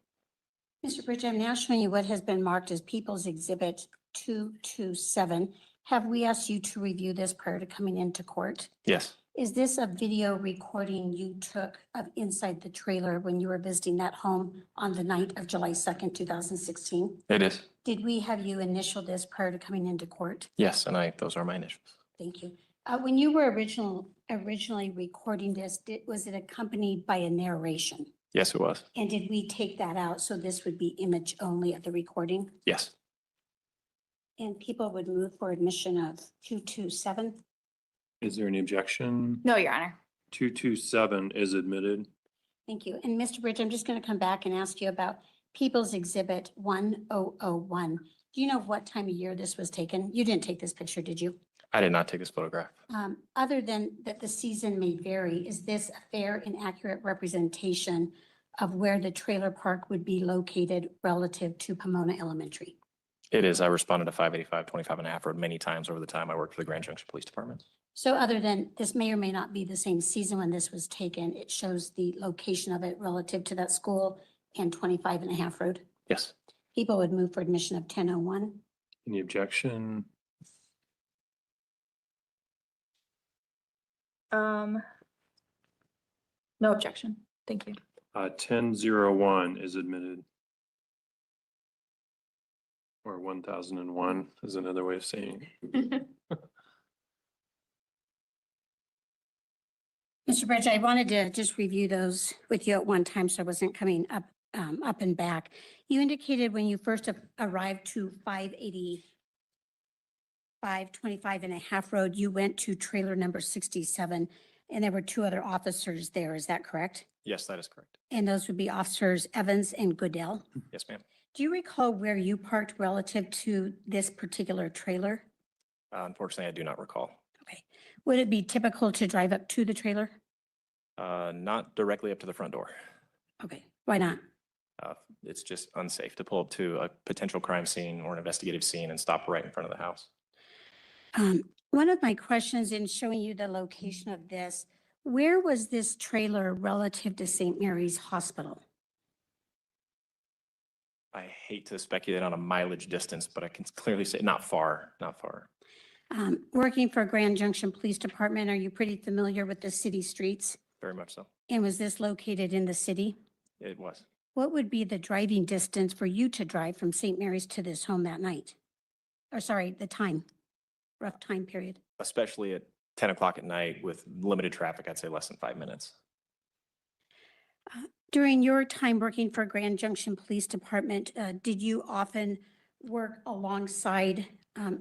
S6: Mr. Bridge, I'm now showing you what has been marked as People's Exhibit 227. Have we asked you to review this prior to coming into court?
S8: Yes.
S6: Is this a video recording you took of inside the trailer when you were visiting that home on the night of July 2nd, 2016?
S8: It is.
S6: Did we have you initial this prior to coming into court?
S8: Yes, and those are my initials.
S6: Thank you. When you were originally recording this, was it accompanied by a narration?
S8: Yes, it was.
S6: And did we take that out so this would be image only of the recording?
S8: Yes.
S6: And people would move for admission of 227?
S4: Is there any objection?
S2: No, Your Honor.
S4: 227 is admitted.
S6: Thank you. And Mr. Bridge, I'm just going to come back and ask you about People's Exhibit 1001. Do you know what time of year this was taken? You didn't take this picture, did you?
S8: I did not take this photograph.
S6: Other than that the season may vary, is this a fair and accurate representation of where the trailer park would be located relative to Pomona Elementary?
S8: It is. I responded to 585, 25 and a half road many times over the time I worked for the Grand Junction Police Department.
S6: So other than this may or may not be the same season when this was taken, it shows the location of it relative to that school and 25 and a half road.
S8: Yes.
S6: People would move for admission of 1001.
S4: Any objection?
S2: No objection. Thank you.
S4: 1001 is admitted. Or 1001 is another way of saying it.
S6: Mr. Bridge, I wanted to just review those with you at one time, so I wasn't coming up and back. You indicated when you first arrived to 585, 25 and a half road, you went to trailer number 67, and there were two other officers there. Is that correct?
S8: Yes, that is correct.
S6: And those would be Officers Evans and Goodell.
S8: Yes, ma'am.
S6: Do you recall where you parked relative to this particular trailer?
S8: Unfortunately, I do not recall.
S6: Okay. Would it be typical to drive up to the trailer?
S8: Not directly up to the front door.
S6: Okay, why not?
S8: It's just unsafe to pull up to a potential crime scene or an investigative scene and stop right in front of the house.
S6: One of my questions in showing you the location of this, where was this trailer relative to St. Mary's Hospital?
S8: I hate to speculate on a mileage distance, but I can clearly say not far, not far.
S6: Working for Grand Junction Police Department, are you pretty familiar with the city streets?
S8: Very much so.
S6: And was this located in the city?
S8: It was.
S6: What would be the driving distance for you to drive from St. Mary's to this home that night? Or sorry, the time, rough time period.
S8: Especially at 10 o'clock at night with limited traffic, I'd say less than 5 minutes.
S6: During your time working for Grand Junction Police Department, did you often work alongside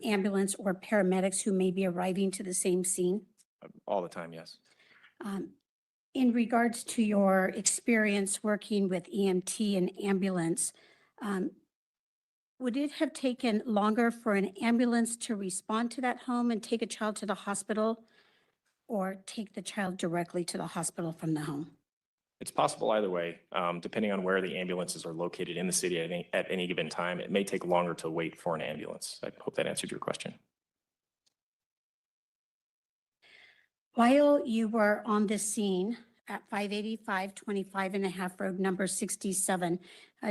S6: ambulance or paramedics who may be arriving to the same scene?
S8: All the time, yes.
S6: In regards to your experience working with EMT and ambulance, would it have taken longer for an ambulance to respond to that home and take a child to the hospital, or take the child directly to the hospital from the home?
S8: It's possible either way, depending on where the ambulances are located in the city at any given time. It may take longer to wait for an ambulance. I hope that answered your question.
S6: While you were on the scene at 585, 25 and a half road number 67,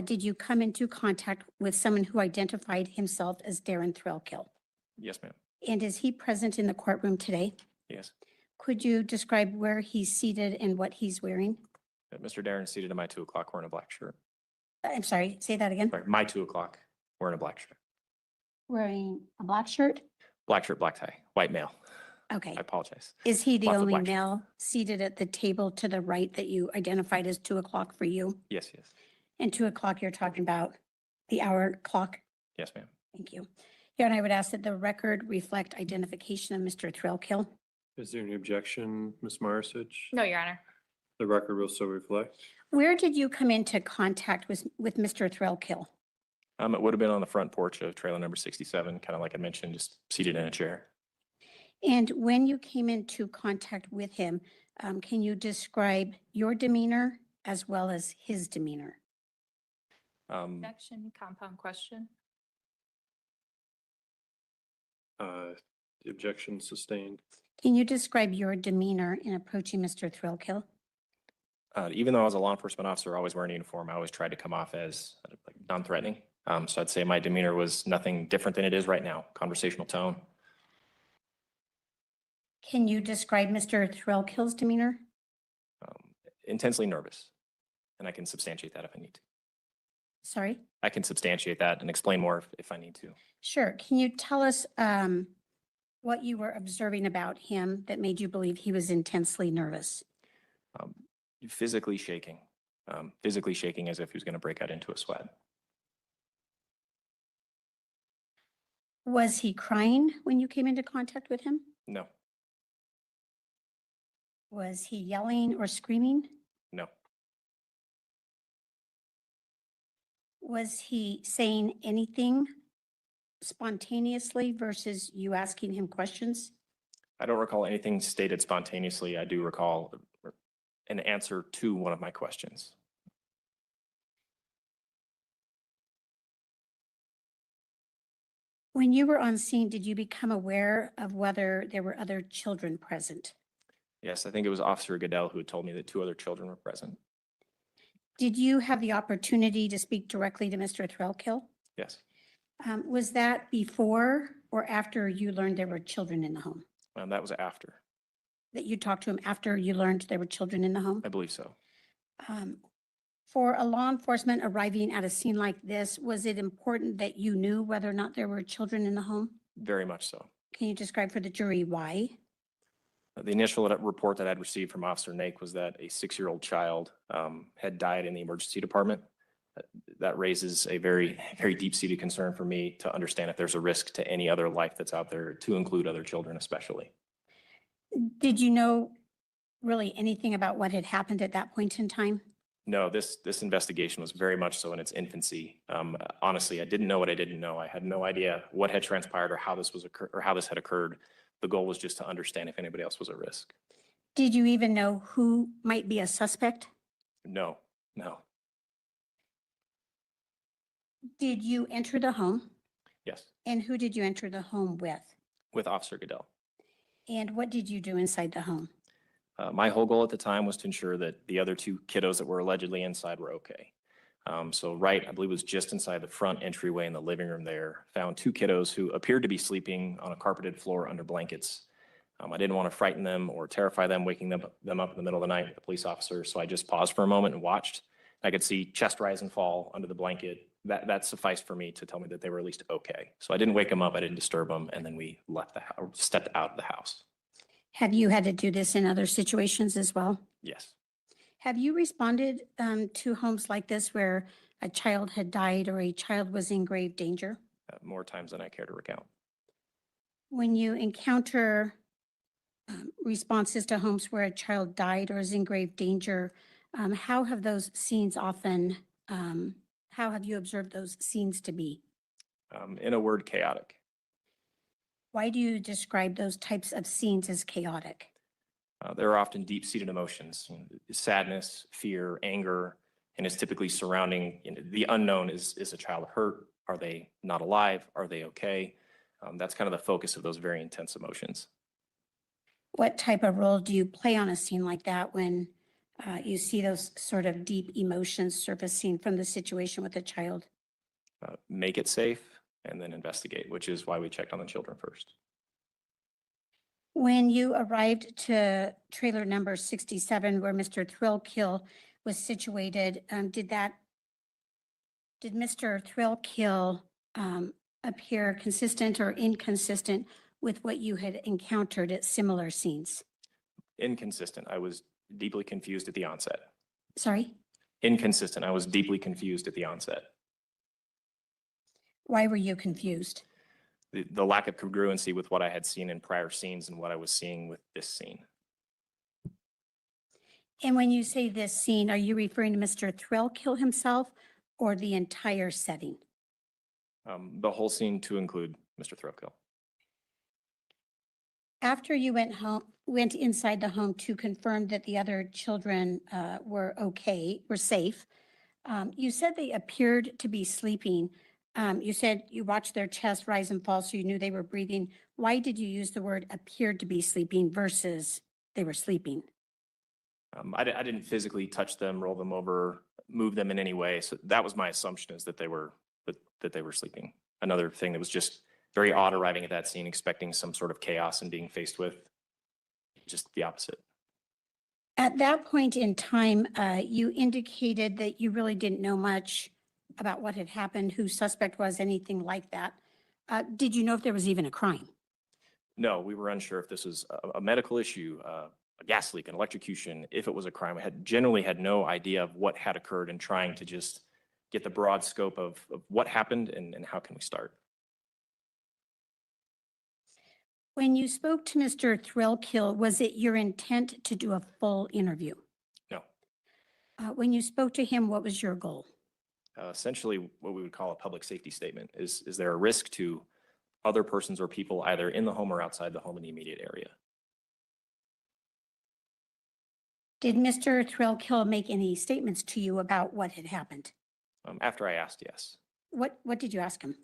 S6: did you come into contact with someone who identified himself as Darin Thrailkill?
S8: Yes, ma'am.
S6: And is he present in the courtroom today?
S8: Yes.
S6: Could you describe where he's seated and what he's wearing?
S8: Mr. Darin seated at my 2 o'clock wearing a black shirt.
S6: I'm sorry, say that again.
S8: Sorry, my 2 o'clock wearing a black shirt.
S6: Wearing a black shirt?
S8: Black shirt, black tie, white male.
S6: Okay.
S8: I apologize.
S6: Is he the
S8: Lots of
S6: only
S8: black shirt.
S6: male seated at the table to the right that you identified as 2 o'clock for you?
S8: Yes, yes.
S6: And 2 o'clock, you're talking about the hour clock?
S8: Yes, ma'am.
S6: Thank you. Here, and I would ask that the record reflect identification of Mr. Thrailkill.
S4: Is there any objection, Ms. Marisic?
S2: No, Your Honor.
S4: The record will so reflect.
S6: Where did you come into contact with Mr. Thrailkill?
S8: It would have been on the front porch of trailer number 67, kind of like I mentioned, just seated in a chair.
S6: And when you came into contact with him, can you describe your demeanor as well as his demeanor?
S2: Objection, compound question.
S4: The objection sustained.
S6: Can you describe your demeanor in approaching Mr. Thrailkill?
S8: Even though I was a law enforcement officer, always wearing a uniform, I always tried to come off as like non-threatening. So I'd say my demeanor was nothing different than it is right now, conversational tone.
S6: Can you describe Mr. Thrailkill's demeanor?
S8: Intensely nervous, and I can substantiate that if I need to.
S6: Sorry?
S8: I can substantiate that and explain more if I need to.
S6: Sure. Can you tell us what you were observing about him that made you believe he was intensely nervous?
S8: Physically shaking as if he was going to break out into a sweat.
S6: Was he crying when you came into contact with him?
S8: No,
S6: Was he yelling or screaming?
S8: no.
S6: Was he saying anything spontaneously versus you asking him questions?
S8: I don't recall anything stated spontaneously. I do recall an answer to one of my questions.
S6: When you were on scene, did you become aware of whether there were other children present?
S8: Yes, I think it was Officer Goodell who had told me that 2 other children were present.
S6: Did you have the opportunity to speak directly to Mr. Thrailkill?
S8: Yes,
S6: Was that before or after you learned there were children in the home?
S8: that was after.
S6: That you talked to him after you learned there were children in the home?
S8: I believe so.
S6: For a law enforcement arriving at a scene like this, was it important that you knew whether or not there were children in the home?
S8: Very much so.
S6: Can you describe for the jury why?
S8: The initial report that I'd received from Officer Nake was that a 6-year-old child had died in the emergency department. That raises a very, very deep-seated concern for me to understand if there's a risk to any other life that's out there, to include other children especially.
S6: Did you know really anything about what had happened at that point in time?
S8: No, this investigation was very much so in its infancy. Honestly, I didn't know what I didn't know. I had no idea what had transpired or how this had occurred. The goal was just to understand if anybody else was at risk.
S6: Did you even know who might be a suspect?
S8: No.
S6: Did you enter the home?
S8: Yes,
S6: And who did you enter the home with?
S8: with Officer Goodell.
S6: And what did you do inside the home?
S8: My whole goal at the time was to ensure that the other 2 kiddos that were allegedly inside were okay. So I believe it was just inside the front entryway in the living room there, found 2 kiddos who appeared to be sleeping on a carpeted floor under blankets. I didn't want to frighten them or terrify them, waking them up in the middle of the night with the police officer. So I just paused for a moment and watched. I could see chest rise and fall under the blanket. That sufficed for me to tell me that they were at least okay. So I didn't wake them up, I didn't disturb them, and then we left the house, stepped out of the house.
S6: Have you had to do this in other situations as well?
S8: Yes.
S6: Have you responded to homes like this where a child had died or a child was in grave danger?
S8: More times than I care to recount.
S6: When you encounter responses to homes where a child died or is in grave danger, how have those scenes often, how have you observed those scenes to be?
S8: In a word, chaotic.
S6: Why do you describe those types of scenes as chaotic?
S8: There are often deep-seated emotions, sadness, fear, anger, and it's typically surrounding the unknown. Is a child hurt? Are they not alive? Are they okay? That's kind of the focus of those very intense emotions.
S6: What type of role do you play on a scene like that when you see those sort of deep emotions surfacing from the situation with a child?
S8: Make it safe and then investigate, which is why we checked on the children first.
S6: When you arrived to trailer number 67, where Mr. Thrailkill was situated, did Mr. Thrailkill appear consistent or inconsistent with what you had encountered at similar scenes?
S8: Inconsistent. I was deeply confused at the onset.
S6: Sorry,
S8: Inconsistent. I was deeply confused at the onset.
S6: why were you confused?
S8: The lack of congruency with what I had seen in prior scenes and what I was seeing with this scene.
S6: And when you say this scene, are you referring to Mr. Thrailkill himself or the entire setting?
S8: The whole scene to include Mr. Thrailkill.
S6: After you went inside the home to confirm that the other children were okay, were safe, you said they appeared to be sleeping. You said you watched their chest rise and fall, so you knew they were breathing. Why did you use the word appeared to be sleeping versus they were sleeping?
S8: I didn't physically touch them, roll them over, move them in any way. So that was my assumption, is that they were sleeping. Another thing that was just very odd arriving at that scene, expecting some sort of chaos and being faced with just the opposite.
S6: At that point in time, you indicated that you really didn't know much about what had happened, who suspect was, anything like that. Did you know if there was even a crime?
S8: No, we were unsure if this was a medical issue, a gas leak, an electrocution, if it was a crime. I generally had no idea of what had occurred, and trying to just get the broad scope of what happened and how can we start.
S6: When you spoke to Mr. Thrailkill, was it your intent to do a full interview?
S8: No.
S6: When you spoke to him, what was your goal?
S8: essentially what we would call a public safety statement. Is there a risk to other persons or people either in the home or outside the home in the immediate area?
S6: Did Mr. Thrailkill make any statements to you about what had happened?
S8: After I asked, yes.
S6: What did you ask him?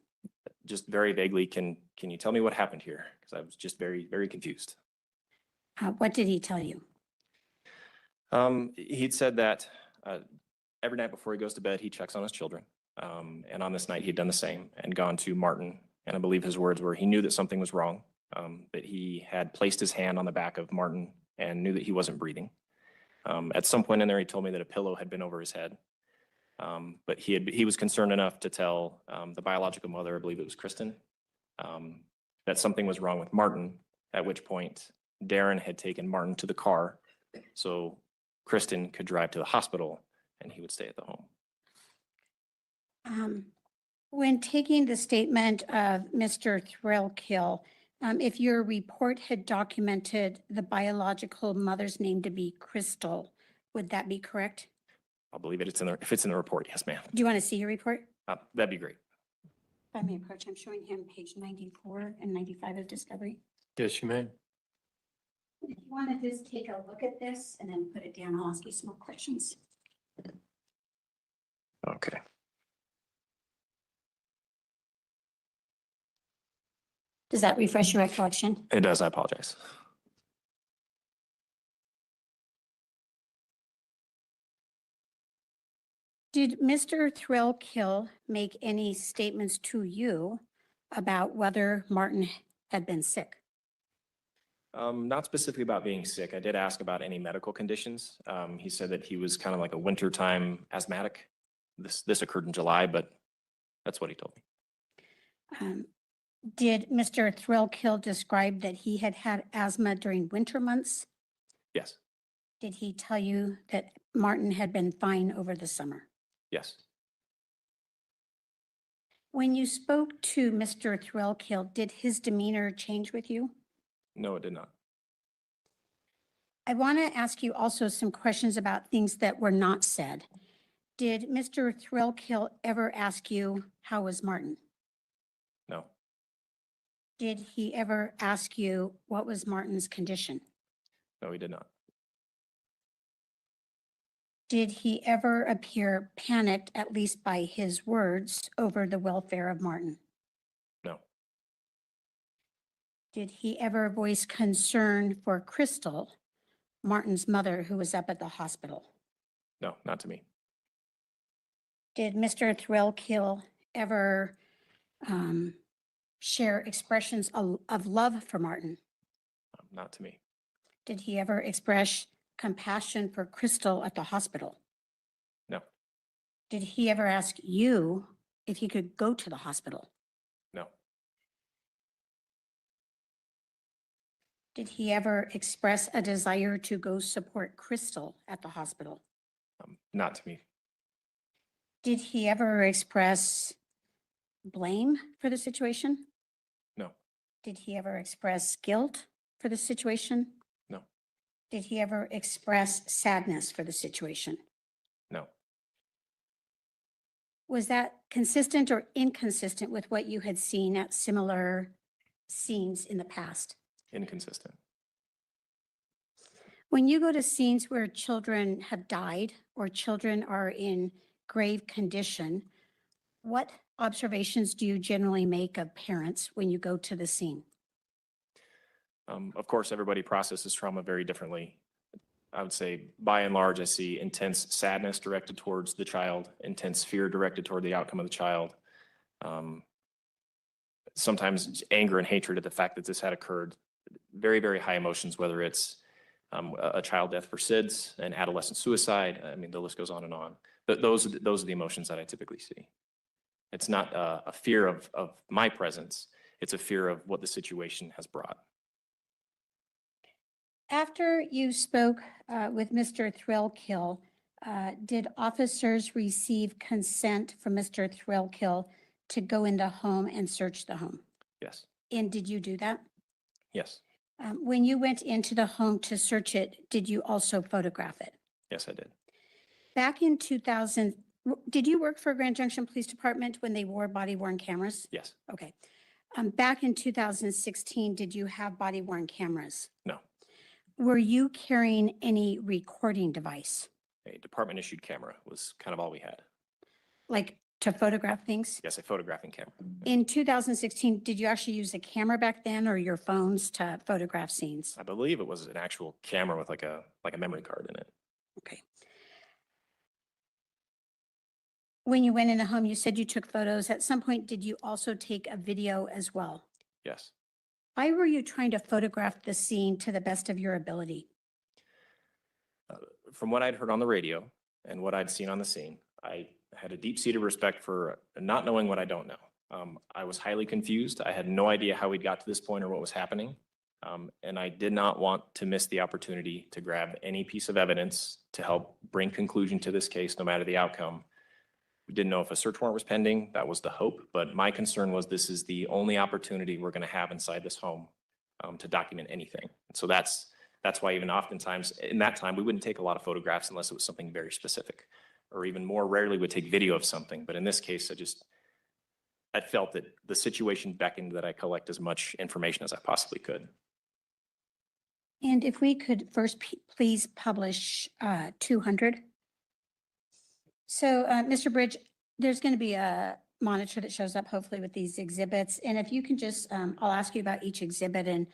S8: Just very vaguely, can you tell me what happened here? Because I was just very, very confused.
S6: What did he tell you?
S8: He'd said that every night before he goes to bed, he checks on his children. And on this night, he'd done the same and gone to Martin. And I believe his words were he knew that something was wrong, that he had placed his hand on the back of Martin and knew that he wasn't breathing. At some point in there, he told me that a pillow had been over his head. But he was concerned enough to tell the biological mother, I believe it was Kristen, that something was wrong with Martin, at which point Darin had taken Martin to the car so Kristen could drive to the hospital and he would stay at the home.
S6: When taking the statement of Mr. Thrailkill, if your report had documented the biological mother's name to be Crystal, would that be correct?
S8: I'll believe it. If it's in the report, yes, ma'am.
S6: Do you want to see your report?
S8: That'd be great.
S6: If I may approach, I'm showing him page 94 and 95 of Discovery.
S4: Yes, you may.
S6: If you want to just take a look at this and then put it down, I'll ask you some more questions.
S8: Okay.
S6: Does that refresh your recollection?
S8: It does. I apologize.
S6: Did Mr. Thrailkill make any statements to you about whether Martin had been sick?
S8: Not specifically about being sick. I did ask about any medical conditions. He said that he was kind of like a wintertime asthmatic. This occurred in July, but that's what he told me.
S6: Did Mr. Thrailkill describe that he had had asthma during winter months?
S8: Yes.
S6: Did he tell you that Martin had been fine over the summer?
S8: Yes.
S6: When you spoke to Mr. Thrailkill, did his demeanor change with you?
S8: No, it did not.
S6: I want to ask you also some questions about things that were not said. Did Mr. Thrailkill ever ask you, how was Martin?
S8: No.
S6: Did he ever ask you, what was Martin's condition?
S8: No, he did not.
S6: Did he ever appear panicked, at least by his words, over the welfare of Martin?
S8: No.
S6: Did he ever voice concern for Crystal, Martin's mother, who was up at the hospital?
S8: No, not to me.
S6: Did Mr. Thrailkill ever share expressions of love for Martin?
S8: Not to me.
S6: Did he ever express compassion for Crystal at the hospital?
S8: No.
S6: Did he ever ask you if he could go to the hospital?
S8: No.
S6: Did he ever express a desire to go support Crystal at the hospital?
S8: Not to me.
S6: Did he ever express blame for the situation?
S8: No.
S6: Did he ever express guilt for the situation?
S8: No.
S6: Did he ever express sadness for the situation?
S8: No.
S6: Was that consistent or inconsistent with what you had seen at similar scenes in the past?
S8: Inconsistent.
S6: When you go to scenes where children have died or children are in grave condition, what observations do you generally make of parents when you go to the scene?
S8: Of course, everybody processes trauma very differently. I would say, by and large, I see intense sadness directed towards the child, intense fear directed toward the outcome of the child. Sometimes anger and hatred at the fact that this had occurred. Very, very high emotions, whether it's a child death for SIDS, an adolescent suicide. I mean, the list goes on and on. But those are the emotions that I typically see. It's not a fear of my presence. It's a fear of what the situation has brought.
S6: After you spoke with Mr. Thrailkill, did officers receive consent from Mr. Thrailkill to go in the home and search the home?
S8: Yes.
S6: And did you do that?
S8: Yes.
S6: When you went into the home to search it, did you also photograph it?
S8: Yes, I did.
S6: Back in 2000, Did you work for Grand Junction Police Department when they wore body worn cameras?
S8: Yes,
S6: Okay. Back in 2016, did you have body worn cameras?
S8: no,
S6: Were you carrying any recording device,
S8: a department issued camera was kind of all we had.
S6: like to photograph things?
S8: Yes, a photographing camera.
S6: In 2016, did you actually use a camera back then or your phones to photograph scenes?
S8: I believe it was an actual camera with like a memory card in it.
S6: Okay. When you went in a home, you said you took photos. At some point, did you also take a video as well?
S8: Yes.
S6: Why were you trying to photograph the scene to the best of your ability?
S8: From what I'd heard on the radio and what I'd seen on the scene, I had a deep-seated respect for not knowing what I don't know. I was highly confused. I had no idea how we'd got to this point or what was happening. And I did not want to miss the opportunity to grab any piece of evidence to help bring conclusion to this case, no matter the outcome. We didn't know if a search warrant was pending. That was the hope. But my concern was this is the only opportunity we're going to have inside this home to document anything. So that's why even oftentimes in that time, we wouldn't take a lot of photographs unless it was something very specific, or even more rarely would take video of something. But in this case, I felt that the situation beckoned that I collect as much information as I possibly could.
S6: And if we could first please publish 200. So, Mr. Bridge, there's going to be a monitor that shows up hopefully with these exhibits. And if you can just, I'll ask you about each exhibit and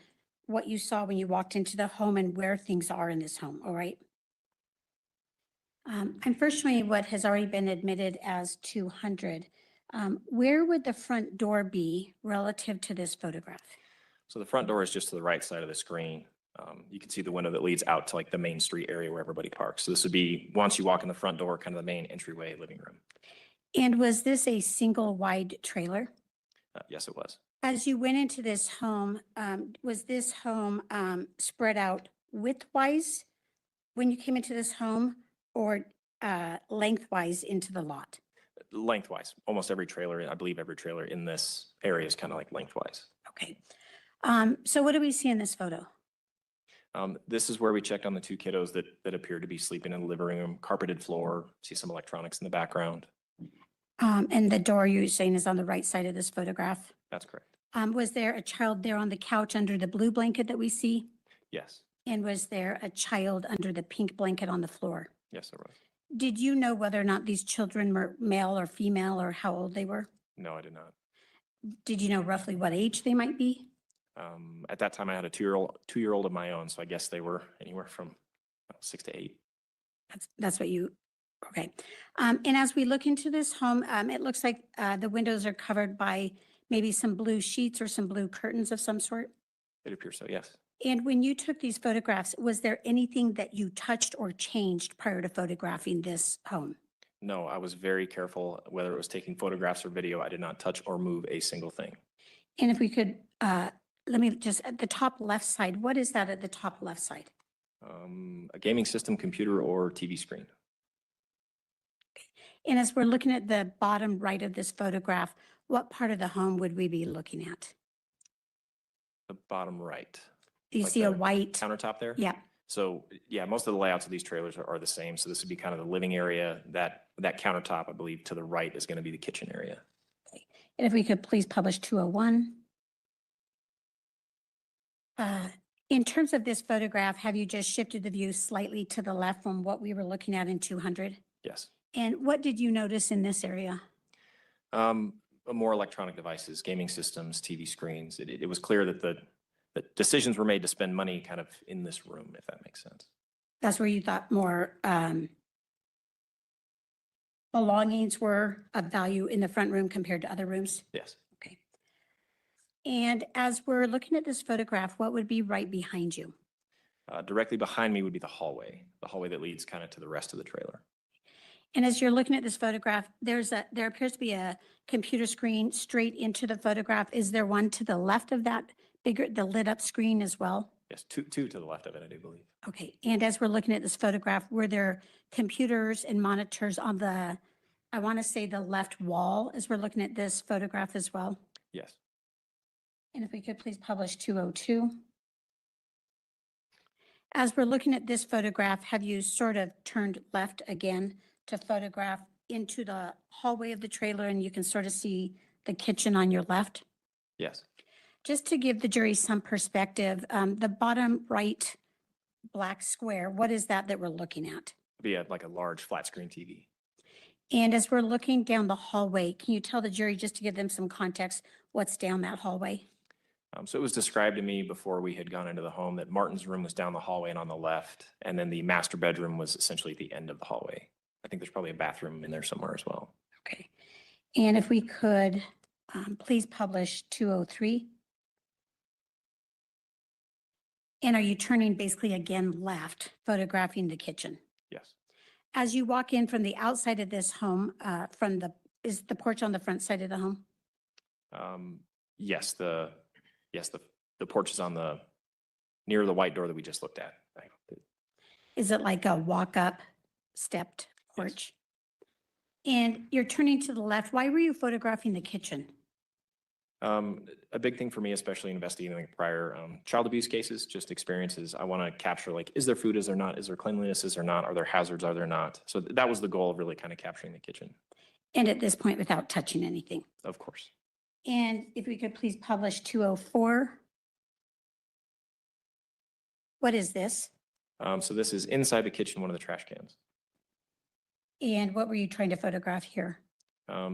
S6: what you saw when you walked into the home and where things are in this home, all right? I'm first showing you what has already been admitted as 200. Where would the front door be relative to this photograph?
S8: So the front door is just to the right side of the screen. You can see the window that leads out to like the main street area where everybody parks. So this would be, once you walk in the front door, kind of the main entryway living room.
S6: And was this a single wide trailer?
S8: Yes, it was.
S6: As you went into this home, was this home spread out widthwise when you came into this home or lengthwise into the lot?
S8: Lengthwise, almost every trailer, I believe every trailer in this area is kind of like lengthwise.
S6: Okay. So what do we see in this photo?
S8: This is where we checked on the two kiddos that appeared to be sleeping in the living room, carpeted floor, see some electronics in the background.
S6: And the door you're saying is on the right side of this photograph.
S8: That's correct.
S6: Was there a child there on the couch under the blue blanket that we see?
S8: Yes,
S6: And was there a child under the pink blanket on the floor?
S8: yes, there was.
S6: Did you know whether or not these children were male or female or how old they were?
S8: No, I did not.
S6: Did you know roughly what age they might be?
S8: At that time, I had a two-year-old of my own, so I guess they were anywhere from 6 to 8.
S6: That's what you, okay. And as we look into this home, it looks like the windows are covered by maybe some blue sheets or some blue curtains of some sort.
S8: It appears so, yes.
S6: And when you took these photographs, was there anything that you touched or changed prior to photographing this home?
S8: No, I was very careful, whether it was taking photographs or video, I did not touch or move a single thing.
S6: And if we could, let me just, at the top left side, what is that at the top left side?
S8: A gaming system, computer, or TV screen.
S6: And as we're looking at the bottom right of this photograph, what part of the home would we be looking at?
S8: The bottom right.
S6: Do you
S8: Like
S6: see a
S8: the
S6: white?
S8: countertop there?
S6: Yeah.
S8: So yeah, most of the layouts of these trailers are the same. So this would be kind of the living area. That countertop, I believe, to the right is going to be the kitchen area.
S6: And if we could please publish 201. In terms of this photograph, have you just shifted the view slightly to the left from what we were looking at in 200?
S8: Yes.
S6: And what did you notice in this area?
S8: More electronic devices, gaming systems, TV screens. It was clear that the decisions were made to spend money kind of in this room, if that makes sense.
S6: That's where you thought more belongings were of value in the front room compared to other rooms?
S8: Yes.
S6: Okay. And as we're looking at this photograph, what would be right behind you?
S8: Directly behind me would be the hallway that leads kind of to the rest of the trailer.
S6: And as you're looking at this photograph, there appears to be a computer screen straight into the photograph. Is there one to the left of that the lit up screen as well?
S8: Yes, two to the left of it, I do believe.
S6: Okay. And as we're looking at this photograph, were there computers and monitors on the, I want to say the left wall as we're looking at this photograph as well?
S8: Yes.
S6: And if we could please publish 202. As we're looking at this photograph, have you sort of turned left again to photograph into the hallway of the trailer and you can sort of see the kitchen on your left?
S8: Yes.
S6: Just to give the jury some perspective, the bottom right black square, what is that we're looking at?
S8: Be like a large flat screen TV.
S6: And as we're looking down the hallway, can you tell the jury, just to give them some context, what's down that hallway?
S8: So it was described to me before we had gone into the home that Martin's room was down the hallway and on the left, and then the master bedroom was essentially at the end of the hallway. I think there's probably a bathroom in there somewhere as well.
S6: Okay. And if we could, please publish 203. And are you turning basically again left, photographing the kitchen?
S8: Yes.
S6: As you walk in from the outside of this home, is the porch on the front side of the home?
S8: Yes, the porch is on near the white door that we just looked at.
S6: Is it like a walk-up stepped porch? And you're turning to the left. Why were you photographing the kitchen?
S8: A big thing for me, especially investigating like prior child abuse cases, just experiences. I want to capture like, is there food, is there not? Is there cleanliness, is there not? Are there hazards, are there not? So that was the goal of really kind of capturing the kitchen.
S6: And at this point, without touching anything.
S8: Of course.
S6: And if we could please publish 204. What is this?
S8: So this is inside the kitchen, one of the trash cans.
S6: And what were you trying to photograph here?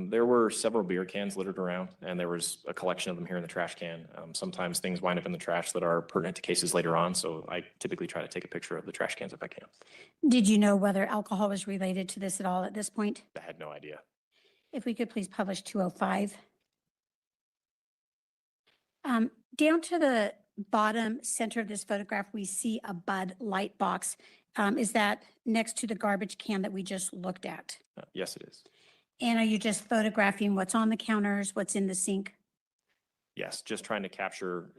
S8: There were several beer cans littered around, and there was a collection of them here in the trash can. Sometimes things wind up in the trash that are pertinent to cases later on, so I typically try to take a picture of the trash cans if I can. Did
S6: you know whether alcohol was related to this at all at this point?
S8: I had no idea.
S6: If we could please publish 205. Down to the bottom center of this photograph, we see a Bud light box. Is that next to the garbage can that we just looked at?
S8: Yes, it is.
S6: And are you just photographing what's on the counters, what's in the sink?
S8: Yes, just trying to capture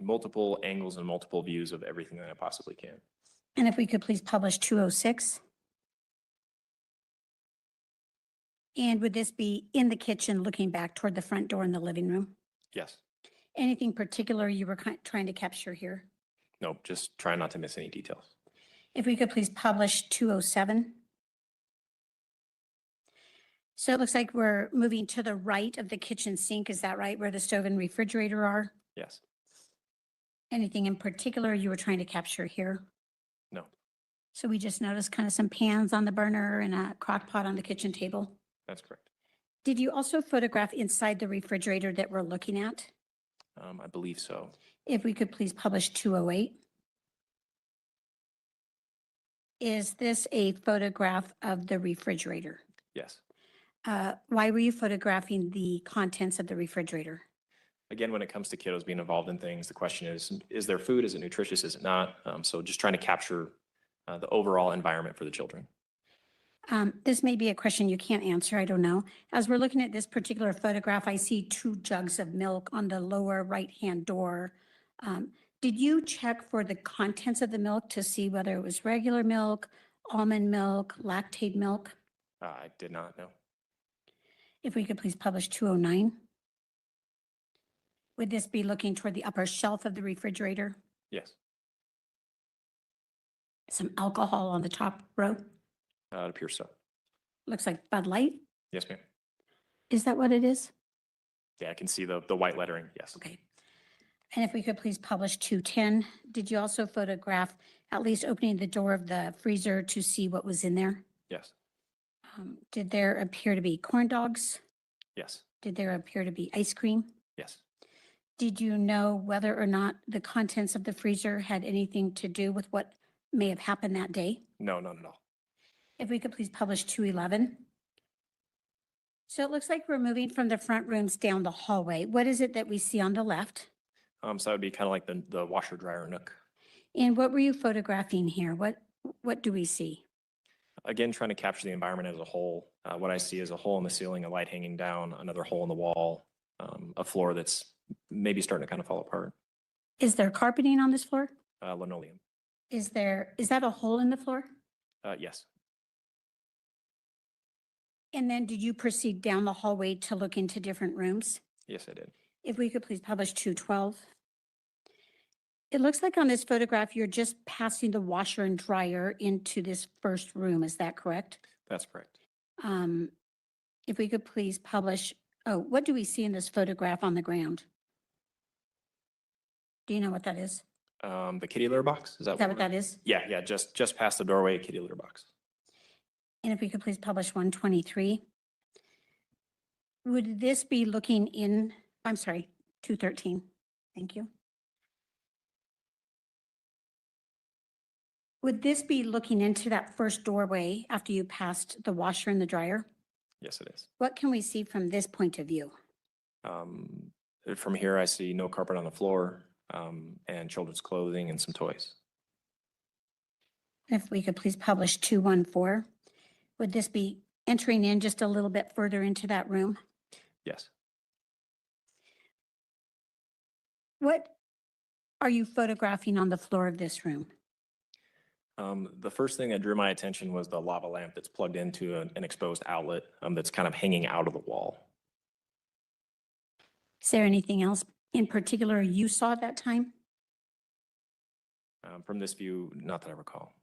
S8: multiple angles and multiple views of everything that I possibly can.
S6: And if we could please publish 206. And would this be in the kitchen looking back toward the front door in the living room?
S8: Yes.
S6: Anything particular you were trying to capture here?
S8: Nope, just try not to miss any details.
S6: If we could please publish 207. So it looks like we're moving to the right of the kitchen sink. Is that right, where the stove and refrigerator are?
S8: Yes.
S6: Anything in particular you were trying to capture here?
S8: No.
S6: So we just noticed kind of some pans on the burner and a crock pot on the kitchen table.
S8: That's correct.
S6: Did you also photograph inside the refrigerator that we're looking at?
S8: I believe so.
S6: If we could please publish 208. Is this a photograph of the refrigerator?
S8: Yes.
S6: Why were you photographing the contents of the refrigerator?
S8: Again, when it comes to kiddos being involved in things, the question is there food? Is it nutritious? Is it not? So just trying to capture the overall environment for the children.
S6: This may be a question you can't answer, I don't know. As we're looking at this particular photograph, I see 2 jugs of milk on the lower right-hand door. Did you check for the contents of the milk to see whether it was regular milk, almond milk, lactate milk?
S8: I did not know.
S6: If we could please publish 209. Would this be looking toward the upper shelf of the refrigerator?
S8: Yes.
S6: Some alcohol on the top row?
S8: It appears so.
S6: Looks like Bud Light.
S8: Yes, ma'am.
S6: Is that what it is?
S8: Yeah, I can see the white lettering. Yes.
S6: Okay. And if we could please publish 210. Did you also photograph at least opening the door of the freezer to see what was in there?
S8: Yes.
S6: Did there appear to be corn dogs?
S8: Yes.
S6: Did there appear to be ice cream?
S8: Yes.
S6: Did you know whether or not the contents of the freezer had anything to do with what may have happened that day?
S8: No, not at all.
S6: If we could please publish 211. So it looks like we're moving from the front rooms down the hallway. What is it that we see on the left?
S8: So that would be kind of like the washer dryer nook.
S6: And what were you photographing here? What do we see?
S8: Again, trying to capture the environment as a whole. What I see is a hole in the ceiling, a light hanging down, another hole in the wall, a floor that's maybe starting to kind of fall apart.
S6: Is there carpeting on this floor?
S8: Linoleum.
S6: Is that a hole in the floor?
S8: Yes.
S6: And then did you proceed down the hallway to look into different rooms?
S8: Yes, I did.
S6: If we could please publish 212. It looks like on this photograph, you're just passing the washer and dryer into this first room. Is that correct?
S8: That's correct.
S6: If we could please publish, oh, what do we see in this photograph on the ground? Do you know what that is?
S8: The kitty litter box, is that?
S6: Is that what that is?
S8: Yeah, just past the doorway, kitty litter box.
S6: And if we could please publish 123. Would this be looking in, I'm sorry, 213. Thank you. Would this be looking into that first doorway after you passed the washer and the dryer?
S8: Yes, it is.
S6: What can we see from this point of view?
S8: From here, I see no carpet on the floor, and children's clothing and some toys.
S6: If we could please publish 214. Would this be entering in just a little bit further into that room?
S8: Yes.
S6: What are you photographing on the floor of this room?
S8: The first thing that drew my attention was the lava lamp that's plugged into an exposed outlet that's kind of hanging out of the wall.
S6: Is there anything else in particular you saw at that time?
S8: From this view, not that I recall.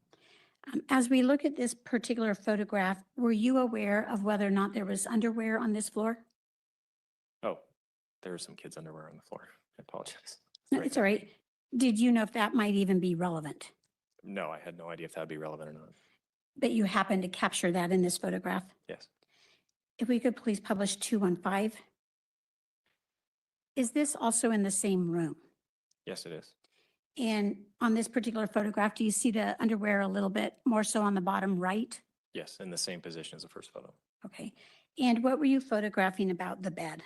S6: As we look at this particular photograph, were you aware of whether or not there was underwear on this floor?
S8: Oh, there are some kids' underwear on the floor. I apologize.
S6: No, it's all right. Did you know if that might even be relevant?
S8: No, I had no idea if that would be relevant or not.
S6: But you happened to capture that in this photograph?
S8: Yes.
S6: If we could please publish 215. Is this also in the same room?
S8: Yes, it is.
S6: And on this particular photograph, do you see the underwear a little bit more so on the bottom right?
S8: Yes, in the same position as the first photo.
S6: Okay. And what were you photographing about the bed?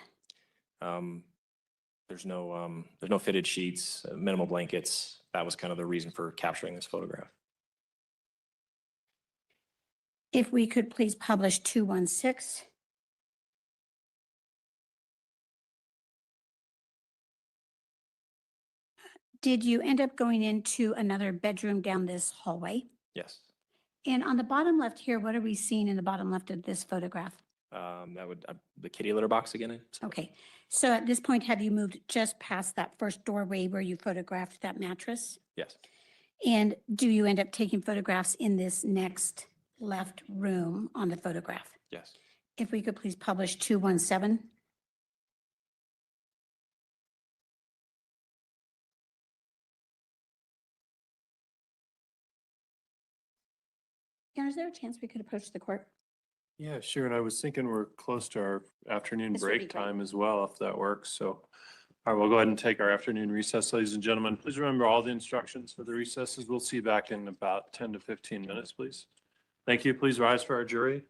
S8: There's no fitted sheets, minimal blankets. That was kind of the reason for capturing this photograph.
S6: If we could please publish 216. Did you end up going into another bedroom down this hallway?
S8: Yes.
S6: And on the bottom left here, what are we seeing in the bottom left of this photograph?
S8: That would, the kitty litter box again?
S6: Okay, so at this point, have you moved just past that first doorway where you photographed that mattress?
S8: Yes.
S6: And do you end up taking photographs in this next left room on the photograph?
S8: Yes.
S6: If we could please publish 217. Is there a chance we could approach the court?
S4: Yeah, sure. And I was thinking we're close to our afternoon
S6: This would be
S4: break
S6: great.
S4: time as well, if that works. So, all right, we'll go ahead and take our afternoon recess, ladies and gentlemen. Please remember all the instructions for the recesses. We'll see you back in about 10 to 15 minutes, please. Thank you. Please rise for our jury.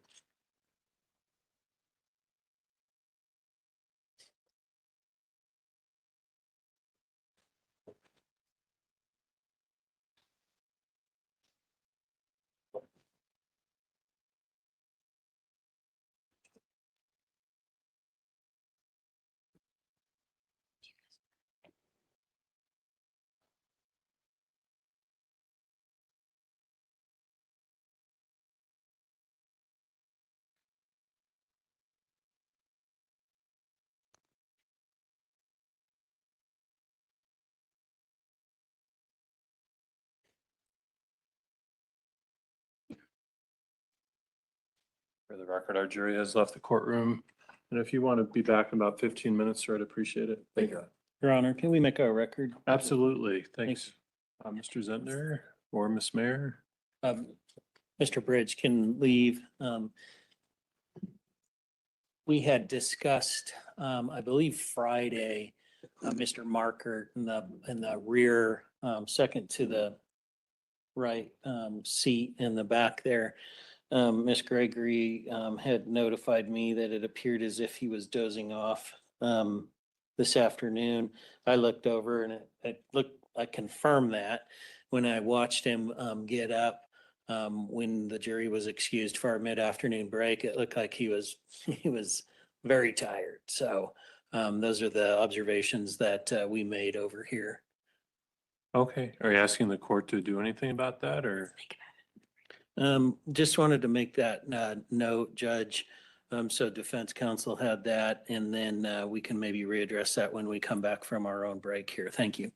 S4: For the record, our jury has left the courtroom. And if you want to be back in about 15 minutes, sir, I'd appreciate it. Thank you.
S5: Your Honor, can we make a record?
S4: Absolutely. Thanks. Mr. Zentner or Ms. Mayor?
S5: Mr. Bridge can leave. We had discussed, I believe Friday, Mr. Marker in the rear, second to the right seat in the back there. Ms. Gregory had notified me that it appeared as if he was dozing off this afternoon. I looked over and I confirmed that when I watched him get up when the jury was excused for our mid-afternoon break. It looked like he was very tired. So those are the observations that we made over here.
S4: Okay. Are you asking the court to do anything about that or?
S5: Just wanted to make that note, Judge. So defense counsel had that, and then we can maybe readdress that when we come back from our own break here. Thank you.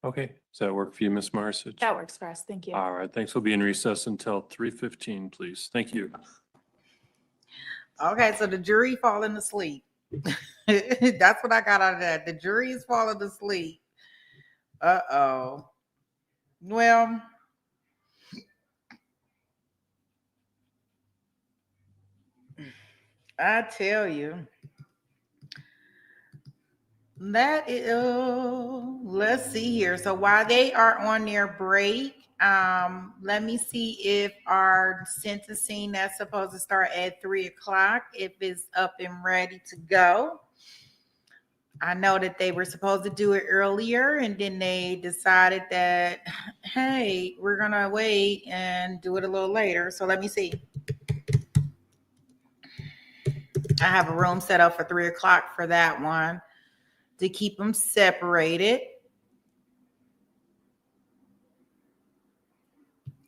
S4: Okay. Does that work for you, Ms. Marsic?
S2: That works for us. Thank you.
S4: All right. Thanks. We'll be in recess until 3:15, please. Thank you.
S1: Okay, so the jury falling asleep. That's what I got out of that. The jury is falling asleep. Uh-oh. Well, I tell you, that is, let's see here. So while they are on their break, let me see if our sentencing that's supposed to start at 3:00, if it's up and ready to go. I know that they were supposed to do it earlier and then they decided that, hey, we're going to wait and do it a little later. So let me see. I have a room set up for 3:00 for that one to keep them separated.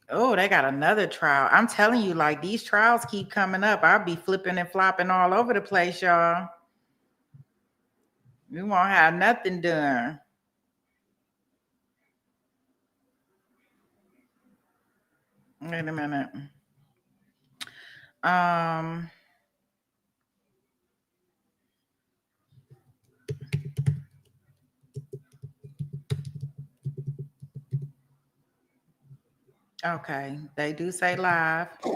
S1: Oh, they got another trial. I'm telling you, like, these trials keep coming up. I'll be flipping and flopping all over the place, y'all. We won't have nothing done. Wait a minute. Okay, they do say live. So it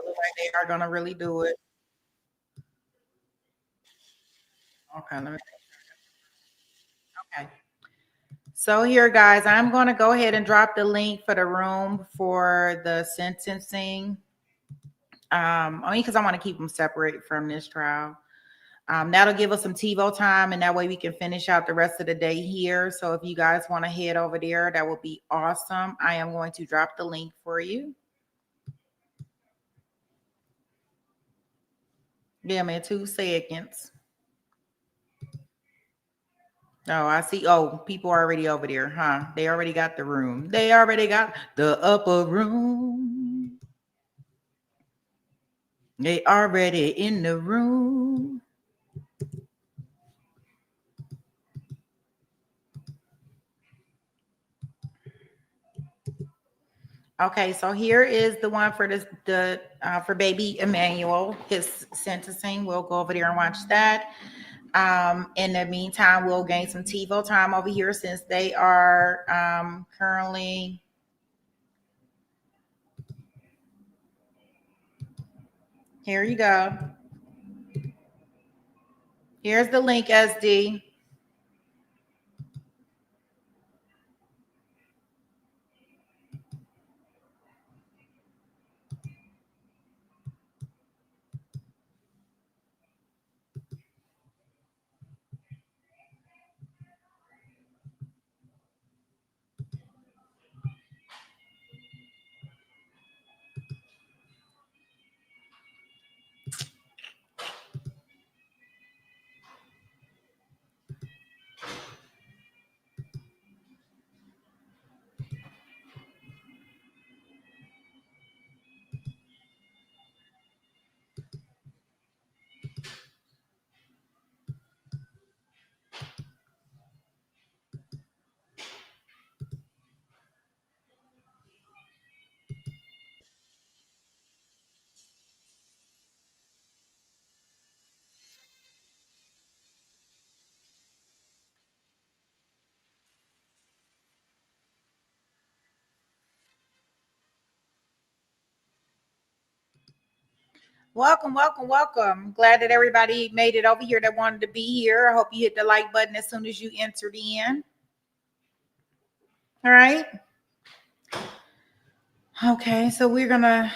S1: looks like they are gonna really do it. Okay, let me. Okay. So here, guys, I'm going to go ahead and drop the link for the room for the sentencing. Only because I want to keep them separate from this trial. That'll give us some TiVo time, and that way we can finish out the rest of the day here. So if you guys want to head over there, that would be awesome. I am going to drop the link for you. Give me 2 seconds. Oh, I see. Oh, people are already over there, huh? They already got the room. They already got the upper room. They already in the room. Okay, so here is the one for for baby Emmanuel, his sentencing. We'll go over there and watch that. In the meantime, we'll gain some TiVo time over here since they are currently. Here you go. Here's the link, SD. Welcome, welcome, welcome. Glad that everybody made it over here that wanted to be here. I hope you hit the like button as soon as you entered in. All right. Okay, so we're gonna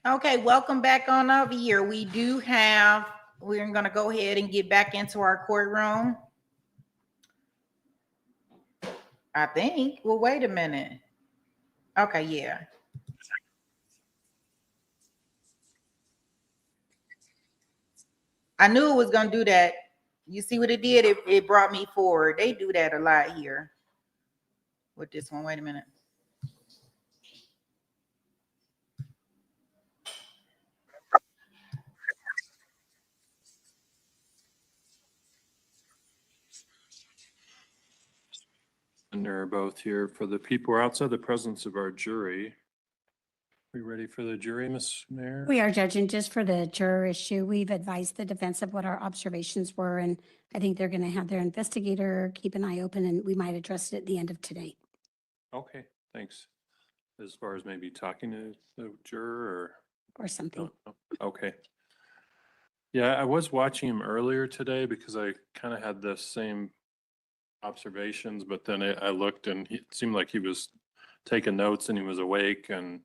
S1: Okay, welcome back on over here. We're going to go ahead and get back into our courtroom. I think. Well, wait a minute. Okay, yeah. I knew it was going to do that. You see what it did? It brought me forward. They do that a lot here with this one. Wait a minute.
S4: And they're both here for the people who are outside the presence of our jury. We ready for the jury, Ms. Mayor?
S6: We are judging just for the juror issue. We've advised the defense of what our observations were, and I think they're going to have their investigator keep an eye open, and we might address it at the end of today.
S4: Okay, thanks. As far as maybe talking to the juror
S6: Or something.
S4: or, okay. Yeah, I was watching him earlier today because I kind of had the same observations, but then I looked and it seemed like he was taking notes and he was awake, and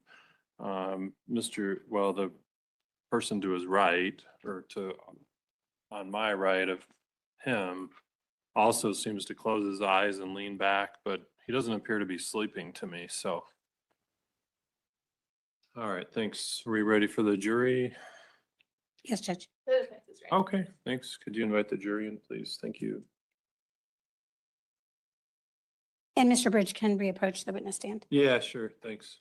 S4: the person to his right, or on my right of him, also seems to close his eyes and lean back, but he doesn't appear to be sleeping to me, so. All right, thanks. Are we ready for the jury?
S6: Yes, Judge.
S4: Okay, thanks. Could you invite the jury in, please? Thank you.
S6: And Mr. Bridge can reapproach the witness stand.
S4: Yeah, sure, thanks.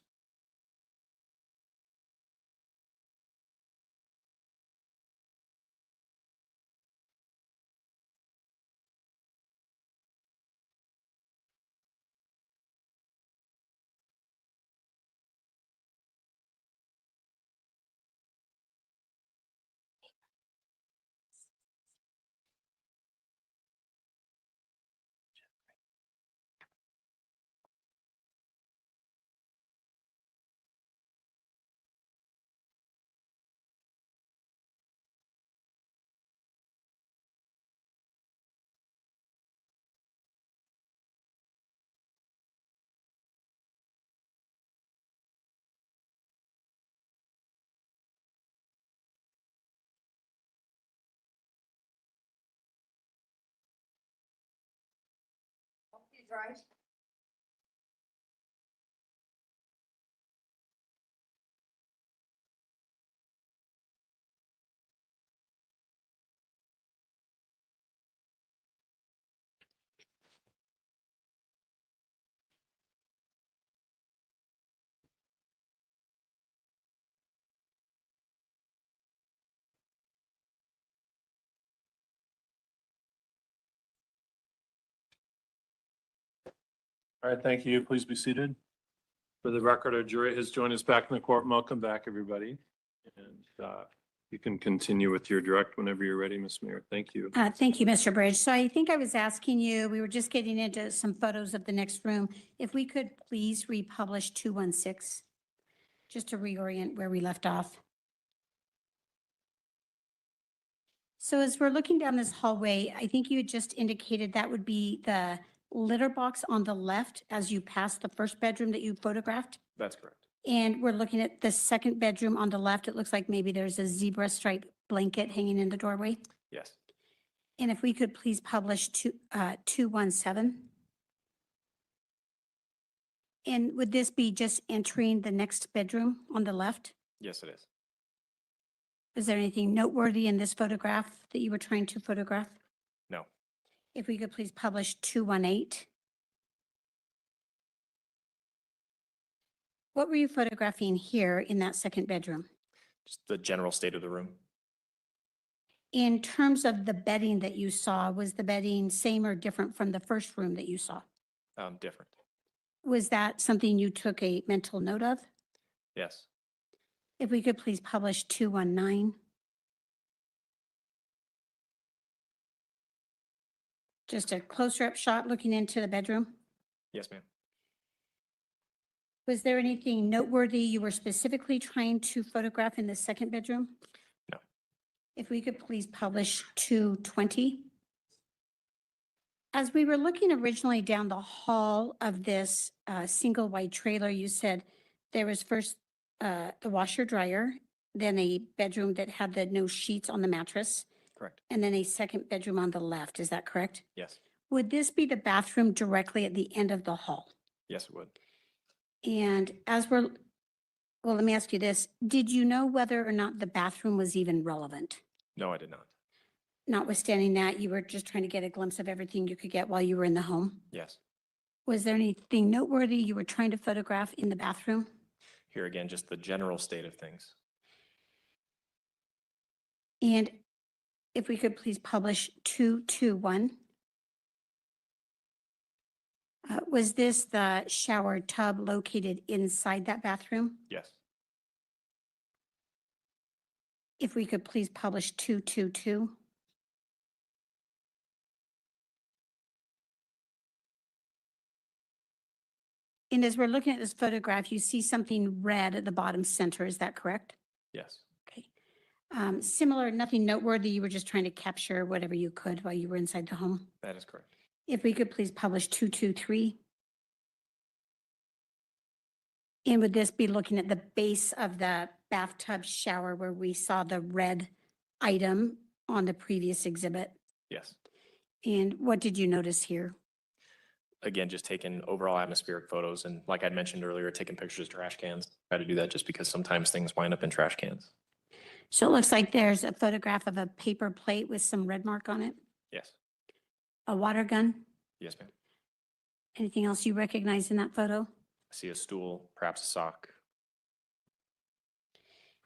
S4: All right, thank you. Please be seated. For the record, our jury has joined us back in the court. Welcome back, everybody. And you can continue with your direct whenever you're ready, Ms. Mayor. Thank you.
S6: Thank you, Mr. Bridge. So I think I was asking you, we were just getting into some photos of the next room. If we could please republish 216, just to reorient where we left off. So as we're looking down this hallway, I think you had just indicated that would be the litter box on the left as you pass the first bedroom that you photographed.
S8: That's correct.
S6: And we're looking at the second bedroom on the left. It looks like maybe there's a zebra stripe blanket hanging in the doorway.
S8: Yes.
S6: And if we could please publish 217. And would this be just entering the next bedroom on the left?
S8: Yes, it is.
S6: Is there anything noteworthy in this photograph that you were trying to photograph?
S8: No.
S6: If we could please publish 218. What were you photographing here in that second bedroom?
S8: Just the general state of the room.
S6: In terms of the bedding that you saw, was the bedding same or different from the first room that you saw?
S8: Different.
S6: Was that something you took a mental note of?
S8: Yes.
S6: If we could please publish 219. Just a closer up shot looking into the bedroom.
S8: Yes, ma'am.
S6: Was there anything noteworthy you were specifically trying to photograph in the second bedroom?
S8: No.
S6: If we could please publish 220. As we were looking originally down the hall of this single wide trailer, you said there was first the washer dryer, then a bedroom that had the no sheets on the mattress,
S8: Correct.
S6: and then a second bedroom on the left. Is that correct?
S8: Yes.
S6: Would this be the bathroom directly at the end of the hall?
S8: Yes, it would.
S6: And well, let me ask you this. Did you know whether or not the bathroom was even relevant?
S8: No, I did not.
S6: Notwithstanding that, you were just trying to get a glimpse of everything you could get while you were in the home?
S8: Yes.
S6: Was there anything noteworthy you were trying to photograph in the bathroom?
S8: Here again, just the general state of things.
S6: And if we could please publish 221. Was this the shower tub located inside that bathroom?
S8: Yes.
S6: If we could please publish 222. And as we're looking at this photograph, you see something red at the bottom center. Is that correct?
S8: Yes.
S6: Okay. Similar, nothing noteworthy. You were just trying to capture whatever you could while you were inside the home.
S8: That is correct.
S6: If we could please publish 223. And would this be looking at the base of the bathtub shower where we saw the red item on the previous exhibit?
S8: Yes.
S6: And what did you notice here?
S8: Again, just taking overall atmospheric photos and like I'd mentioned earlier, taking pictures of trash cans. Try to do that just because sometimes things wind up in trash cans.
S6: So it looks like there's a photograph of a paper plate with some red mark on it,
S8: Yes.
S6: a water gun.
S8: Yes, ma'am.
S6: Anything else you recognize in that photo?
S8: I see a stool, perhaps a sock.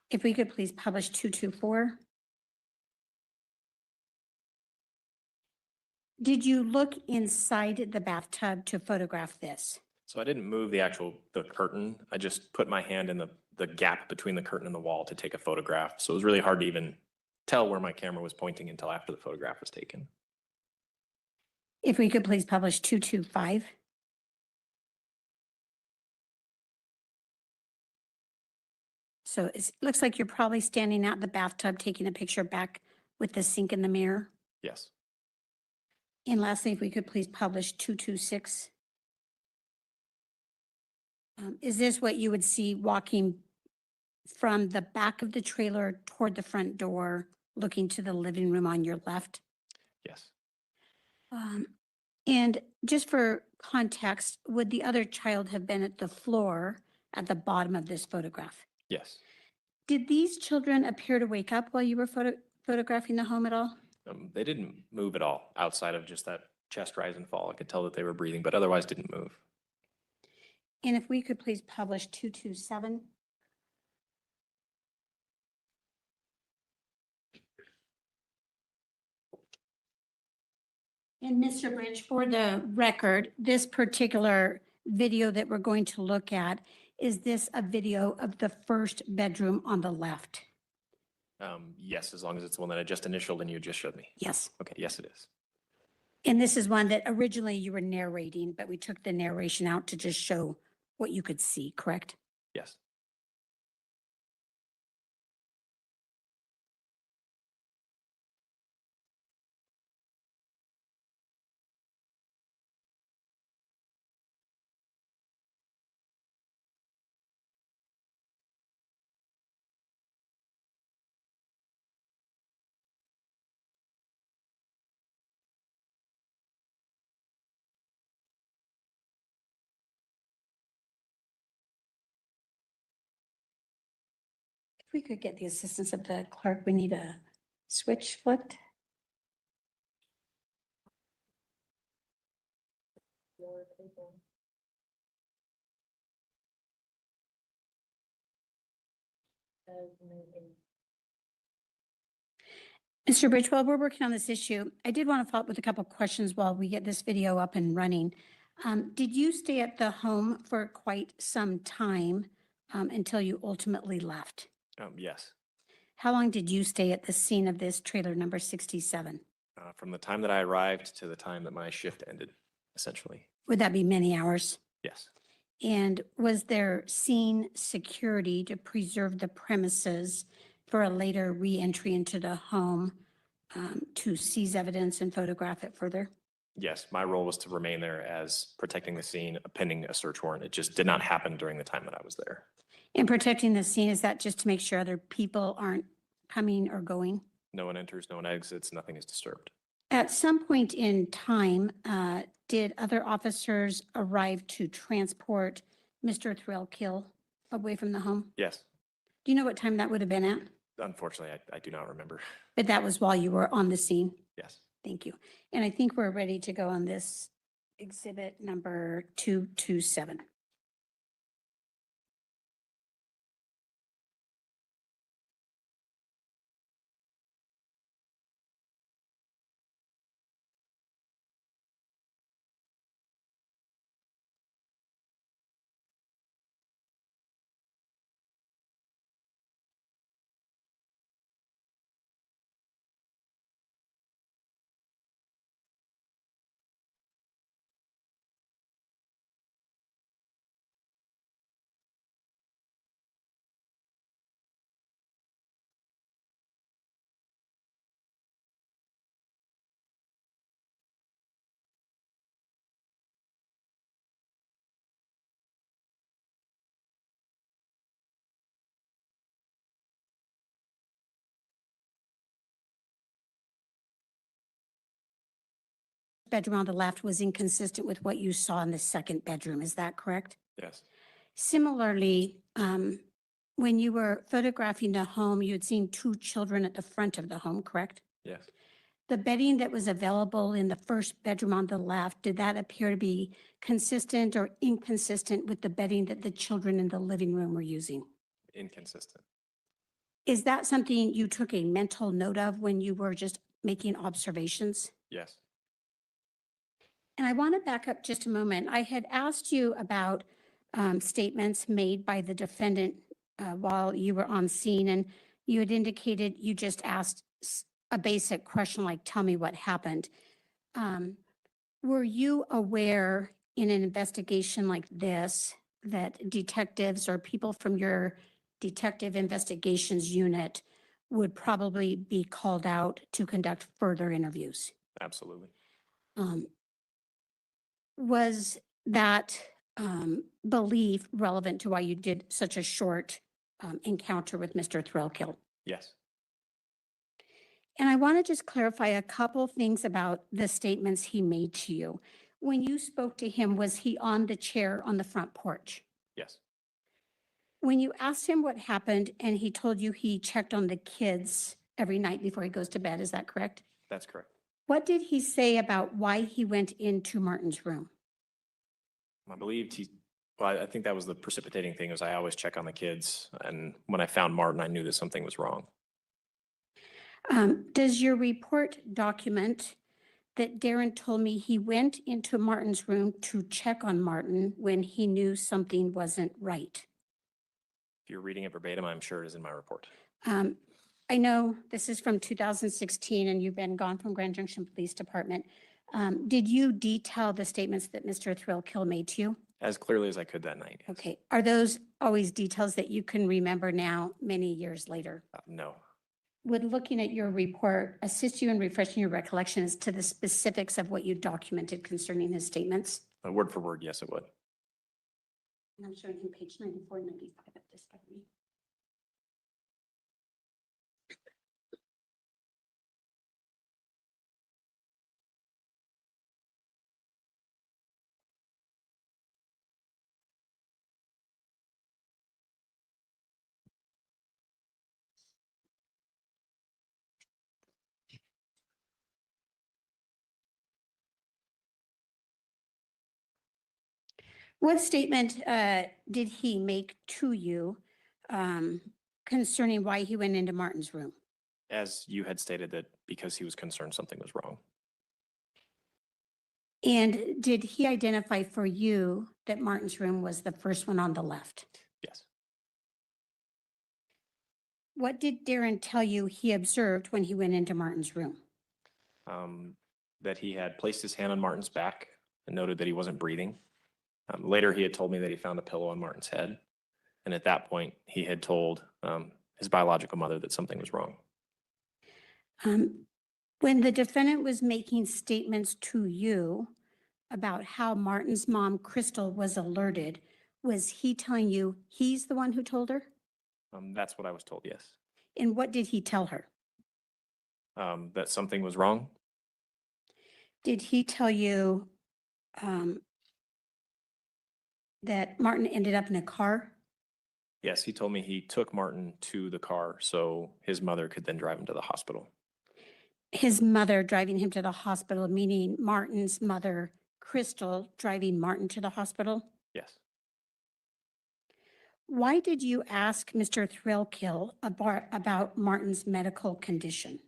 S6: If we could please publish 224. Did you look inside the bathtub to photograph this?
S8: So I didn't move the curtain. I just put my hand in the gap between the curtain and the wall to take a photograph. So it was really hard to even tell where my camera was pointing until after the photograph was taken.
S6: If we could please publish 225. So it looks like you're probably standing out in the bathtub taking a picture back with the sink in the mirror.
S8: Yes.
S6: And lastly, if we could please publish 226. Is this what you would see walking from the back of the trailer toward the front door, looking to the living room on your left?
S8: Yes.
S6: And just for context, would the other child have been at the floor at the bottom of this photograph?
S8: Yes.
S6: Did these children appear to wake up while you were photographing the home at all?
S8: They didn't move at all outside of just that chest rise and fall. I could tell that they were breathing, but otherwise didn't move.
S6: And if we could please publish 227. And Mr. Bridge, for the record, this particular video that we're going to look at, is this a video of the first bedroom on the left?
S8: Yes, as long as it's the one that I just initialed and you just showed me.
S6: Yes.
S8: Okay, yes, it is.
S6: And this is one that originally you were narrating, but we took the narration out to just show what you could see, correct?
S8: Yes.
S6: If we could get the assistance of the clerk, we need a switch flipped. Mr. Bridge, while we're working on this issue, I did want to follow up with a couple of questions while we get this video up and running. Did you stay at the home for quite some time until you ultimately left?
S8: Yes.
S6: How long did you stay at the scene of this trailer number 67?
S8: From the time that I arrived to the time that my shift ended, essentially.
S6: Would that be many hours?
S8: Yes.
S6: And was there scene security to preserve the premises for a later re-entry into the home to seize evidence and photograph it further?
S8: Yes, my role was to remain there as protecting the scene pending a search warrant. It just did not happen during the time that I was there.
S6: In protecting the scene, is that just to make sure other people aren't coming or going?
S8: No one enters, no one exits, nothing is disturbed.
S6: At some point in time, did other officers arrive to transport Mr. Thrailkill away from the home?
S8: Yes,
S6: Do you know what time that would have been at?
S8: unfortunately, I do not remember.
S6: But that was while you were on the scene.
S8: Yes.
S6: Thank you. And I think we're ready to go on this exhibit number 227. Bedroom on the left was inconsistent with what you saw in the second bedroom. Is that correct?
S8: Yes.
S6: Similarly, when you were photographing the home, you had seen two children at the front of the home, correct?
S8: Yes.
S6: The bedding that was available in the first bedroom on the left, did that appear to be consistent or inconsistent with the bedding that the children in the living room were using?
S8: Inconsistent.
S6: Is that something you took a mental note of when you were just making observations?
S8: Yes.
S6: And I want to back up just a moment. I had asked you about statements made by the defendant while you were on scene, and you had indicated you just asked a basic question like, tell me what happened. Were you aware in an investigation like this that detectives or people from your detective investigations unit would probably be called out to conduct further interviews?
S8: Absolutely.
S6: Was that belief relevant to why you did such a short encounter with Mr. Thrailkill?
S8: Yes.
S6: And I want to just clarify a couple things about the statements he made to you. When you spoke to him, was he on the chair on the front porch?
S8: Yes.
S6: When you asked him what happened and he told you he checked on the kids every night before he goes to bed, is that correct?
S8: That's correct.
S6: What did he say about why he went into Martin's room?
S8: I believed I think that was the precipitating thing, was I always check on the kids. And when I found Martin, I knew that something was wrong.
S6: Does your report document that Darin told me he went into Martin's room to check on Martin when he knew something wasn't right?
S8: If you're reading it verbatim, I'm sure it is in my report.
S6: I know this is from 2016 and you've been gone from Grand Junction Police Department. Did you detail the statements that Mr. Thrailkill made to you?
S8: As clearly as I could that night. Yes.
S6: Okay. Are those always details that you can remember now, many years later?
S8: No.
S6: Would looking at your report assist you in refreshing your recollection as to the specifics of what you documented concerning his statements?
S8: Word for word, yes, it would.
S6: And I'm showing him page 94 and 95 of this copy. What statement did he make to you concerning why he went into Martin's room?
S8: As you had stated, that because he was concerned something was wrong.
S6: And did he identify for you that Martin's room was the first one on the left?
S8: Yes.
S6: What did Darin tell you he observed when he went into Martin's room?
S8: That he had placed his hand on Martin's back and noted that he wasn't breathing. Later, he had told me that he found a pillow on Martin's head. And at that point, he had told his biological mother that something was wrong.
S6: When the defendant was making statements to you about how Martin's mom, Crystal, was alerted, Was he telling you he's the one who told her?
S8: That's what I was told, yes.
S6: And what did he tell her?
S8: That something was wrong.
S6: Did he tell you that Martin ended up in a car?
S8: Yes, he told me he took Martin to the car so his mother could then drive him to the hospital.
S6: His mother driving him to the hospital, meaning Martin's mother, Crystal, driving Martin to the hospital?
S8: Yes.
S6: Why did you ask Mr. Thrailkill about Martin's medical condition?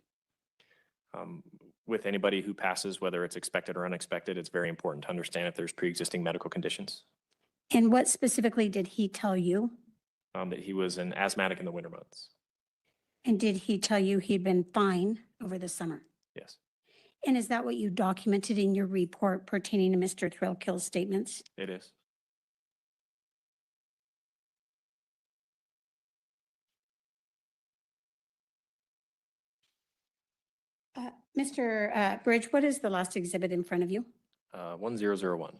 S8: With anybody who passes, whether it's expected or unexpected, it's very important to understand if there's pre-existing medical conditions.
S6: And what specifically did he tell you?
S8: That he was an asthmatic in the winter months.
S6: And did he tell you he'd been fine over the summer?
S8: Yes,
S6: And is that what you documented in your report pertaining to Mr. Thrailkill's statements?
S8: it is.
S6: Mr. Bridge, what is the last exhibit in front of you?
S8: 1001.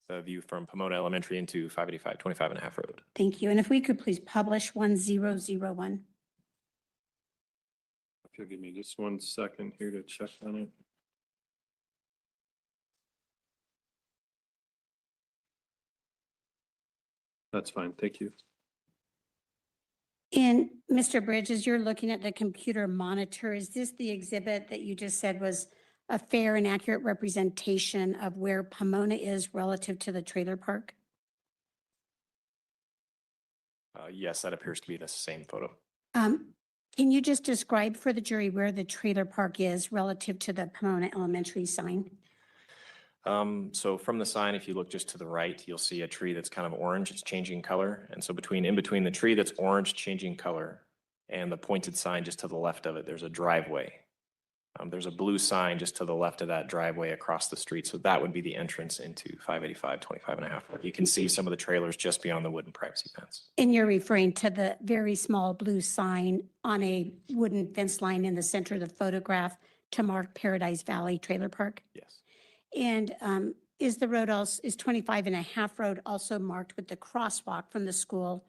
S8: The view from Pomona Elementary into 585 25.5 Road.
S6: Thank you. And if we could please publish 1001.
S4: If you'll give me just 1 second here to check on it. That's fine, thank you.
S6: And Mr. Bridge, as you're looking at the computer monitor, is this the exhibit that you just said was a fair and accurate representation of where Pomona is relative to the trailer park?
S8: Yes, that appears to be the same photo.
S6: Can you just describe for the jury where the trailer park is relative to the Pomona Elementary sign?
S8: So from the sign, if you look just to the right, you'll see a tree that's kind of orange. It's changing color. And so in between the tree that's orange changing color and the pointed sign just to the left of it, there's a driveway. There's a blue sign just to the left of that driveway across the street. So that would be the entrance into 585 25.5. You can see some of the trailers just beyond the wooden privacy fence.
S6: And you're referring to the very small blue sign on a wooden fence line in the center of the photograph to mark Paradise Valley Trailer Park?
S8: Yes.
S6: And is the road also, is 25.5 road also marked with the crosswalk from the school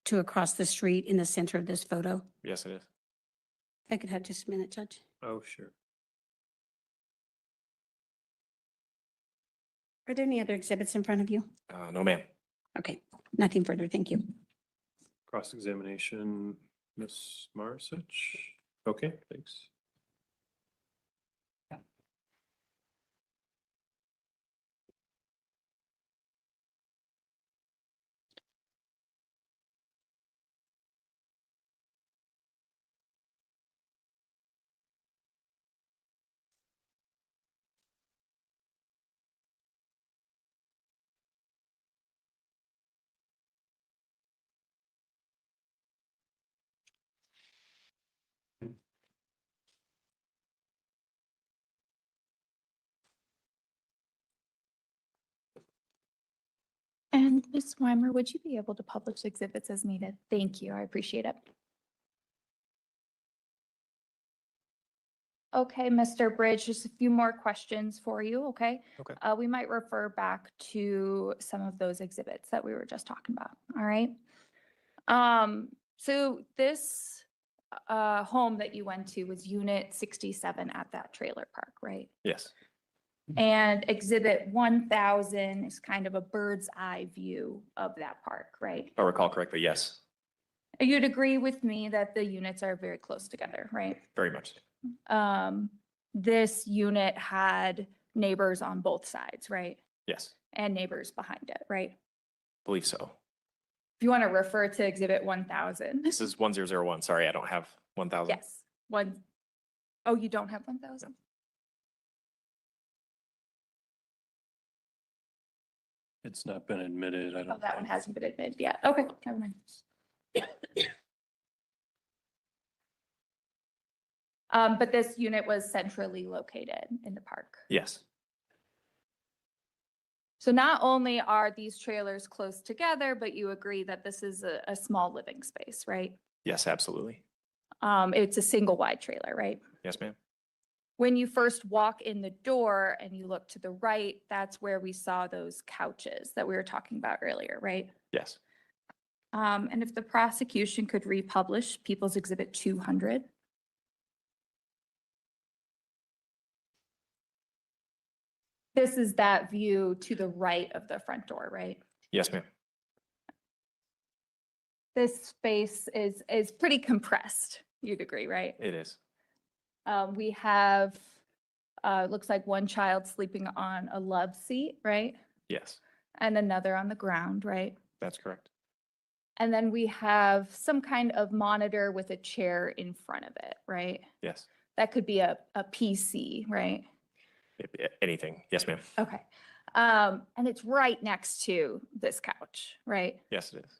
S6: to across the street in the center of this photo?
S8: Yes, it is.
S6: If I could have just a minute, Judge.
S4: Oh, sure.
S6: Are there any other exhibits in front of you?
S8: No, ma'am.
S6: Okay, nothing further. Thank you.
S4: Cross-examination, Ms. Marsich. Okay, thanks.
S2: And Ms. Weimer, would you be able to publish exhibits as needed? Thank you. I appreciate it. Okay, Mr. Bridge, just a few more questions for you, okay?
S8: Okay.
S2: We might refer back to some of those exhibits that we were just talking about, all right? So this home that you went to was Unit 67 at that trailer park, right?
S8: Yes.
S2: And exhibit 1000 is kind of a bird's eye view of that park, right?
S8: If I recall correctly, yes.
S2: You'd agree with me that the units are very close together, right?
S8: Very much.
S2: This unit had neighbors on both sides, right?
S8: Yes.
S2: And neighbors behind it, right?
S8: Believe so.
S2: If you want to refer to exhibit 1000.
S8: This is 1001. Sorry, I don't have 1000.
S2: Yes, oh, you don't have 1000?
S4: It's not been admitted. I
S2: Oh,
S4: don't.
S2: that one hasn't been admitted yet. Okay, never mind. But this unit was centrally located in the park.
S8: Yes.
S2: So not only are these trailers close together, but you agree that this is a small living space, right?
S8: Yes, absolutely.
S2: It's a single wide trailer, right?
S8: Yes, ma'am.
S2: when you first walk in the door and you look to the right, that's where we saw those couches that we were talking about earlier, right?
S8: Yes.
S2: And if the prosecution could republish People's Exhibit 200. This is that view to the right of the front door, right?
S8: Yes, ma'am.
S2: This space is pretty compressed, you'd agree, right?
S8: It is.
S2: We have, looks like one child sleeping on a love seat, right?
S8: Yes,
S2: And another on the ground, right?
S8: that's correct.
S2: And then we have some kind of monitor with a chair in front of it, right?
S8: Yes.
S2: That could be a PC, right?
S8: Anything. Yes, ma'am.
S2: Okay. And it's right next to this couch, right?
S8: Yes, it is.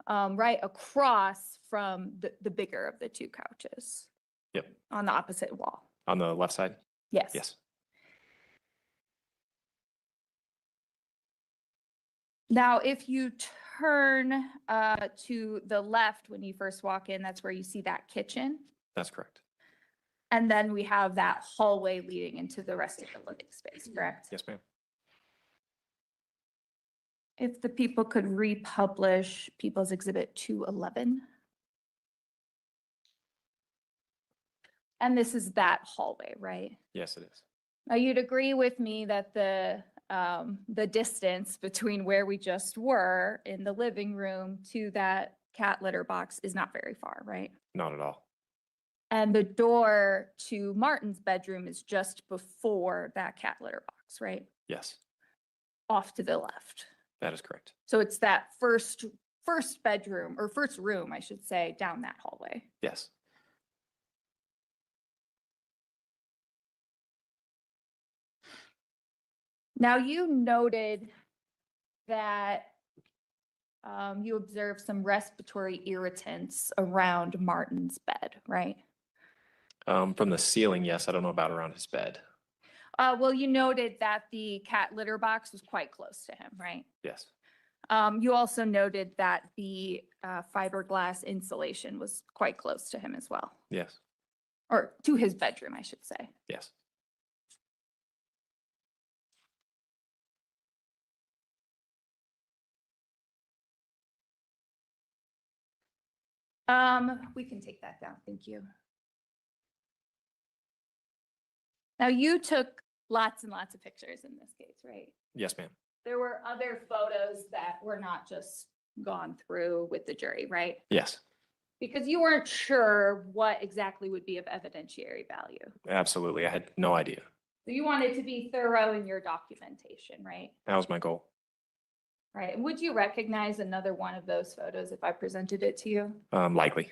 S2: Right across from the bigger of the two couches
S8: Yep.
S2: on the opposite wall.
S8: On the left side?
S2: Yes.
S8: Yes.
S2: Now, if you turn to the left when you first walk in, that's where you see that kitchen.
S8: That's correct.
S2: And then we have that hallway leading into the rest of the living space, correct?
S8: Yes, ma'am.
S2: If the people could republish People's Exhibit 211. And this is that hallway, right?
S8: Yes, it is.
S2: Now, you'd agree with me that the distance between where we just were in the living room to that cat litter box is not very far, right?
S8: Not at all.
S2: And the door to Martin's bedroom is just before that cat litter box, right?
S8: Yes,
S2: Off to the left.
S8: that is correct.
S2: So it's that first bedroom, or first room, I should say, down that hallway.
S8: Yes.
S2: Now, you noted that you observed some respiratory irritants around Martin's bed, right?
S8: From the ceiling, yes. I don't know about around his bed.
S2: Well, you noted that the cat litter box was quite close to him, right?
S8: Yes.
S2: You also noted that the fiberglass insulation was quite close to him as well,
S8: Yes.
S2: or to his bedroom, I should say.
S8: Yes.
S2: We can take that down, thank you. Now, you took lots and lots of pictures in this case, right?
S8: Yes, ma'am.
S2: There were other photos that were not just gone through with the jury, right?
S8: Yes,
S2: Because you weren't sure what exactly would be of evidentiary value.
S8: absolutely. I had no idea.
S2: So you wanted to be thorough in your documentation, right?
S8: That was my goal.
S2: Right. And would you recognize another one of those photos if I presented it to you?
S8: Likely.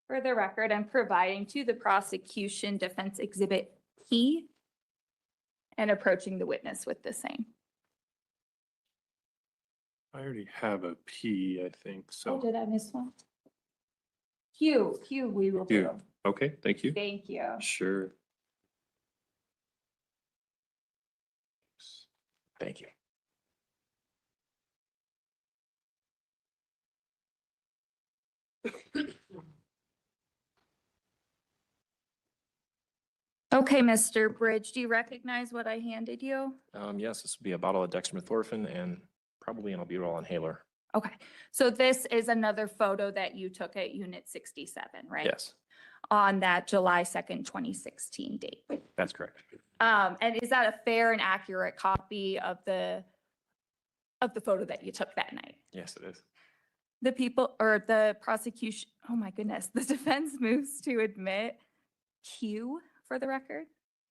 S2: For the record, I'm providing to the prosecution Defense Exhibit P and approaching the witness with the same.
S4: I already have a P, I think,
S2: Oh,
S4: so.
S2: did I miss one? Q, we will do.
S4: Q. Okay, thank you.
S2: Thank you.
S4: Sure.
S8: Thank you.
S2: Okay, Mr. Bridge, do you recognize what I handed you?
S8: Yes, this would be a bottle of dextromethorphan and probably an albuterol inhaler.
S2: Okay, so this is another photo that you took at Unit 67, right?
S8: Yes,
S2: On that July 2nd, 2016 date.
S8: that's correct.
S2: And is that a fair and accurate copy of the photo that you took that night?
S8: Yes, it is.
S2: The people or the prosecution, oh my goodness, the defense moves to admit Q for the record.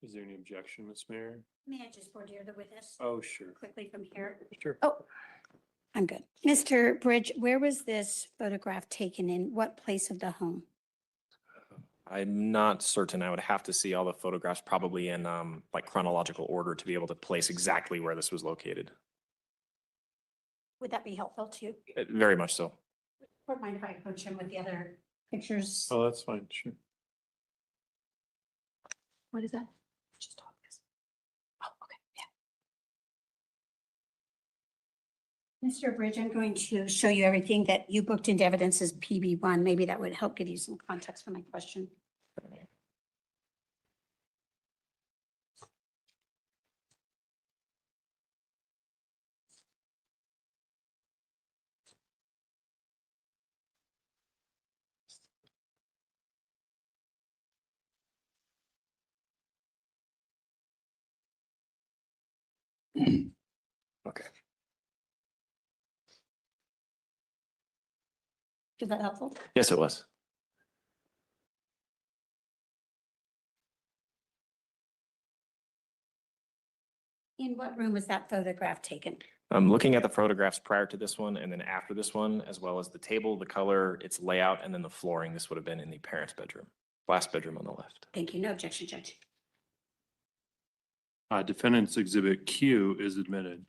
S4: Is there any objection, Ms. Mayor?
S6: May I just order the witness
S4: Oh, sure.
S6: quickly from here?
S4: Sure.
S6: Oh, I'm good. Mr. Bridge, where was this photograph taken in? What place of the home?
S8: I'm not certain. I would have to see all the photographs probably in like chronological order to be able to place exactly where this was located.
S6: Would that be helpful to you?
S8: Very much so.
S6: Or mind if I approach him with the other pictures?
S4: Oh, that's fine, sure.
S2: What is that? Just talk this. Oh, okay,
S6: Mr. Bridge, I'm going to show you everything that you booked into evidence as PB1. Maybe that would help give you some context for my question.
S8: Okay.
S6: Is that helpful?
S8: Yes, it was.
S6: In what room was that photograph taken?
S8: I'm looking at the photographs prior to this one and then after this one, as well as the table, the color, its layout, and then the flooring. This would have been in the parents' bedroom, last bedroom on the left.
S6: Thank you. No objection, Judge.
S4: Defendant's Exhibit Q is admitted.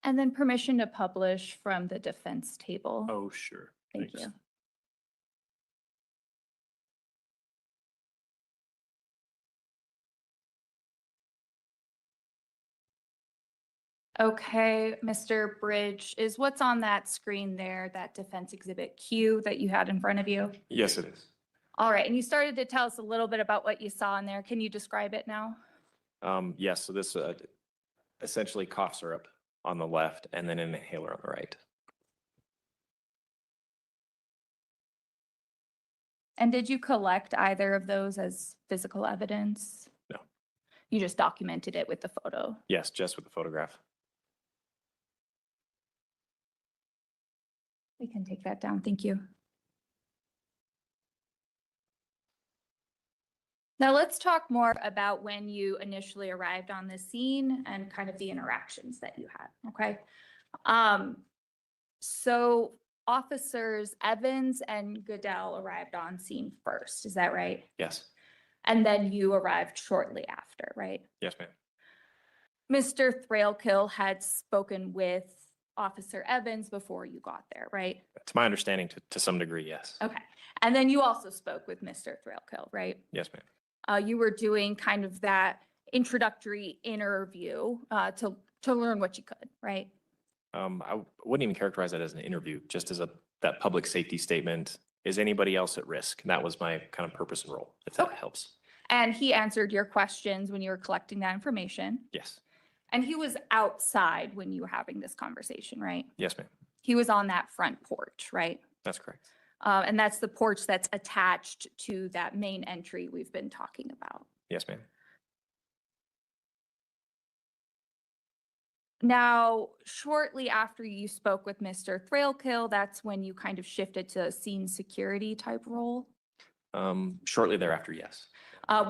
S2: And then permission to publish from the defense table.
S4: Oh, sure.
S2: Thank
S4: Thanks.
S2: you. Okay, Mr. Bridge, is what's on that screen there, that defense exhibit Q that you had in front of you?
S8: Yes, it is.
S2: All right, and you started to tell us a little bit about what you saw in there. Can you describe it now?
S8: Yes, so this essentially cough syrup on the left and then an inhaler on the right.
S2: And did you collect either of those as physical evidence?
S8: No.
S2: You just documented it with the photo?
S8: Yes, just with the photograph.
S2: We can take that down. Thank you. Now let's talk more about when you initially arrived on the scene and kind of the interactions that you had, okay? So officers Evans and Goodell arrived on scene first, is that right?
S8: Yes.
S2: And then you arrived shortly after, right?
S8: Yes, ma'am.
S2: Mr. Thrailkill had spoken with Officer Evans before you got there, right?
S8: To my understanding, to some degree, yes.
S2: Okay. And then you also spoke with Mr. Thrailkill, right?
S8: Yes, ma'am.
S2: You were doing kind of that introductory interview to learn what you could, right?
S8: I wouldn't even characterize that as an interview, just as that public safety statement. Is anybody else at risk? And that was my kind of purpose and role, if that
S2: Okay.
S8: helps.
S2: And he answered your questions when you were collecting that information.
S8: Yes.
S2: And he was outside when you were having this conversation, right?
S8: Yes, ma'am.
S2: He was on that front porch, right?
S8: That's correct.
S2: And that's the porch that's attached to that main entry we've been talking about.
S8: Yes, ma'am.
S2: Now, shortly after you spoke with Mr. Thrailkill, that's when you kind of shifted to a scene security type role,
S8: Shortly thereafter, yes.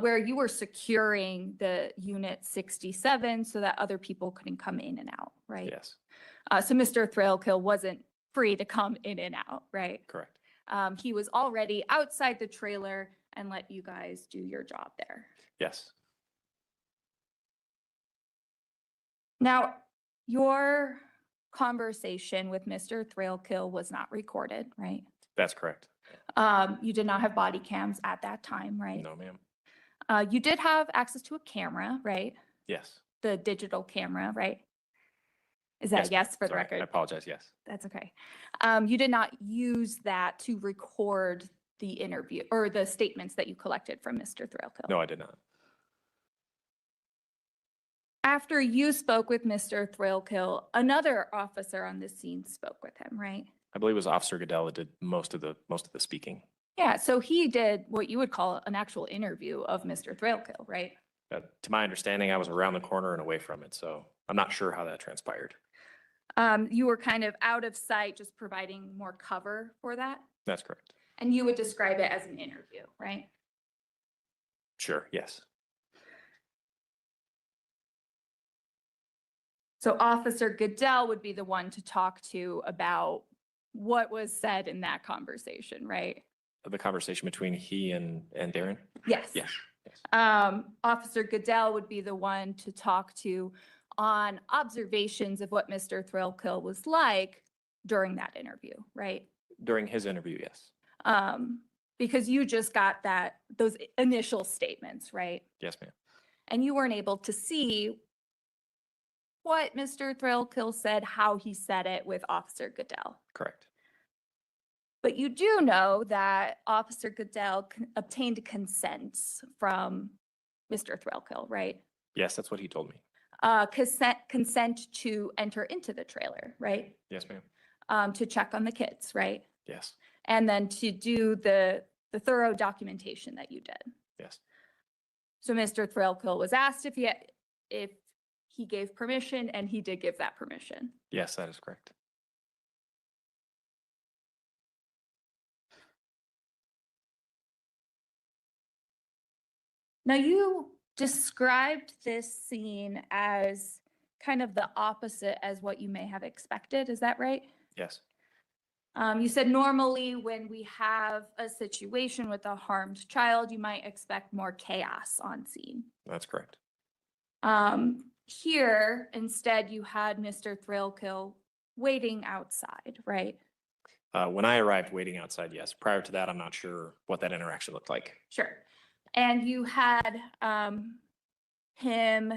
S2: where you were securing the unit 67 so that other people couldn't come in and out, right?
S8: Yes,
S2: So Mr. Thrailkill wasn't free to come in and out, right?
S8: correct.
S2: He was already outside the trailer and let you guys do your job there.
S8: Yes.
S2: Now, your conversation with Mr. Thrailkill was not recorded, right?
S8: That's correct.
S2: You did not have body cams at that time, right?
S8: No, ma'am.
S2: You did have access to a camera, right?
S8: Yes.
S2: The digital camera, right? Is that a yes for the
S8: Sorry, I
S2: record?
S8: apologize. Yes.
S2: That's okay. You did not use that to record the interview or the statements that you collected from Mr. Thrailkill?
S8: No, I did not.
S2: After you spoke with Mr. Thrailkill, another officer on the scene spoke with him, right?
S8: I believe it was Officer Goodell that did most of the speaking.
S2: Yeah, so he did what you would call an actual interview of Mr. Thrailkill, right?
S8: To my understanding, I was around the corner and away from it, so I'm not sure how that transpired.
S2: You were kind of out of sight, just providing more cover for that.
S8: That's correct.
S2: And you would describe it as an interview, right?
S8: Sure. Yes.
S2: So Officer Goodell would be the one to talk to about what was said in that conversation, right?
S8: The conversation between he and Darin.
S2: Yes.
S8: Yes. Yes.
S2: Officer Goodell would be the one to talk to on observations of what Mr. Thrailkill was like during that interview, right?
S8: During his interview, yes.
S2: Because you just got those initial statements, right?
S8: Yes, ma'am.
S2: And you weren't able to see what Mr. Thrailkill said, how he said it with Officer Goodell.
S8: Correct.
S2: But you do know that Officer Goodell obtained consent from Mr. Thrailkill, right?
S8: Yes, that's what he told me.
S2: Consent to enter into the trailer, right?
S8: Yes, ma'am.
S2: To check on the kids, right?
S8: Yes,
S2: And then to do the thorough documentation that you did.
S8: yes,
S2: So Mr. Thrailkill was asked if he gave permission, and he did give that permission.
S8: yes, that is correct.
S2: Now, you described this scene as kind of the opposite as what you may have expected. Is that right?
S8: Yes,
S2: You said normally when we have a situation with a harmed child, you might expect more chaos on scene.
S8: that's correct.
S2: Here, instead, you had Mr. Thrailkill waiting outside, right?
S8: When I arrived waiting outside, yes. Prior to that, I'm not sure what that interaction looked like.
S2: Sure. And you had him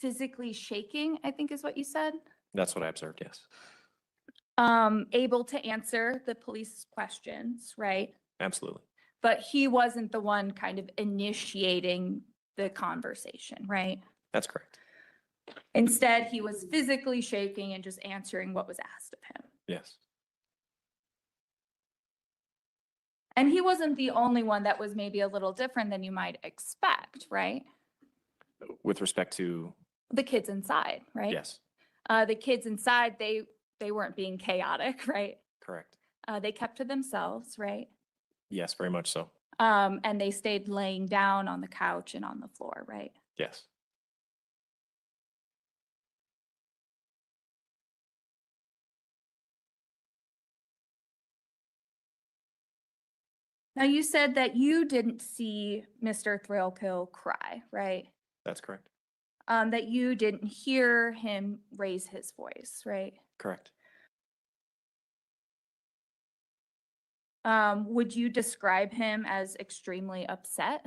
S2: physically shaking, I think is what you said.
S8: That's what I observed, yes.
S2: Able to answer the police questions, right?
S8: Absolutely.
S2: But he wasn't the one kind of initiating the conversation, right?
S8: That's correct.
S2: Instead, he was physically shaking and just answering what was asked of him.
S8: Yes,
S2: And he wasn't the only one that was maybe a little different than you might expect, right?
S8: with respect to,
S2: The kids inside, right?
S8: yes,
S2: The kids inside, they weren't being chaotic, right?
S8: correct.
S2: They kept to themselves, right?
S8: Yes, very much so.
S2: And they stayed laying down on the couch and on the floor, right?
S8: Yes,
S2: Now, you said that you didn't see Mr. Thrailkill cry, right?
S8: that's correct.
S2: That you didn't hear him raise his voice, right?
S8: Correct.
S2: Would you describe him as extremely upset?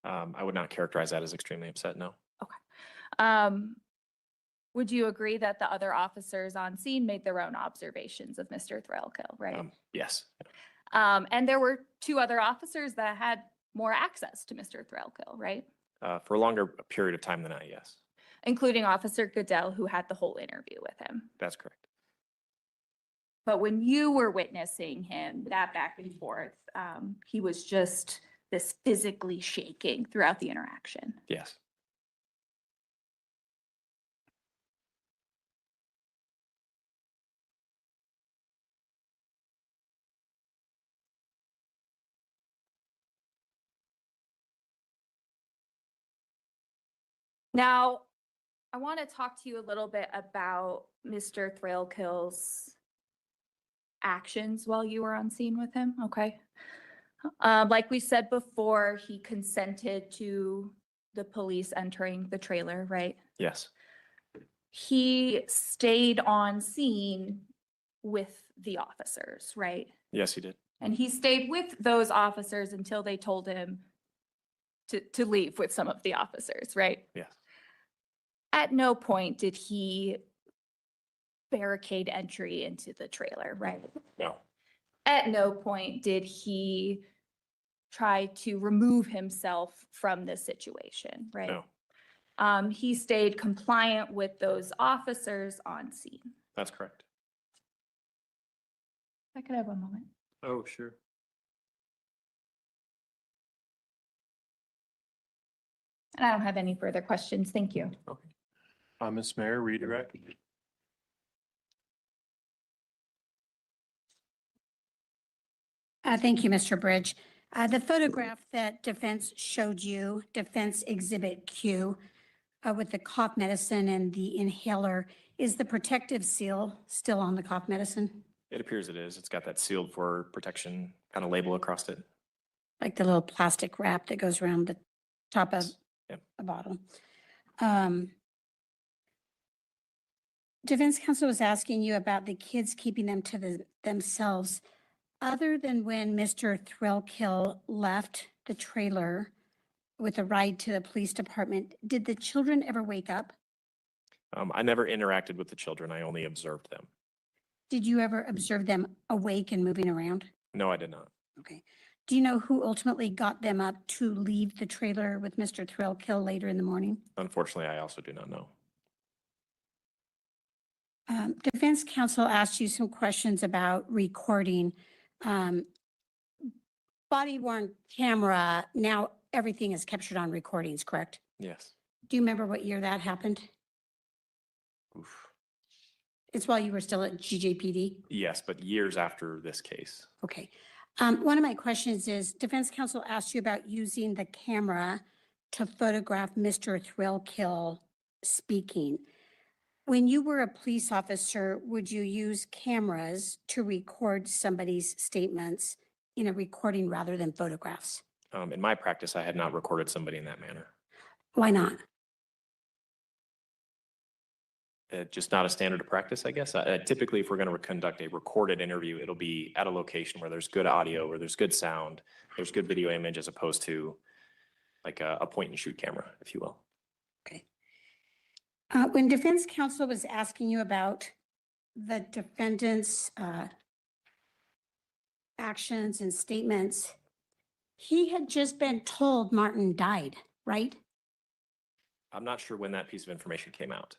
S8: I would not characterize that as extremely upset, no.
S2: Would you agree that the other officers on scene made their own observations of Mr. Thrailkill, right?
S8: Yes,
S2: And there were two other officers that had more access to Mr. Thrailkill, right?
S8: for a longer period of time than I, yes,
S2: Including Officer Goodell, who had the whole interview with him.
S8: that's correct.
S2: But when you were witnessing him, that back and forth, he was just this physically shaking throughout the interaction.
S8: Yes,
S2: Now, I want to talk to you a little bit about Mr. Thrailkill's actions while you were on scene with him, okay? Like we said before, he consented to the police entering the trailer, right?
S8: yes,
S2: He stayed on scene with the officers, right?
S8: yes, he did.
S2: And he stayed with those officers until they told him to leave with some of the officers, right?
S8: Yes,
S2: At no point did he barricade entry into the trailer, right?
S8: no,
S2: At no point did he try to remove himself from the situation, right?
S8: no,
S2: He stayed compliant with those officers on scene.
S8: that's correct.
S2: If I could have a moment.
S4: Oh, sure.
S2: And I don't have any further questions. Thank you.
S4: Okay. Ms. Mayor, redirect.
S6: Thank you, Mr. Bridge. The photograph that defense showed you, Defense Exhibit Q, with the cough medicine and the inhaler, is the protective seal still on the cough medicine?
S8: It appears it is. It's got that sealed for protection kind of label across it.
S6: Like the little plastic wrap that goes around the top of
S8: Yep.
S6: a bottle. Defense counsel was asking you about the kids keeping them to themselves. Other than when Mr. Thrailkill left the trailer, with a ride to the police department. Did the children ever wake up?
S8: I never interacted with the children. I only observed them.
S6: Did you ever observe them awake and moving around?
S8: No, I did not.
S6: Okay. Do you know who ultimately got them up to leave the trailer with Mr. Thrailkill later in the morning?
S8: Unfortunately, I also do not know.
S6: Defense counsel asked you some questions about recording. Body worn camera, now everything is captured on recordings, correct?
S8: Yes.
S6: Do you remember what year that happened?
S8: Oof.
S6: It's while you were still at GJPD?
S8: Yes, but years after this case.
S6: Okay. One of my questions is, defense counsel asked you about using the camera to photograph Mr. Thrailkill speaking. When you were a police officer, would you use cameras to record somebody's statements in a recording rather than photographs?
S8: In my practice, I had not recorded somebody in that manner.
S6: Why not?
S8: Just not a standard of practice, I guess. Typically, if we're going to conduct a recorded interview, it'll be at a location where there's good audio, where there's good sound, there's good video image, as opposed to like a point and shoot camera, if you will.
S6: Okay. When defense counsel was asking you about the defendant's actions and statements, he had just been told Martin died, right?
S8: I'm not sure when that piece of information came out.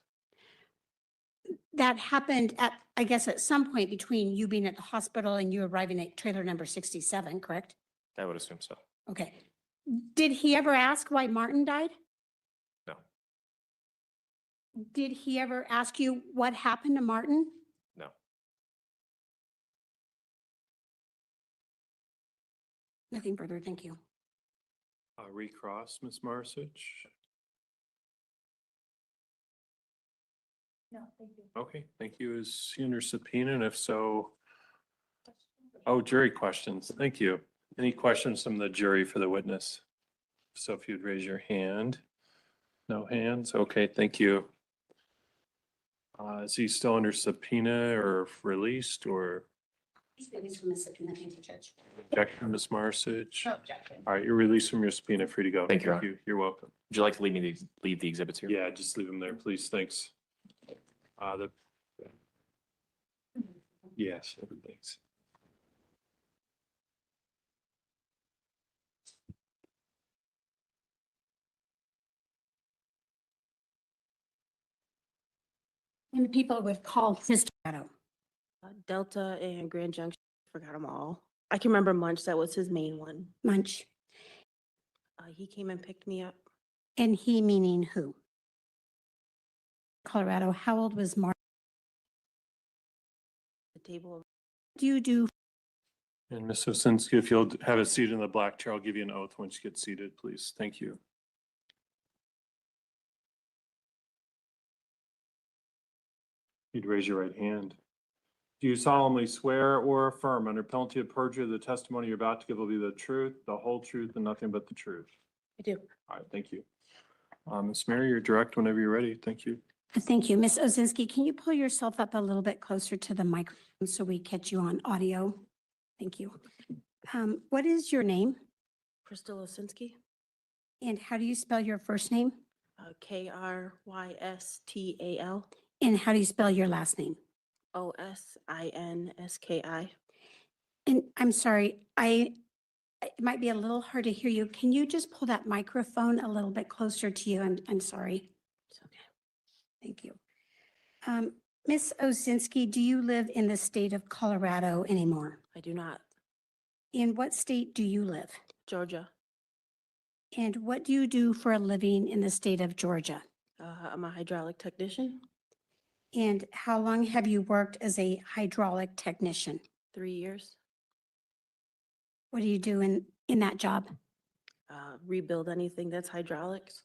S6: That happened at, I guess, at some point between you being at the hospital and you arriving at trailer number 67, correct?
S8: I would assume so.
S6: Okay. Did he ever ask why Martin died?
S8: No.
S6: Did he ever ask you what happened to Martin?
S8: No.
S6: Nothing further, thank you.
S4: Recross, Ms. Marsic?
S2: No, thank you.
S4: Okay, thank you. Is he under subpoena? And if so, oh, jury questions. Thank you. Any questions from the jury for the witness? So if you'd raise your hand. No hands? Okay, thank you. Is he still under subpoena or released or objection, Ms. Marsic?
S2: No objection.
S4: All right, you're released from your subpoena, free to go.
S8: Thank you, Your Honor.
S4: You're welcome.
S8: Would you like to leave the exhibits here?
S4: Yeah, just leave them there, please. Thanks. Yes, thanks.
S6: And people would call his
S9: Delta and Grand Junction, forgot them all. I can remember Munch, that was his main one.
S6: Munch.
S9: He came and picked me up.
S6: And he meaning who? Colorado. How old was Martin?
S9: The table.
S6: Do you do?
S4: And Ms. Osinski, if you'll have a seat in the black chair, I'll give you an oath once you get seated, please. Thank you. You'd raise your right hand. Do you solemnly swear or affirm under penalty of perjury the testimony you're about to give will be the truth, the whole truth, and nothing but the truth?
S9: I do.
S4: All right, thank you. Ms. Mary, you're direct whenever you're ready. Thank you.
S6: Thank you. Ms. Osinski, can you pull yourself up a little bit closer to the microphone so we catch you on audio? Thank you. What is your name
S9: Crystal Osinski,
S6: and how do you spell your first name?
S9: Krystal,
S6: And how do you spell your last name?
S9: Osinski.
S6: And I'm sorry, it might be a little hard to hear you. Can you just pull that microphone a little bit closer to you? I'm sorry.
S9: It's okay.
S6: Thank you. Ms. Osinski, do you live in the state of Colorado anymore?
S9: I do not.
S6: In what state do you live?
S9: Georgia.
S6: And what do you do for a living in the state of Georgia?
S9: I'm a hydraulic technician,
S6: And how long have you worked as a hydraulic technician?
S9: 3 years.
S6: What do you do in that job?
S9: Rebuild anything that's hydraulics,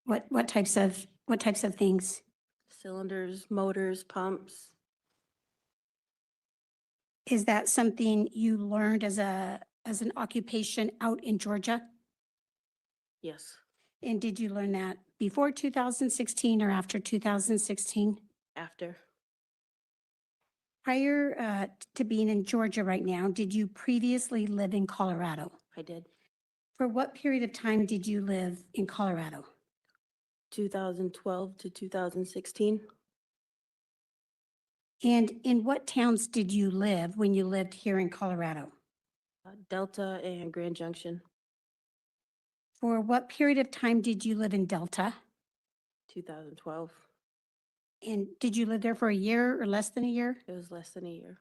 S6: What types of things?
S9: cylinders, motors, pumps.
S6: Is that something you learned as an occupation out in Georgia?
S9: Yes,
S6: And did you learn that before 2016 or after 2016?
S9: after.
S6: Prior to being in Georgia right now, did you previously live in Colorado?
S9: I did.
S6: For what period of time did you live in Colorado?
S9: 2012 to 2016.
S6: And in what towns did you live when you lived here in Colorado?
S9: Delta and Grand Junction,
S6: For what period of time did you live in Delta?
S9: 2012.
S6: And did you live there for a year or less than a year?
S9: It was less than a year.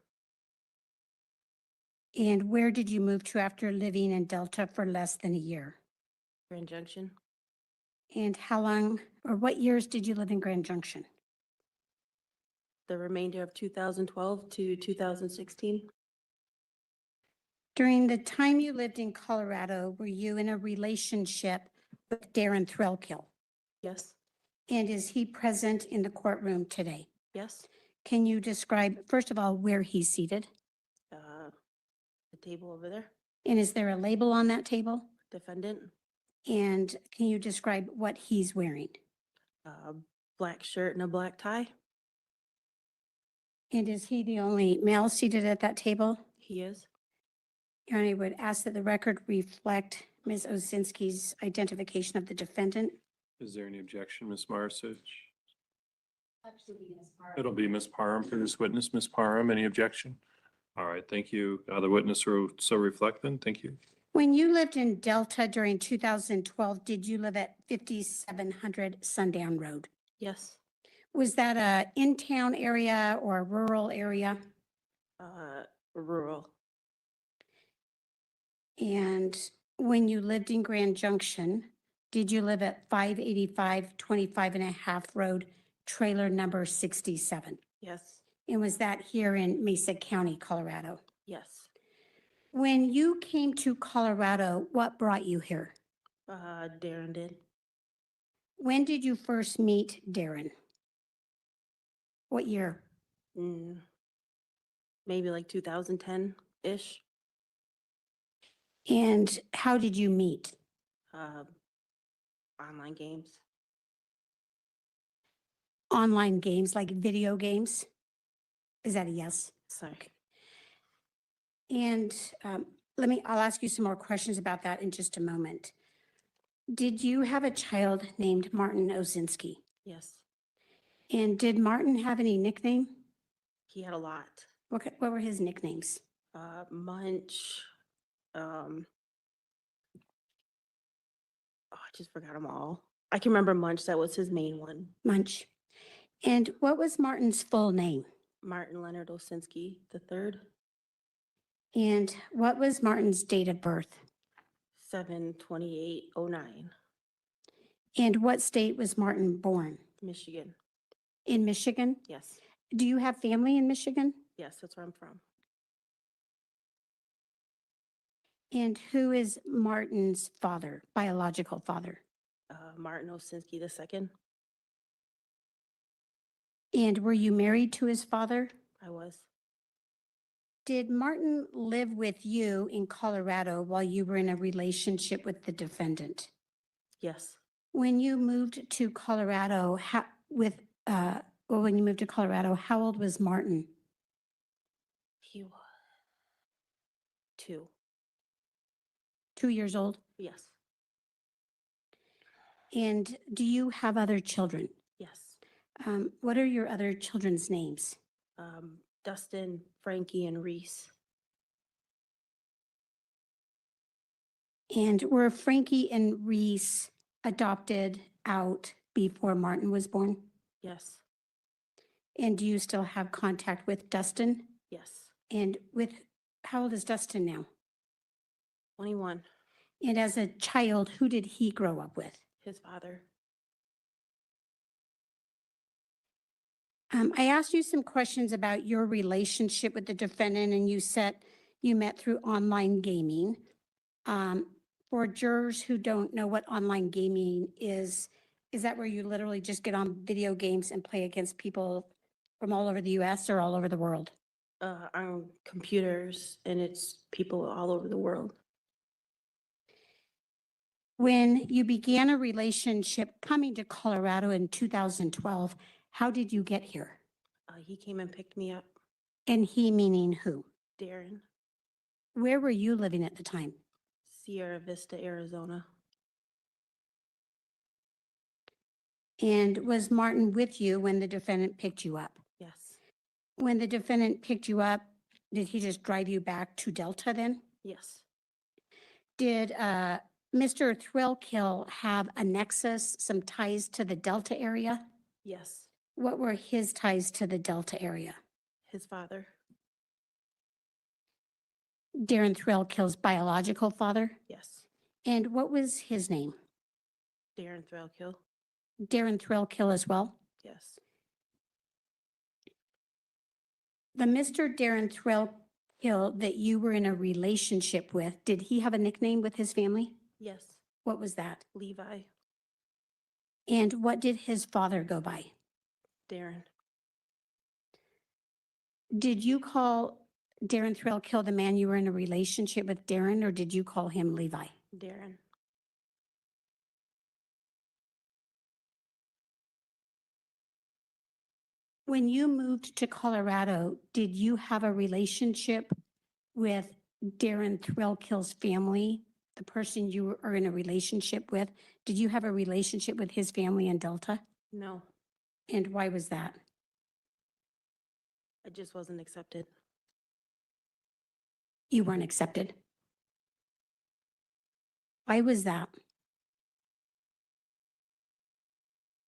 S6: And where did you move to after living in Delta for less than a year?
S9: Grand Junction,
S6: And how long or what years did you live in Grand Junction?
S9: the remainder of 2012 to 2016.
S6: During the time you lived in Colorado, were you in a relationship with Darin Thrailkill?
S9: Yes,
S6: And is he present in the courtroom today?
S9: yes.
S6: Can you describe, first of all, where he's seated?
S9: The table over there,
S6: And is there a label on that table?
S9: defendant,
S6: And can you describe what he's wearing?
S9: black shirt and a black tie.
S6: And is he the only male seated at that table?
S9: He is.
S6: Your Honor, I would ask that the record reflect Ms. Osinski's identification of the defendant.
S4: Is there any objection, Ms. Marsic? It'll be Ms. Parham for this witness. Ms. Parham, any objection? All right, thank you. The witness will so reflect then. Thank you.
S6: When you lived in Delta during 2012, did you live at 5700 Sundown Road?
S9: Yes.
S6: Was that a in-town area or a rural area?
S9: Rural.
S6: And when you lived in Grand Junction, did you live at 585 25 and a half Road, trailer number 67?
S9: Yes,
S6: And was that here in Mesa County, Colorado?
S9: yes.
S6: When you came to Colorado, what brought you here?
S9: Darin did.
S6: When did you first meet Darin? What year?
S9: Maybe like 2010-ish.
S6: And how did you meet?
S9: Online games.
S6: Online games, like video games? Is that a yes?
S9: Sorry.
S6: And I'll ask you some more questions about that in just a moment. Did you have a child named Martin Osinski?
S9: Yes,
S6: And did Martin have any nickname?
S9: he had a lot.
S6: What were his nicknames?
S9: Munch. Oh, I just forgot them all. I can remember Munch. That was his main one.
S6: Munch. And what was Martin's full name?
S9: Martin Leonard Osinski III.
S6: And what was Martin's date of birth?
S9: 7/28/09,
S6: And what state was Martin born?
S9: Michigan.
S6: In Michigan?
S9: Yes,
S6: Do you have family in Michigan?
S9: yes, that's where I'm from.
S6: And who is Martin's father, biological father?
S9: Martin Osinski II.
S6: And were you married to his father?
S9: I was.
S6: Did Martin live with you in Colorado while you were in a relationship with the defendant?
S9: Yes,
S6: When you moved to Colorado, how old was Martin?
S9: he was 2.
S6: 2 years old?
S9: Yes,
S6: And do you have other children?
S9: yes.
S6: What are your other children's names?
S9: Dustin, Frankie, and Reese.
S6: And were Frankie and Reese adopted out before Martin was born?
S9: Yes,
S6: And do you still have contact with Dustin?
S9: yes.
S6: And how old is Dustin now?
S9: 21.
S6: And as a child, who did he grow up with?
S9: His father.
S6: I asked you some questions about your relationship with the defendant, and you met through online gaming. For jurors who don't know what online gaming is that where you literally just get on video games and play against people from all over the US or all over the world?
S9: On computers, and it's people all over the world.
S6: When you began a relationship coming to Colorado in 2012, how did you get here?
S9: He came and picked me up.
S6: And he meaning who?
S9: Darin,
S6: Where were you living at the time?
S9: Sierra Vista, Arizona.
S6: And was Martin with you when the defendant picked you up?
S9: Yes.
S6: When the defendant picked you up, did he just drive you back to Delta then?
S9: Yes.
S6: Did Mr. Thrailkill have a nexus, some ties to the Delta area?
S9: Yes.
S6: What were his ties to the Delta area?
S9: His father.
S6: Darin Thrailkill's biological father?
S9: Yes.
S6: And what was his name?
S9: Darin Thrailkill.
S6: Darin Thrailkill as well?
S9: Yes.
S6: The Mr. Darin Thrailkill that you were in a relationship with, did he have a nickname with his family?
S9: Yes.
S6: What was that?
S9: Levi.
S6: And what did his father go by?
S9: Darin.
S6: Did you call Darin Thrailkill the man you were in a relationship with Darin, or did you call him Levi?
S9: Darin.
S6: When you moved to Colorado, did you have a relationship with Darin Thrailkill's family, the person you are in a relationship with? Did you have a relationship with his family in Delta?
S9: No,
S6: And why was that?
S9: I just wasn't accepted.
S6: You weren't accepted. Why was that?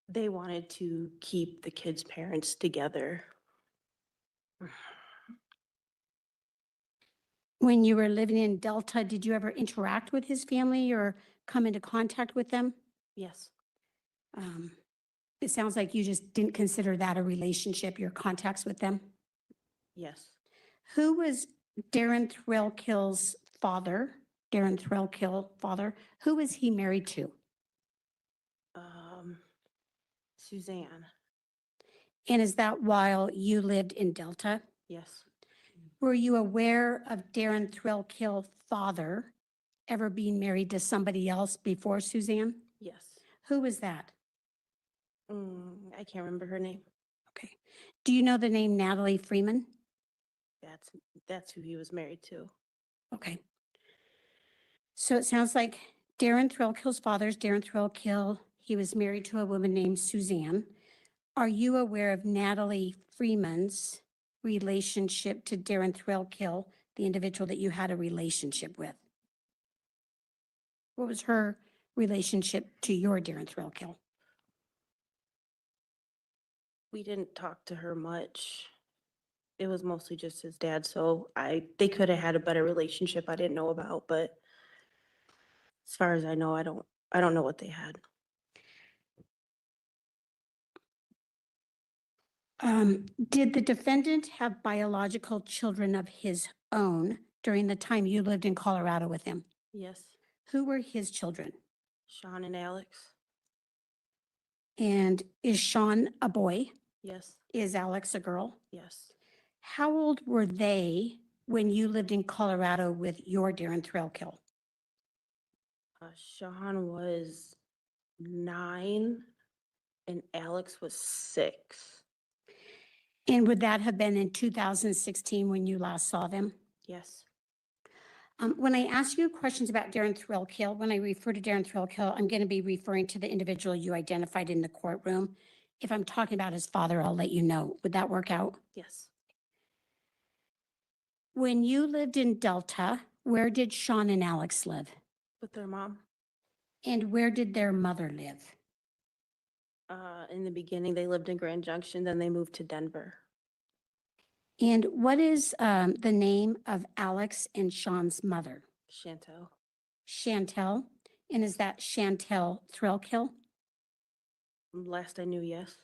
S9: They wanted to keep the kids' parents together.
S6: When you were living in Delta, did you ever interact with his family or come into contact with them?
S9: Yes.
S6: It sounds like you just didn't consider that a relationship, your contacts with them.
S9: Yes.
S6: Who was Darin Thrailkill's father? Darin Thrailkill father. Who was he married to?
S9: Suzanne.
S6: And is that while you lived in Delta?
S9: Yes.
S6: Were you aware of Darin Thrailkill father ever being married to somebody else before Suzanne?
S9: Yes.
S6: Who was that?
S9: I can't remember her name.
S6: Okay. Do you know the name Natalie Freeman?
S9: That's who he was married to.
S6: Okay. So it sounds like Darin Thrailkill's father's Darin Thrailkill. He was married to a woman named Suzanne. Are you aware of Natalie Freeman's relationship to Darin Thrailkill, the individual that you had a relationship with? What was her relationship to your Darin Thrailkill?
S9: We didn't talk to her much. It was mostly just his dad, so they could have had a better relationship I didn't know about, but as far as I know, I don't know what they had.
S6: Did the defendant have biological children of his own during the time you lived in Colorado with him?
S9: Yes.
S6: Who were his children?
S9: Sean and Alex.
S6: And is Sean a boy?
S9: Yes.
S6: Is Alex a girl?
S9: Yes.
S6: How old were they when you lived in Colorado with your Darin Thrailkill?
S9: Sean was 9 and Alex was 6.
S6: And would that have been in 2016 when you last saw them?
S9: Yes.
S6: When I ask you questions about Darin Thrailkill, when I refer to Darin Thrailkill, I'm going to be referring to the individual you identified in the courtroom. If I'm talking about his father, I'll let you know. Would that work out?
S9: Yes.
S6: When you lived in Delta, where did Sean and Alex live?
S9: With their mom.
S6: And where did their mother live?
S9: In the beginning, they lived in Grand Junction, then they moved to Denver.
S6: And what is the name of Alex and Sean's mother?
S9: Chantel.
S6: Chantel. And is that Chantel Thrailkill?
S9: Last I knew, yes.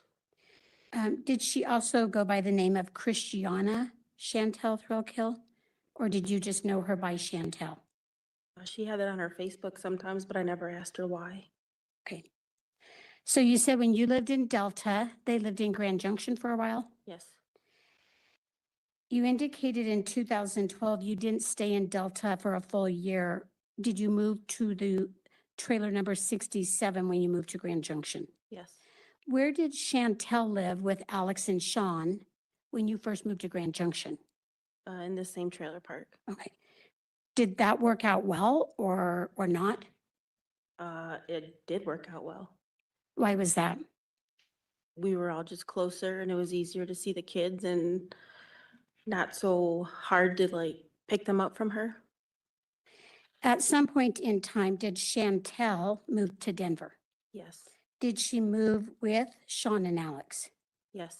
S6: Did she also go by the name of Christiana Chantel Thrailkill? Or did you just know her by Chantel?
S9: She had it on her Facebook sometimes, but I never asked her why.
S6: Okay. So you said when you lived in Delta, they lived in Grand Junction for a while?
S9: Yes.
S6: You indicated in 2012 you didn't stay in Delta for a full year. Did you move to the trailer number 67 when you moved to Grand Junction?
S9: Yes.
S6: Where did Chantel live with Alex and Sean when you first moved to Grand Junction?
S9: In the same trailer park.
S6: Okay. Did that work out well or not?
S9: It did work out well.
S6: Why was that?
S9: We were all just closer and it was easier to see the kids and not so hard to like pick them up from her.
S6: At some point in time, did Chantel move to Denver?
S9: Yes,
S6: Did she move with Sean and Alex?
S9: yes,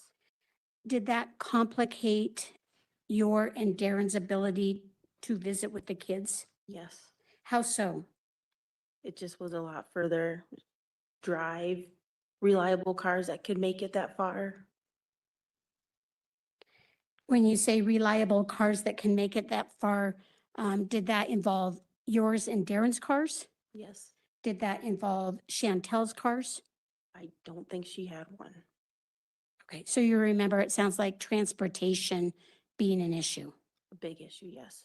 S6: Did that complicate your and Darin's ability to visit with the kids?
S9: yes.
S6: How so?
S9: It just was a lot further drive, reliable cars that could make it that far.
S6: When you say reliable cars that can make it that far, did that involve yours and Darin's cars?
S9: Yes,
S6: Did that involve Chantel's cars?
S9: I don't think she had one.
S6: Okay, so you remember, it sounds like transportation being an issue.
S9: A big issue, yes.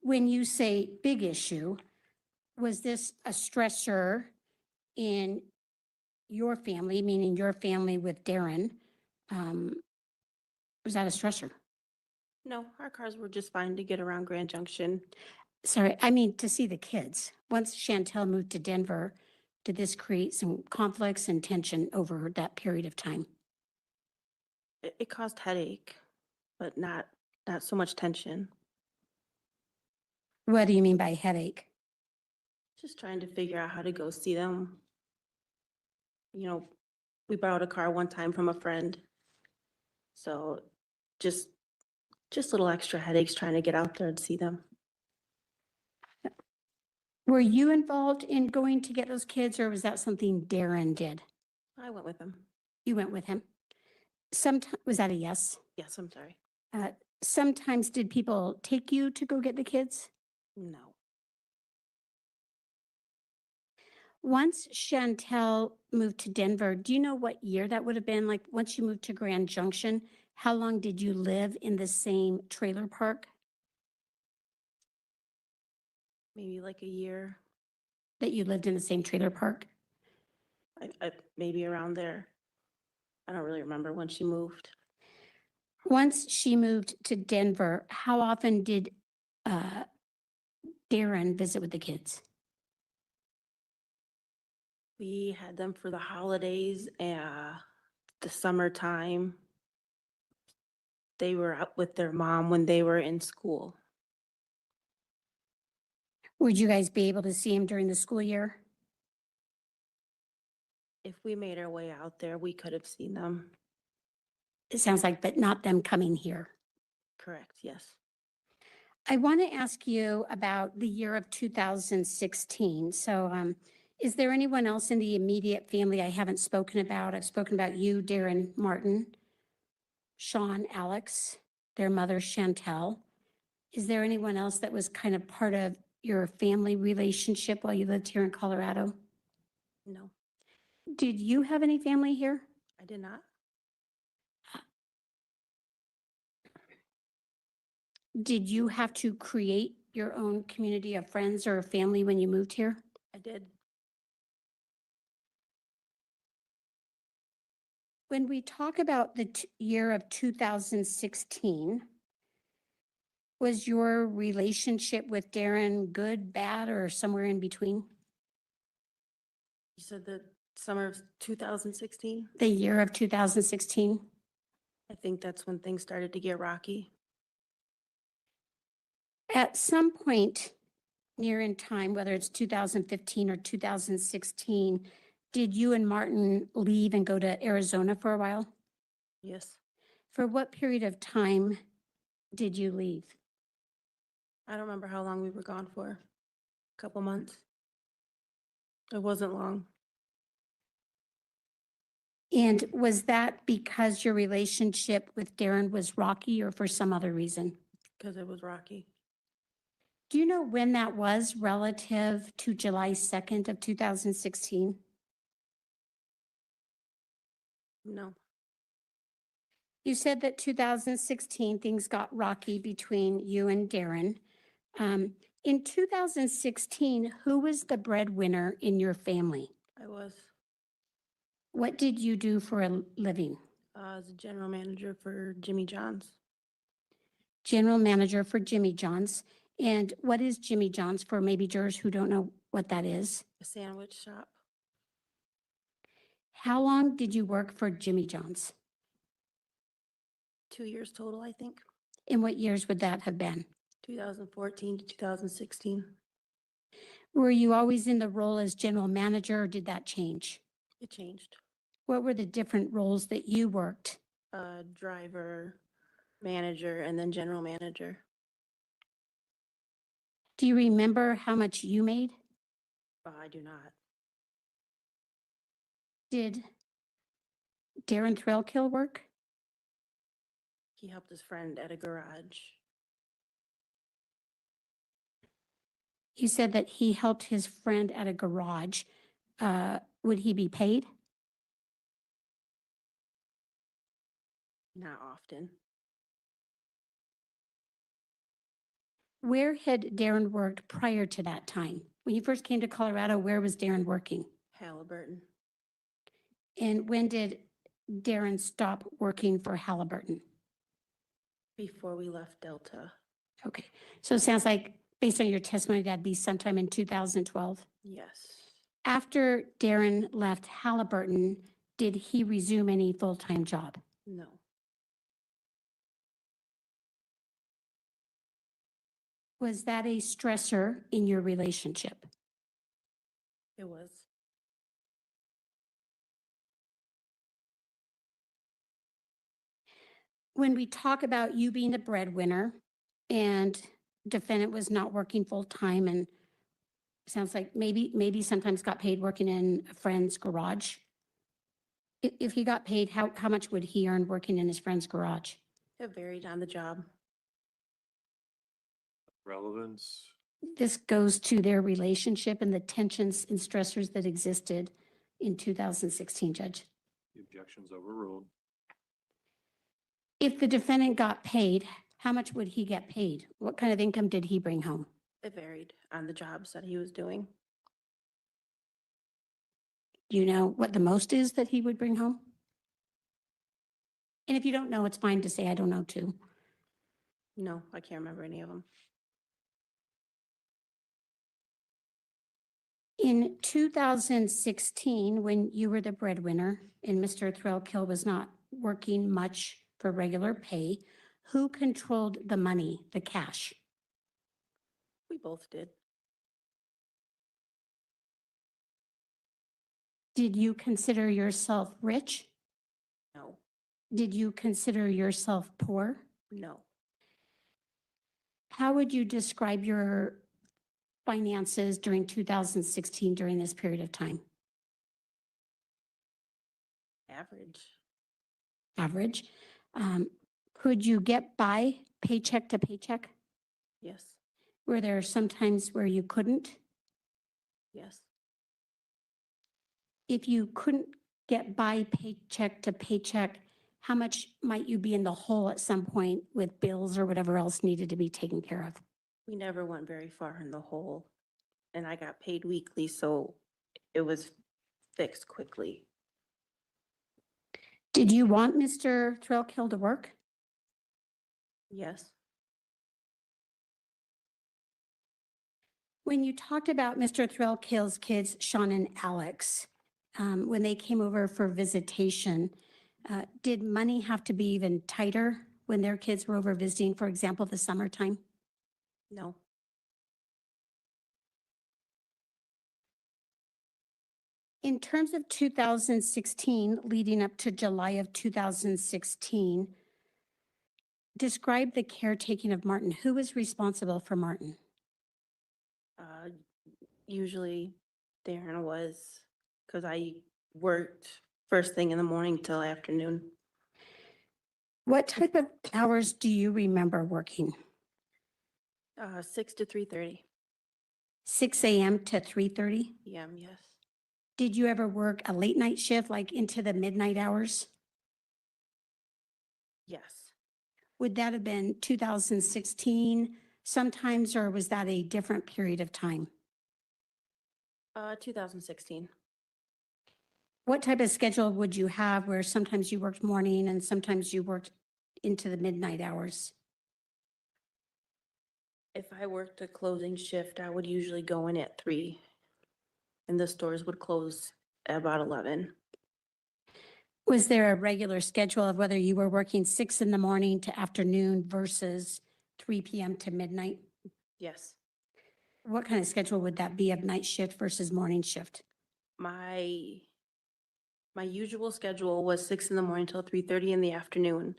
S6: When you say big issue, was this a stressor in your family, meaning your family with Darin? Was that a stressor?
S9: No, our cars were just fine to get around Grand Junction.
S6: Sorry, I mean to see the kids. Once Chantel moved to Denver, did this create some conflicts and tension over that period of time?
S9: It caused headache, but not so much tension.
S6: What do you mean by headache?
S9: Just trying to figure out how to go see them. You know, we borrowed a car one time from a friend. So just little extra headaches trying to get out there and see them.
S6: Were you involved in going to get those kids, or was that something Darin did?
S9: I went with them.
S6: You went with him? Sometimes, was that a yes?
S9: Yes, I'm sorry.
S6: Sometimes did people take you to go get the kids?
S9: No.
S6: Once Chantel moved to Denver, do you know what year that would have been? Like, once you moved to Grand Junction, how long did you live in the same trailer park?
S9: Maybe like a year.
S6: That you lived in the same trailer park?
S9: Maybe around there. I don't really remember when she moved.
S6: Once she moved to Denver, how often did Darin visit with the kids?
S9: We had them for the holidays, the summertime. They were out with their mom when they were in school.
S6: Would you guys be able to see him during the school year?
S9: If we made our way out there, we could have seen them.
S6: It sounds like, but not them coming here.
S9: Correct, yes.
S6: I want to ask you about the year of 2016. So is there anyone else in the immediate family I haven't spoken about? I've spoken about you, Darin, Martin, Sean, Alex, their mother, Chantel. Is there anyone else that was kind of part of your family relationship while you lived here in Colorado?
S9: No,
S6: Did you have any family here?
S9: I did not.
S6: Did you have to create your own community of friends or family when you moved here?
S9: I did.
S6: When we talk about the year of 2016, was your relationship with Darin good, bad, or somewhere in between?
S9: You said the summer of 2016?
S6: The year of 2016?
S9: I think that's when things started to get rocky.
S6: At some point near in time, whether it's 2015 or 2016, did you and Martin leave and go to Arizona for a while?
S9: Yes.
S6: For what period of time did you leave?
S9: I don't remember how long we were gone for. A couple months. It wasn't long.
S6: And was that because your relationship with Darin was rocky or for some other reason?
S9: Because it was rocky.
S6: Do you know when that was relative to July 2nd of 2016?
S9: No.
S6: You said that 2016, things got rocky between you and Darin. In 2016, who was the breadwinner in your family?
S9: I was
S6: What did you do for a living?
S9: as a general manager for Jimmy John's.
S6: General manager for Jimmy John's. And what is Jimmy John's for maybe jurors who don't know what that is?
S9: A sandwich shop,
S6: How long did you work for Jimmy John's?
S9: 2 years total, I think,
S6: And what years would that have been?
S9: 2014 to 2016.
S6: Were you always in the role as general manager or did that change?
S9: It changed.
S6: What were the different roles that you worked?
S9: Driver, manager, and then general manager.
S6: Do you remember how much you made?
S9: I do not.
S6: Did Darin Thrailkill work?
S9: He helped his friend at a garage.
S6: You said that he helped his friend at a garage. Would he be paid?
S9: Not often.
S6: Where had Darin worked prior to that time? When you first came to Colorado, where was Darin working?
S9: Halliburton.
S6: And when did Darin stop working for Halliburton?
S9: Before we left Delta.
S6: Okay, so it sounds like, based on your testimony, that'd be sometime in 2012.
S9: Yes.
S6: After Darin left Halliburton, did he resume any full-time job?
S9: No.
S6: Was that a stressor in your relationship?
S9: It was.
S6: When we talk about you being the breadwinner and defendant was not working full-time and sounds like maybe sometimes got paid working in a friend's garage. If he got paid, how much would he earn working in his friend's garage?
S9: It varied on the job.
S4: Relevance,
S6: This goes to their relationship and the tensions and stressors that existed in 2016, Judge.
S4: the objection's overruled.
S6: If the defendant got paid, how much would he get paid? What kind of income did he bring home?
S9: It varied on the jobs that he was doing.
S6: Do you know what the most is that he would bring home? And if you don't know, it's fine to say, I don't know too.
S9: No, I can't remember any of them.
S6: In 2016, when you were the breadwinner and Mr. Thrailkill was not working much for regular pay, who controlled the money, the cash?
S9: We both did.
S6: Did you consider yourself rich?
S9: No,
S6: Did you consider yourself poor?
S9: no.
S6: How would you describe your finances during 2016 during this period of time?
S9: Average.
S6: Average. Could you get by paycheck to paycheck?
S9: Yes,
S6: Were there some times where you couldn't?
S9: yes.
S6: If you couldn't get by paycheck to paycheck, how much might you be in the hole at some point with bills or whatever else needed to be taken care of?
S9: We never went very far in the hole. And I got paid weekly, so it was fixed quickly.
S6: Did you want Mr. Thrailkill to work?
S9: Yes,
S6: When you talked about Mr. Thrailkill's kids, Sean and Alex, when they came over for visitation, did money have to be even tighter when their kids were over visiting, for example, the summertime?
S9: no.
S6: In terms of 2016, leading up to July of 2016, describe the caretaking of Martin. Who was responsible for Martin?
S9: Usually Darin was, because I worked first thing in the morning till afternoon.
S6: What type of hours do you remember working?
S9: 6 to 3:30
S6: 6 a.m. to 3:30?
S9: p.m., yes.
S6: Did you ever work a late night shift, like into the midnight hours?
S9: Yes,
S6: Would that have been 2016 sometimes, or was that a different period of time?
S9: 2016.
S6: What type of schedule would you have where sometimes you worked morning and sometimes you worked into the midnight hours?
S9: If I worked a closing shift, I would usually go in at 3 and the stores would close at about 11.
S6: Was there a regular schedule of whether you were working 6 in the morning to afternoon versus 3 PM to midnight?
S9: Yes.
S6: What kind of schedule would that be of night shift versus morning shift?
S9: My usual schedule was 6 in the morning till 3:30 in the afternoon.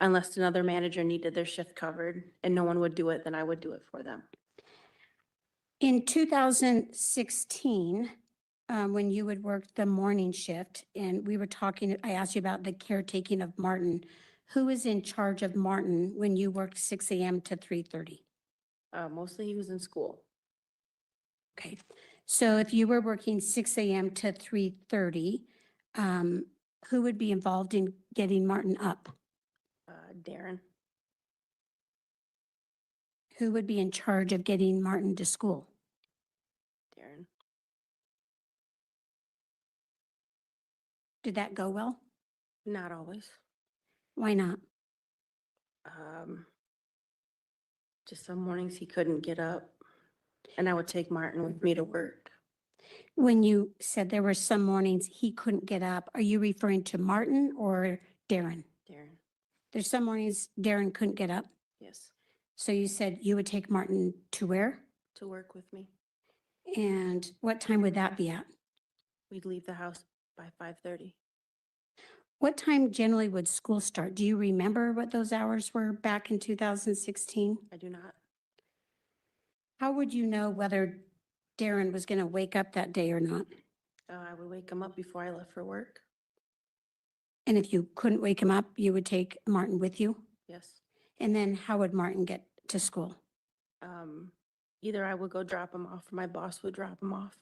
S9: Unless another manager needed their shift covered and no one would do it, then I would do it for them.
S6: In 2016, when you would work the morning shift, and we were talking, I asked you about the caretaking of Martin. Who was in charge of Martin when you worked 6 AM to 3:30?
S9: Mostly he was in school.
S6: Okay, so if you were working 6 AM to 3:30, who would be involved in getting Martin up?
S9: Darin,
S6: Who would be in charge of getting Martin to school?
S9: Darin.
S6: Did that go well?
S9: Not always.
S6: Why not?
S9: Just some mornings he couldn't get up and I would take Martin with me to work.
S6: When you said there were some mornings he couldn't get up, are you referring to Martin or Darin?
S9: Darin,
S6: There's some mornings Darin couldn't get up.
S9: yes,
S6: So you said you would take Martin to where?
S9: to work with me.
S6: And what time would that be at?
S9: We'd leave the house by 5:30.
S6: What time generally would school start? Do you remember what those hours were back in 2016?
S9: I do not.
S6: How would you know whether Darin was going to wake up that day or not?
S9: I would wake him up before I left for work.
S6: And if you couldn't wake him up, you would take Martin with you?
S9: Yes.
S6: And then how would Martin get to school?
S9: Either I would go drop him off or my boss would drop him off.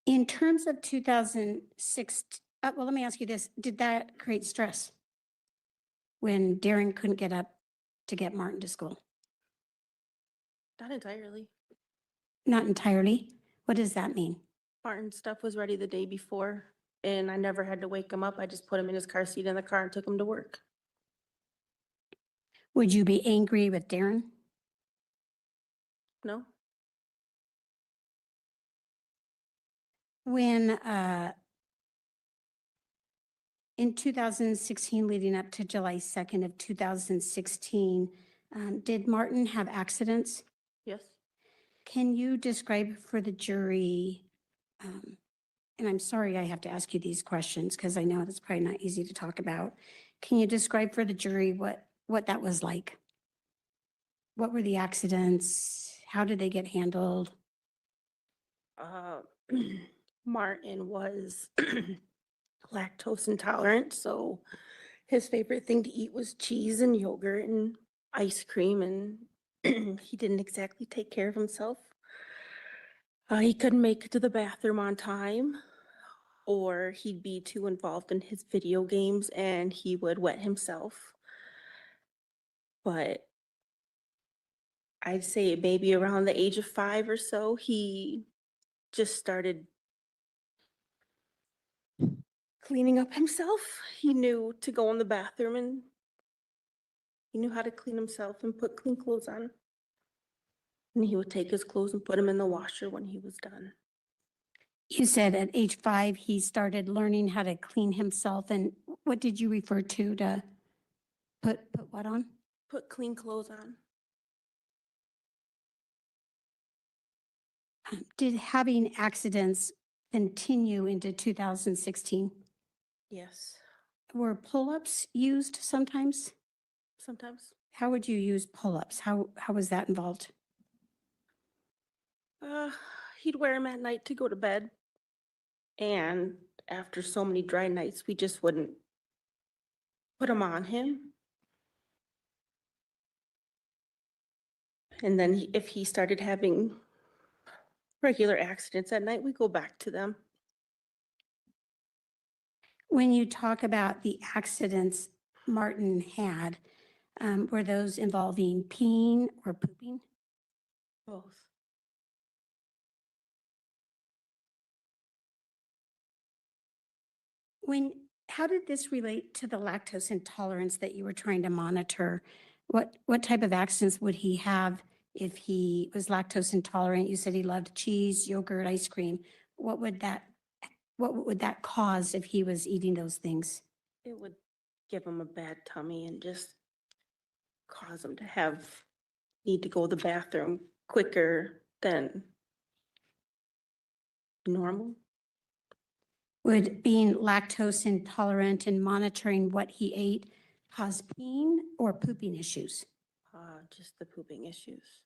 S6: In terms of 2006, well, let me ask you this. Did that create stress when Darin couldn't get up to get Martin to school?
S9: Not entirely.
S6: Not entirely. What does that mean?
S9: Martin's stuff was ready the day before and I never had to wake him up. I just put him in his car seat in the car and took him to work.
S6: Would you be angry with Darin?
S9: No?
S6: When, in 2016, leading up to July 2nd of 2016, did Martin have accidents?
S9: Yes.
S6: Can you describe for the jury, and I'm sorry I have to ask you these questions because I know it's probably not easy to talk about. Can you describe for the jury what that was like? What were the accidents? How did they get handled?
S9: Martin was lactose intolerant, so his favorite thing to eat was cheese and yogurt and ice cream, and he didn't exactly take care of himself. He couldn't make it to the bathroom on time, or he'd be too involved in his video games and he would wet himself. But I'd say maybe around the age of 5 or so, he just started cleaning up himself. He knew to go in the bathroom and he knew how to clean himself and put clean clothes on. And he would take his clothes and put them in the washer when he was done.
S6: You said at age 5, he started learning how to clean himself. And what did you refer to put what on?
S9: Put clean clothes on.
S6: Did having accidents continue into 2016?
S9: Yes,
S6: Were pull-ups used sometimes?
S9: sometimes.
S6: How would you use pull-ups? How was that involved?
S9: He'd wear them at night to go to bed. And after so many dry nights, we just wouldn't put them on him. And then if he started having regular accidents at night, we go back to them.
S6: When you talk about the accidents Martin had, were those involving peeing or pooping?
S9: Both.
S6: How did this relate to the lactose intolerance that you were trying to monitor? What type of accidents would he have if he was lactose intolerant? You said he loved cheese, yogurt, ice cream. What would that cause if he was eating those things?
S9: It would give him a bad tummy and just cause him to need to go to the bathroom quicker than normal.
S6: Would being lactose intolerant and monitoring what he ate cause peeing or pooping issues?
S9: Just the pooping issues.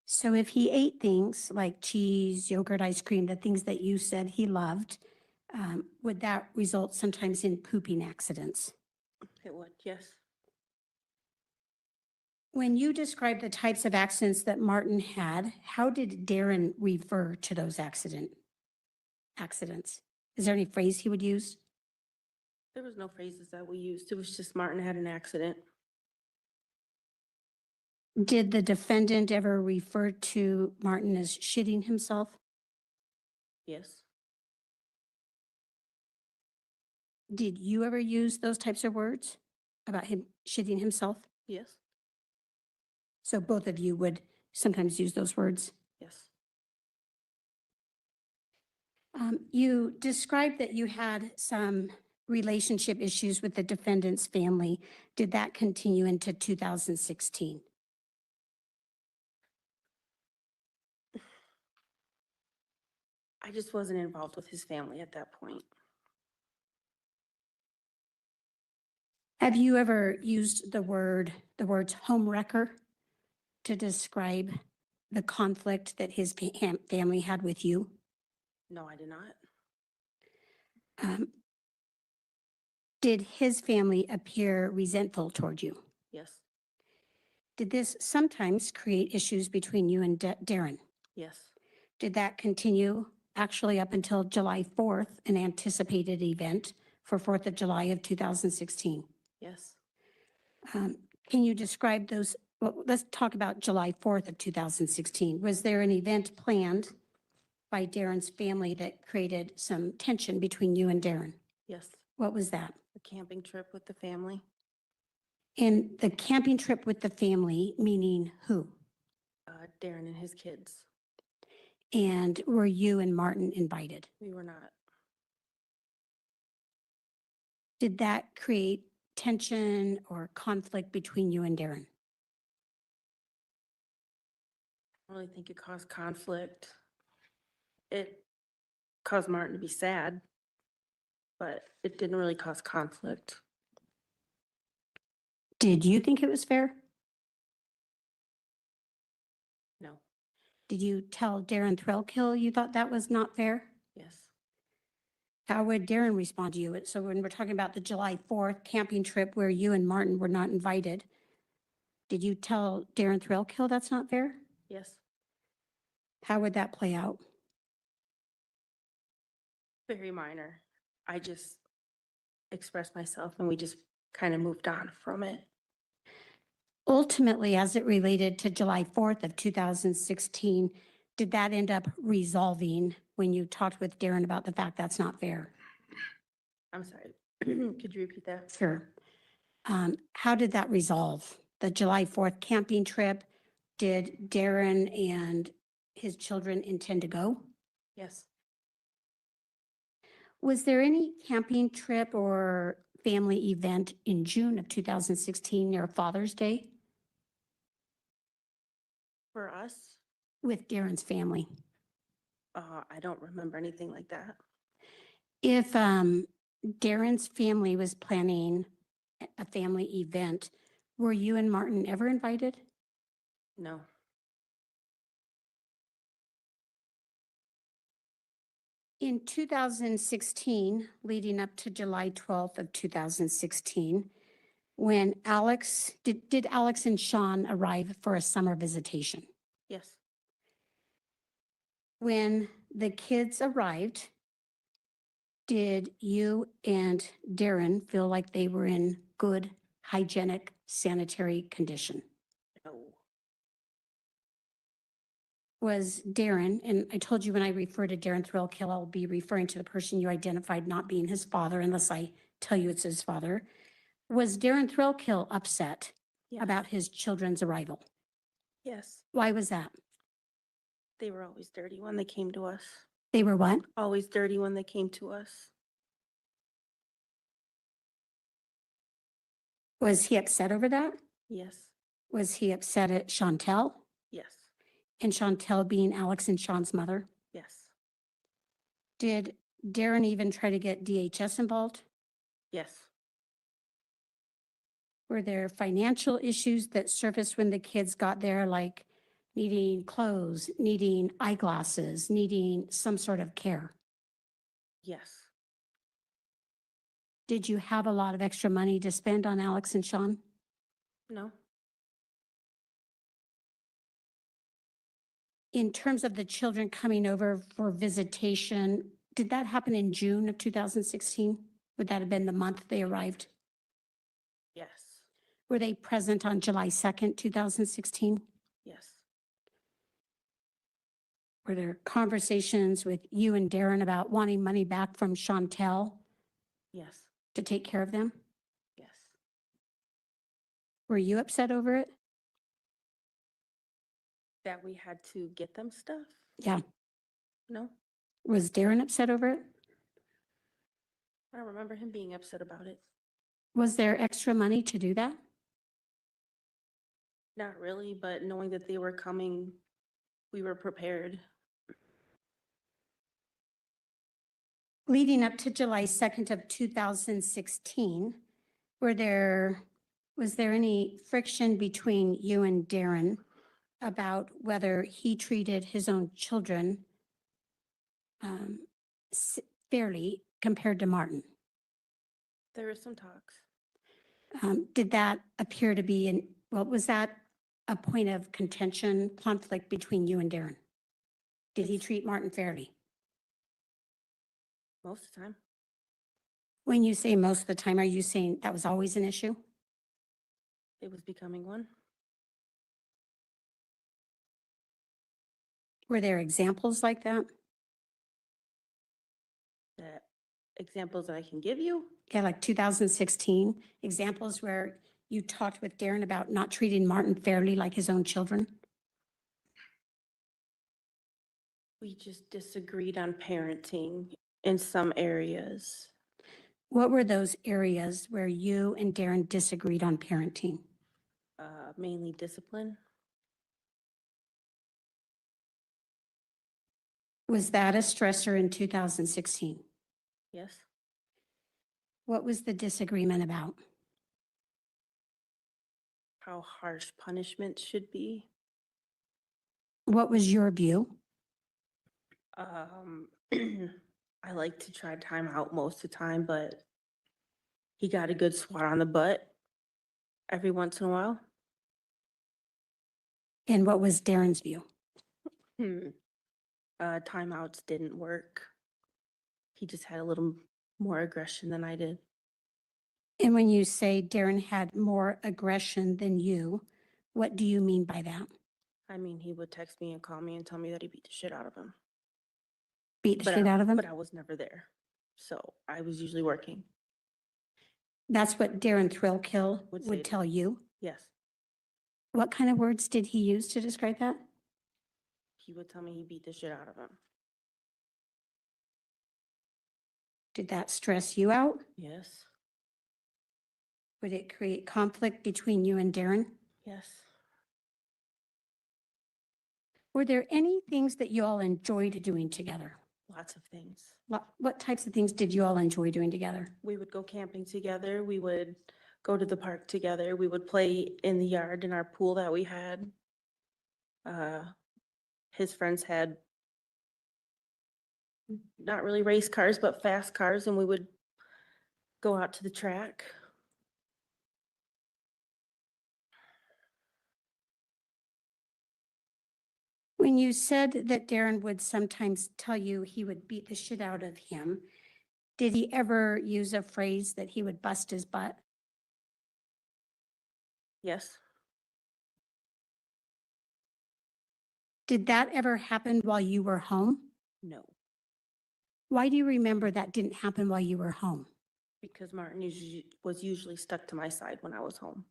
S6: So if he ate things like cheese, yogurt, ice cream, the things that you said he loved, would that result sometimes in pooping accidents?
S9: It would, yes.
S6: When you described the types of accidents that Martin had, how did Darin refer to those accidents? Is there any phrase he would use?
S9: There was no phrases that we used. It was just Martin had an accident.
S6: Did the defendant ever refer to Martin as shitting himself?
S9: Yes,
S6: Did you ever use those types of words about him shitting himself?
S9: yes,
S6: So both of you would sometimes use those words.
S9: yes.
S6: You described that you had some relationship issues with the defendant's family. Did that continue into 2016?
S9: I just wasn't involved with his family at that point.
S6: Have you ever used the words homewrecker to describe the conflict that his family had with you?
S9: No, I did not.
S6: Did his family appear resentful toward you?
S9: Yes,
S6: Did this sometimes create issues between you and Darin?
S9: yes,
S6: Did that continue actually up until July 4th, an anticipated event for 4th of July of 2016?
S9: yes.
S6: Can you describe those? Well, let's talk about July 4th of 2016. Was there an event planned by Darin's family that created some tension between you and Darin?
S9: Yes,
S6: What was that?
S9: a camping trip with the family.
S6: And the camping trip with the family, meaning who?
S9: Darin and his kids.
S6: And were you and Martin invited?
S9: We were not.
S6: Did that create tension or conflict between you and Darin?
S9: I don't really think it caused conflict. It caused Martin to be sad, but it didn't really cause conflict.
S6: Did you think it was fair?
S9: No,
S6: Did you tell Darin Thrailkill you thought that was not fair?
S9: yes.
S6: How would Darin respond to you? So when we're talking about the July 4th camping trip where you and Martin were not invited, did you tell Darin Thrailkill that's not fair?
S9: Yes,
S6: How would that play out?
S9: very minor. I just expressed myself and we just kind of moved on from it.
S6: Ultimately, as it related to July 4th of 2016, did that end up resolving when you talked with Darin about the fact that's not fair?
S9: I'm sorry. Could you repeat that?
S6: Sure. How did that resolve? The July 4th camping trip, did Darin and his children intend to go?
S9: Yes,
S6: Was there any camping trip or family event in June of 2016 near Father's Day
S9: for us,
S6: with Darin's family?
S9: I don't remember anything like that.
S6: If Darin's family was planning a family event, were you and Martin ever invited?
S9: No,
S6: In 2016, leading up to July 12th of 2016, when did Alex and Sean arrive for a summer visitation?
S9: yes,
S6: When the kids arrived, did you and Darin feel like they were in good hygienic sanitary condition?
S9: no,
S6: Was Darin, and I told you when I refer to Darin Thrailkill, I'll be referring to the person you identified not being his father unless I tell you it's his father. Was Darin Thrailkill upset
S9: Yes.
S6: about his children's arrival?
S9: Yes.
S6: Why was that?
S9: They were always dirty when they came to us.
S6: They were what?
S9: Always dirty when they came to us.
S6: Was he upset over that?
S9: Yes.
S6: Was he upset at Chantel?
S9: Yes.
S6: And Chantel being Alex and Sean's mother?
S9: Yes.
S6: Did Darin even try to get DHS involved?
S9: Yes.
S6: Were there financial issues that surfaced when the kids got there, like needing clothes, needing eyeglasses, needing some sort of care?
S9: Yes.
S6: Did you have a lot of extra money to spend on Alex and Sean?
S9: No.
S6: In terms of the children coming over for visitation, did that happen in June of 2016? Would that have been the month they arrived?
S9: Yes.
S6: Were they present on July 2nd, 2016?
S9: Yes.
S6: Were there conversations with you and Darin about wanting money back from Chantel
S9: Yes.
S6: to take care of them?
S9: Yes.
S6: Were you upset over it?
S9: That we had to get them stuff?
S6: Yeah.
S9: No.
S6: Was Darin upset over it?
S9: I don't remember him being upset about it.
S6: Was there extra money to do that?
S9: Not really, but knowing that they were coming, we were prepared.
S6: Leading up to July 2nd of 2016, was there any friction between you and Darin about whether he treated his own children fairly compared to Martin?
S9: There were some talks.
S6: Did that appear to be was that a point of contention, conflict between you and Darin? Did he treat Martin fairly?
S9: Most of the time.
S6: When you say most of the time, are you saying that was always an issue?
S9: It was becoming one.
S6: Were there examples like that?
S9: That examples that I can give you?
S6: Yeah, like 2016, examples where you talked with Darin about not treating Martin fairly like his own children?
S9: We just disagreed on parenting in some areas.
S6: What were those areas where you and Darin disagreed on parenting?
S9: Mainly discipline.
S6: Was that a stressor in 2016?
S9: Yes.
S6: What was the disagreement about?
S9: How harsh punishment should be.
S6: What was your view?
S9: I like to try time out most of the time, but he got a good swat on the butt every once in a while.
S6: And what was Darin's view?
S9: Timeouts didn't work. He just had a little more aggression than I did.
S6: And when you say Darin had more aggression than you, what do you mean by that?
S9: I mean, he would text me and call me and tell me that he beat the shit out of him.
S6: Beat the shit out of him?
S9: But I was never there. So I was usually working.
S6: That's what Darin Thrailkill
S9: Would say
S6: would
S9: it.
S6: tell you.
S9: Yes.
S6: What kind of words did he use to describe that?
S9: He would tell me he beat the shit out of him.
S6: Did that stress you out?
S9: Yes.
S6: Would it create conflict between you and Darin?
S9: Yes.
S6: Were there any things that you all enjoyed doing together?
S9: Lots of things.
S6: What types of things did you all enjoy doing together?
S9: We would go camping together. We would go to the park together. We would play in the yard in our pool that we had. His friends had not really race cars, but fast cars, and we would go out to the track.
S6: When you said that Darin would sometimes tell you he would beat the shit out of him, did he ever use a phrase that he would bust his butt?
S9: Yes.
S6: Did that ever happen while you were home?
S9: No.
S6: Why do you remember that didn't happen while you were home?
S9: Because Martin was usually stuck to my side when I was home.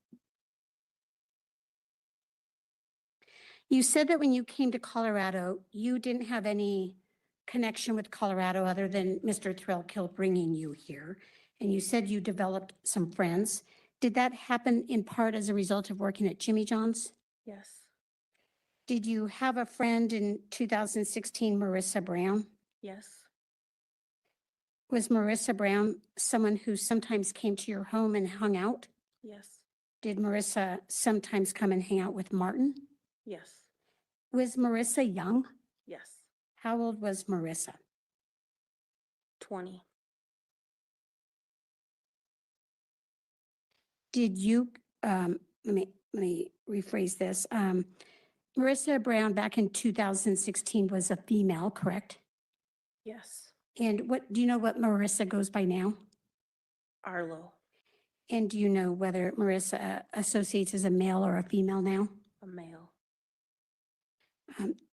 S6: You said that when you came to Colorado, you didn't have any connection with Colorado other than Mr. Thrailkill bringing you here. And you said you developed some friends. Did that happen in part as a result of working at Jimmy John's?
S9: Yes.
S6: Did you have a friend in 2016, Marissa Brown?
S9: Yes.
S6: Was Marissa Brown someone who sometimes came to your home and hung out?
S9: Yes.
S6: Did Marissa sometimes come and hang out with Martin?
S9: Yes.
S6: Was Marissa young?
S9: Yes.
S6: How old was Marissa?
S9: 20.
S6: Did you, let me rephrase this. Marissa Brown back in 2016 was a female, correct?
S9: Yes.
S6: And what, do you know what Marissa goes by now?
S9: Arlo,
S6: And do you know whether Marissa associates as a male or a female now?
S9: a male.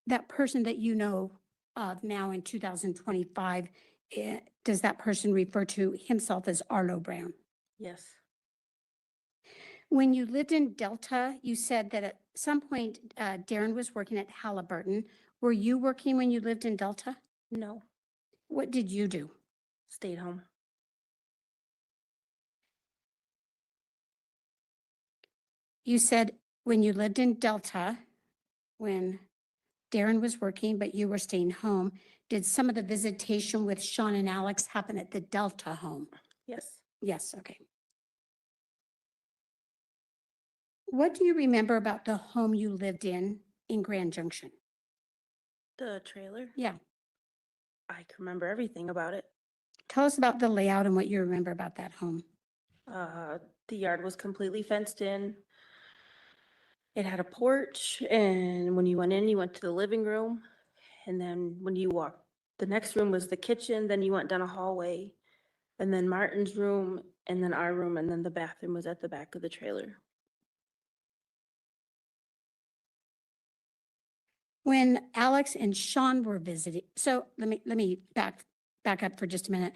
S6: That person that you know of now in 2025, does that person refer to himself as Arlo Brown?
S9: Yes.
S6: When you lived in Delta, you said that at some point Darin was working at Halliburton. Were you working when you lived in Delta?
S9: No.
S6: What did you do?
S9: Stayed home.
S6: You said when you lived in Delta, when Darin was working, but you were staying home, did some of the visitation with Sean and Alex happen at the Delta home?
S9: Yes.
S6: Yes, okay. What do you remember about the home you lived in Grand Junction?
S9: The trailer.
S6: Yeah,
S9: I can remember everything about it.
S6: tell us about the layout and what you remember about that home.
S9: The yard was completely fenced in. It had a porch, and when you went in, you went to the living room. And then when you walked, the next room was the kitchen, then you went down a hallway, and then Martin's room, and then our room, and then the bathroom was at the back of the trailer.
S6: When Alex and Sean were visiting, so let me back up for just a minute.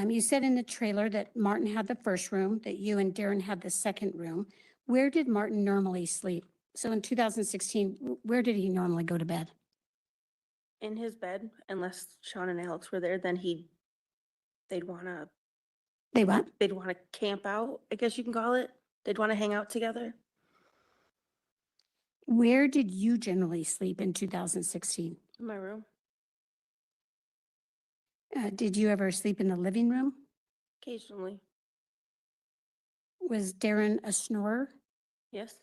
S6: You said in the trailer that Martin had the first room, that you and Darin had the second room. Where did Martin normally sleep? So in 2016, where did he normally go to bed?
S9: In his bed, unless Sean and Alex were there, then they'd wanna
S6: They what?
S9: camp out, I guess you can call it. They'd wanna hang out together.
S6: Where did you generally sleep in 2016?
S9: In my room.
S6: Did you ever sleep in the living room?
S9: Occasionally.
S6: Was Darin a snorer?
S9: Yes.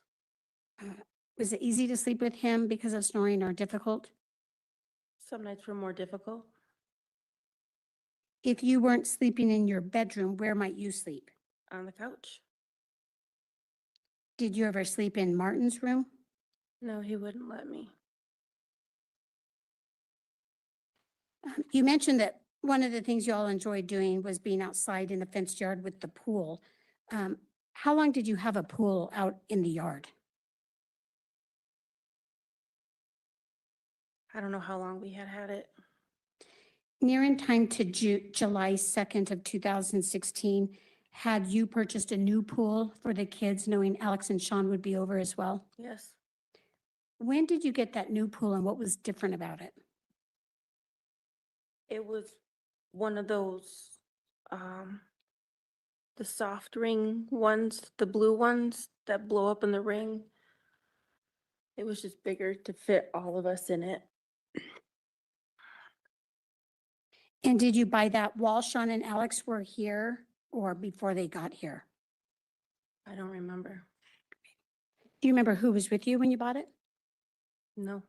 S6: Was it easy to sleep with him because of snoring or difficult?
S9: Some nights were more difficult.
S6: If you weren't sleeping in your bedroom, where might you sleep?
S9: On the couch.
S6: Did you ever sleep in Martin's room?
S9: No, he wouldn't let me.
S6: You mentioned that one of the things you all enjoyed doing was being outside in the fenced yard with the pool. How long did you have a pool out in the yard?
S9: I don't know how long we had it.
S6: Near in time to July 2nd of 2016, had you purchased a new pool for the kids, knowing Alex and Sean would be over as well?
S9: Yes.
S6: When did you get that new pool and what was different about it?
S9: It was one of those, the soft ring ones, the blue ones that blow up in the ring. It was just bigger to fit all of us in it.
S6: And did you buy that while Sean and Alex were here or before they got here?
S9: I don't remember.
S6: Do you remember who was with you when you bought it?
S9: No.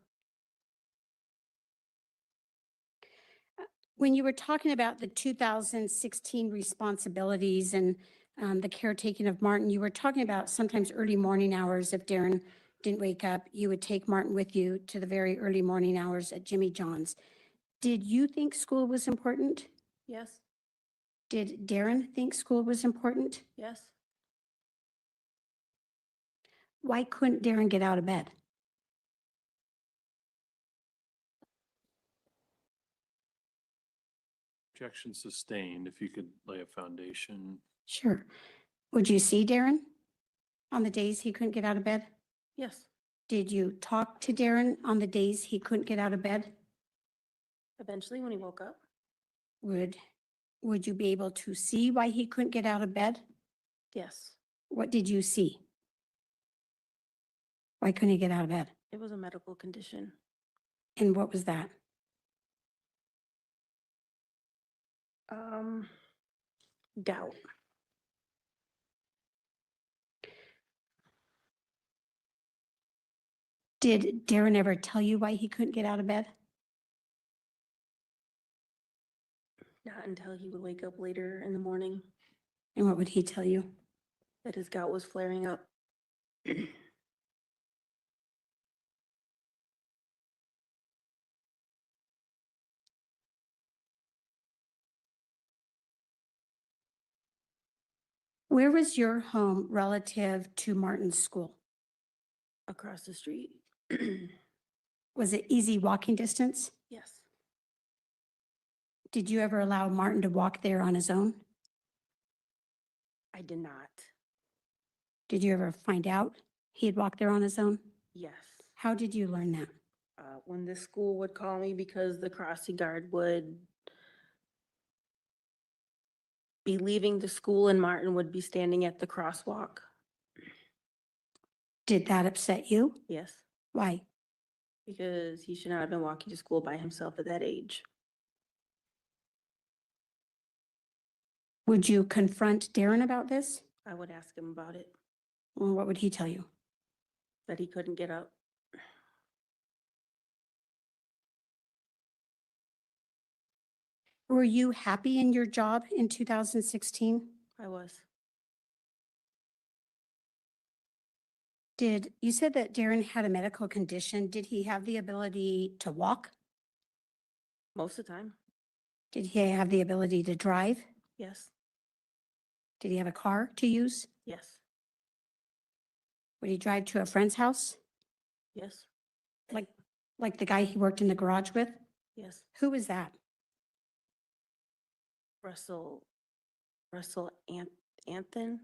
S6: When you were talking about the 2016 responsibilities and the caretaking of Martin, you were talking about sometimes early morning hours. If Darin didn't wake up, you would take Martin with you to the very early morning hours at Jimmy John's. Did you think school was important?
S9: Yes.
S6: Did Darin think school was important?
S9: Yes.
S6: Why couldn't Darin get out of bed?
S4: Objection sustained. If you could lay a foundation.
S6: Sure. Would you see Darin on the days he couldn't get out of bed?
S9: Yes,
S6: Did you talk to Darin on the days he couldn't get out of bed?
S9: eventually when he woke up.
S6: Would you be able to see why he couldn't get out of bed?
S9: Yes,
S6: What did you see? Why couldn't he get out of bed?
S9: it was a medical condition.
S6: And what was that?
S9: Gout.
S6: Did Darin ever tell you why he couldn't get out of bed?
S9: Not until he would wake up later in the morning
S6: And what would he tell you?
S9: that his gout was flaring up.
S6: Where was your home relative to Martin's school?
S9: Across the street.
S6: Was it easy walking distance?
S9: Yes,
S6: Did you ever allow Martin to walk there on his own?
S9: I did not.
S6: Did you ever find out he'd walk there on his own?
S9: Yes.
S6: How did you learn that?
S9: When the school would call me because the crossing guard would be leaving the school and Martin would be standing at the crosswalk.
S6: Did that upset you?
S9: Yes,
S6: Why?
S9: because he should not have been walking to school by himself at that age.
S6: Would you confront Darin about this?
S9: I would ask him about it,
S6: Or what would he tell you?
S9: that he couldn't get up.
S6: Were you happy in your job in 2016?
S9: I was.
S6: You said that Darin had a medical condition. Did he have the ability to walk?
S9: Most of the time,
S6: Did he have the ability to drive?
S9: yes,
S6: Did he have a car to use?
S9: yes,
S6: Would he drive to a friend's house?
S9: yes,
S6: Like the guy he worked in the garage with?
S9: yes.
S6: Who was that?
S9: Russell Anthony?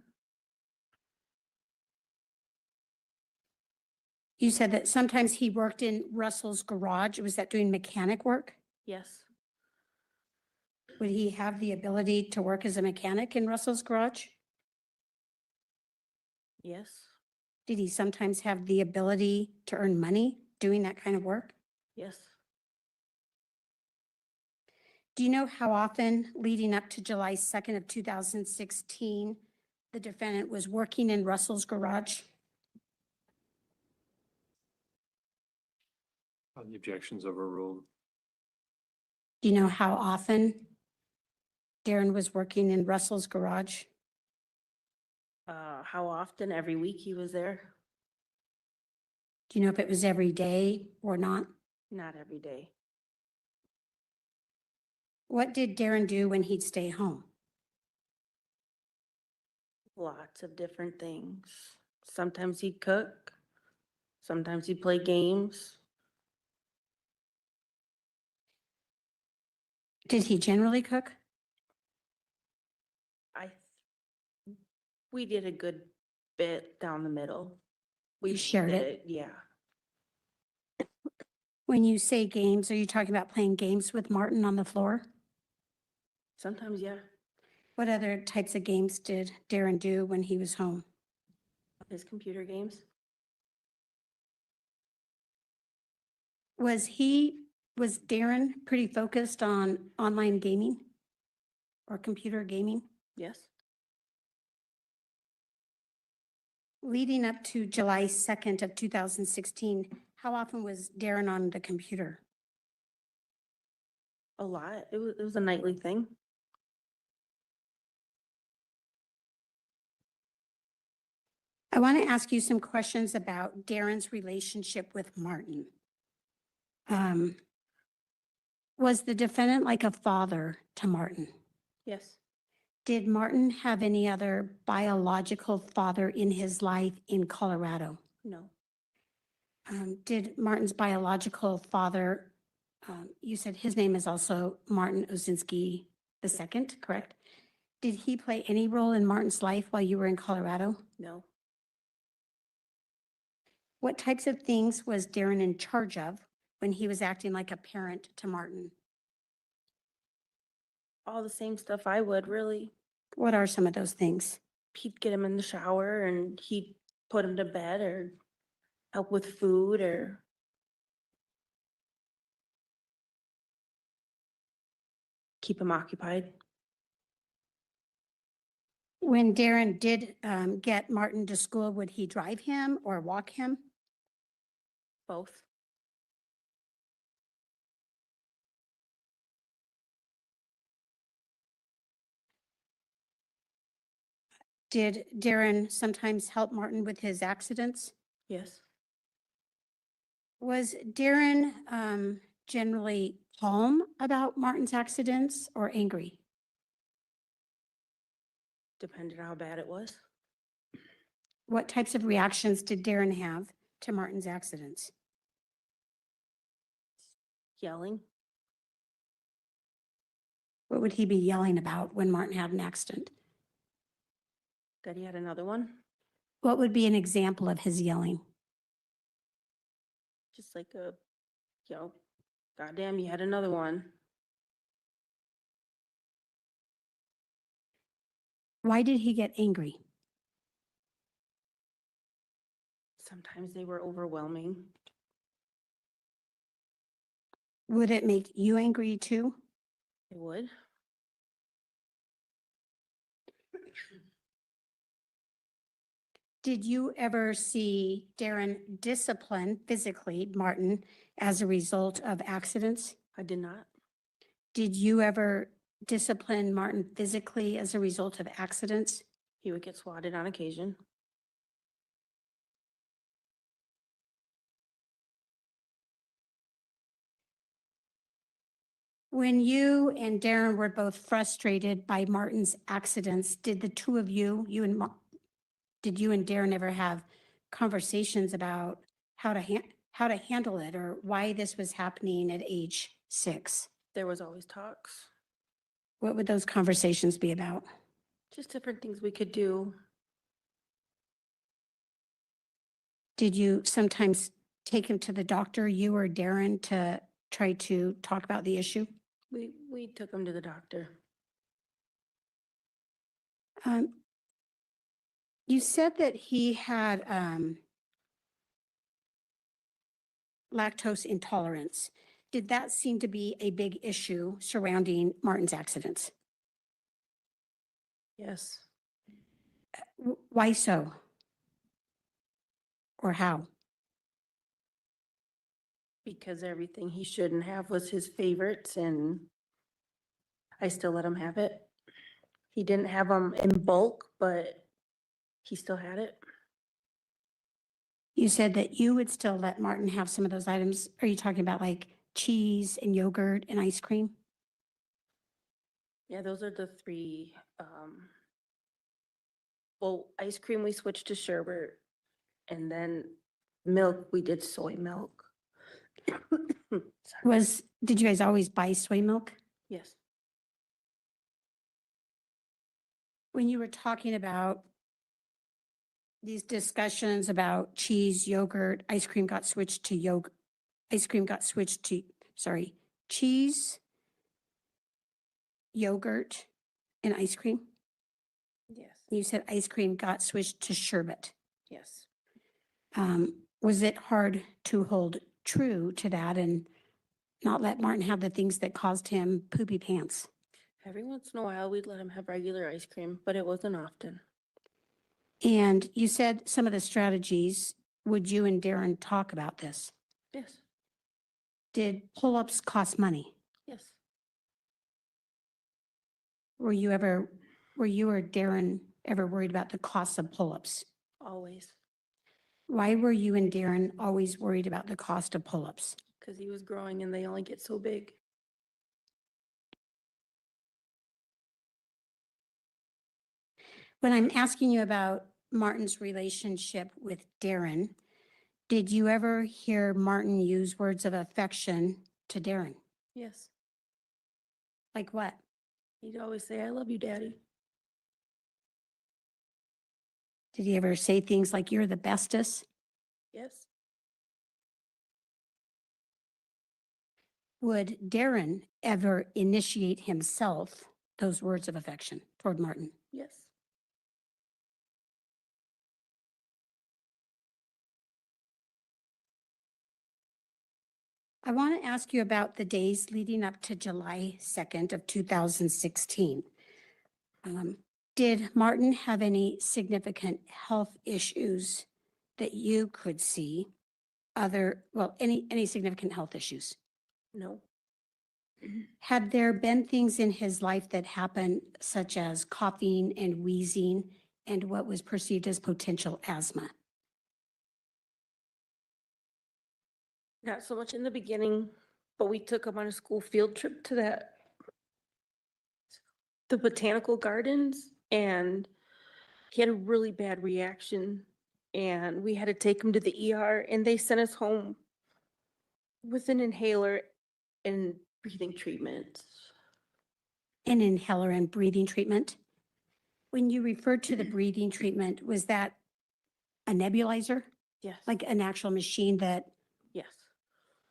S6: You said that sometimes he worked in Russell's garage. Was that doing mechanic work?
S9: Yes,
S6: Would he have the ability to work as a mechanic in Russell's garage?
S9: yes,
S6: Did he sometimes have the ability to earn money doing that kind of work?
S9: yes.
S6: Do you know how often leading up to July 2nd of 2016, the defendant was working in Russell's garage?
S4: The objection's overruled.
S6: Do you know how often Darin was working in Russell's garage?
S9: How often? Every week he was there?
S6: Do you know if it was every day or not?
S9: Not every day.
S6: What did Darin do when he'd stay home?
S9: Lots of different things. Sometimes he'd cook, sometimes he'd play games.
S6: Did he generally cook?
S9: We did a good bit down the middle. We
S6: You shared
S9: did
S6: it?
S9: Yeah,
S6: When you say games, are you talking about playing games with Martin on the floor?
S9: sometimes, yeah.
S6: What other types of games did Darin do when he was home?
S9: His computer games.
S6: Was Darin pretty focused on online gaming or computer gaming?
S9: Yes,
S6: Leading up to July 2nd of 2016, how often was Darin on the computer?
S9: a lot. It was a nightly thing.
S6: I want to ask you some questions about Darin's relationship with Martin. Was the defendant like a father to Martin?
S9: Yes,
S6: Did Martin have any other biological father in his life in Colorado?
S9: no,
S6: Did Martin's biological father, you said his name is also Martin Osinski, the second, correct? Did he play any role in Martin's life while you were in Colorado?
S9: No.
S6: What types of things was Darin in charge of when he was acting like a parent to Martin?
S9: All the same stuff I would, really.
S6: What are some of those things?
S9: He'd get him in the shower and he'd put him to bed or help with food or keep him occupied.
S6: When Darin did get Martin to school, would he drive him or walk him?
S9: Both.
S6: Did Darin sometimes help Martin with his accidents?
S9: Yes.
S6: Was Darin generally calm about Martin's accidents or angry?
S9: Depended on how bad it was.
S6: What types of reactions did Darin have to Martin's accidents?
S9: Yelling.
S6: What would he be yelling about when Martin had an accident?
S9: That he had another one.
S6: What would be an example of his yelling?
S9: Just like goddamn, you had another one.
S6: Why did he get angry?
S9: Sometimes they were overwhelming.
S6: Would it make you angry too?
S9: It would.
S6: Did you ever see Darin discipline physically Martin as a result of accidents?
S9: I did not.
S6: Did you ever discipline Martin physically as a result of accidents?
S9: He would get swatted on occasion.
S6: When you and Darin were both frustrated by Martin's accidents, did the two of you, did you and Darin ever have conversations about how to handle it or why this was happening at age 6?
S9: There was always talks.
S6: What would those conversations be about?
S9: Just different things we could do.
S6: Did you sometimes take him to the doctor, you or Darin, to try to talk about the issue?
S9: We took him to the doctor.
S6: You said that he had lactose intolerance. Did that seem to be a big issue surrounding Martin's accidents?
S9: Yes.
S6: Why so? Or how?
S9: Because everything he shouldn't have was his favorites and I still let him have it. He didn't have them in bulk, but he still had it.
S6: You said that you would still let Martin have some of those items. Are you talking about like cheese and yogurt and ice cream?
S9: Yeah, those are the three. Well, ice cream, we switched to sherbet. And then milk, we did soy milk. Sorry.
S6: Did you guys always buy soy milk?
S9: Yes.
S6: When you were talking about these discussions about cheese, yogurt, ice cream got switched to yogurt, cheese, yogurt, and ice cream?
S9: Yes.
S6: You said ice cream got switched to sherbet.
S9: Yes.
S6: Was it hard to hold true to that and not let Martin have the things that caused him poopy pants?
S9: Every once in a while, we'd let him have regular ice cream, but it wasn't often.
S6: And you said some of the strategies, would you and Darin talk about this?
S9: Yes.
S6: Did pull-ups cost money?
S9: Yes.
S6: Were you or Darin ever worried about the cost of pull-ups?
S9: Always.
S6: Why were you and Darin always worried about the cost of pull-ups?
S9: Because he was growing and they only get so big.
S6: When I'm asking you about Martin's relationship with Darin, did you ever hear Martin use words of affection to Darin?
S9: Yes.
S6: Like what?
S9: He'd always say, "I love you, Daddy."
S6: Did he ever say things like, "You're the bestest"?
S9: Yes.
S6: Would Darin ever initiate himself those words of affection toward Martin?
S9: Yes.
S6: I want to ask you about the days leading up to July 2nd of 2016. Did Martin have any significant health issues that you could see? Any significant health issues?
S9: No.
S6: Had there been things in his life that happened, such as coughing and wheezing and what was perceived as potential asthma?
S9: Not so much in the beginning, but we took him on a school field trip to the botanical gardens, and he had a really bad reaction, and we had to take him to the ER, and they sent us home with an inhaler and breathing treatment.
S6: An inhaler and breathing treatment? When you referred to the breathing treatment, was that a nebulizer?
S9: Yes.
S6: Like an actual machine that
S9: Yes.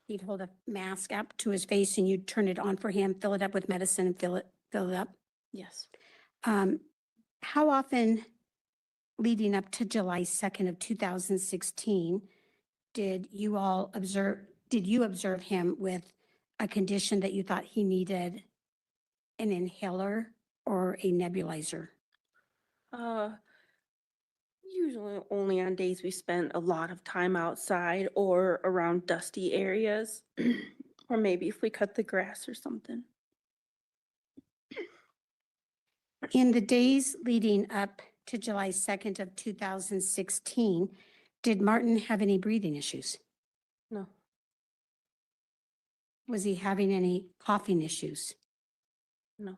S6: he'd hold a mask up to his face and you'd turn it on for him, fill it up with medicine and fill it up?
S9: Yes.
S6: How often leading up to July 2nd of 2016 did you observe him with a condition that you thought he needed an inhaler or a nebulizer?
S9: Usually only on days we spent a lot of time outside or around dusty areas, or maybe if we cut the grass or something.
S6: In the days leading up to July 2nd of 2016, did Martin have any breathing issues?
S9: No.
S6: Was he having any coughing issues?
S9: No.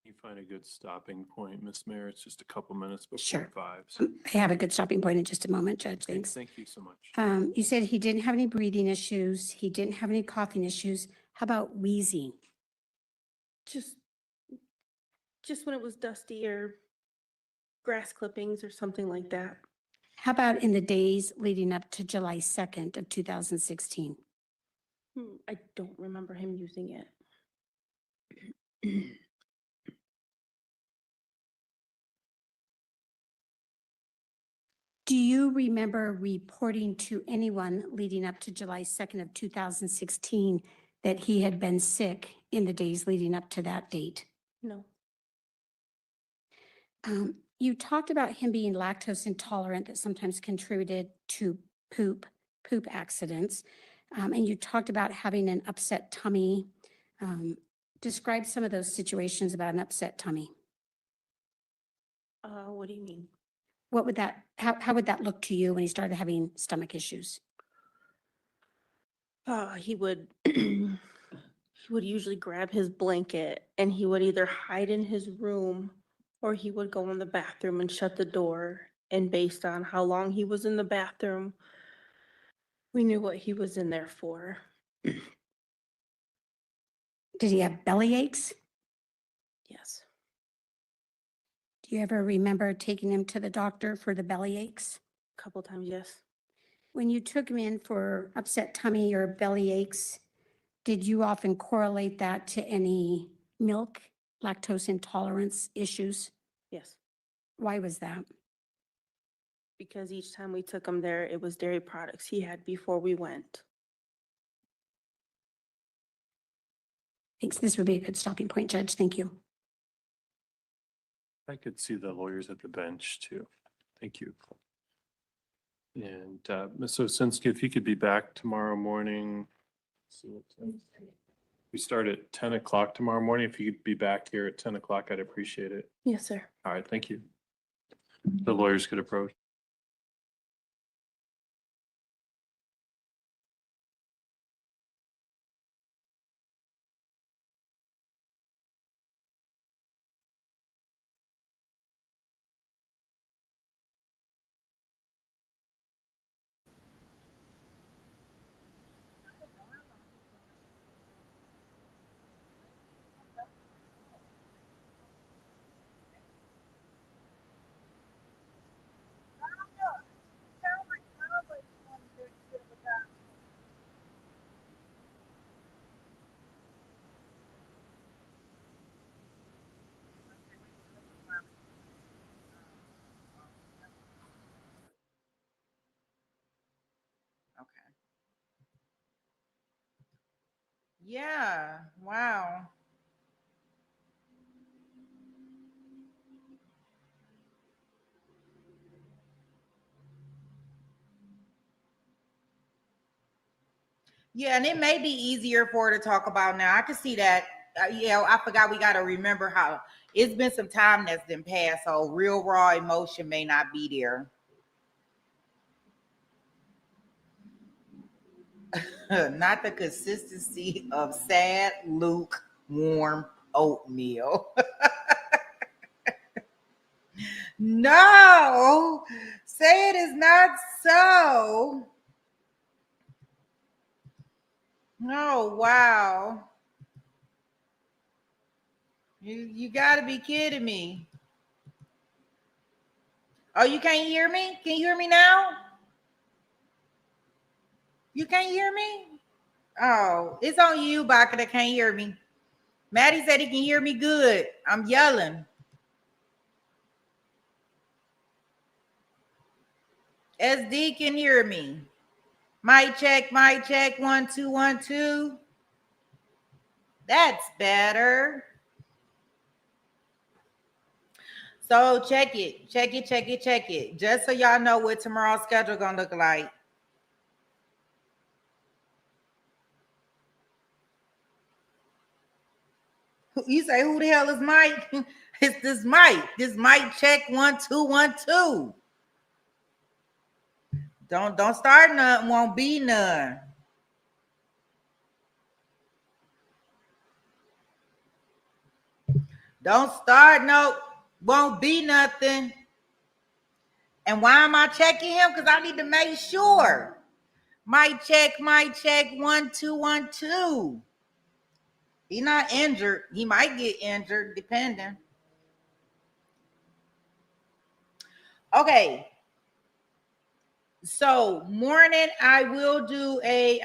S4: You find a good stopping point, Ms. Mayor. It's just a couple minutes before
S6: Sure.
S4: 5. So
S6: I have a good stopping point in just a moment, Judge.
S4: okay,
S6: Thanks.
S4: thank you so much.
S6: You said he didn't have any breathing issues. He didn't have any coughing issues. How about wheezing?
S9: Just when it was dusty or grass clippings or something like that.
S6: How about in the days leading up to July 2nd of 2016?
S9: I don't remember him using it.
S6: Do you remember reporting to anyone leading up to July 2nd of 2016 that he had been sick in the days leading up to that date?
S9: No.
S6: You talked about him being lactose intolerant that sometimes contributed to poop accidents. And you talked about having an upset tummy. Describe some of those situations about an upset tummy.
S9: What do you mean?
S6: How would that look to you when he started having stomach issues?
S9: He would he would usually grab his blanket and he would either hide in his room or he would go in the bathroom and shut the door. And based on how long he was in the bathroom, we knew what he was in there for.
S6: Did he have belly aches?
S9: Yes.
S6: Do you ever remember taking him to the doctor for the belly aches?
S9: A couple times, yes.
S6: When you took him in for upset tummy or belly aches, did you often correlate that to any milk, lactose intolerance issues?
S9: Yes.
S6: Why was that?
S9: Because each time we took him there, it was dairy products he had before we went.
S6: Thanks. This would be a good stopping point, Judge. Thank you.
S4: I could see the lawyers at the bench too. Thank you. And Ms. Osinski, if you could be back tomorrow morning. See what time. We start at 10 o'clock tomorrow morning. If you could be back here at 10 o'clock, I'd appreciate it.
S9: Yes, sir.
S4: All right, thank you. The lawyers could approach.
S1: Yeah. Wow. Yeah, and it may be easier for her to talk about now. I can see that. Yeah, I forgot we got to remember how it's been some time that's been passed, so real raw emotion may not be there. Not the consistency of sad, lukewarm oatmeal. No, say it is not so. Oh, wow. You got to be kidding me. Oh, you can't hear me? Can you hear me now? You can't hear me? Oh, it's on you, Baka, that can't hear me. Maddie said he can hear me good. I'm yelling. SD can hear me. Mic check, 1 2 1 2. That's better. So check it. Just so y'all know what tomorrow's schedule gonna look like. You say, who the hell is Mike? It's this Mike. This Mike check 1 2 1 2. Don't start none. Won't be none. Don't start. No. Won't be nothing. And why am I checking him? Because I need to make sure. Mic check 1 2 1 2. He's not injured. He might get injured, depending. Okay. So morning, I will do a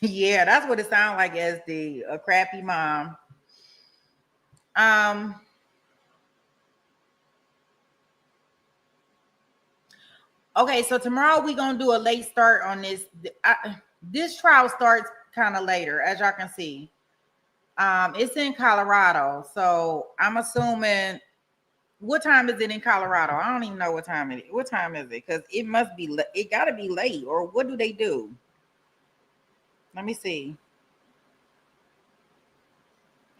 S1: yeah, that's what it sounds like, as a crappy mom. Okay, so tomorrow we're gonna do a late start on this. This trial starts kind of later, as y'all can see. It's in Colorado, so I'm assuming. What time is it in Colorado? I don't even know what time it is. What time is it? Because it must be. It got to be late, or what do they do? Let me see.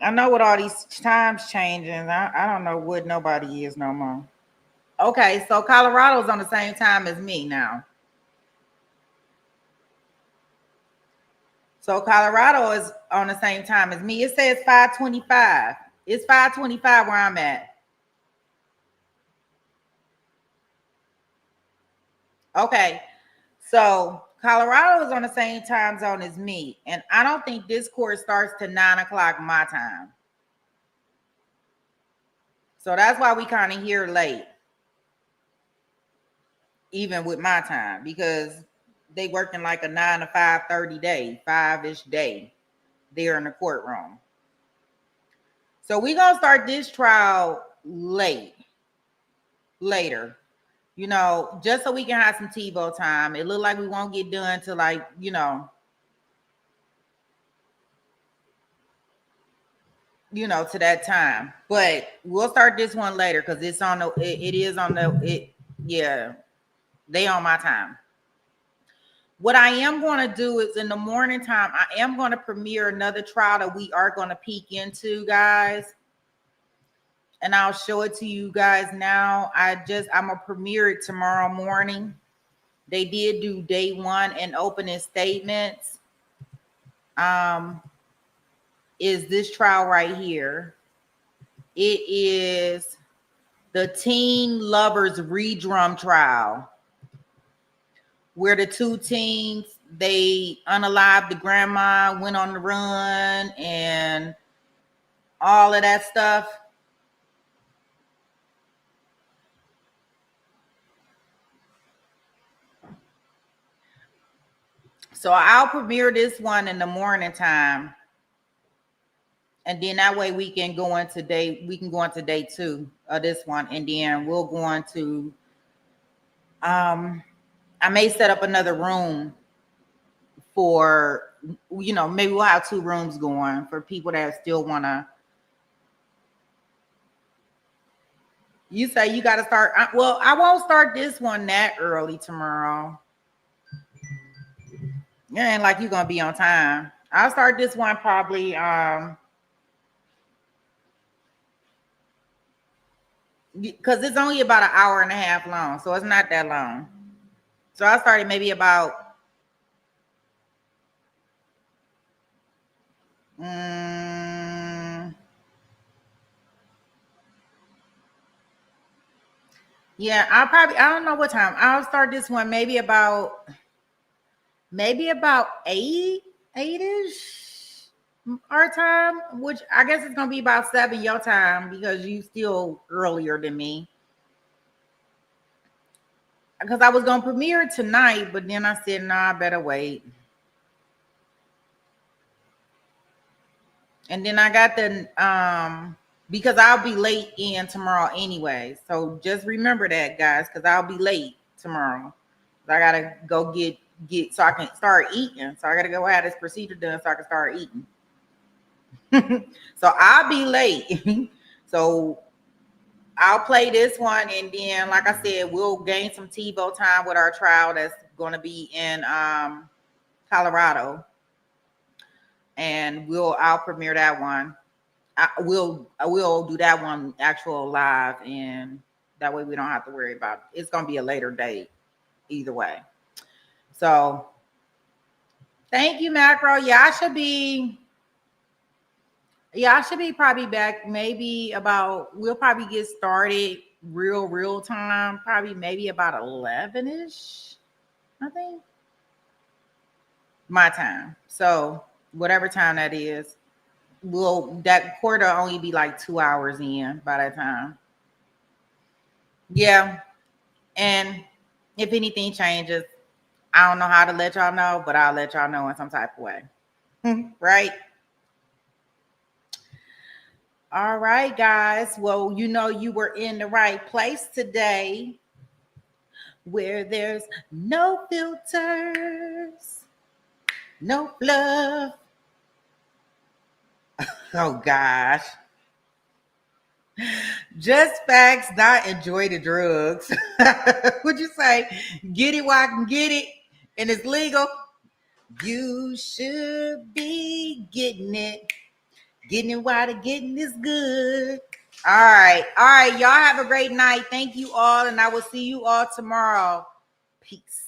S1: I know what all these times changing. I don't know what nobody is no more. Okay, so Colorado's on the same time as me now. So Colorado is on the same time as me. It says 5:25. It's 5:25 where I'm at. Okay, so Colorado is on the same time zone as me, and I don't think this court starts to 9 o'clock my time. So that's why we kind of here late, even with my time, because they working like a 9 to 5:30 day, 5-ish day there in the courtroom. So we're gonna start this trial later, just so we can have some TiVo time. It look like we won't get done till like, to that time. But we'll start this one later because it's on the yeah, they on my time. What I am going to do is in the morning time, I am going to premiere another trial that we are going to peek into, guys. And I'll show it to you guys now. I'm going to premiere it tomorrow morning. They did do day 1 and opening statements. Is this trial right here. It is the teen lovers redrum trial, where the 2 teens, they unalived the grandma, went on the run, and all of that stuff. So I'll premiere this one in the morning time. And then that way we can go into day 2 of this one. And then we'll go on to I may set up another room for, maybe we'll have 2 rooms going for people that still want to. You say you got to start. Well, I won't start this one that early tomorrow. It ain't like you're going to be on time. I'll start this one probably, because it's only about an hour and a half long, so it's not that long. So I started maybe about yeah, I don't know what time. I'll start this one maybe about 8-ish our time, which I guess it's gonna be about 7 your time because you still earlier than me. Because I was gonna premiere tonight, but then I said, nah, I better wait. And then I got the because I'll be late in tomorrow anyway. So just remember that, guys, because I'll be late tomorrow. I gotta go get so I can start eating. So I gotta go have this procedure done so I can start eating. So I'll be late. So I'll play this one, and then, like I said, we'll gain some TiVo time with our trial that's going to be in Colorado, and I'll premiere that one. I will do that one actual live, and that way we don't have to worry about it. It's going to be a later date either way. So thank you, Macro. Yeah, I should be probably back maybe we'll probably get started real time, probably maybe about 11-ish, I think, my time. So whatever time that is, that quarter only be like 2 hours in by that time. Yeah. And if anything changes, I don't know how to let y'all know, but I'll let y'all know in some type of way. Right? All right, guys. Well, you were in the right place today, where there's no filters, no fluff. Oh, gosh. Just facts, not enjoy the drugs. Would you say, get it while I can get it, and it's legal? You should be getting it. Getting it while the getting is good. All right. Y'all have a great night. Thank you all, and I will see you all tomorrow. Peace.